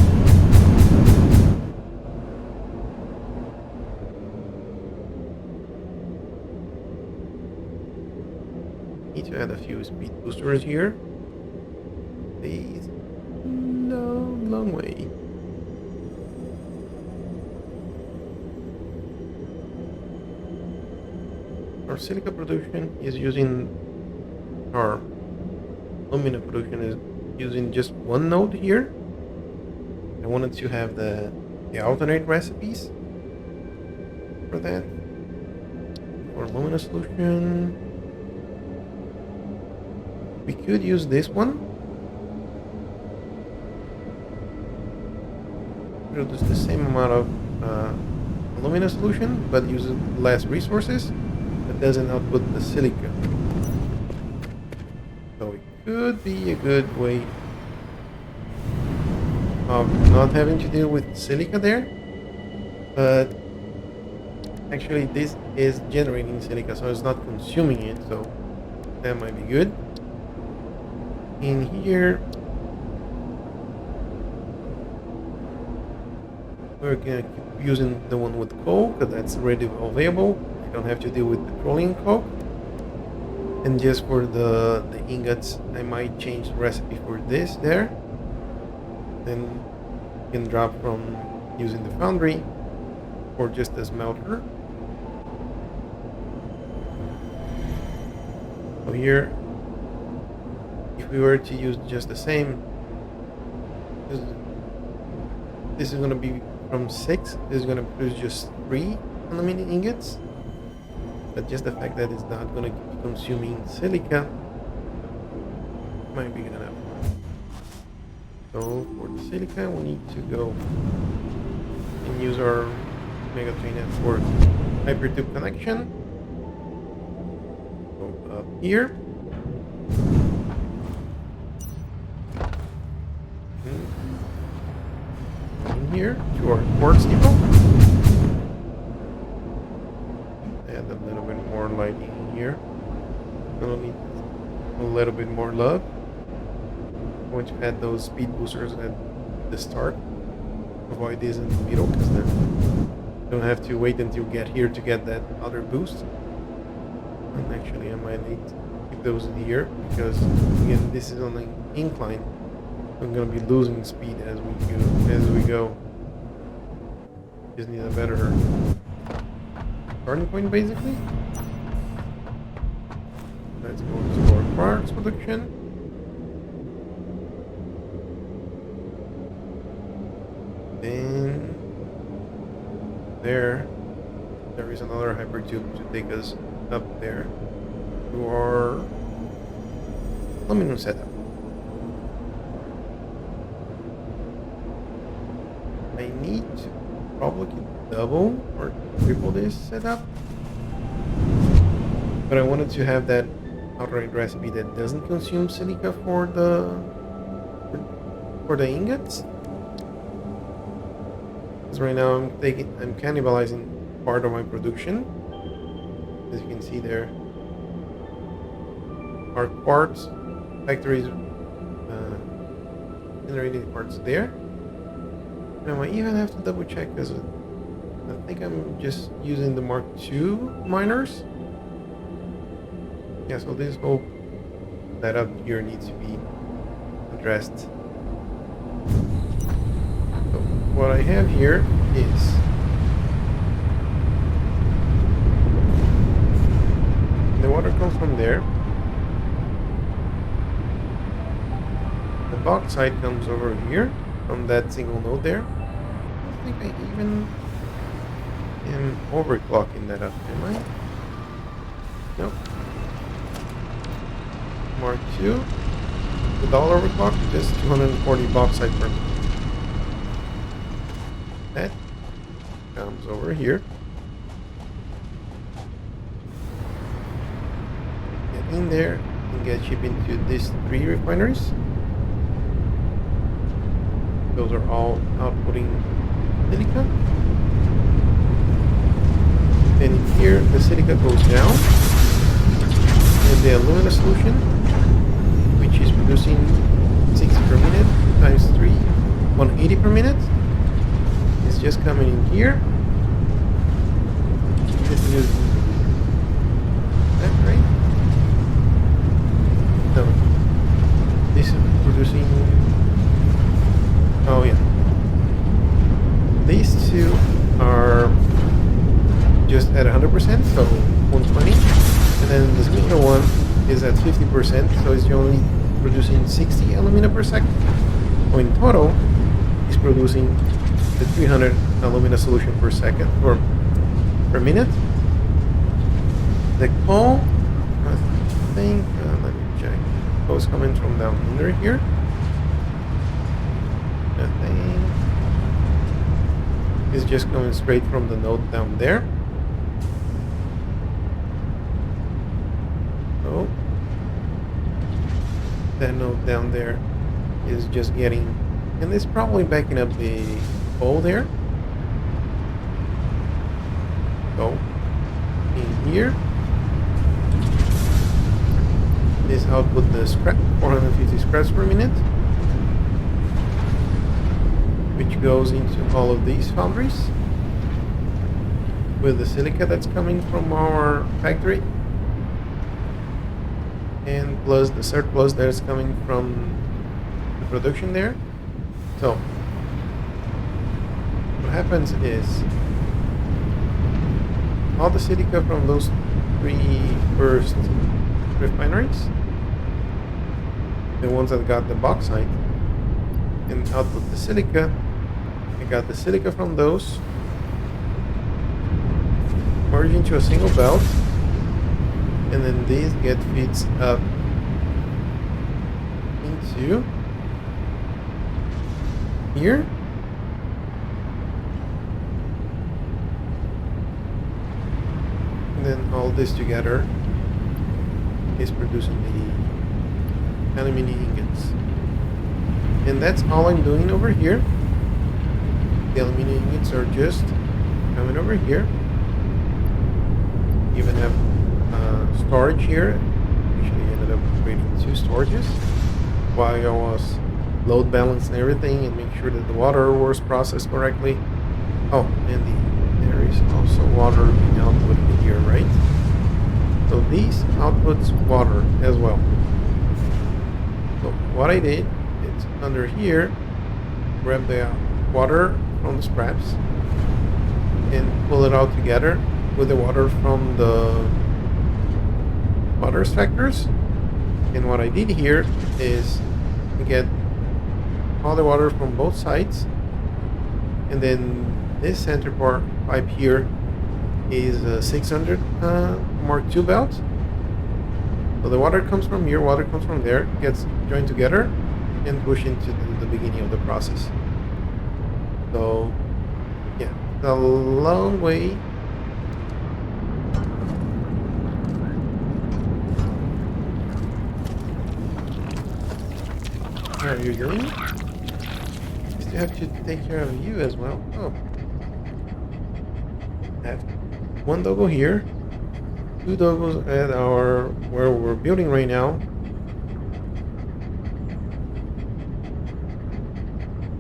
Need to add a few speed boosters here. These long way. Our silica production is using our aluminum production is using just one node here. I wanted to have the alternate recipes for that. For aluminum solution, we could use this one. Produce the same amount of aluminum solution, but uses less resources. That doesn't output the silica. So it could be a good way of not having to deal with silica there. But actually this is generating silica, so it's not consuming it, so that might be good. In here, we're gonna keep using the one with coal, because that's readily available. I don't have to deal with petroleum coke. And just for the ingots, I might change the recipe for this there. Then you can drop from using the foundry or just a smelter. So here, if we were to use just the same, this is going to be from 6. This is going to produce just 3 aluminum ingots. But just the fact that it's not going to keep consuming silica might be good enough. So for the silica, we need to go and use our Mega 3 network hypertube connection. Go up here. In here to our quartz depot. Add a little bit more lighting in here. Gonna need a little bit more love. I'm going to add those speed boosters at the start. Avoid these in the middle, because then you don't have to wait until you get here to get that other boost. And actually I might need to keep those in here, because again this is on an incline. I'm gonna be losing speed as we go. Just need a better starting point, basically. Let's go to our quartz production. Then there is another hypertube to take us up there to our aluminum setup. I need to probably double or triple this setup, but I wanted to have that outright recipe that doesn't consume silica for the ingots. Because right now I'm cannibalizing part of my production. As you can see there, our quartz factory is generating parts there. Now I even have to double check, because I think I'm just using the Mark II miners. Yeah, so this whole setup here needs to be addressed. So what I have here is the water comes from there. The bauxite comes over here from that single node there. I think I even am overclocking that up, am I? Nope. Mark II. The dollar overclock, just 240 bauxite per minute. That comes over here. Get in there and get shipped into these 3 refineries. Those are all outputting silica. And in here, the silica goes down, and the alumina solution, which is producing 60 per minute times 3, 180 per minute, is just coming in here. This is that right? No, this is producing. Oh yeah, these two are just at 100%, so 120, and then this middle one is at 50%, so it's only producing 60 alumina per second. So in total, it's producing the 300 alumina solution per second or per minute. The coal, I think, let me check. Coal is coming from down under here. I think it's just coming straight from the node down there. So that node down there is just getting, and it's probably backing up the coal there. So in here, this output the scrap, 450 scraps per minute, which goes into all of these foundries with the silica that's coming from our factory, and plus the surplus that's coming from the production there. So what happens is all the silica from those 3 first refineries, the ones that got the bauxite and output the silica, I got the silica from those, merge into a single belt, and then these get feeds up into here. And then all this together is producing the aluminum ingots. And that's all I'm doing over here. The aluminum ingots are just coming over here. Even have storage here. Actually ended up creating 2 storages while I was load balancing everything and make sure that the water was processed correctly. Oh, and there is also water being outputted here, right? So these outputs water as well. So what I did is under here, grab the water from the scraps and pull it all together with the water from the water extractors. And what I did here is get all the water from both sides, and then this center pipe here is a 600 Mark II belt. So the water comes from here, water comes from there, gets joined together and pushed into the beginning of the process. So yeah, a long way. Are you hearing me? I still have to take care of you as well. Oh. I have 1 doggo here, 2 doggos at our where we're building right now,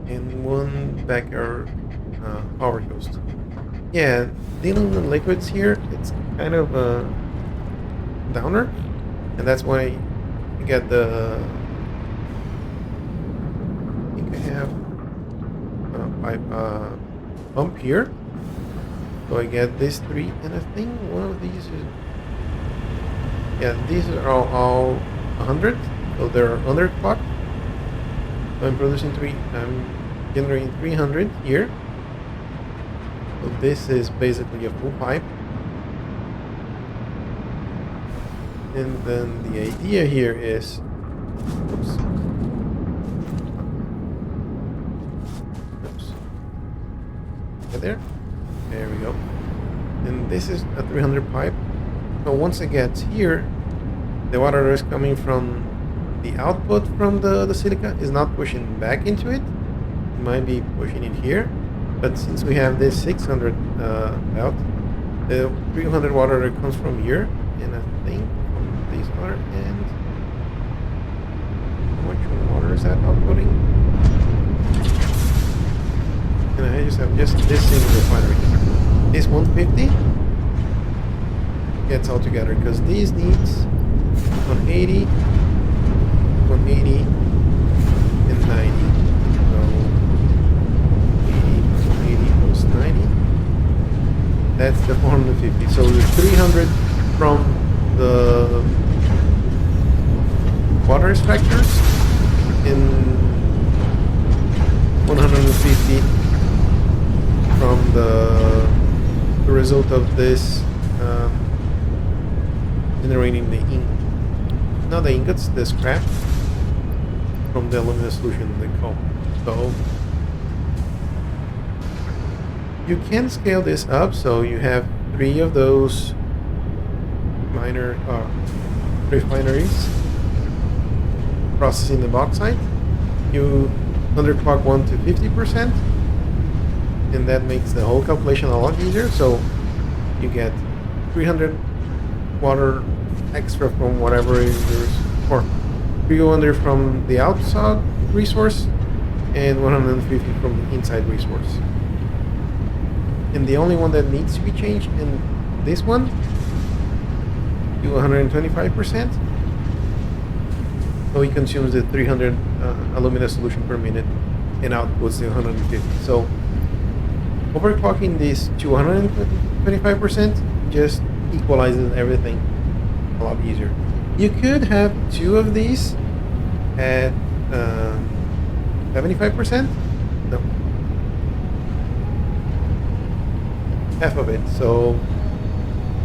and 1 back our power coast. Yeah, dealing with liquids here, it's kind of a downer, and that's why I got the. I have a pump here. So I get these 3, and I think one of these is, yeah, these are all 100, so they're underclocked. So I'm producing 3, I'm generating 300 here. So this is basically a full pipe. And then the idea here is, oops. Right there. There we go. And this is a 300 pipe. So once it gets here, the water is coming from the output from the silica is not pushing back into it. might be pushing it here, but since we have this 600 belt, the 300 water that comes from here, and I think from this other end, how much water is that outputting? And I just have just this single refinery. This 150 gets all together because these needs 180, 180, and 90. So 80 plus 90. That's the 450. So the 300 from the water extractors and 150 from the result of this generating the not the ingots, the scrap from the aluminum solution they call. So you can scale this up, so you have 3 of those minor refineries processing the bauxite. You underclock one to 50%, and that makes the whole calculation a lot easier. So you get 300 water extra from whatever is yours, or 300 from the outside resource and 150 from the inside resource. And the only one that needs to be changed in this one, do 125%. So he consumes the 300 alumina solution per minute and outputs the 150. So overclocking this to 125% just equalizes everything a lot easier. You could have 2 of these at 75%. No, half of it. So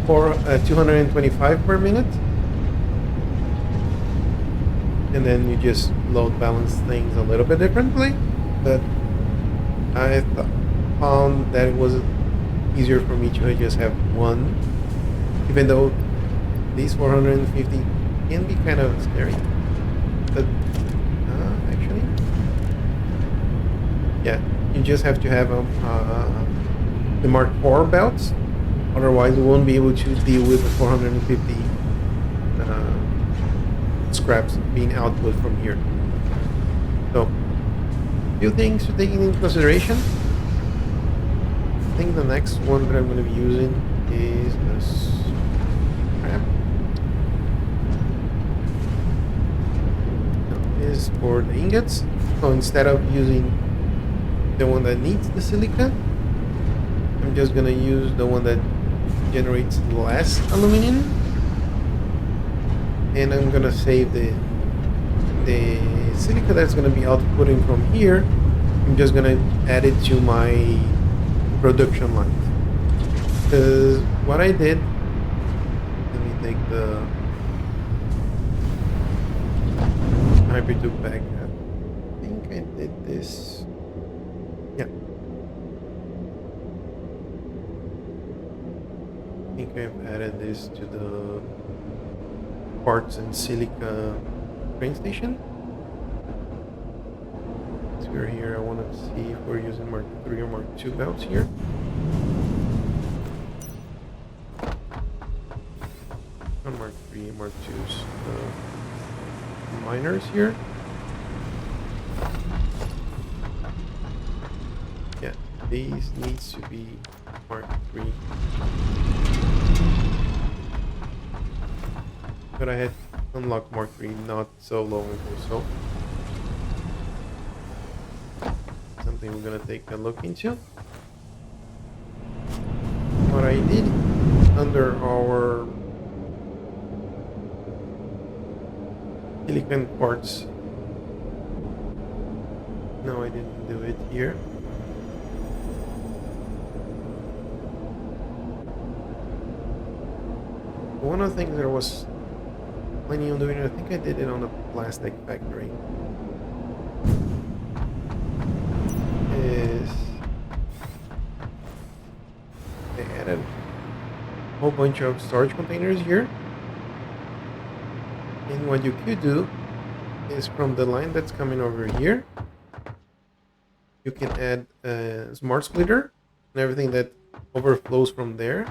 for 225 per minute, and then you just load balance things a little bit differently. But I found that it was easier for me to just have one, even though these 450 can be kind of scary. But actually, yeah, you just have to have the Mark IV belts, otherwise you won't be able to deal with the 450 scraps being output from here. So, a few things to take into consideration. I think the next one that I'm going to be using is a scrap. Is for the ingots. So instead of using the one that needs the silica, I'm just going to use the one that generates less aluminum. And I'm gonna save the silica that's gonna be outputting from here. I'm just gonna add it to my production line. Because what I did, let me take the hybrid tube back. I think I did this. Yeah. I think I've added this to the quartz and silica train station. So we're here. I want to see if we're using Mark 3 or Mark 2 belts here. Not Mark 3, Mark 2's miners here. Yeah, these needs to be Mark 3. But I had unlocked Mark 3 not so long ago, so something we're gonna take a look into. What I did under our silicon quartz, no, I didn't do it here. One of the things that I was planning on doing, I think I did it on the plastic factory, is I added a whole bunch of storage containers here. And what you could do is from the line that's coming over here, you can add a smart splitter, and everything that overflows from there,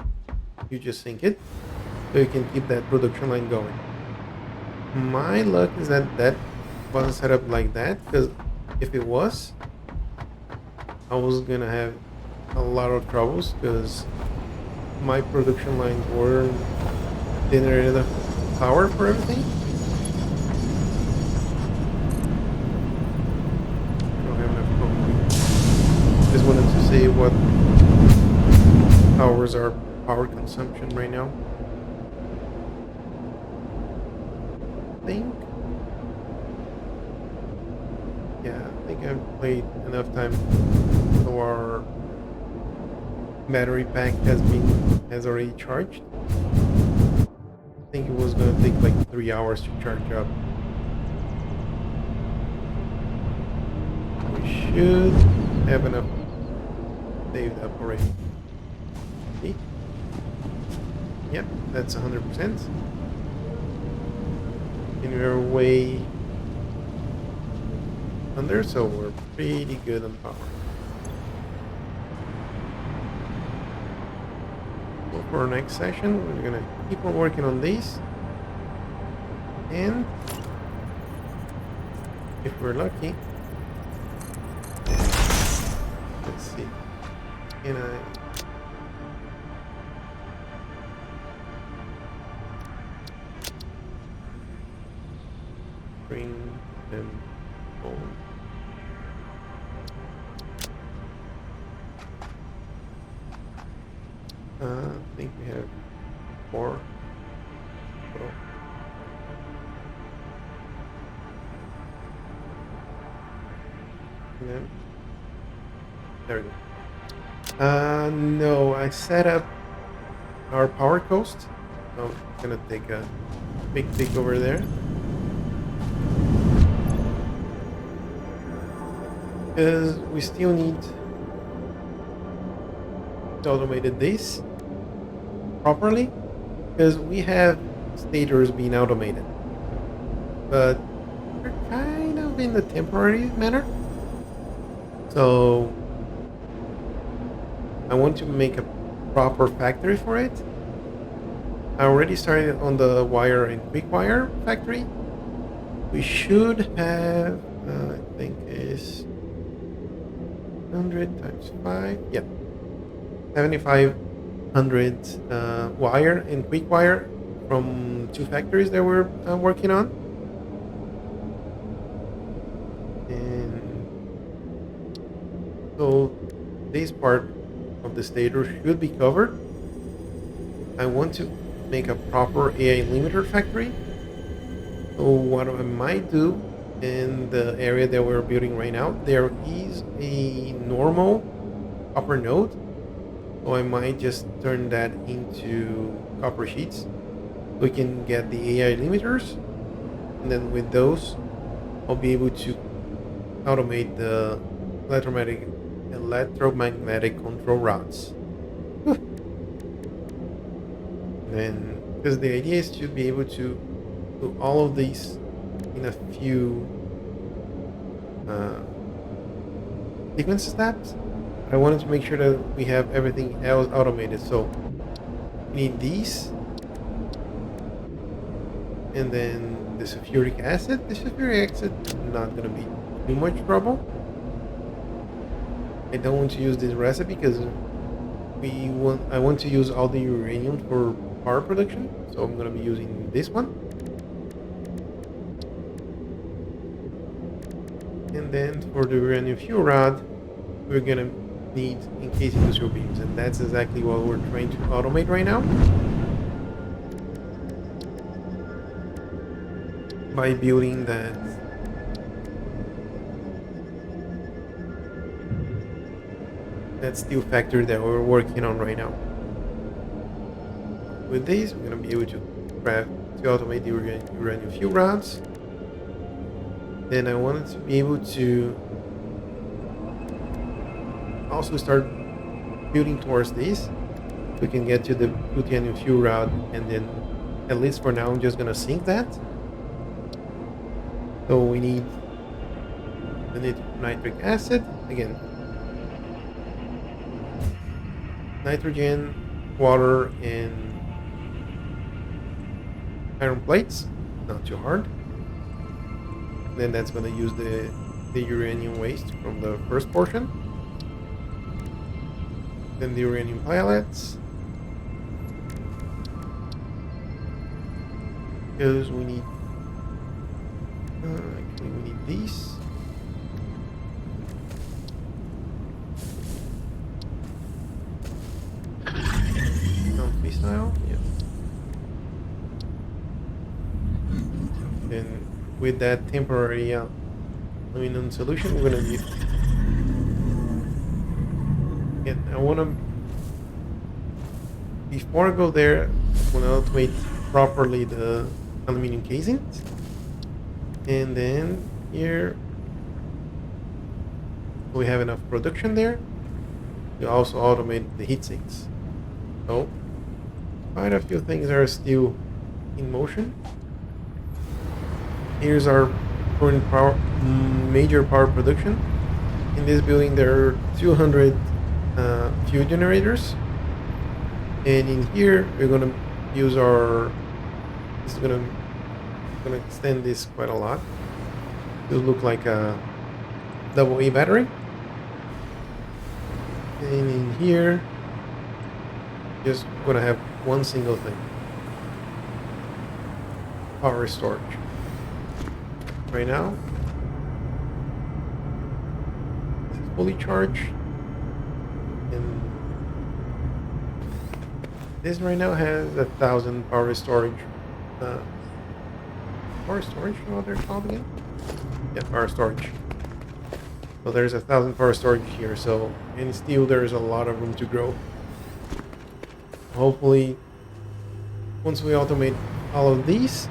you just sink it, so you can keep that production line going. My luck is that that wasn't set up like that, because if it was, I was gonna have a lot of troubles, because my production lines weren't generating enough power for everything. I don't have enough concrete. Just wanted to see what hours are power consumption right now. Think, yeah, I think I've played enough time so our battery pack has already charged. I think it was gonna take like 3 hours to charge up. We should have enough saved up already. See? Yep, that's 100%. And we're way under, so we're pretty good on power. So for our next session, we're gonna keep on working on these, and if we're lucky, let's see, can I bring them home? I think we have 4. Oh. And then, there we go. No, I set up our power coast. So I'm gonna take a big peek over there. Because we still need to automate this properly, because we have stators being automated, but they're kind of in the temporary manner. So I want to make a proper factory for it. I already started on the wire and quick wire factory. We should have, I think is 100 times 5, yep, 7,500 wire and quick wire from 2 factories that we're working on. And so this part of the stator should be covered. I want to make a proper AI limiter factory. So what I might do in the area that we're building right now, there is a normal copper node. So I might just turn that into copper sheets. We can get the AI limiters, and then with those, I'll be able to automate the electromagnetic control rods. Then, because the idea is to be able to do all of these in a few sequence steps. I wanted to make sure that we have everything else automated. So we need these, and then the sulfuric acid. The sulfuric acid is not going to be too much trouble. I don't want to use this recipe because I want to use all the uranium for power production, so I'm going to be using this one. And then for the uranium fuel rod, we're going to need encased industrial beams, and that's exactly what we're trying to automate right now by building that steel factory that we're working on right now. With these, we're going to be able to automate the uranium fuel rods. Then I wanted to be able to also start building towards this. We can get to the plutonium fuel rod, and then at least for now I'm just gonna sink that. So we need the nitric acid again. Nitrogen, water, and iron plates. Not too hard. Then that's going to use the uranium waste from the first portion. Then the uranium pellets. Because we need actually we need these. Non-fissile, yeah. Then with that temporary aluminum solution, we're gonna need. Again, I wanna before I go there, I wanna automate properly the aluminum casings, and then here we have enough production there. We also automate the heat sinks. So quite a few things are still in motion. Here's our current major power production. In this building there are 200 fuel generators, and in here we're gonna use our. This is gonna extend this quite a lot. It'll look like a double A battery. And in here, just gonna have one single thing: power storage. Right now, this is fully charged, and this right now has 1,000 power storage. Power storage, what they're called again? Yeah, power storage. So there's 1,000 power storage here. So, and still there's a lot of room to grow. Hopefully, once we automate all of these,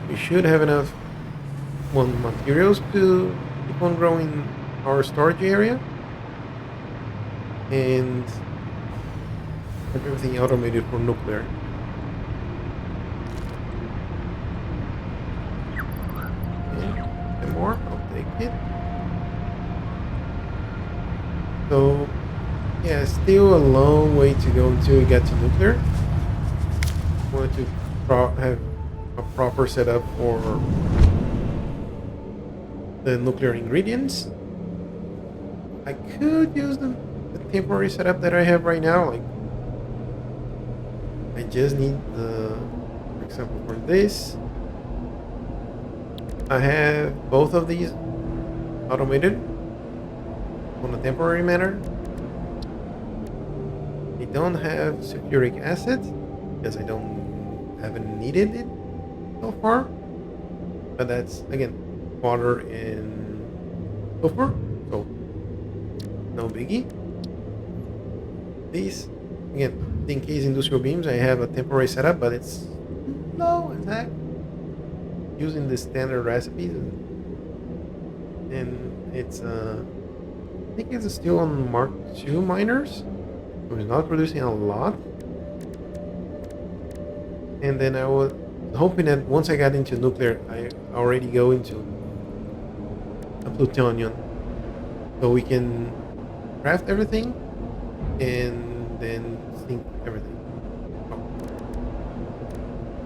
we should have enough materials to keep on growing our storage area, and have everything automated for nuclear. And more, I'll take it. So, yeah, still a long way to go until we get to nuclear. I wanted to have a proper setup for the nuclear ingredients. I could use the temporary setup that I have right now. Like, I just need for example, for this, I have both of these automated on a temporary manner. I don't have sulfuric acid because I haven't needed it so far. But that's again water and sulfur, so no biggie. These again, in case industrial beams, I have a temporary setup, but it's low in fact, using the standard recipes, and it's I think it's still on Mark II miners, so it's not producing a lot. And then I was hoping that once I got into nuclear, I already go into a plutonium, so we can craft everything and then sink everything.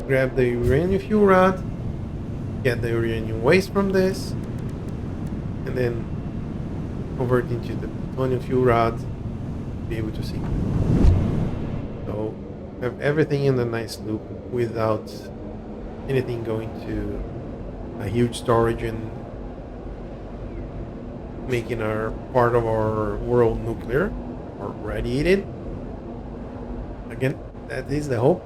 Grab the uranium fuel rod, get the uranium waste from this, and then convert into the plutonium fuel rod to be able to sink. So have everything in a nice loop without anything going to a huge storage and making our part of our world nuclear or radiated. Again, that is the hope.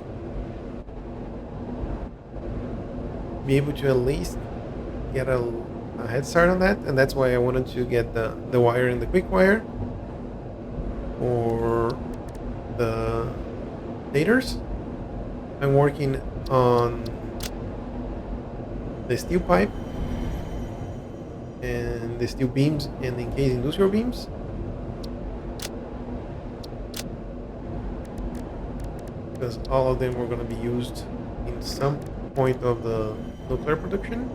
Be able to at least get a head start on that, and that's why I wanted to get the wire and the quick wire for the daters. I'm working on the steel pipe and the steel beams and the encased industrial beams. Because all of them were going to be used in some point of the nuclear production.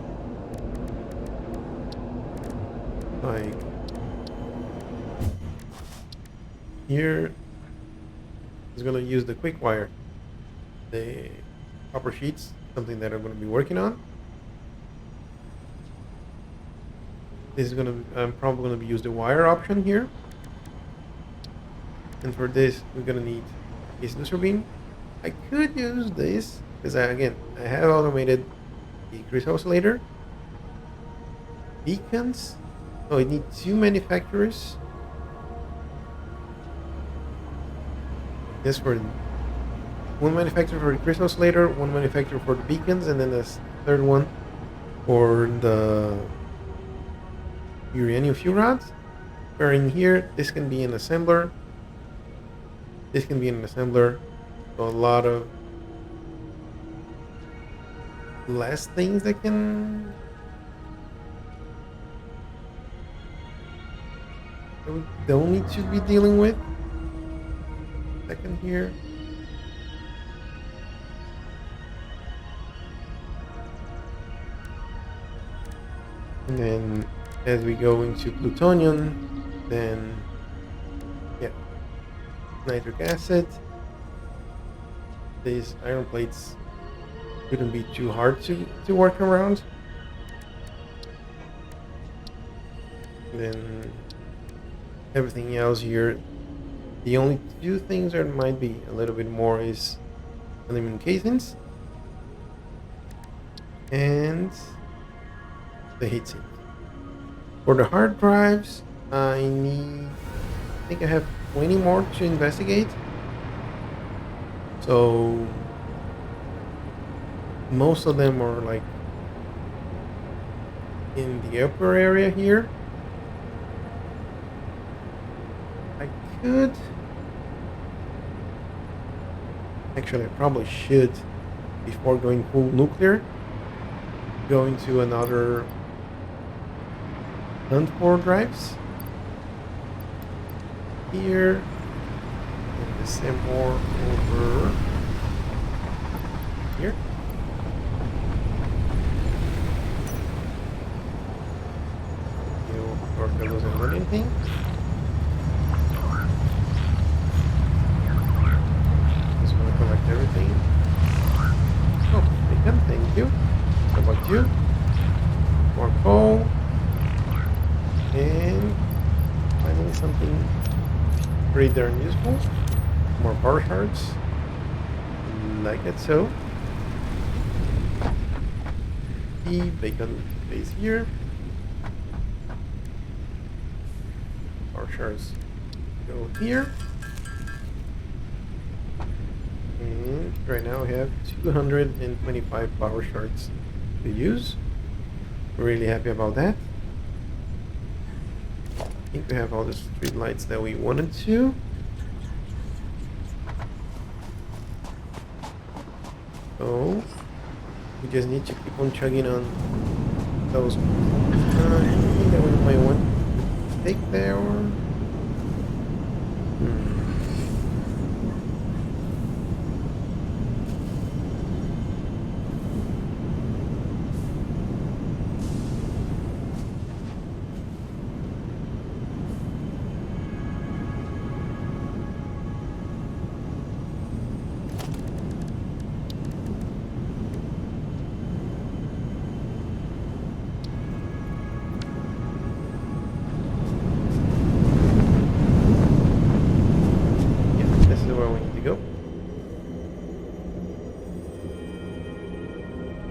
Like here is gonna use the quick wire, the copper sheets, something that I'm gonna be working on. This is I'm probably gonna be use the wire option here. And for this, we're gonna need a laser beam. I could use this because again, I have automated the crystal oscillator. Beacons. Oh, I need 2 manufacturers. This for one manufacturer for the crystal oscillator, one manufacturer for the beacons, and then this third one for the uranium fuel rods. Where in here, this can be an assembler. This can be an assembler. So a lot of less things that we don't need to be dealing with. Second here. And then as we go into plutonium, then yeah, nitric acid. These iron plates shouldn't be too hard to work around. Then everything else here, the only 2 things that might be a little bit more is aluminum casings and the heatsink. For the hard drives, I think I have 20 more to investigate. So most of them are like in the upper area here. I could actually, I probably should, before going full nuclear, go into another hunt for drives here. And the same more over here. Torpedoes and running thing. Just want to collect everything. Oh, bacon, thank you. How about you? More coal. And finally something pretty darn useful. More power shards. Like it so. The bacon stays here. Power shards go here. And right now we have 225 power shards to use. We're really happy about that. I think we have all the street lights that we wanted to. So we just need to keep on chugging on those. Anything that we might want to take there.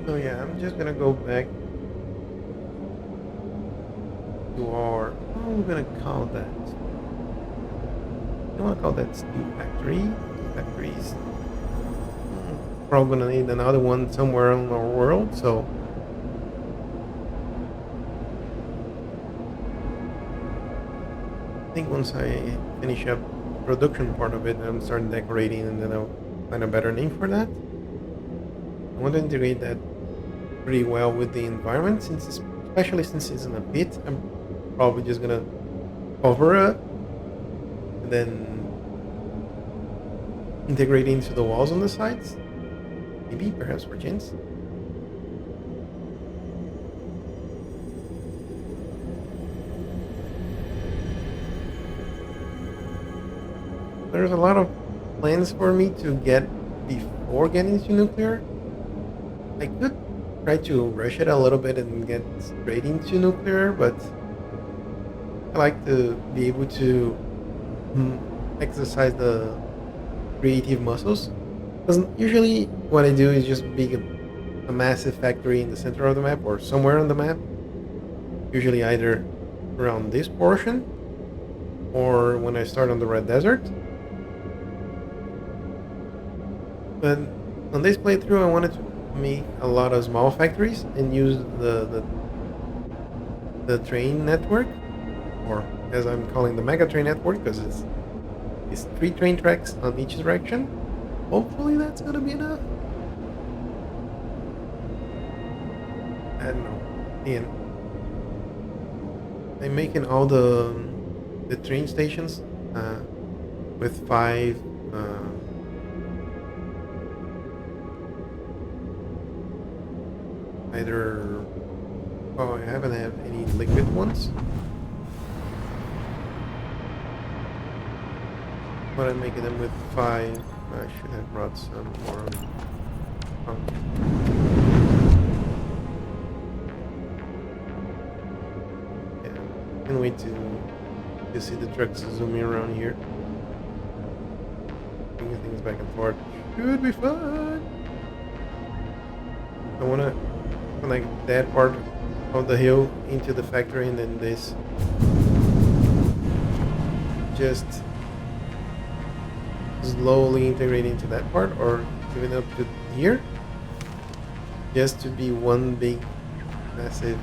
So yeah, I'm just gonna go back to our, what are we gonna call that? I wanna call that steel factory. Factories. Probably gonna need another one somewhere in our world, so I think once I finish up the production part of it, I'm starting decorating, and then I'll find a better name for that. I want to integrate that pretty well with the environment, especially since it's in a pit. I'm probably just gonna cover it and then integrate into the walls on the sides. Maybe, perhaps for chance. there's a lot of plans for me to get before getting to nuclear. I could try to rush it a little bit and get straight into nuclear, but I like to be able to exercise the creative muscles. Because usually what I do is just be a massive factory in the center of the map or somewhere on the map. Usually either around this portion or when I start on the red desert. But on this playthrough, I wanted to make a lot of small factories and use the train network, or as I'm calling the mega train network, because it's 3 train tracks on each direction. Hopefully that's gonna be enough. I don't know. And I'm making all the train stations with 5 either. Oh, I haven't had any liquid ones, but I'm making them with 5. I should have brought some more. Yeah, can't wait to see the trucks zooming around here, bringing things back and forth. Should be fun. I wanna connect that part of the hill into the factory, and then this just slowly integrate into that part, or even up to here, just to be one big massive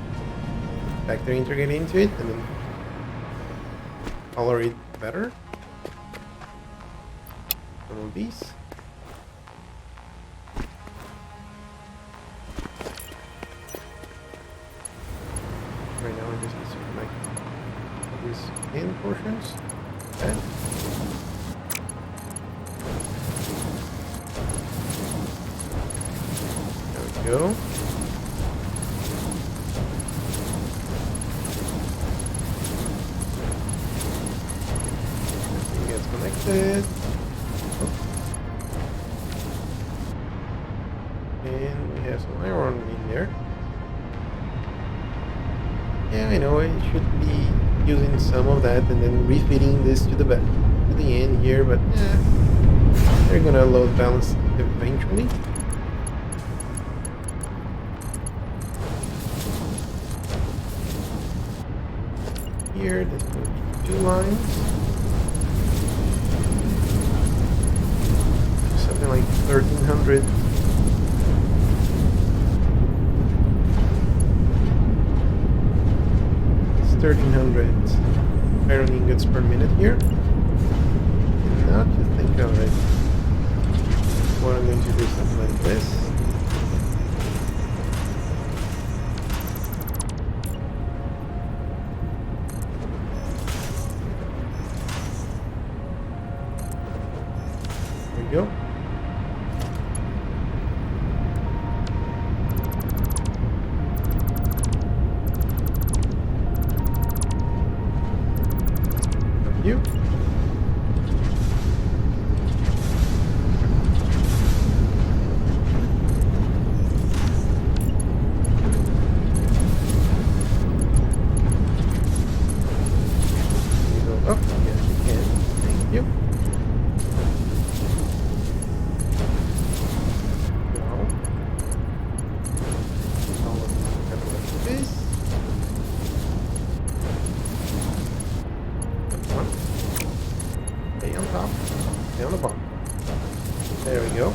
factory integrated into it, and then color it better. One of these. Right now I just need to connect these end portions. Okay. There we go. Everything gets connected. Oh. And we have some iron in there. Yeah, I know I should be using some of that and then refitting this to the end here, but they're gonna load balance eventually. Here, there's going to be 2 lines. Something like 1300. It's 1300 iron ingots per minute here. And now to think of it, what I'm going to do something like this. Go. Thank you. You go up. Yes, you can. Thank you. Stay on top, stay on the bottom. There we go.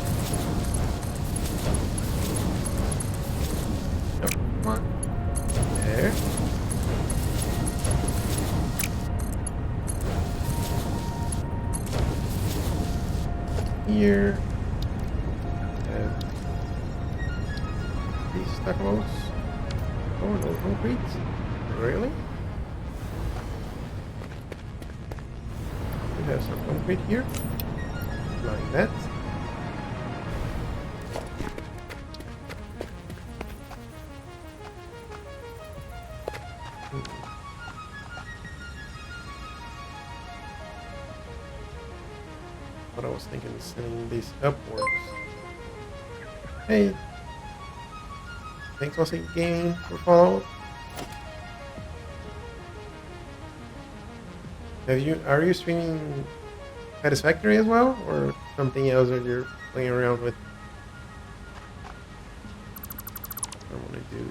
Yep, come on. There. Here. These stuckos. Oh, no concrete. Really? We have some concrete here. Like that. Hmm. 2 what I was thinking is sending this upwards. Hey, thanks also game for follow. Are you streaming Satisfactory as well, or something else that you're playing around with? What I want to do is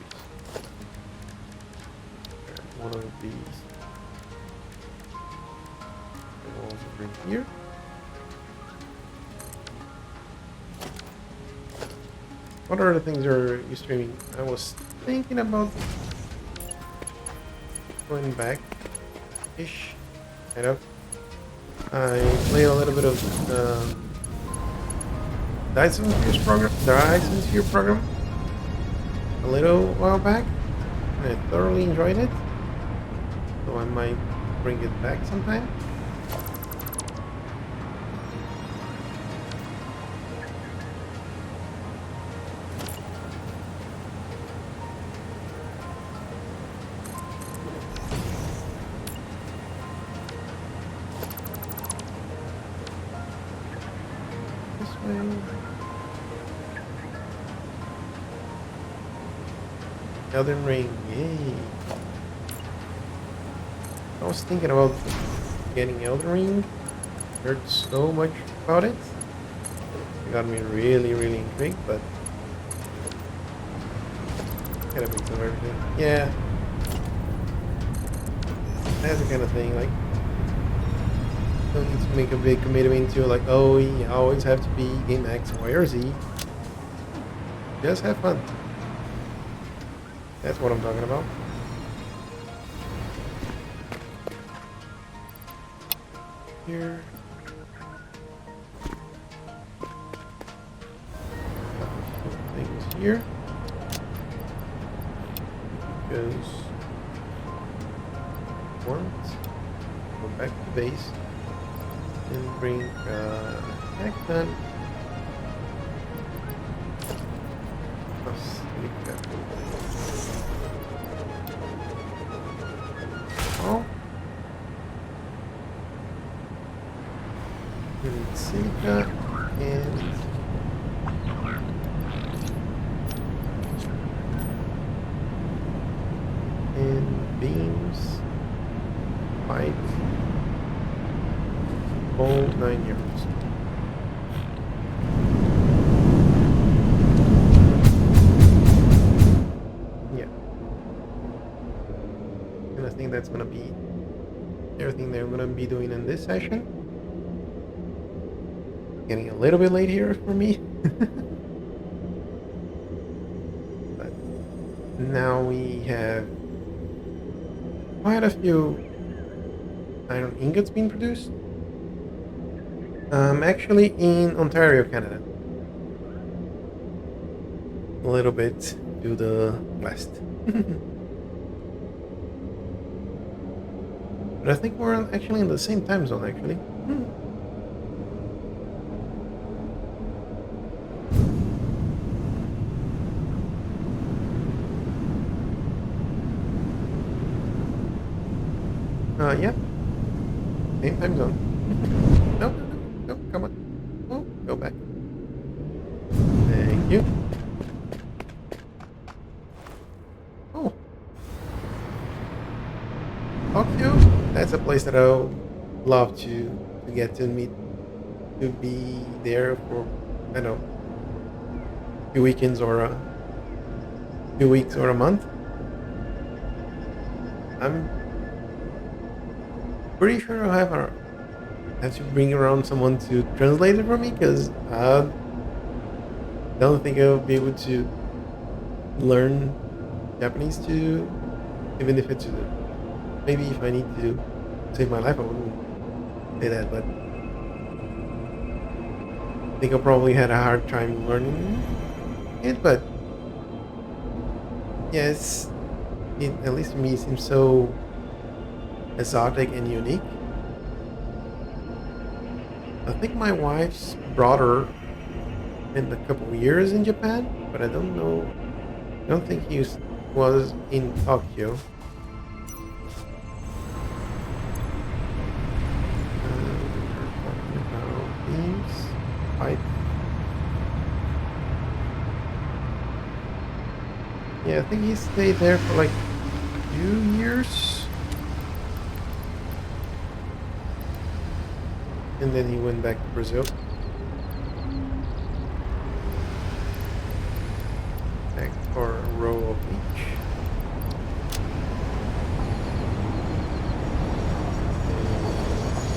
grab one of these walls over here. What other things are you streaming? I was thinking about going back-ish, kind of. I played a little bit of Dyson Sphere program a little while back, and I thoroughly enjoyed it. So I might bring it back sometime. Elden Ring, yay! I was thinking about getting Elden Ring. Heard so much about it. It got me really intrigued, but gotta mix of everything. Yeah, that's the kind of thing. Like, don't need to make a big commitment to like, oh, you always have to be game X, Y, or Z. Just have fun. That's what I'm talking about. Here. Things here. Because once go back to base and bring back done. Oh. Silica and beams, pipe, all 9 yards. Yeah, and I think that's gonna be everything that I'm gonna be doing in this session. Getting a little bit late here for me. But now we have quite a few iron ingots being produced. Actually in Ontario, Canada. A little bit to the west. But I think we're actually in the same time zone, actually. Yeah. Same time zone. No, come on. Oh, go back. Thank you. Oh. Tokyo? That's a place that I would love to get to meet, to be there for, I don't know, 2 weekends or 2 weeks or a month. I'm pretty sure I have to bring around someone to translate it for me, because I don't think I'll be able to learn Japanese to, even if it's maybe if I need to save my life, I wouldn't say that, but I think I probably had a hard time learning it. But yes, at least to me, it seems so exotic and unique. I think my wife's brother spent a couple of years in Japan, but I don't know. I don't think he was in Tokyo. We're talking about beams. pipe. Yeah, I think he stayed there for like 2 years. And then he went back to Brazil. Back for a row of each.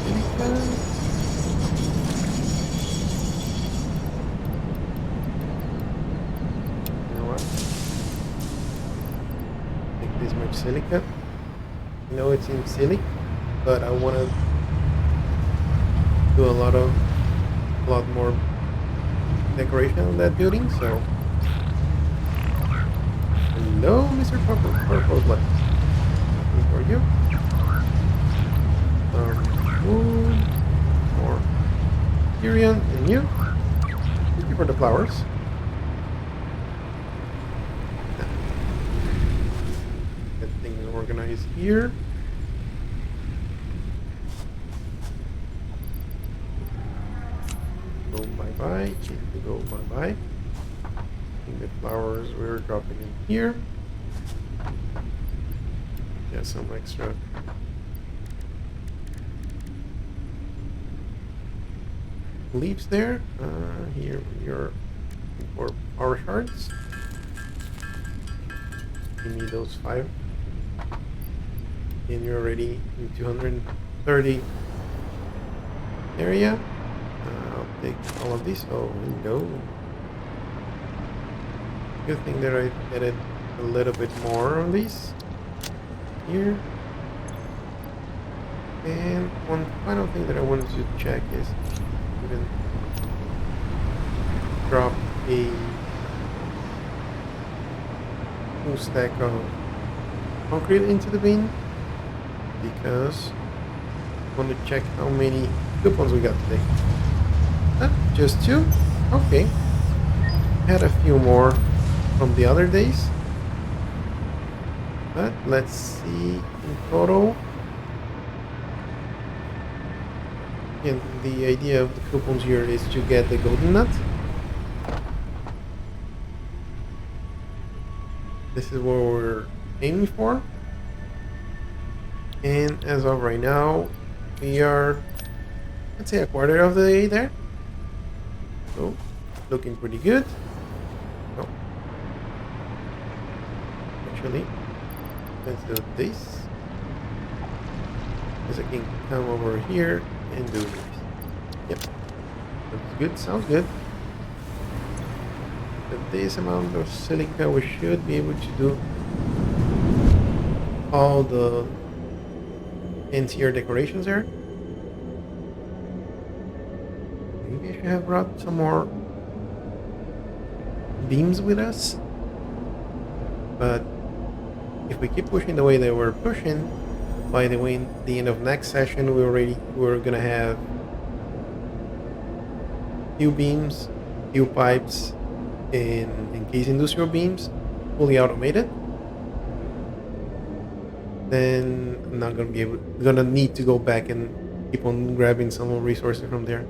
Silica. You know what? Take this much silica. I know it seems silly, but I want to do a lot more decoration on that building. So, hello, Mr. Purple Blood. Looking for you. Wood, more Tyrion, and you. Thank you for the flowers. Get things organized here. Go bye-bye. Need to go bye-bye. I think the flowers we're dropping in here. Get some extra leaves there. Here you're for power shards. Give me those 5. And you're already in 230 area. I'll take all of these. Oh, no. Good thing that I added a little bit more on these here. And one final thing that I wanted to check is even drop a full stack of concrete into the bin, because I want to check how many coupons we got today. Just 2? Okay. Had a few more from the other days, but let's see in total. And the idea of the coupons here is to get the golden nut. This is what we're aiming for. And as of right now, we are, let's say, a quarter of the way there. So, looking pretty good. Oh. Actually, let's do this. Because I can come over here and do this. Yep. Looks good, sounds good. With this amount of silica, we should be able to do all the interior decorations there. Maybe I should have brought some more beams with us. But if we keep pushing the way that we're pushing, by the way, the end of next session, we're gonna have few beams, few pipes, and case industrial beams, fully automated. Then I'm not gonna need to go back and keep on grabbing some more resources from there.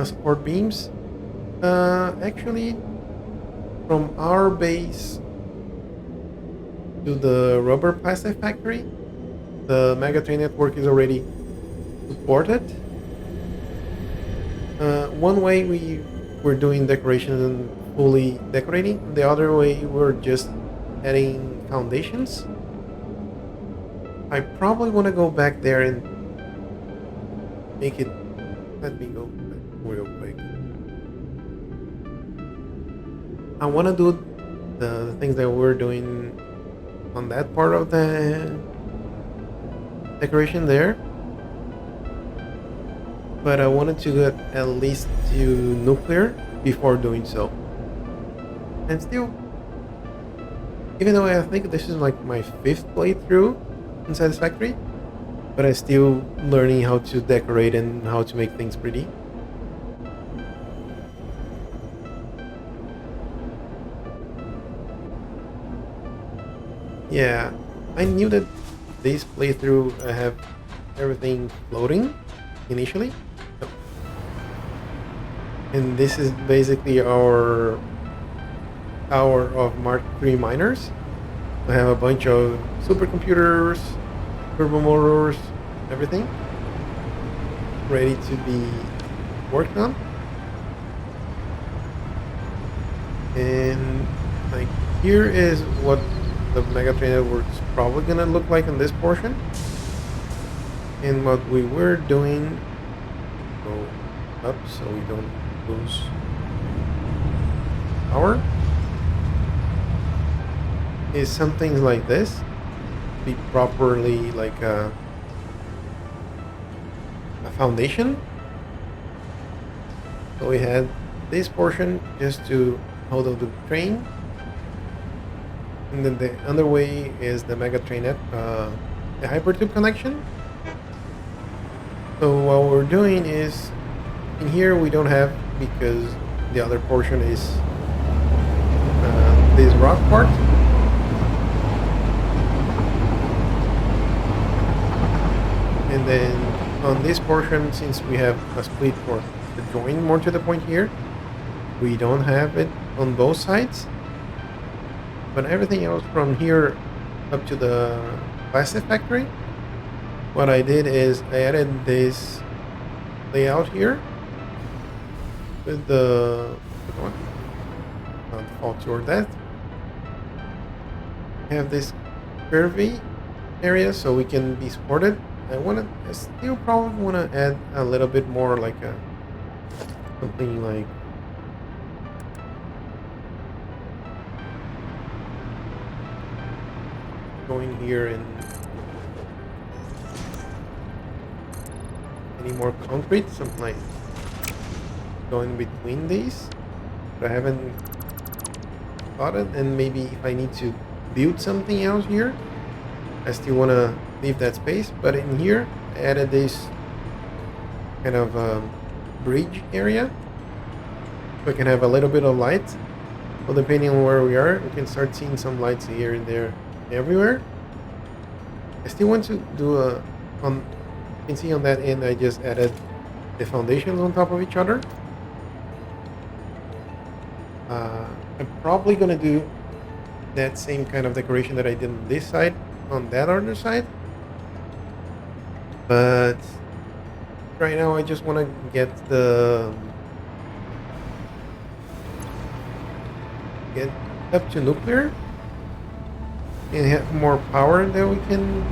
Support beams. Actually, from our base to the rubber plastic factory, the Megatrain network is already supported. One way we're doing decorations and fully decorating. The other way we're just adding foundations. I probably want to go back there and make it. Let me go back real quick. I want to do the things that we're doing on that part of the decoration there, but I wanted to get at least to nuclear before doing so. And still, even though I think this is like my 5th playthrough in Satisfactory, but I'm still learning how to decorate and how to make things pretty. Yeah, I knew that this playthrough I have everything floating initially. And this is basically our tower of Mark III miners. We have a bunch of supercomputers, turbo motors, everything ready to be worked on. And like here is what the Megatrain network's probably gonna look like in this portion. And what we were doing, go up so we don't lose power, is some things like this. Be properly like a foundation. So we had this portion just to hold up the train, and then the other way is the Megatrain net, the hypertube connection. So what we're doing is, in here we don't have, because the other portion is this rock part. And then on this portion, since we have a split for the join more to the point here, we don't have it on both sides. But everything else from here up to the plastic factory, what I did is I added this layout here with the one, not fall toward that. Have this curvy area so we can be supported. I still probably want to add a little bit more, like something like going here and any more concrete, something like going between these. But I haven't thought it, and maybe if I need to build something else here, I still want to leave that space. But in here I added this kind of bridge area so we can have a little bit of light. So depending on where we are, we can start seeing some lights here and there, everywhere. I still want to do you can see on that end I just added the foundations on top of each other. I'm probably gonna do that same kind of decoration that I did on this side on that other side, but right now I just want to get up to nuclear and have more power that we can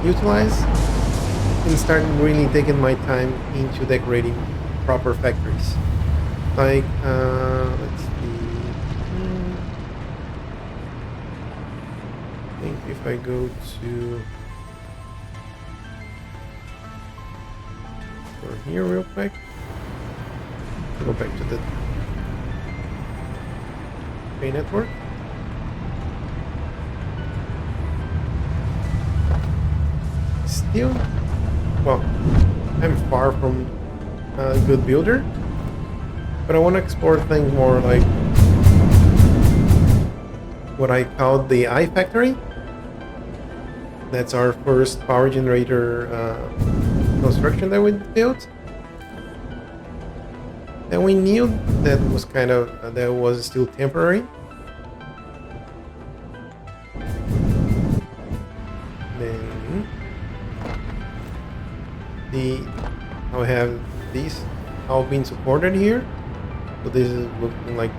utilize, and start really taking my time into decorating proper factories. Like let's see, I think if I go to here real quick, go back to the train network. Still, well, I'm far from a good builder, but I want to explore things more like what I call the I factory. That's our first power generator construction that we built. And we knew that was kind of that was still temporary. Then I have these all being supported here. So this is looking like,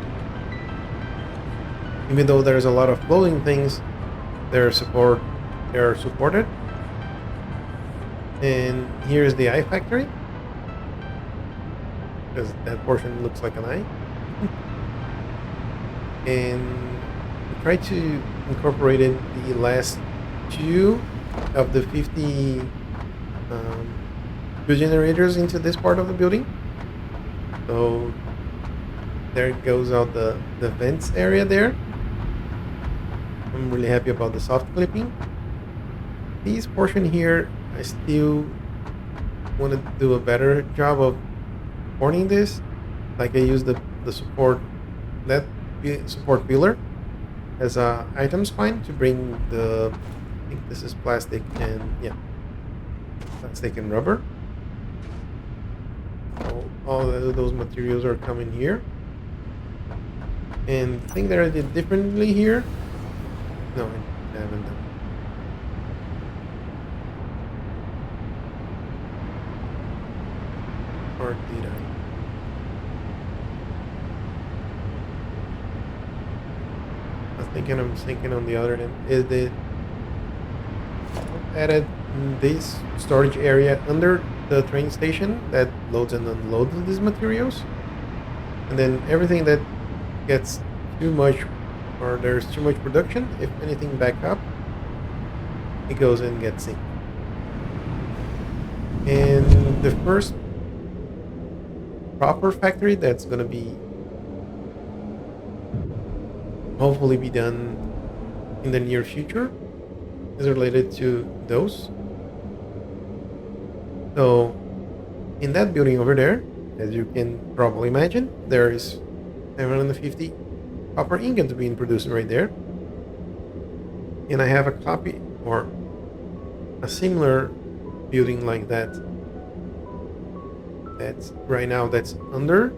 even though there's a lot of floating things, they're supported. And here's the eye factory, because that portion looks like an eye. And we tried to incorporate the last two of the 50 fuel generators into this part of the building. So there goes out the vents area there. I'm really happy about the soft clipping. This portion here, I still want to do a better job of supporting this. Like I use the support, that support pillar as a item spine to bring the, I think this is plastic, and yeah, plastic and rubber. So those materials are coming here. And the thing that I did differently here, no, I haven't done. Or did I? I'm thinking on the other end is that I added this storage area under the train station that loads and unloads these materials, and then everything that gets too much or there's too much production, if anything back up, it goes and gets in. And the first proper factory that's gonna be hopefully be done in the near future is related to those. So in that building over there, as you can probably imagine, there is 750 copper ingots being produced right there. And I have a copy or a similar building like that that's right now that's under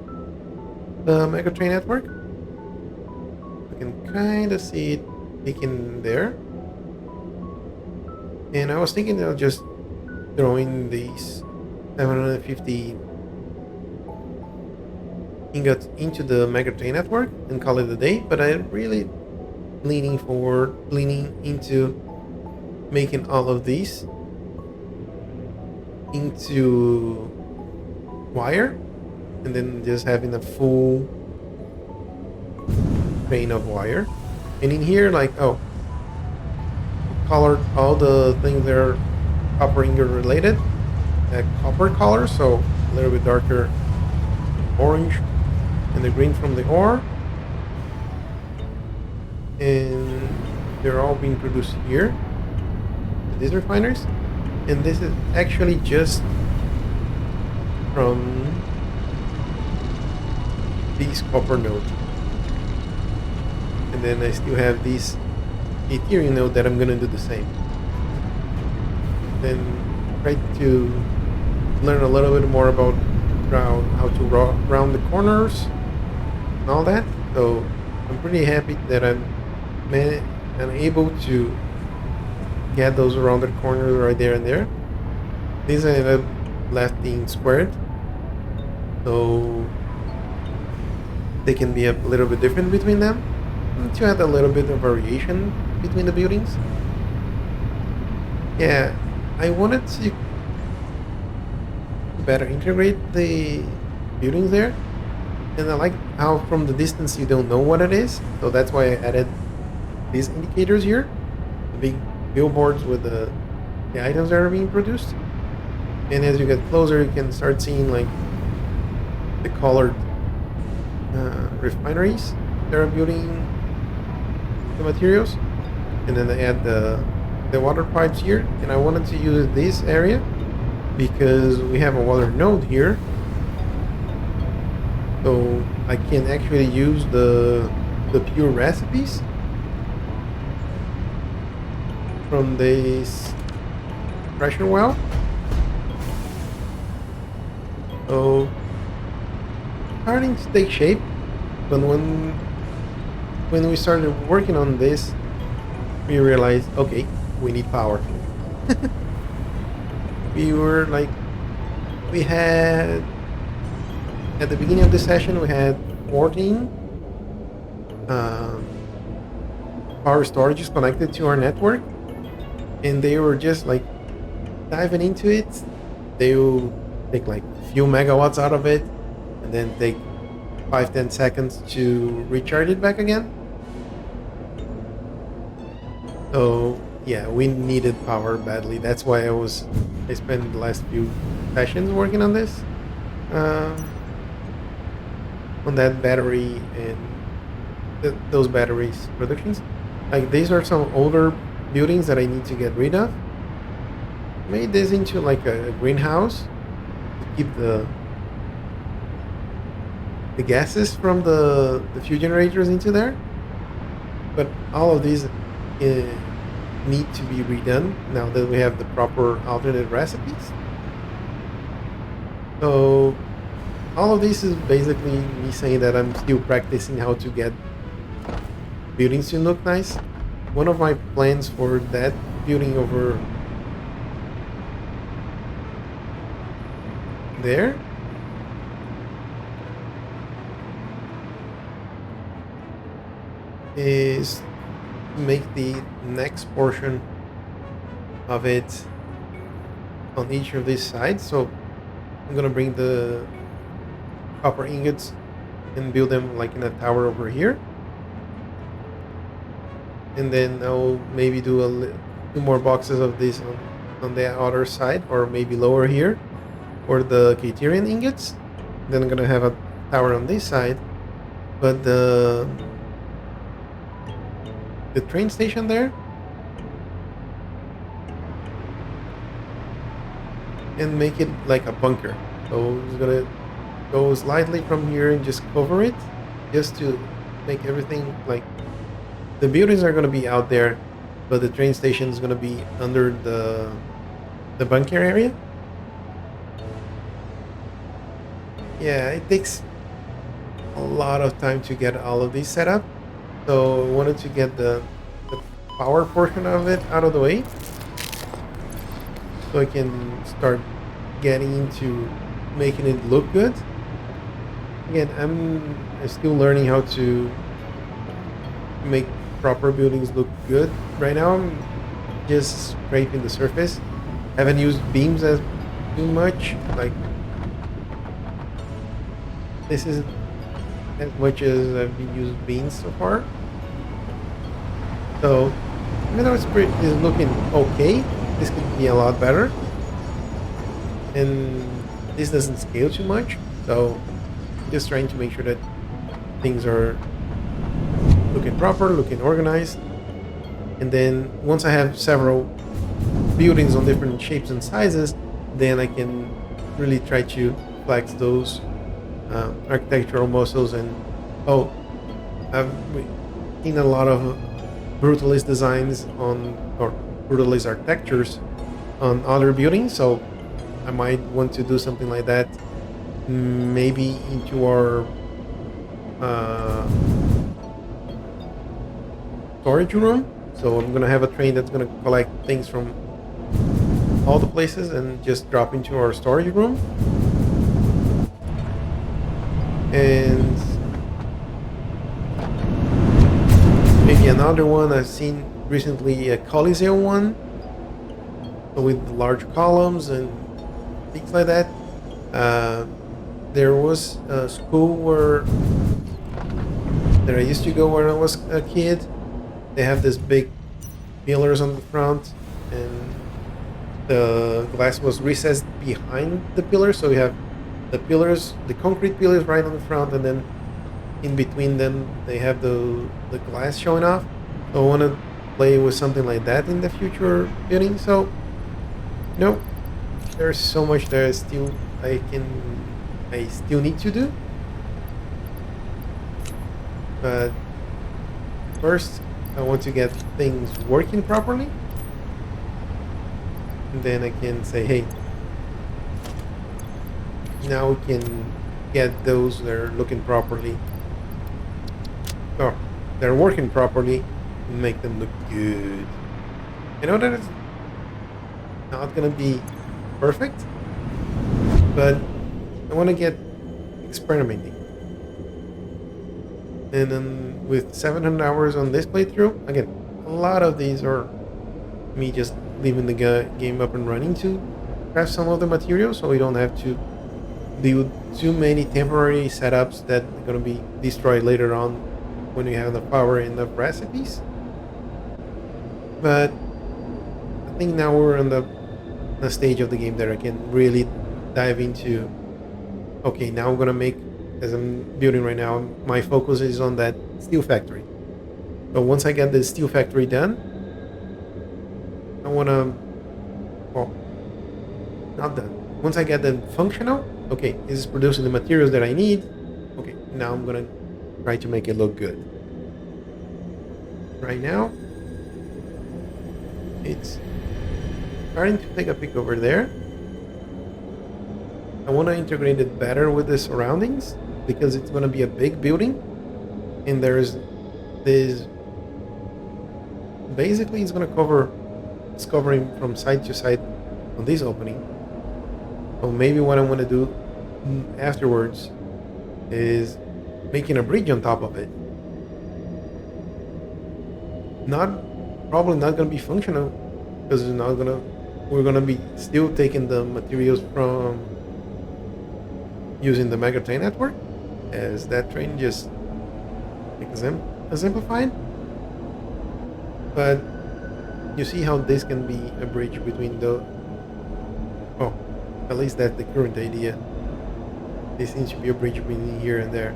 the Megatrain network. You can kind of see it peeking there. And I was thinking of just throwing these 750 ingots into the Megatrain network and call it a day, but I'm really leaning into making all of these into wire and then just having a full train of wire. And in here, like, oh, colored all the things that are copper ingot related, copper color, so a little bit darker orange and the green from the ore, and they're all being produced here at these refineries. And this is actually just from these copper nodes. And then I still have this Ethereum node that I'm gonna do the same. Then try to learn a little bit more about how to round the corners and all that. So I'm pretty happy that I'm able to get those rounded corners right there and there. These I ended up left being squared, so they can be a little bit different between them to add a little bit of variation between the buildings. Yeah, I wanted to better integrate the buildings there, and I like how from the distance you don't know what it is, so that's why I added these indicators here, the big billboards with the items that are being produced. And as you get closer, you can start seeing like the colored refineries that are building the materials. And then I add the water pipes here, and I wanted to use this area because we have a water node here, so I can actually use the pure recipes from this pressure well. So starting to take shape, but when we started working on this, we realized, okay, we need power. We had at the beginning of the session we had 14 power storages connected to our network, and they were just like diving into it. They will take like a few megawatts out of it and then take 5-10 seconds to recharge it back again. So yeah, we needed power badly. That's why I spent the last few sessions working on this, on that battery and those batteries productions. Like these are some older buildings that I need to get rid of. Made this into like a greenhouse to keep the gases from the fuel generators into there. But all of these need to be redone now that we have the proper alternate recipes. So all of this is basically me saying that I'm still practicing how to get buildings to look nice. One of my plans for that building over there is make the next portion of it on each of these sides. So I'm gonna bring the copper ingots and build them like in a tower over here, and then I'll maybe do two more boxes of this on the other side, or maybe lower here for the Caterian ingots. Then I'm gonna have a tower on this side, but the train station there, and make it like a bunker. So it's gonna go slightly from here and just cover it, just to make everything like the buildings are gonna be out there, but the train station is gonna be under the bunker area. Yeah, it takes a lot of time to get all of these set up. So I wanted to get the power portion of it out of the way, so I can start getting into making it look good. Again, I'm still learning how to make proper buildings look good. Right now I'm just scraping the surface. Haven't used beams as too much. Like, this is as much as I've been using beams so far. So even though it's looking okay, this could be a lot better. And this doesn't scale too much, so just trying to make sure that things are looking proper, looking organized. And then once I have several buildings on different shapes and sizes, then I can really try to flex those architectural muscles. And I've seen a lot of brutalist designs or brutalist architectures on other buildings, so I might want to do something like that, maybe into our storage room. So I'm gonna have a train that's gonna collect things from all the places and just drop into our storage room. And maybe another one I've seen recently, a Coliseo one, so with large columns and things like that. There was a school that I used to go when I was a kid. They have this big pillars on the front, and the glass was recessed behind the pillars, so you have the pillars, the concrete pillars right on the front, and then in between them they have the glass showing off. So I want to play with something like that in the future building. So there's so much that I still need to do. But first I want to get things working properly, and then I can say, hey, now we can get those that are looking properly, or they're working properly, and make them look good. I know that it's not gonna be perfect, but I want to get experimenting. And then with 700 hours on this playthrough, again, a lot of these are me just leaving the game up and running to craft some of the materials, so we don't have to do too many temporary setups that are going to be destroyed later on when we have the power enough recipes. But I think now we're on the stage of the game that I can really dive into. Okay, now I'm gonna make, as I'm building right now, my focus is on that steel factory. But once I get the steel factory done, I wanna, well, not done. Once I get them functional, okay, this is producing the materials that I need. Okay, now I'm gonna try to make it look good. Right now, It's starting to take a peek over there. I want to integrate it better with the surroundings because it's going to be a big building, and there's this. Basically, it's going to cover. It's covering from side to side on this opening. So maybe what I'm going to do afterwards is making a bridge on top of it. Probably not going to be functional because we're going to be still taking the materials from using the mega train network, as that train just exemplified. But you see how this can be a bridge between the. Oh, at least that's the current idea. This seems to be a bridge between here and there.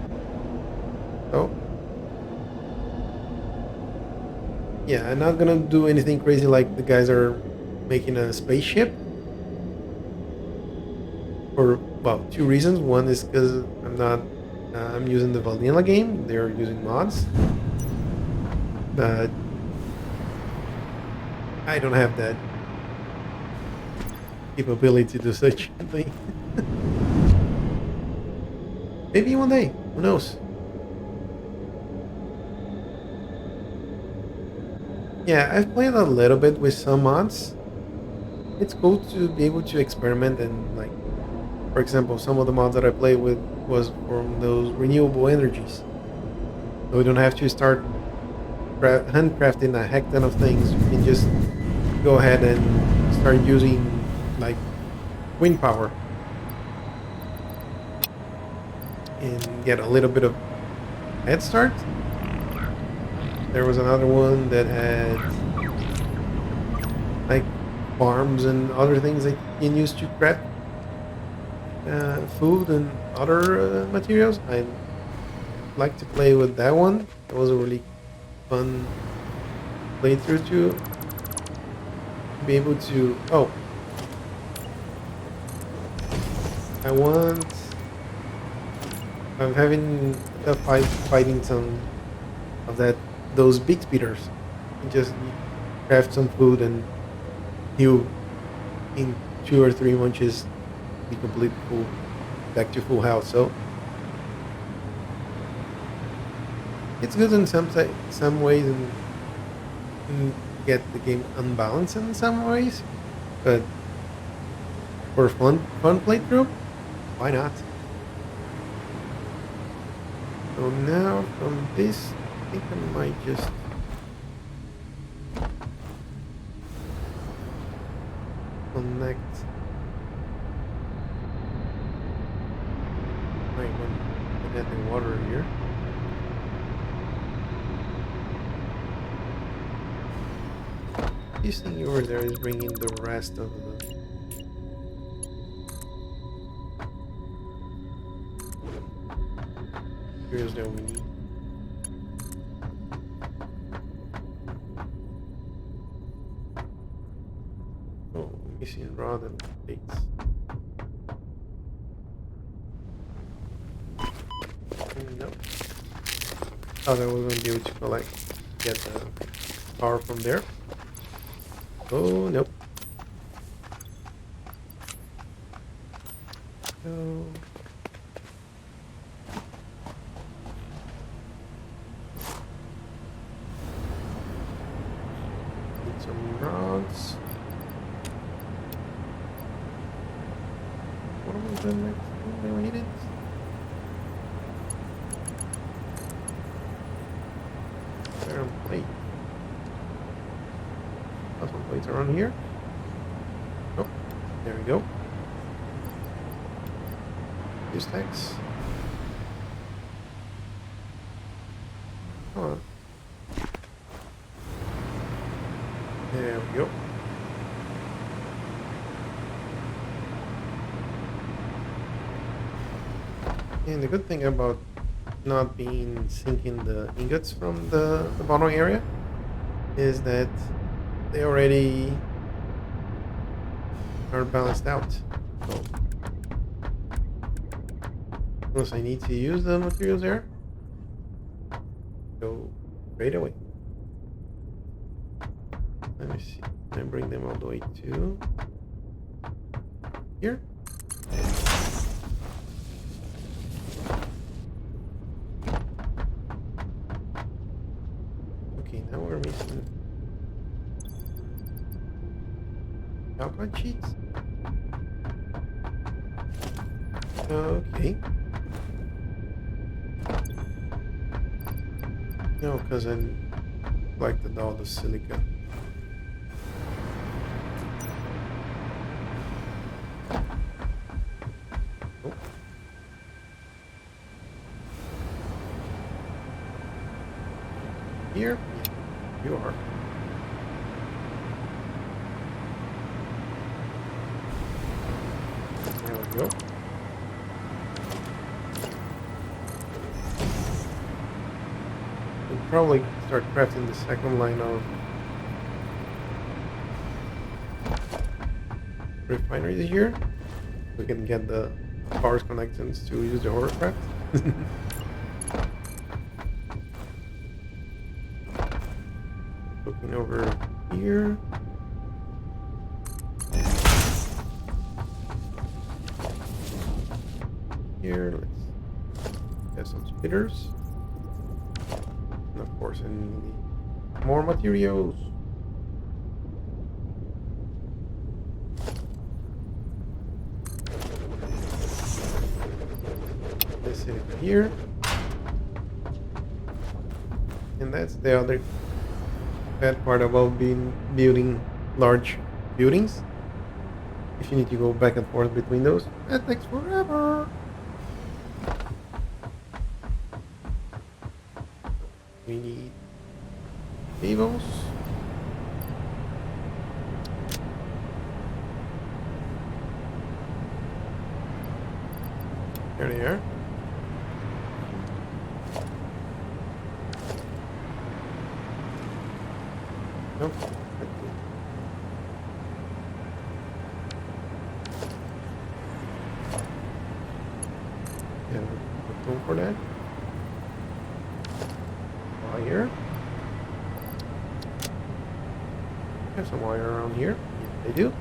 So, yeah, I'm not gonna do anything crazy like the guys are making a spaceship. For, well, two reasons. One is because I'm using the vanilla game. They're using mods. But I don't have that capability to do such a thing. Maybe one day. Who knows? Yeah, I've played a little bit with some mods. It's cool to be able to experiment and, like, for example, some of the mods that I played with was from those renewable energies. So we don't have to start handcrafting a heck ton of things. You can just go ahead and start using, like, wind power and get a little bit of head start. There was another one that had, like, farms and other things that you can use to craft food and other materials. I like to play with that one. It was a really fun playthrough to be able to. Oh, I'm having a fighting some of those big speeders. You just craft some food and you in 2 or 3 munches be complete full, back to full health. So it's good in some ways and get the game unbalanced in some ways, but for fun playthrough, why not? So now from this, I think I might just connect the water here. This thing over there is bringing the rest of the materials that we need. Oh, missing rod and plates. No. Thought I was going to be able to get the power from there. Oh, nope. No. Need some rods. What was the next thing that we needed? Plate. Got some plates around here. Oh, there we go. Two stacks. Come on. There we go. And the good thing about not being sinking the ingots from the bottom area is that they already are balanced out. So once I need to use the materials there, go straight away. Let me see. I bring them all the way to here. Okay, now we're missing outline sheets. Okay. No, because I collected all the silica. Oh. Here? Yeah, you are. There we go. We'll probably start crafting the second line of refineries here. We can get the power connections to use the hovercraft. Looking over here. Here, let's get some spitters. And of course, I need more materials. Let's sit it here. And that's the other bad part about building large buildings. If you need to go back and forth between those, that takes forever. We need cables. There they are. Nope. Yeah, there's room for that. Wire. Have some wire around here. Yes, they do.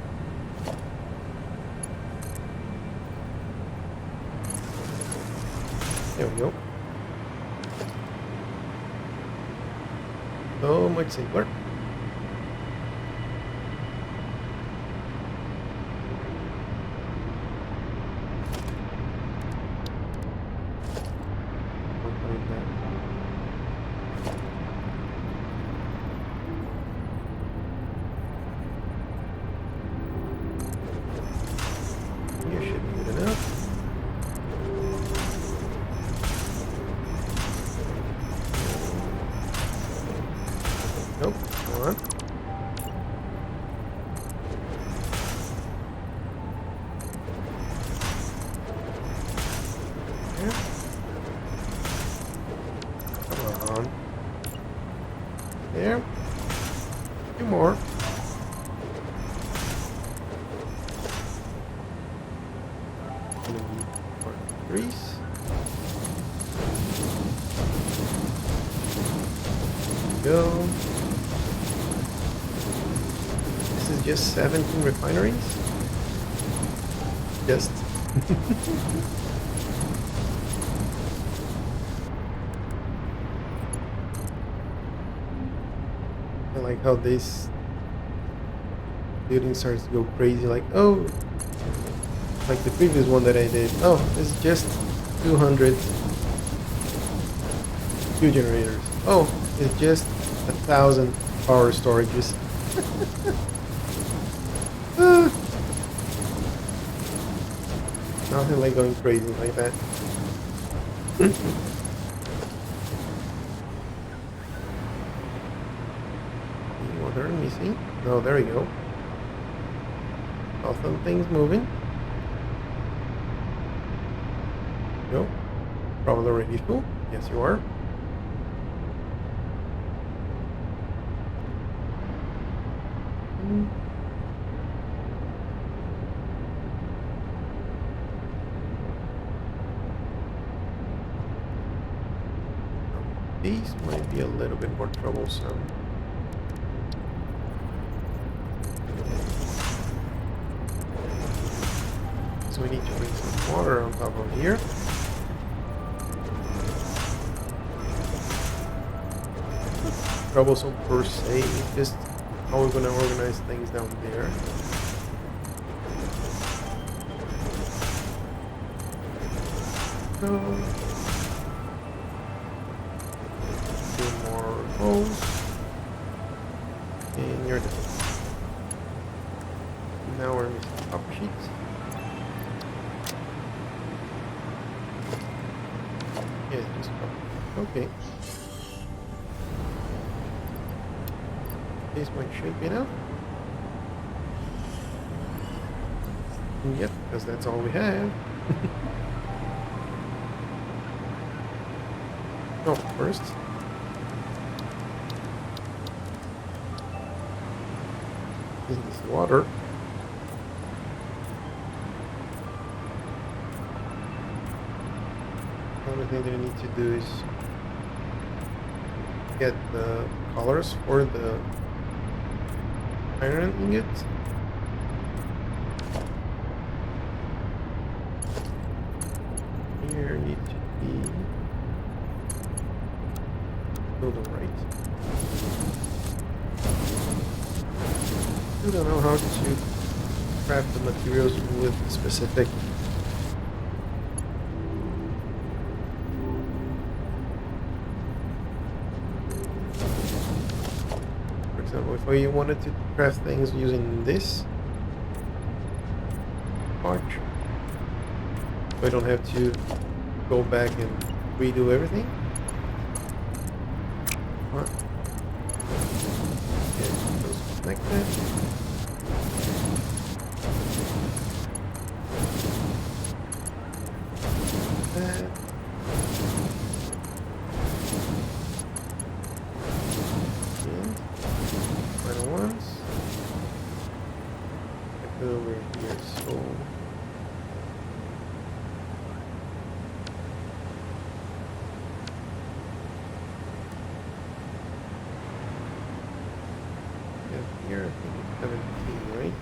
There we go. So much simpler. You should be good enough. Nope, come on. There. Come on. There. Two more. Grease. Go. This is just 17 refineries. Just. I like how this building starts to go crazy. Like, oh, like the previous one that I did. Oh, it's just 200 fuel generators. Oh, it's just 1,000 power storages. Nothing like going crazy like that. Any water missing? No, there we go. Awesome things moving. No, probably already full. Yes, you are. These might be a little bit more troublesome. So we need to bring some water on top of here. Troublesome per se, just how we're gonna organize things down there. So, two more holes, and you're done. Now we're missing copper sheets. Yeah, just copper. Okay. This one should be enough. Yep, because that's all we have. Oh, first. Is this water? The only thing that I need to do is get the colors for the iron ingot. Here need to be to the right. I don't know how to craft the materials with specific example, if I wanted to craft things using this arch, I don't have to go back and redo everything. What? Okay, those connected. That. Final ones. I put over here, so here, I think it's 17, right?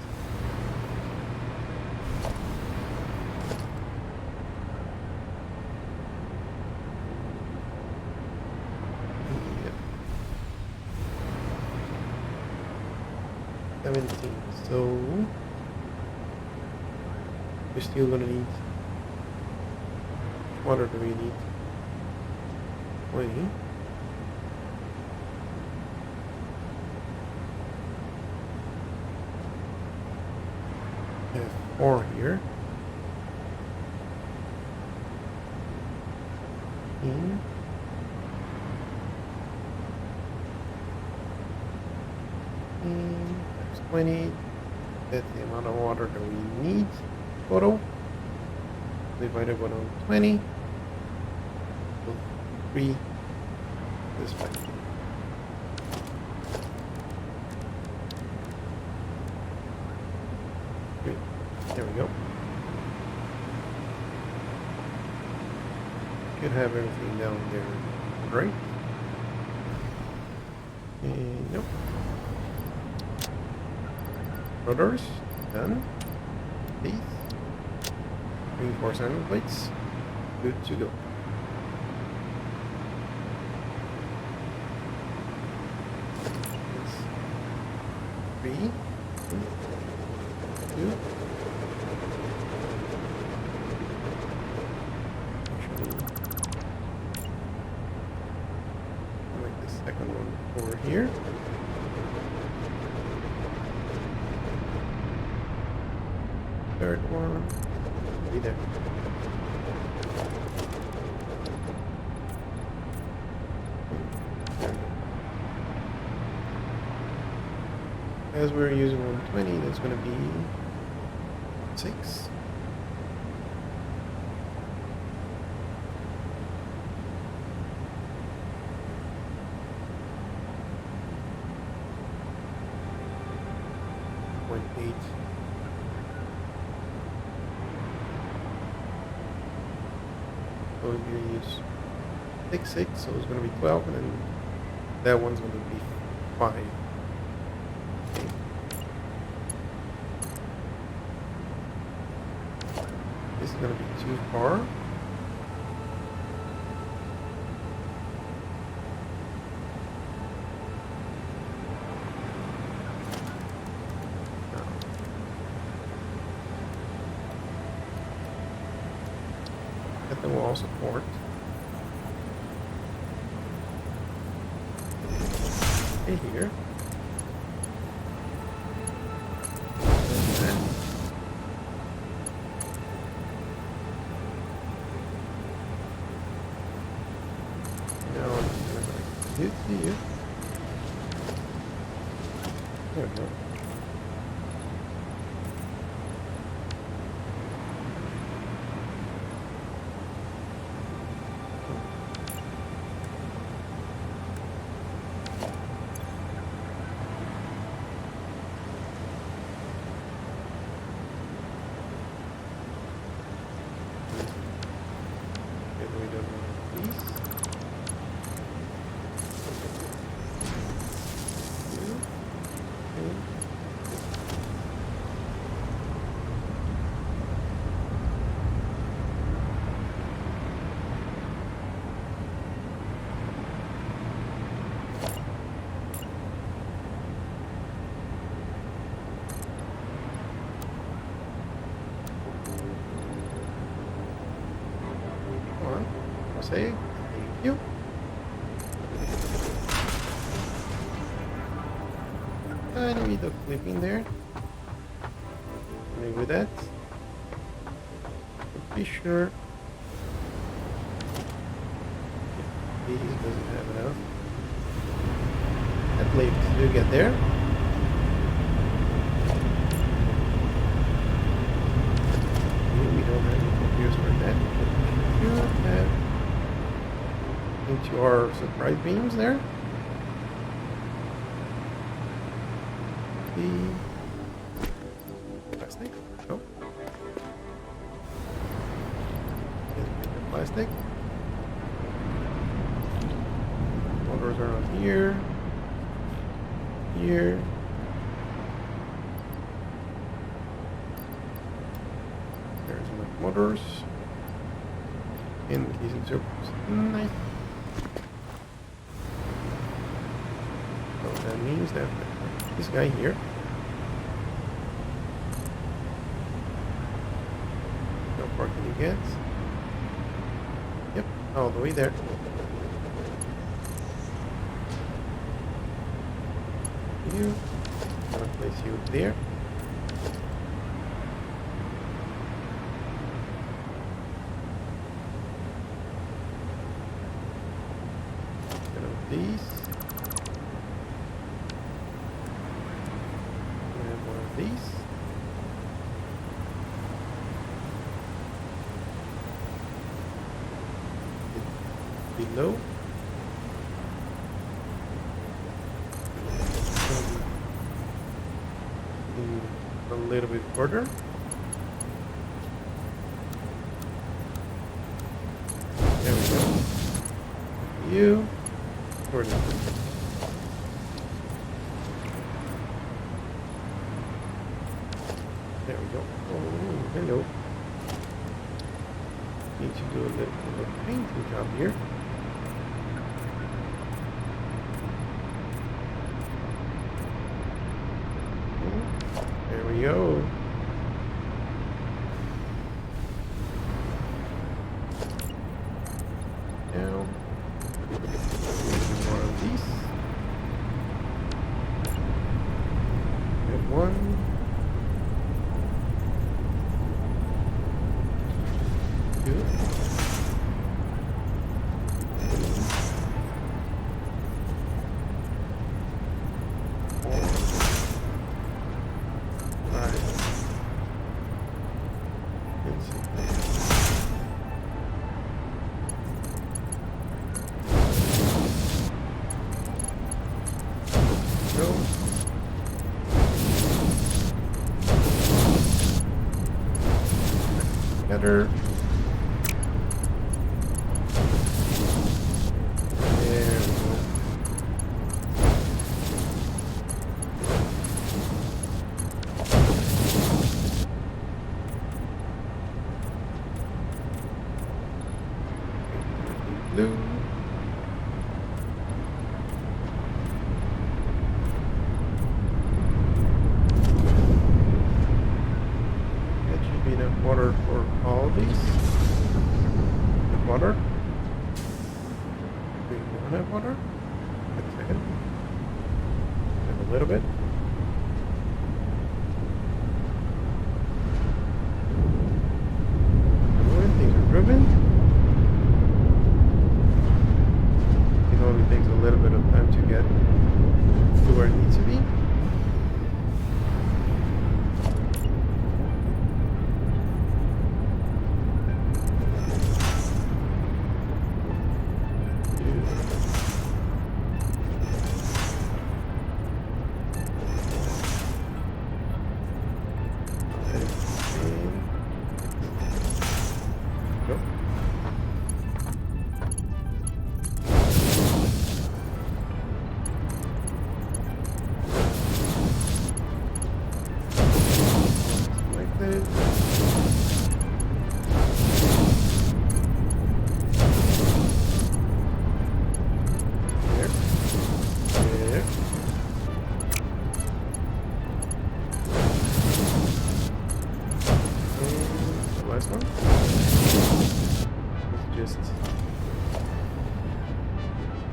Yep. 17. So we're still gonna need. What water do we need? 20. I have 4 here. 15. Times 20. That's the amount of water that we need total. Divided by 20. So 3 this way. There we go. Should have everything down there, right? And nope. Rotors, done. Teeth. Reinforced iron plates, good to go. That's 3, 2. Second one over here. Third one. Be there. As we're using 120, that's going to be 6. So we're going to use 6, so it's going to be 12, and then that one's going to be 5. Okay. This is gonna be too far. Get the wall support. Stay here. Now I'm just gonna go hit you. There we go. Get rid of these. Say thank you. Tiny bit of clipping there. Maybe with that. Be sure. These doesn't have enough. At least you get there. We don't have any computers for that. But we should have into our surprise beams there. The plastic. Oh. Get the plastic. Motors are on here. Here. There's my motors. In casing circles. Nice. So that means that this guy here no parking against. Yep, all the way there. You, I'm gonna place you there. Get out these. These. Below. A little bit further. There we go. You. Further. There we go. Oh, hello. Need to do a little bit of painting job here. There we go. Now, more of these. We have one. Together. There we go. don't have water? Wait a second. Have a little bit. Things are improving. It only takes a little bit of time to get to where it needs to be.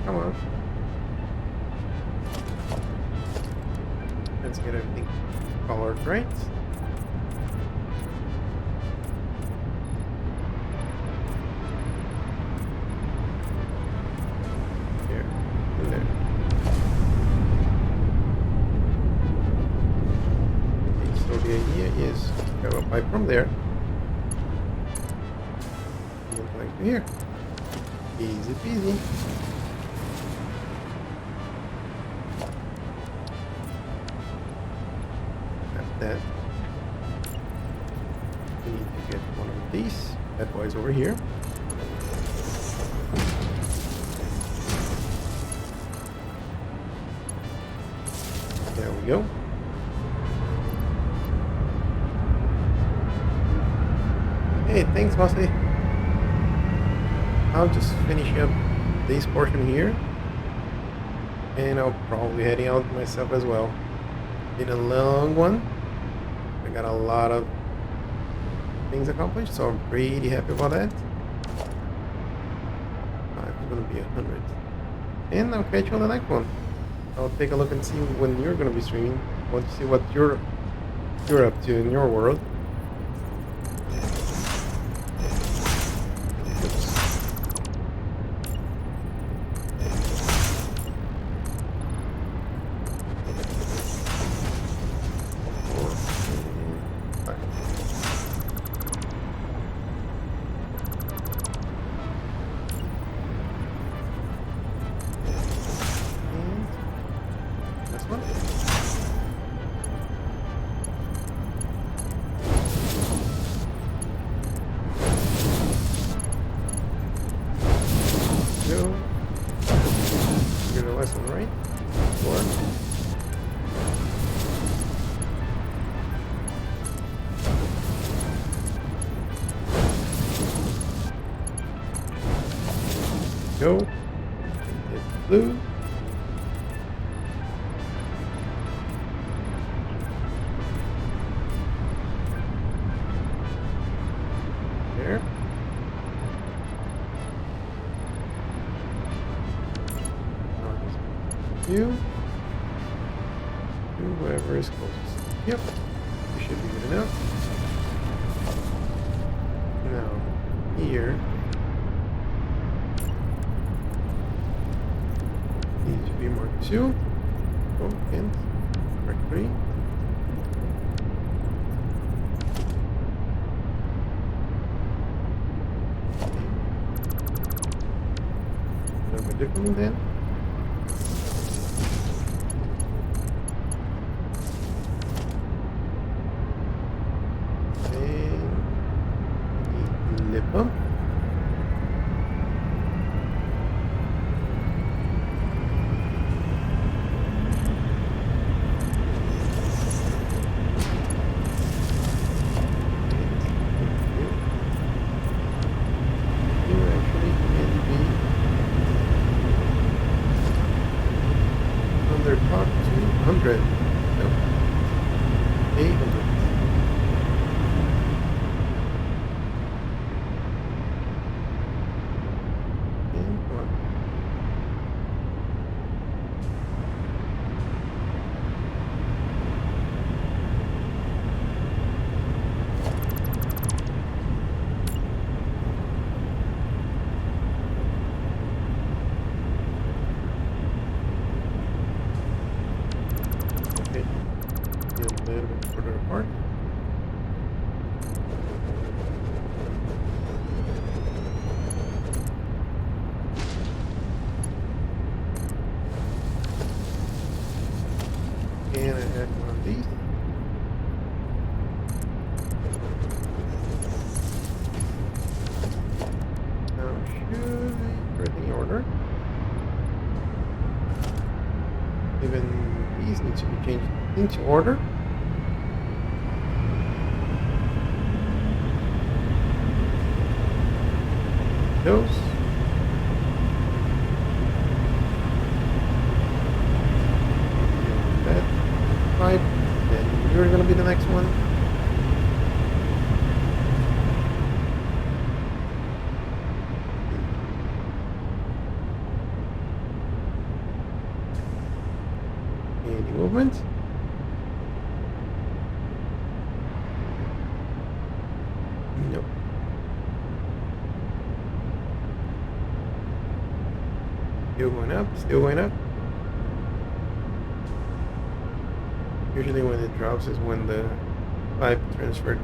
Come on. Let's get everything colored right. Here and there. Okay, so the idea is to have a pipe from there. And then like to here. Easy peasy. That we need to get one of these bad boys over here. There we go. Hey, thanks, Bossy. I'll just finish up this portion here, and I'll probably heading out myself as well. Been a long one. I got a lot of things accomplished, so I'm pretty happy about that. I'm gonna be 100, and I'll catch you on the next one. I'll take a look and see when you're gonna be streaming. Want to see what you're up to in your world. Go. Hit blue. There. Now just you. Do whoever is closest. Yep. You should be good enough. Now, here. Needs to be Mark 2. Oh, and Mark 3. A little bit differently then. And the lip bump. Undercut 200. No. 800. And 1. these. Now, should everything in order? Even these need to be changed into order. Those. That pipe. Then you're gonna be the next one. Any movement? Nope. Still going up, still going up. Usually when it drops is when the pipe transferred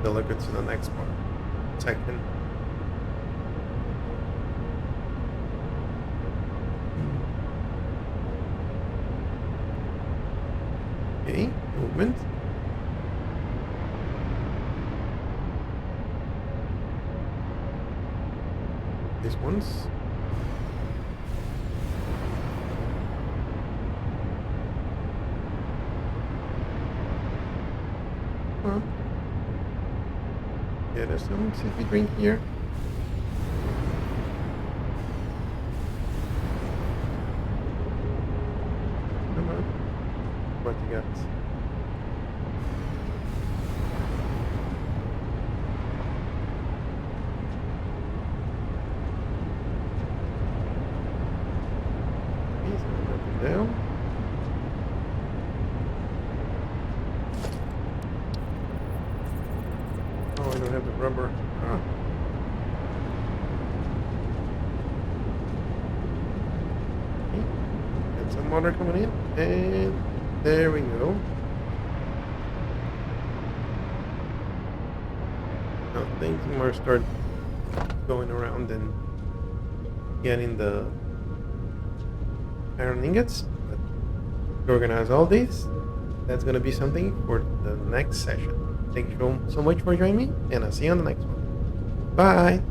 the liquid to the next part. Section. Okay, movement. This one's. Huh. Yeah, there's some sippy drink here. Come on. What you got? He's going up and down. Oh, I don't have the rubber. Ah. Okay. Got some water coming in, and there we go. Now things more start going around and getting the iron ingots. But to organize all these, that's gonna be something for the next session. Thank you so much for joining me, and I'll see you on the next one. Bye!